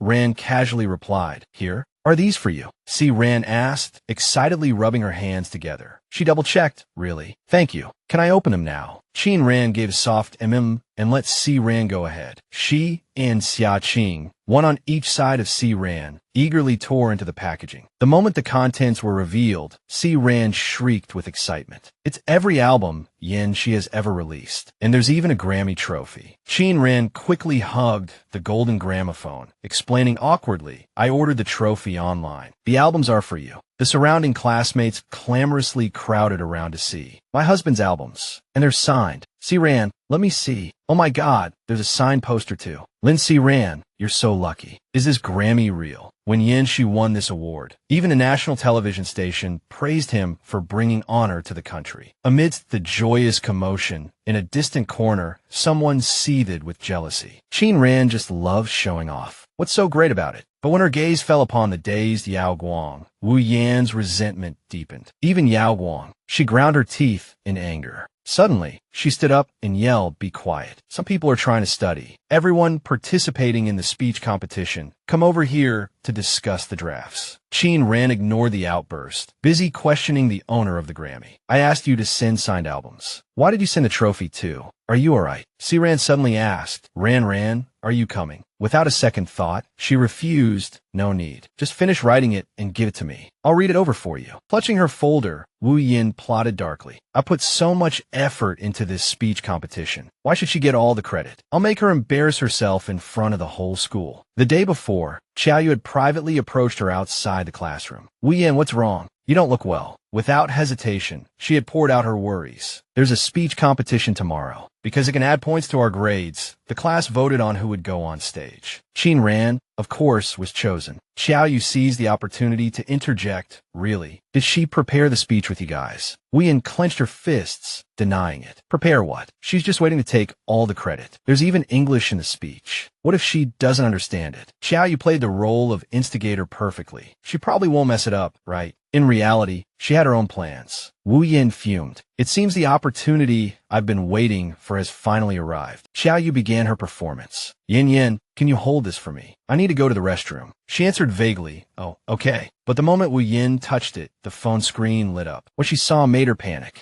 Ran casually replied, here. Are these for you? Ran asked, excitedly rubbing her hands together. She double-checked, really. Thank you. Can I open them now? Ran gave a soft and let Ran go ahead. She and Xiaqing, one on each side of Ran, eagerly tore into the packaging. The moment the contents were revealed, Ran shrieked with excitement. It's every album Yin she has ever released, and there's even a Grammy trophy. Ran quickly hugged the golden gramophone, explaining awkwardly, I ordered the trophy online. The albums are for you. The surrounding classmates clamorously crowded around to see. My husband's albums, and they're signed. Ran, let me see. Oh my God, there's a signed poster too. Lynn, Ran, you're so lucky. Is this Grammy real? When Yin she won this award, even a national television station praised him for bringing honor to the country. Amidst the joyous commotion, in a distant corner, someone seethed with jealousy. Ran just loves showing off. What's so great about it? But when her gaze fell upon the dazed Yao Guang, Wu Yan's resentment deepened. Even Yao Guang, she ground her teeth in anger. Suddenly, she stood up and yelled, be quiet. Some people are trying to study. Everyone participating in the speech competition, come over here to discuss the drafts. Ran ignored the outburst, busy questioning the owner of the Grammy. I asked you to send signed albums. Why did you send a trophy too? Are you alright? Ran suddenly asked, Ran, are you coming? Without a second thought, she refused. No need. Just finish writing it and give it to me. I'll read it over for you. Clutching her folder, Wu Yin plotted darkly. I put so much effort into this speech competition. Why should she get all the credit? I'll make her embarrass herself in front of the whole school. The day before, Xiaoyu had privately approached her outside the classroom. Wu Yin, what's wrong? You don't look well. Without hesitation, she had poured out her worries. There's a speech competition tomorrow. Because it can add points to our grades, the class voted on who would go on stage. Ran, of course, was chosen. Xiaoyu seized the opportunity to interject. Really? Did she prepare the speech with you guys? Wu Yin clenched her fists, denying it. Prepare what? She's just waiting to take all the credit. There's even English in the speech. What if she doesn't understand it? Xiaoyu played the role of instigator perfectly. She probably won't mess it up, right? In reality, she had her own plans. Wu Yin fumed. It seems the opportunity I've been waiting for has finally arrived. Xiaoyu began her performance. Yin, can you hold this for me? I need to go to the restroom. She answered vaguely, oh, okay. But the moment Wu Yin touched it, the phone screen lit up. What she saw made her panic.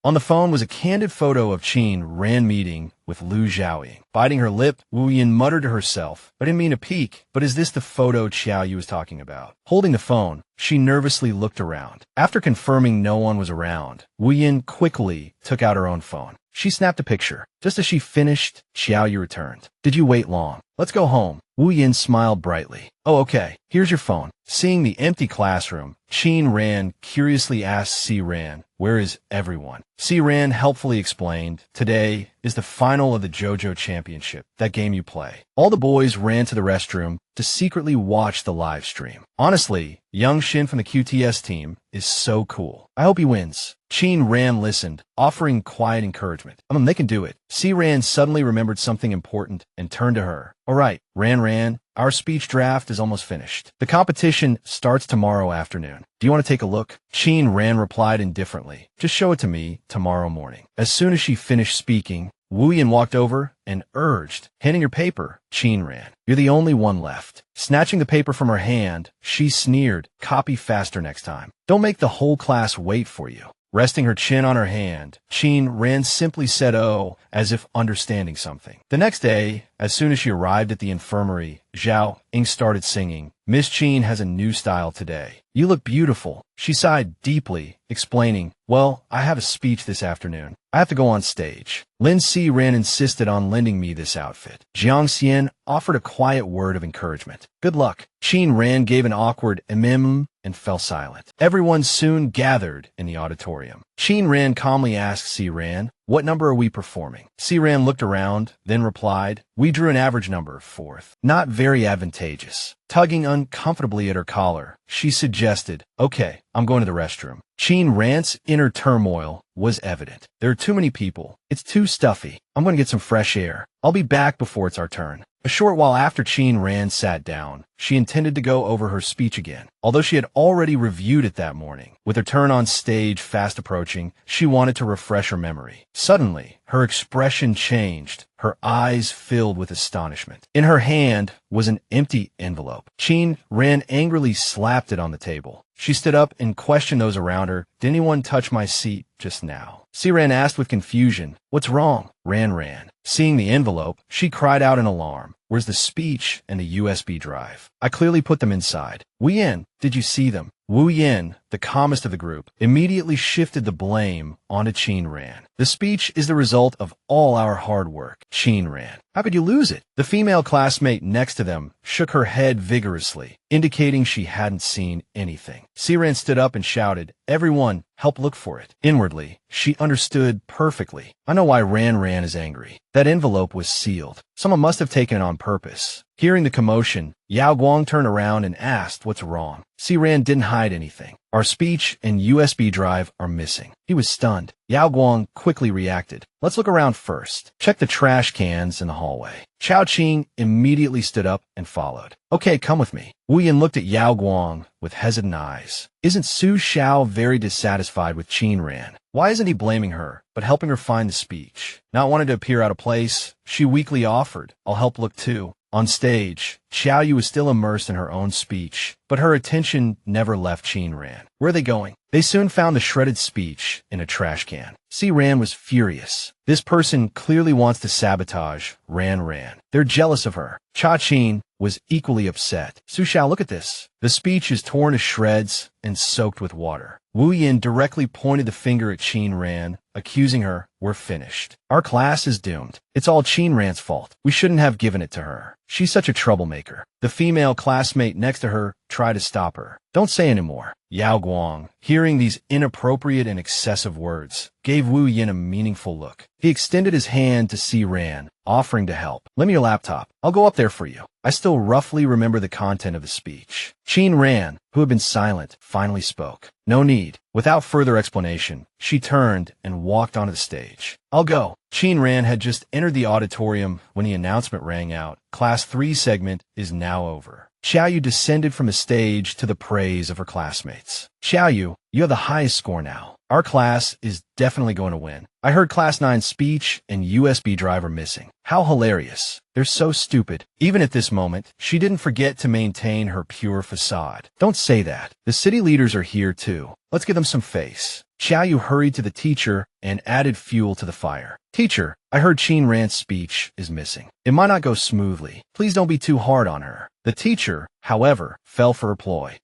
On the phone was a candid photo of Ran meeting with Lu Zhaoying. Biting her lip, Wu Yin muttered to herself, I didn't mean to peek, but is this the photo Xiaoyu was talking about? Holding the phone, she nervously looked around. After confirming no one was around, Wu Yin quickly took out her own phone. She snapped a picture. Just as she finished, Xiaoyu returned. Did you wait long? Let's go home. Wu Yin smiled brightly. Oh, okay. Here's your phone. Seeing the empty classroom, Ran curiously asked Ran, where is everyone? Ran helpfully explained, today is the final of the JoJo Championship, that game you play. All the boys ran to the restroom to secretly watch the live stream. Honestly, young Shin from the QTS team is so cool. I hope he wins. Ran listened, offering quiet encouragement. They can do it. Ran suddenly remembered something important and turned to her. All right, Ran, our speech draft is almost finished. The competition starts tomorrow afternoon. Do you want to take a look? Ran replied indifferently. Just show it to me tomorrow morning. As soon as she finished speaking, Wu Yin walked over and urged, handing her paper. Ran, you're the only one left. Snatching the paper from her hand, she sneered, copy faster next time. Don't make the whole class wait for you. Resting her chin on her hand, Ran simply said, oh, as if understanding something. The next day, as soon as she arrived at the infirmary, Zhao Ying started singing. Miss Qin has a new style today. You look beautiful. She sighed deeply, explaining, well, I have a speech this afternoon. I have to go on stage. Lin Ran insisted on lending me this outfit. Jiang Xian offered a quiet word of encouragement. Good luck. Qin Ran gave an awkward and fell silent. Everyone soon gathered in the auditorium. Qin Ran calmly asked Si Ran, what number are we performing? Si Ran looked around, then replied, we drew an average number, fourth. Not very advantageous. Tugging uncomfortably at her collar, she suggested, okay, I'm going to the restroom. Qin Ran's inner turmoil was evident. There are too many people. It's too stuffy. I'm going to get some fresh air. I'll be back before it's our turn. A short while after Qin Ran sat down, she intended to go over her speech again. Although she had already reviewed it that morning, with her turn on stage fast approaching, she wanted to refresh her memory. Suddenly, her expression changed. Her eyes filled with astonishment. In her hand was an empty envelope. Qin Ran angrily slapped it on the table. She stood up and questioned those around her. Did anyone touch my seat just now? Si Ran asked with confusion. What's wrong? Ran. Seeing the envelope, she cried out in alarm. Where's the speech and the USB drive? I clearly put them inside. Wu Yin, did you see them? Wu Yin, the calmest of the group, immediately shifted the blame onto Qin Ran. The speech is the result of all our hard work. Qin Ran. How could you lose it? The female classmate next to them shook her head vigorously, indicating she hadn't seen anything. Si Ran stood up and shouted, everyone, help look for it. Inwardly, she understood perfectly. I know why Ran is angry. That envelope was sealed. Someone must have taken it on purpose. Hearing the commotion, Yao Guang turned around and asked what's wrong. Si Ran didn't hide anything. Our speech and USB drive are missing. He was stunned. Yao Guang quickly reacted. Let's look around first. Check the trash cans in the hallway. Chao Qing immediately stood up and followed. Okay, come with me. Wu Yin looked at Yao Guang with hesitant eyes. Isn't Su Xiao very dissatisfied with Qin Ran? Why isn't he blaming her, but helping her find the speech? Not wanting to appear out of place, she weakly offered, I'll help look too. On stage, Xiao Yu was still immersed in her own speech, but her attention never left Qin Ran. Where are they going? They soon found the shredded speech in a trash can. Si Ran was furious. This person clearly wants to sabotage Ran. They're jealous of her. Cha Qin was equally upset. Su Xiao, look at this. The speech is torn to shreds and soaked with water. Wu Yin directly pointed the finger at Qin Ran, accusing her, we're finished. Our class is doomed. It's all Qin Ran's fault. We shouldn't have given it to her. She's such a troublemaker. The female classmate next to her tried to stop her. Don't say anymore. Yao Guang, hearing these inappropriate and excessive words, gave Wu Yin a meaningful look. He extended his hand to Si Ran, offering to help. Lend me your laptop. I'll go up there for you. I still roughly remember the content of the speech. Qin Ran, who had been silent, finally spoke. No need. Without further explanation, she turned and walked onto the stage. I'll go. Qin Ran had just entered the auditorium when the announcement rang out. Class 3 segment is now over. Xiao Yu descended from the stage to the praise of her classmates. Xiao Yu, you have the highest score now. Our class is definitely going to win. I heard Class 9's speech and USB drive are missing. How hilarious. They're so stupid. Even at this moment, she didn't forget to maintain her pure facade. Don't say that. The city leaders are here too. Let's give them some face. Xiao Yu hurried to the teacher and added fuel to the fire. Teacher, I heard Qin Ran's speech is missing. It might not go smoothly. Please don't be too hard on her. The teacher, however, fell for her ploy.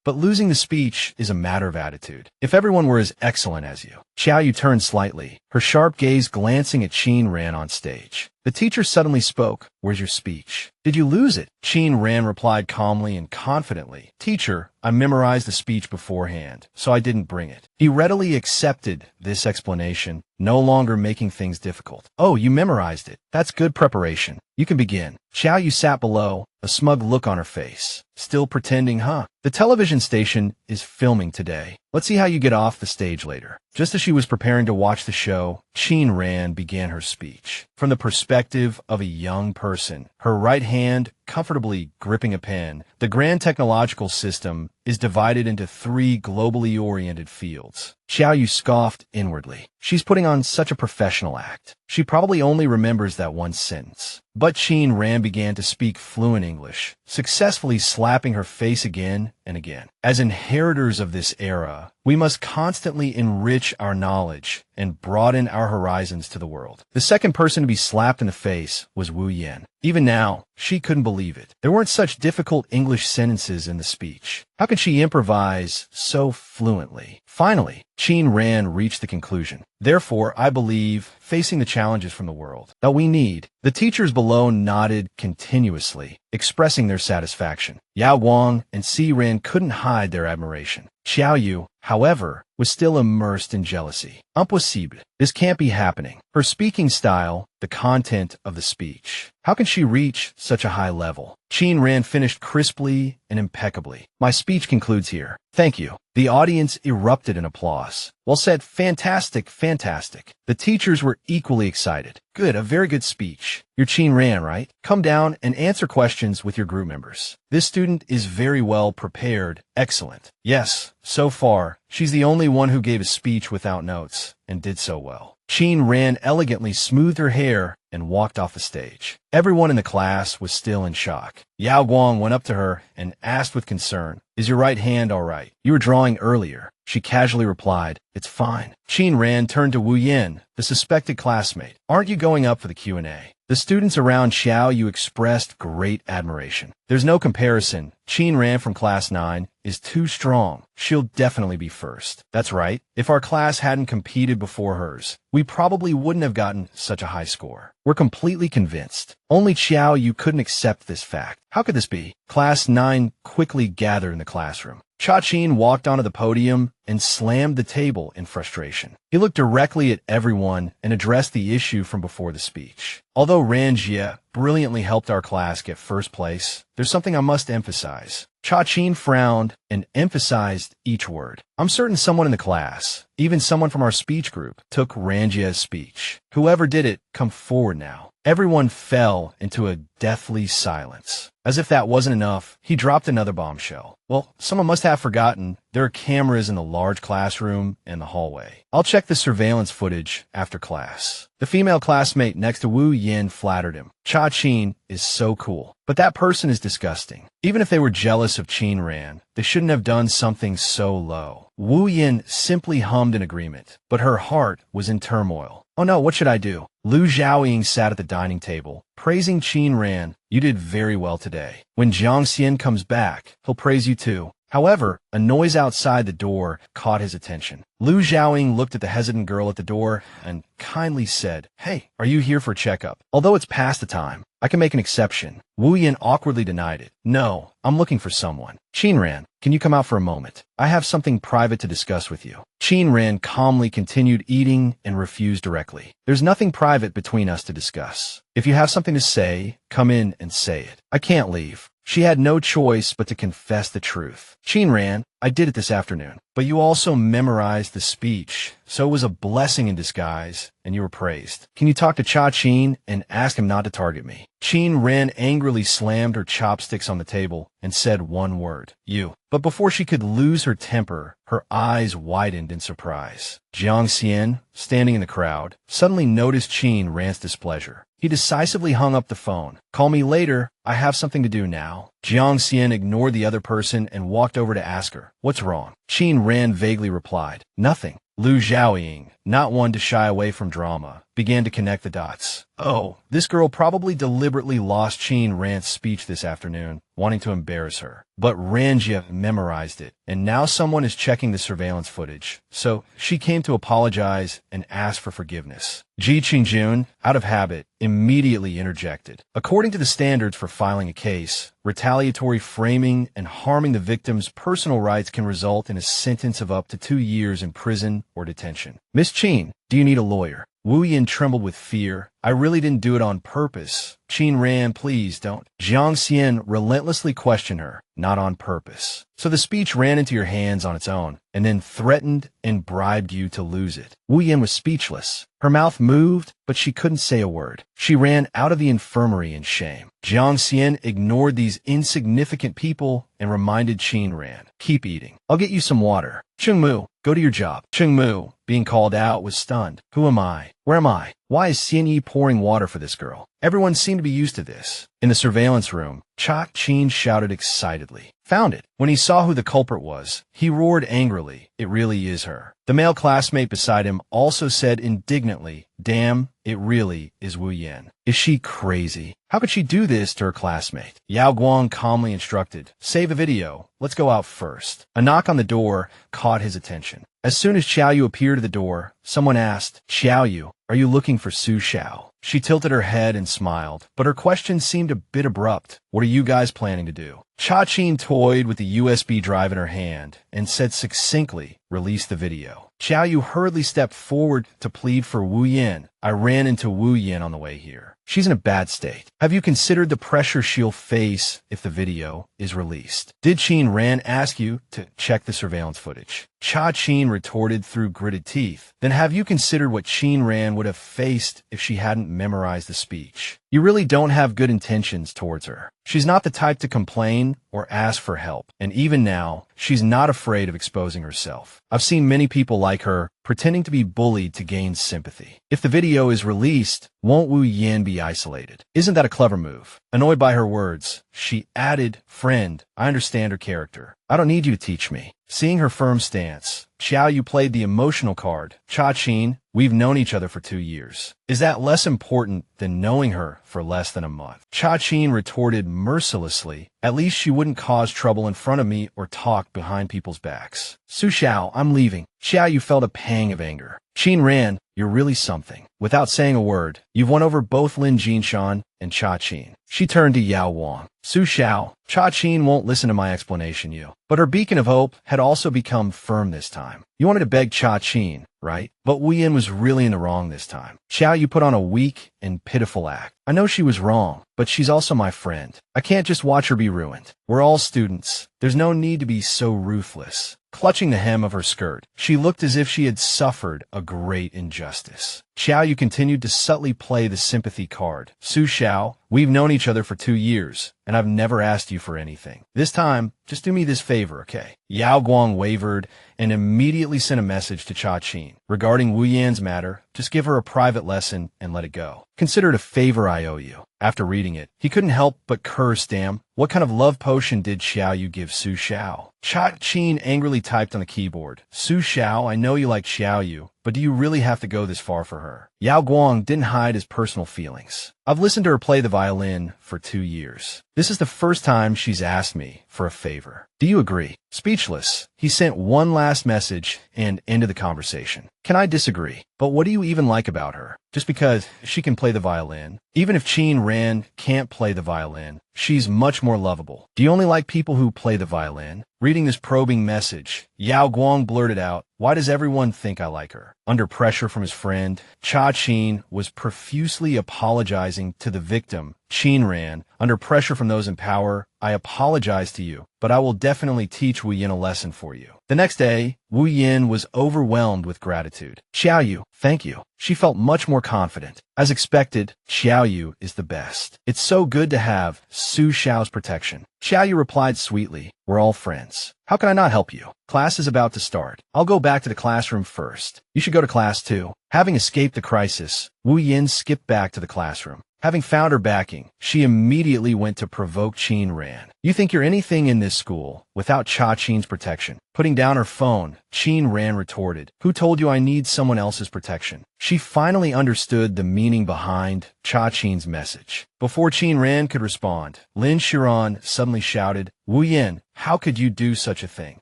But losing the speech is a matter of attitude. If everyone were as excellent as you. Xiao Yu turned slightly, her sharp gaze glancing at Qin Ran on stage. The teacher suddenly spoke. Where's your speech? Did you lose it? Qin Ran replied calmly and confidently. Teacher, I memorized the speech beforehand, so I didn't bring it. He readily accepted this explanation, no longer making things difficult. Oh, you memorized it. That's good preparation. You can begin. Xiao Yu sat below, a smug look on her face. Still pretending, huh? The television station is filming today. Let's see how you get off the stage later. Just as she was preparing to watch the show, Qin Ran began her speech. From the perspective of a young person, her right hand comfortably gripping a pen, the grand technological system is divided into 3 globally oriented fields. Xiao Yu scoffed inwardly. She's putting on such a professional act. She probably only remembers that one sentence. But Qin Ran began to speak fluent English, successfully slapping her face again and again. As inheritors of this era, we must constantly enrich our knowledge and broaden our horizons to the world. The second person to be slapped in the face was Wu Yin. Even now, she couldn't believe it. There weren't such difficult English sentences in the speech. How could she improvise so fluently? Finally, Qin Ran reached the conclusion. Therefore, I believe, facing the challenges from the world, that we need. The teachers below nodded continuously, expressing their satisfaction. Yao Guang and Si Ran couldn't hide their admiration. Xiao Yu, however, was still immersed in jealousy. Impossible. This can't be happening. Her speaking style, the content of the speech. How can she reach such a high level? Qin Ran finished crisply and impeccably. My speech concludes here. Thank you. The audience erupted in applause. Well said. Fantastic, fantastic. The teachers were equally excited. Good, a very good speech. You're Qin Ran, right? Come down and answer questions with your group members. This student is very well prepared. Excellent. Yes, so far, she's the only one who gave a speech without notes, and did so well. Qin Ran elegantly smoothed her hair and walked off the stage. Everyone in the class was still in shock. Yao Guang went up to her and asked with concern, "Is your right hand all right? You were drawing earlier." She casually replied, "It's fine." Qin Ran turned to Wu Yin, the suspected classmate. "Aren't you going up for the Q&A?" The students around Xiao Yu expressed great admiration. There's no comparison. Qin Ran from class 9 is too strong. She'll definitely be first. That's right. If our class hadn't competed before hers, we probably wouldn't have gotten such a high score. We're completely convinced. Only Xiao Yu couldn't accept this fact. How could this be? Class 9 quickly gathered in the classroom. Cha Qin walked onto the podium and slammed the table in frustration. He looked directly at everyone and addressed the issue from before the speech. Although Ran Jie brilliantly helped our class get first place, there's something I must emphasize. Cha Qin frowned and emphasized each word. I'm certain someone in the class, even someone from our speech group, took Ran Jie's speech. Whoever did it, come forward now. Everyone fell into a deathly silence. As if that wasn't enough, he dropped another bombshell. Well, someone must have forgotten there are cameras in the large classroom and the hallway. I'll check the surveillance footage after class. The female classmate next to Wu Yin flattered him. Cha Qin is so cool. But that person is disgusting. Even if they were jealous of Qin Ran, they shouldn't have done something so low. Wu Yin simply hummed in agreement, but her heart was in turmoil. Oh no, what should I do? Lu Zhaoying sat at the dining table, praising Qin Ran. You did very well today. When Jiang Xian comes back, he'll praise you too. However, a noise outside the door caught his attention. Lu Zhaoying looked at the hesitant girl at the door and kindly said, "Hey, are you here for a checkup? Although it's past the time, I can make an exception." Wu Yin awkwardly denied it. "No, I'm looking for someone." "Qin Ran, can you come out for a moment? I have something private to discuss with you." Qin Ran calmly continued eating and refused directly. "There's nothing private between us to discuss. If you have something to say, come in and say it. I can't leave." She had no choice but to confess the truth. "Qin Ran, I did it this afternoon, but you also memorized the speech, so it was a blessing in disguise, and you were praised. Can you talk to Cha Qin and ask him not to target me?" Qin Ran angrily slammed her chopsticks on the table and said one word, "You." But before she could lose her temper, her eyes widened in surprise. Jiang Xian, standing in the crowd, suddenly noticed Qin Ran's displeasure. He decisively hung up the phone. "Call me later. I have something to do now." Jiang Xian ignored the other person and walked over to ask her, "What's wrong?" Qin Ran vaguely replied, "Nothing." Lu Zhaoying, not one to shy away from drama, began to connect the dots. Oh, this girl probably deliberately lost Qin Ran's speech this afternoon, wanting to embarrass her. But Ran Jie memorized it, and now someone is checking the surveillance footage. So she came to apologize and ask for forgiveness. Ji Qingjun, out of habit, immediately interjected. According to the standards for filing a case, retaliatory framing and harming the victim's personal rights can result in a sentence of up to 2 years in prison or detention. "Miss Qin, do you need a lawyer?" Wu Yin trembled with fear. "I really didn't do it on purpose. Qin Ran, please don't." Jiang Xian relentlessly questioned her. "Not on purpose. So the speech ran into your hands on its own, and then threatened and bribed you to lose it." Wu Yin was speechless. Her mouth moved, but she couldn't say a word. She ran out of the infirmary in shame. Jiang Xian ignored these insignificant people and reminded Qin Ran, "Keep eating. I'll get you some water. Chung Mu, go to your job." Chung Mu, being called out, was stunned. "Who am I? Where am I? Why is Xian Yi pouring water for this girl?" Everyone seemed to be used to this. In the surveillance room, Cha-Chin shouted excitedly. Found it. When he saw who the culprit was, he roared angrily. It really is her. The male classmate beside him also said indignantly, damn, it really is Wu Yan. Is she crazy? How could she do this to her classmate? Yao Guang calmly instructed, save a video. Let's go out first. A knock on the door caught his attention. As soon as Xiao Yu appeared at the door, someone asked, Xiao Yu, are you looking for Su Xiao? She tilted her head and smiled, but her question seemed a bit abrupt. What are you guys planning to do? Cha-Chin toyed with the USB drive in her hand and said succinctly, release the video. Xiao Yu hurriedly stepped forward to plead for Wu Yan. I ran into Wu Yan on the way here. She's in a bad state. Have you considered the pressure she'll face if the video is released? Did Qin Ran ask you to check the surveillance footage? Cha-Chin retorted through gritted teeth. Then have you considered what Qin Ran would have faced if she hadn't memorized the speech? You really don't have good intentions towards her. She's not the type to complain or ask for help, and even now, she's not afraid of exposing herself. I've seen many people like her pretending to be bullied to gain sympathy. If the video is released, won't Wu Yan be isolated? Isn't that a clever move? Annoyed by her words, she added, friend, I understand her character. I don't need you to teach me. Seeing her firm stance, Xiao Yu played the emotional card. Cha-Chin, we've known each other for 2 years. Is that less important than knowing her for less than a month? Cha-Chin retorted mercilessly. At least she wouldn't cause trouble in front of me or talk behind people's backs. Su Xiao, I'm leaving. Xiao Yu felt a pang of anger. Qin Ran, you're really something. Without saying a word, you've won over both Lin Jinshan and Cha-Chin. She turned to Yao Wang. Su Xiao, Cha-Chin won't listen to my explanation, you. But her beacon of hope had also become firm this time. You wanted to beg Cha-Chin, right? But Wu Yan was really in the wrong this time. Xiao Yu put on a weak and pitiful act. I know she was wrong, but she's also my friend. I can't just watch her be ruined. We're all students. There's no need to be so ruthless. Clutching the hem of her skirt, she looked as if she had suffered a great injustice. Xiao Yu continued to subtly play the sympathy card. Su Xiao, we've known each other for 2 years, and I've never asked you for anything. This time, just do me this favor, okay? Yao Guang wavered and immediately sent a message to Cha-Chin. Regarding Wu Yan's matter, just give her a private lesson and let it go. Consider it a favor I owe you. After reading it, he couldn't help but curse, damn. What kind of love potion did Xiao Yu give Su Xiao? Cha-Chin angrily typed on the keyboard. Su Xiao, I know you like Xiao Yu, but do you really have to go this far for her? Yao Guang didn't hide his personal feelings. I've listened to her play the violin for 2 years. This is the first time she's asked me for a favor. Do you agree? Speechless, he sent one last message and ended the conversation. Can I disagree? But what do you even like about her? Just because she can play the violin? Even if Qin Ran can't play the violin, she's much more lovable. Do you only like people who play the violin? Reading this probing message, Yao Guang blurted out, why does everyone think I like her? Under pressure from his friend, Cha-Chin was profusely apologizing to the victim, Qin Ran. Under pressure from those in power, I apologize to you, but I will definitely teach Wu Yan a lesson for you. The next day, Wu Yan was overwhelmed with gratitude. Xiao Yu, thank you. She felt much more confident. As expected, Xiao Yu is the best. It's so good to have Su Xiao's protection. Xiao Yu replied sweetly, we're all friends. How can I not help you? Class is about to start. I'll go back to the classroom first. You should go to class too. Having escaped the crisis, Wu Yan skipped back to the classroom. Having found her backing, she immediately went to provoke Qin Ran. You think you're anything in this school without Cha-Chin's protection? Putting down her phone, Qin Ran retorted, who told you I need someone else's protection? She finally understood the meaning behind Cha-Chin's message. Before Qin Ran could respond, Lin Shiran suddenly shouted, Wu Yan, how could you do such a thing?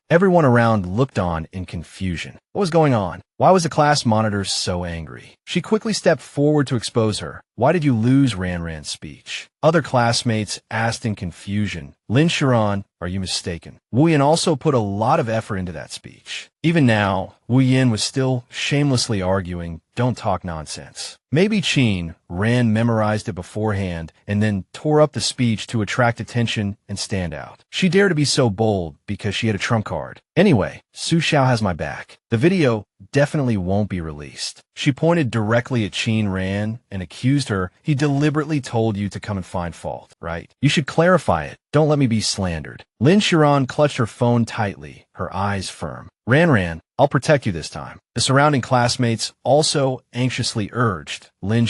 Everyone around looked on in confusion. What was going on? Why was the class monitor so angry? She quickly stepped forward to expose her. Why did you lose Ran's speech? Other classmates asked in confusion. Lin Shiran, are you mistaken? Wu Yan also put a lot of effort into that speech. Even now, Wu Yan was still shamelessly arguing, don't talk nonsense. Maybe Qin Ran memorized it beforehand and then tore up the speech to attract attention and stand out. She dared to be so bold because she had a trump card. Anyway, Su Xiao has my back. The video definitely won't be released. She pointed directly at Qin Ran and accused her. He deliberately told you to come and find fault, right? You should clarify it. Don't let me be slandered. Lin Shiran clutched her phone tightly, her eyes firm. Ran, I'll protect you this time. The surrounding classmates also anxiously urged Lynn,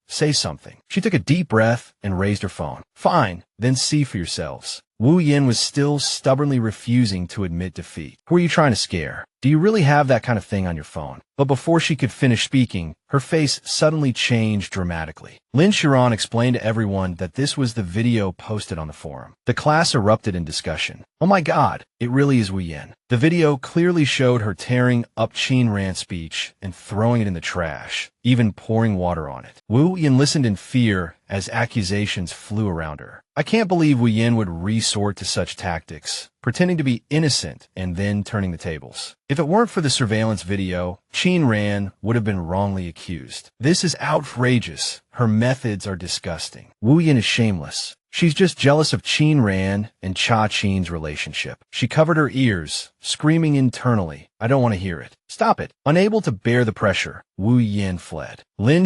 say something. She took a deep breath and raised her phone. Fine, then see for yourselves. Wu Yin was still stubbornly refusing to admit defeat. Who are you trying to scare? Do you really have that kind of thing on your phone? But before she could finish speaking, her face suddenly changed dramatically. Lynn explained to everyone that this was the video posted on the forum. The class erupted in discussion. Oh my god, it really is Wu Yin. The video clearly showed her tearing up Qin Ran's speech and throwing it in the trash, even pouring water on it. Wu Yin listened in fear as accusations flew around her. I can't believe Wu Yin would resort to such tactics, pretending to be innocent and then turning the tables. If it weren't for the surveillance video, Qin Ran would have been wrongly accused. This is outrageous. Her methods are disgusting. Wu Yin is shameless. She's just jealous of Qin Ran and Cha Qin's relationship. She covered her ears, screaming internally, I don't want to hear it. Stop it. Unable to bear the pressure, Wu Yin fled. Lynn,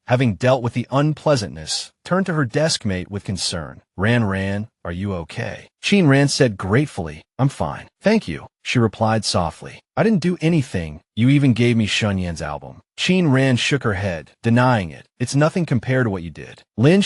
having dealt with the unpleasantness, turned to her desk mate with concern. Ran, are you okay? Qin Ran said gratefully, I'm fine. Thank you. She replied softly. I didn't do anything. You even gave me Shun Yan's album. Qin Ran shook her head, denying it. It's nothing compared to what you did. Lynn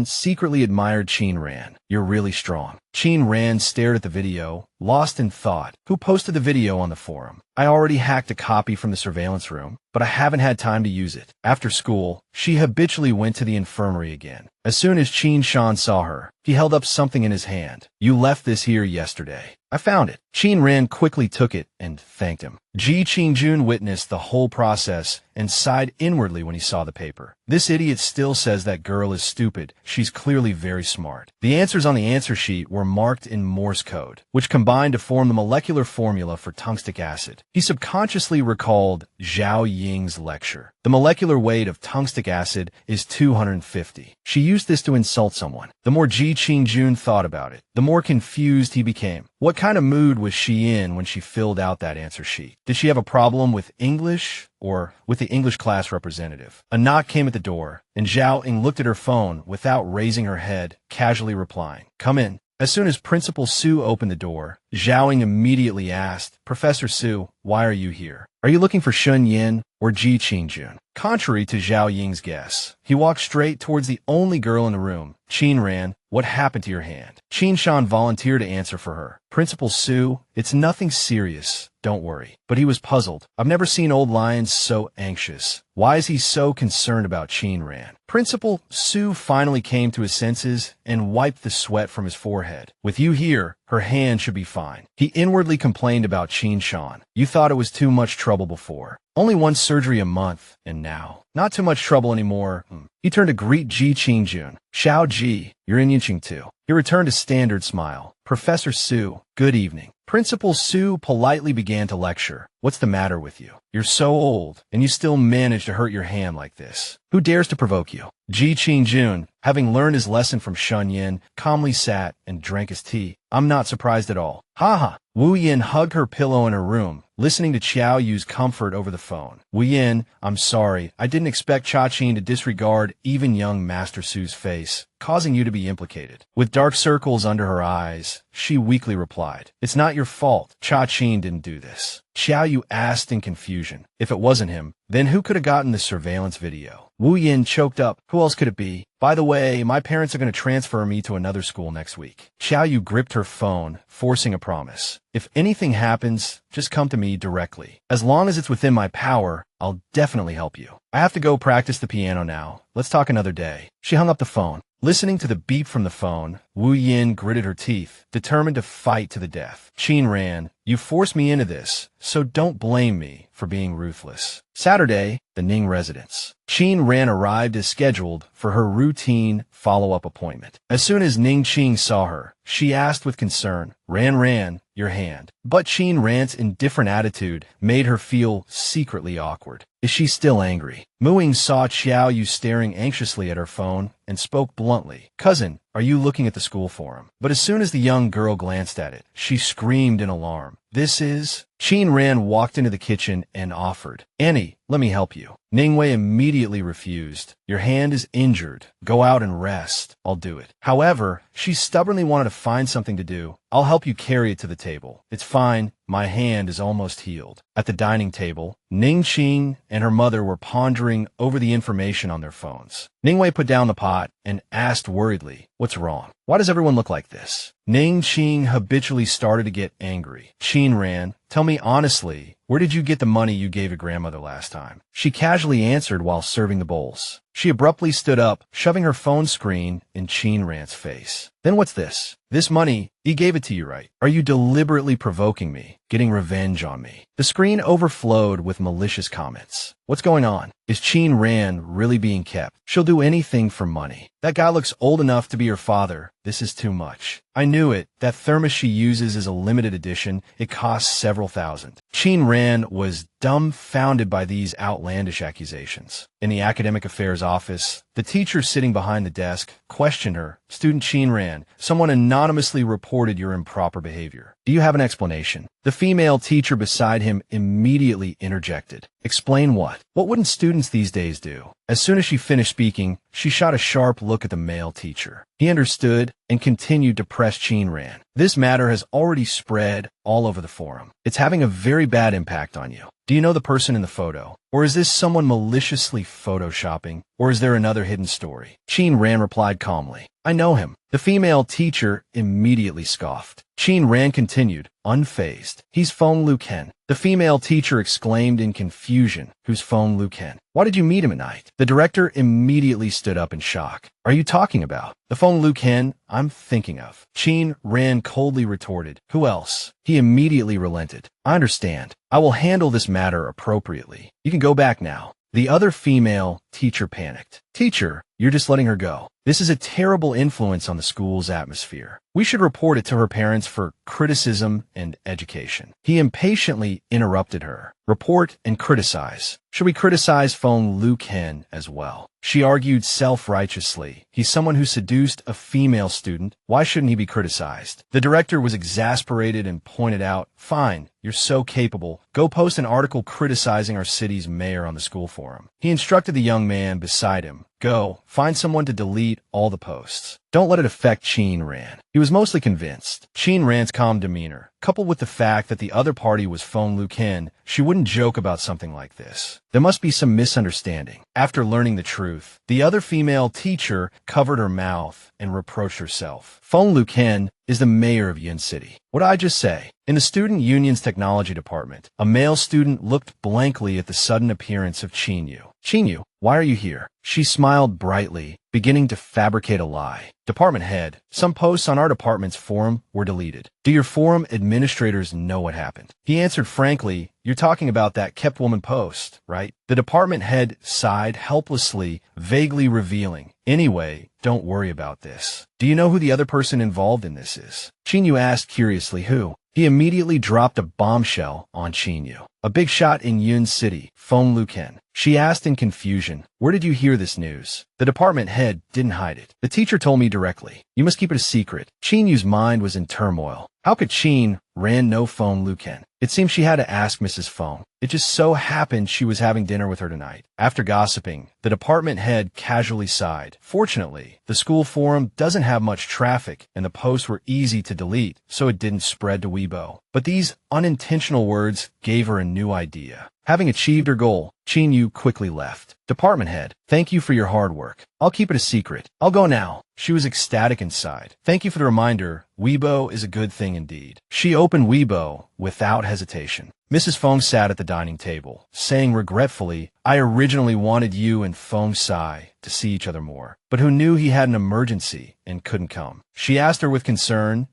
secretly admired Qin Ran. You're really strong. Qin Ran stared at the video, lost in thought. Who posted the video on the forum? I already hacked a copy from the surveillance room, but I haven't had time to use it. After school, she habitually went to the infirmary again. As soon as Qin Shan saw her, he held up something in his hand. You left this here yesterday. I found it. Qin Ran quickly took it and thanked him. Ji Qingjun witnessed the whole process and sighed inwardly when he saw the paper. This idiot still says that girl is stupid. She's clearly very smart. The answers on the answer sheet were marked in Morse code, which combined to form the molecular formula for tungstic acid. He subconsciously recalled Zhao Ying's lecture. The molecular weight of tungstic acid is 250. She used this to insult someone. The more Ji Qingjun thought about it, the more confused he became. What kind of mood was she in when she filled out that answer sheet? Did she have a problem with English or with the English class representative? A knock came at the door, and Zhao Ying looked at her phone without raising her head, casually replying, Come in. As soon as Principal Su opened the door, Zhao Ying immediately asked, Professor Su, why are you here? Are you looking for Shun Yin or Ji Qingjun? Contrary to Zhao Ying's guess, he walked straight towards the only girl in the room. Qin Ran, what happened to your hand? Qin Shan volunteered to answer for her. Principal Su, it's nothing serious. Don't worry. But he was puzzled. I've never seen old Lion so anxious. Why is he so concerned about Qin Ran? Principal Su finally came to his senses and wiped the sweat from his forehead. With you here, her hand should be fine. He inwardly complained about Qin Shan. You thought it was too much trouble before. Only one surgery a month, and now, not too much trouble anymore. He turned to greet Ji Qingjun. Xiao Ji, you're in Yinqing too. He returned a standard smile. Professor Su, good evening. Principal Su politely began to lecture. What's the matter with you? You're so old, and you still manage to hurt your hand like this. Who dares to provoke you? Ji Qingjun, having learned his lesson from Shun Yin, calmly sat and drank his tea. I'm not surprised at all. Ha ha. Wu Yin hugged her pillow in her room, listening to Qiao Yu's comfort over the phone. Wu Yin, I'm sorry. I didn't expect Cha Qin to disregard even young Master Su's face, causing you to be implicated. With dark circles under her eyes, she weakly replied, It's not your fault. Cha Qin didn't do this. Qiao Yu asked in confusion. If it wasn't him, then who could have gotten the surveillance video? Wu Yin choked up. Who else could it be? By the way, my parents are going to transfer me to another school next week. Qiao Yu gripped her phone, forcing a promise. If anything happens, just come to me directly. As long as it's within my power, I'll definitely help you. I have to go practice the piano now. Let's talk another day. She hung up the phone. Listening to the beep from the phone, Wu Yin gritted her teeth, determined to fight to the death. Qin Ran, you forced me into this, so don't blame me for being ruthless. Saturday, the Ning residence. Qin Ran arrived as scheduled for her routine follow-up appointment. As soon as Ning Qing saw her, she asked with concern, Ran, your hand. But Qin Ran's indifferent attitude made her feel secretly awkward. Is she still angry? Muing saw Qiao Yu staring anxiously at her phone and spoke bluntly. Cousin, are you looking at the school forum? But as soon as the young girl glanced at it, she screamed in alarm. This is... Qin Ran walked into the kitchen and offered. Annie, let me help you. Ningwei immediately refused. Your hand is injured. injured. Go out and rest. I'll do it. However, she stubbornly wanted to find something to do. I'll help you carry it to the table. It's fine. My hand is almost healed. At the dining table, Ningqing and her mother were pondering over the information on their phones. Ningwei put down the pot and asked worriedly, "What's wrong? Why does everyone look like this?" Ningqing habitually started to get angry. Qin ran, "Tell me honestly, where did you get the money you gave your grandmother last time?" She casually answered while serving the bowls. She abruptly stood up, shoving her phone screen in Qin Ran's face. "Then what's this? This money, he gave it to you, right? Are you deliberately provoking me, getting revenge on me?" The screen overflowed with malicious comments. "What's going on? Is Qin Ran really being kept? She'll do anything for money. That guy looks old enough to be your father. This is too much. I knew it. That thermos she uses is a limited edition. It costs several thousand." Qin Ran was dumbfounded by these outlandish accusations. In the academic affairs office, the teacher sitting behind the desk questioned her. "Student Qin Ran, someone anonymously reported your improper behavior. Do you have an explanation?" The female teacher beside him immediately interjected. "Explain what? What wouldn't students these days do?" As soon as she finished speaking, she shot a sharp look at the male teacher. He understood and continued to press Qin Ran. "This matter has already spread all over the forum. It's having a very bad impact on you. Do you know the person in the photo? Or is this someone maliciously photoshopping? Or is there another hidden story?" Qin Ran replied calmly, "I know him." The female teacher immediately scoffed. Qin Ran continued, unfazed. "He's Feng Luken." The female teacher exclaimed in confusion, "Who's Feng Luken? Why did you meet him at night?" The director immediately stood up in shock. "Are you talking about the Feng Luken I'm thinking of?" Qin Ran coldly retorted, "Who else?" He immediately relented. "I understand. I will handle this matter appropriately. You can go back now." The other female teacher panicked. "Teacher, you're just letting her go. This is a terrible influence on the school's atmosphere. We should report it to her parents for criticism and education." He impatiently interrupted her. "Report and criticize. Should we criticize Feng Luken as well?" She argued self-righteously. "He's someone who seduced a female student. Why shouldn't he be criticized?" The director was exasperated and pointed out, "Fine, you're so capable. Go post an article criticizing our city's mayor on the school forum." He instructed the young man beside him, "Go, find someone to delete all the posts. Don't let it affect Qin Ran." He was mostly convinced. Qin Ran's calm demeanor, coupled with the fact that the other party was Feng Luken, she wouldn't joke about something like this. There must be some misunderstanding. After learning the truth, the other female teacher covered her mouth and reproached herself. "Feng Luken is the mayor of Yun City. What'd I just say?" In the student union's technology department, a male student looked blankly at the sudden appearance of Qinyu. "Qinyu, why are you here?" She smiled brightly, beginning to fabricate a lie. "Department head, some posts on our department's forum were deleted. Do your forum administrators know what happened?" He answered frankly, "You're talking about that kept woman post, right?" The department head sighed helplessly, vaguely revealing, "Anyway, don't worry about this. Do you know who the other person involved in this is?" Qinyu asked curiously, "Who?" He immediately dropped a bombshell on Qinyu. "A big shot in Yun City, Feng Luken." She asked in confusion, "Where did you hear this news?" The department head didn't hide it. "The teacher told me directly. You must keep it a secret." Qinyu's mind was in turmoil. How could Qin Ran know Feng Luken? It seemed she had to ask Mrs. Feng. It just so happened she was having dinner with her tonight. After gossiping, the department head casually sighed. Fortunately, the school forum doesn't have much traffic, and the posts were easy to delete, so it didn't spread to Weibo. But these unintentional words gave her a new idea. Having achieved her goal, Qinyu quickly left. "Department head, thank you for your hard work. I'll keep it a secret. I'll go now." She was ecstatic inside. "Thank you for the reminder. Weibo is a good thing indeed." She opened Weibo without hesitation. Mrs. Feng sat at the dining table, saying regretfully, "I originally wanted you and Feng Sai to see each other more, but who knew he had an emergency and couldn't come?" She asked her with concern,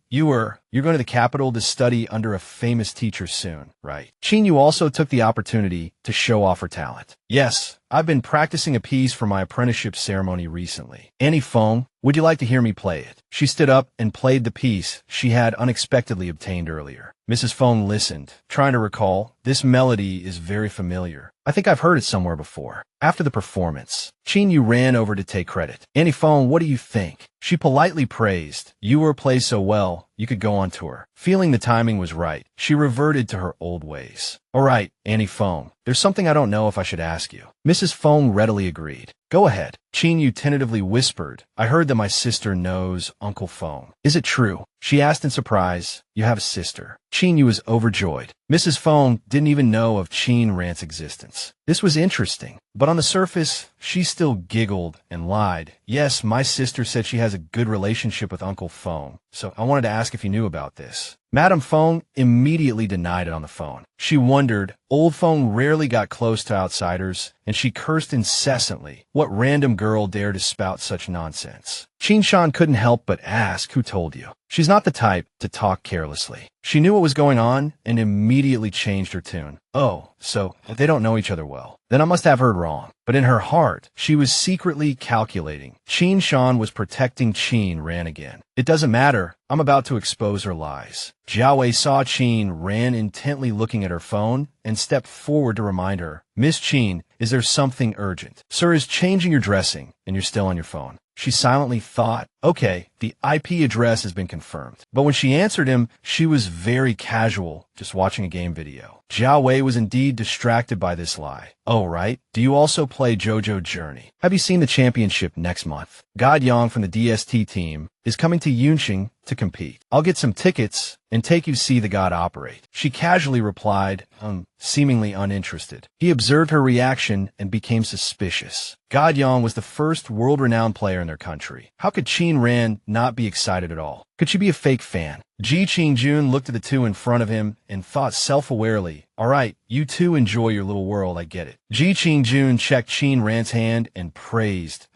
You're going to the capital to study under a famous teacher soon, right?" Qinyu also took the opportunity to show off her talent. "Yes, I've been practicing a piece for my apprenticeship ceremony recently. Annie Feng, would you like to hear me play it?" She stood up and played the piece she had unexpectedly obtained earlier. Mrs. Fong listened, trying to recall. This melody is very familiar. I think I've heard it somewhere before. After the performance, Chin Yu ran over to take credit. Auntie Fong, what do you think? She politely praised. You were played so well, you could go on tour. Feeling the timing was right, she reverted to her old ways. All right, Auntie Fong, there's something I don't know if I should ask you. Mrs. Fong readily agreed. Go ahead. Chin Yu tentatively whispered. I heard that my sister knows Uncle Fong. Is it true? She asked in surprise. You have a sister. Chin Yu was overjoyed. Mrs. Fong didn't even know of Chin Ran's existence. This was interesting, but on the surface, she still giggled and lied. Yes, my sister said she has a good relationship with Uncle Fong, so I wanted to ask if you knew about this. Madame Fong immediately denied it on the phone. She wondered, old Fong rarely got close to outsiders, and she cursed incessantly. What random girl dared to spout such nonsense? Chin Shan couldn't help but ask, who told you? She's not the type to talk carelessly. She knew what was going on and immediately changed her tune. Oh, so they don't know each other well. Then I must have heard wrong. But in her heart, she was secretly calculating. Chin Shan was protecting Chin Ran again. It doesn't matter. I'm about to expose her lies. Jiao Wei saw Chin Ran intently looking at her phone and stepped forward to remind her. Miss Chin, is there something urgent? Sir is changing your dressing and you're still on your phone. She silently thought, okay, the IP address has been confirmed. But when she answered him, she was very casual, just watching a game video. Jiao Wei was indeed distracted by this lie. Oh, right. Do you also play JoJo Journey? Have you seen the championship next month? God Yang from the DST team is coming to Yunqing to compete. I'll get some tickets and take you see the god operate. She casually replied, seemingly uninterested. He observed her reaction and became suspicious. God Yang was the first world-renowned player in their country. How could Chin Ran not be excited at all? Could she be a fake fan? Ji Qing-jun looked at the two in front of him and thought self-awarely, all right, you two enjoy your little world, I get it. Ji Qing-jun checked Chin Ran's hand and praised,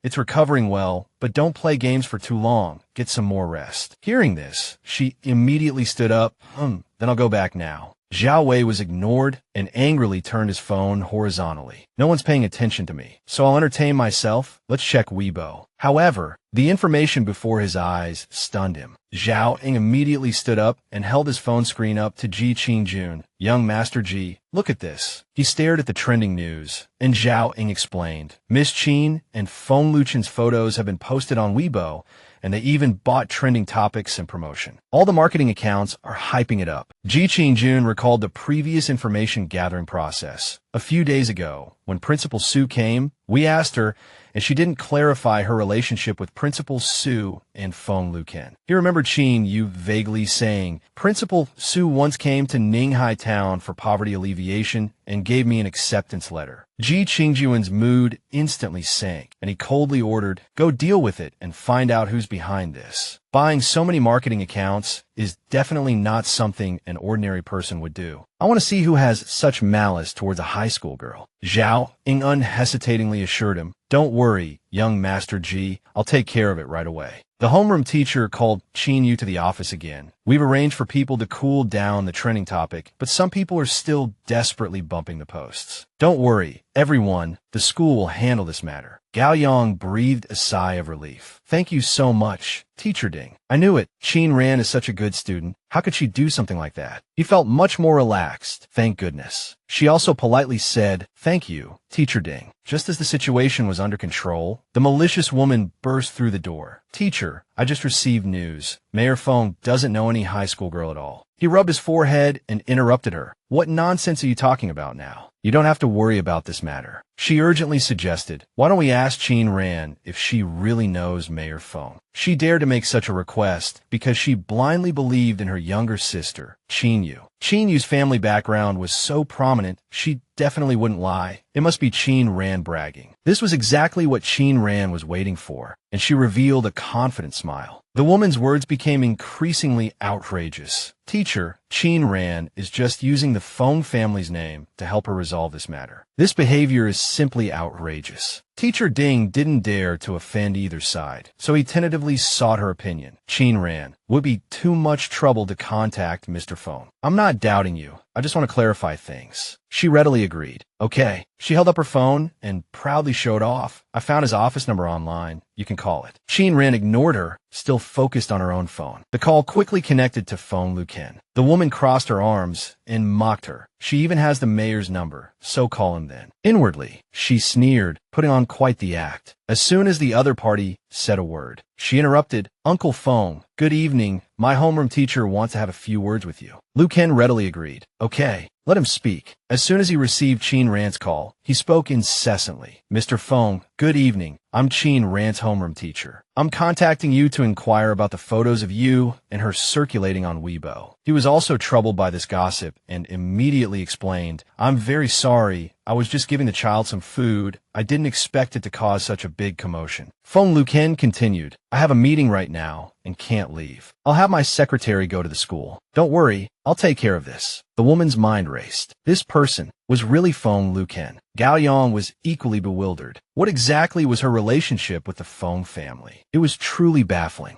it's recovering well, but don't play games for too long. Get some more rest. Hearing this, she immediately stood up, then I'll go back now. Jiao Wei was ignored and angrily turned his phone horizontally. No one's paying attention to me, so I'll entertain myself. Let's check Weibo. However, the information before his eyes stunned him. Zhao Ying immediately stood up and held his phone screen up to Ji Qing-jun. Young Master Ji, look at this. He stared at the trending news, and Zhao Ying explained. Miss Qin and Feng Luchen's photos have been posted on Weibo, and they even bought trending topics and promotion. All the marketing accounts are hyping it up. Ji Qing-jun recalled the previous information gathering process. A few days ago, when Principal Su came, we asked her, and she didn't clarify her relationship with Principal Su and Feng Luken. He remembered Qin Yu vaguely saying, Principal Su once came to Ninghai Town for poverty alleviation and gave me an acceptance letter. Ji Qingjuan's mood instantly sank, and he coldly ordered, go deal with it and find out who's behind this. Buying so many marketing accounts is definitely not something an ordinary person would do. I want to see who has such malice towards a high school girl. Zhao Ying unhesitatingly assured him, don't worry, young Master Ji, I'll take care of it right away. The homeroom teacher called Qin Yu to the office again. We've arranged for people to cool down the trending topic, but some people are still desperately bumping the posts. Don't worry, everyone, the school will handle this matter. Gao Yang breathed a sigh of relief. Thank you so much, Teacher Ding. I knew it. Qin Ran is such a good student. How could she do something like that? He felt much more relaxed, thank goodness. She also politely said, thank you, Teacher Ding. Just as the situation was under control, the malicious woman burst through the door. Teacher, I just received news. Mayor Feng doesn't know any high school girl at all. He rubbed his forehead and interrupted her. What nonsense are you talking about now? You don't have to worry about this matter. She urgently suggested, why don't we ask Qin Ran if she really knows Mayor Feng? She dared to make such a request because she blindly believed in her younger sister, Qin Yu. Qin Yu's family background was so prominent, she definitely wouldn't lie. It must be Qin Ran bragging. This was exactly what Qin Ran was waiting for, and she revealed a confident smile. The woman's words became increasingly outrageous. Teacher, Qin Ran is just using the Feng family's name to help her resolve this matter. This behavior is simply outrageous. Teacher Ding didn't dare to offend either side, so he tentatively sought her opinion. Chin ran. Would be too much trouble to contact Mr. Phone. I'm not doubting you. I just want to clarify things. She readily agreed. Okay. She held up her phone and proudly showed off. I found his office number online. You can call it. Chin Ran ignored her, still focused on her own phone. The call quickly connected to Phone Luken. The woman crossed her arms and mocked her. She even has the mayor's number, so call him then. Inwardly, she sneered, putting on quite the act. As soon as the other party said a word, she interrupted. Uncle Phone, good evening. My homeroom teacher wants to have a few words with you. Luken readily agreed. Okay, let him speak. As soon as he received Chin Ran's call, he spoke incessantly. Mr. Phone, good evening. I'm Chin Ran's homeroom teacher. I'm contacting you to inquire about the photos of you and her circulating on Weibo. He was also troubled by this gossip and immediately explained, I'm very sorry. I was just giving the child some food. I didn't expect it to cause such a big commotion. Phone Luken continued, I have a meeting right now and can't leave. I'll have my secretary go to the school. Don't worry, I'll take care of this. The woman's mind raced. This person was really Phone Luken. Gao Yang was equally bewildered. What exactly was her relationship with the Phone family? It was truly baffling.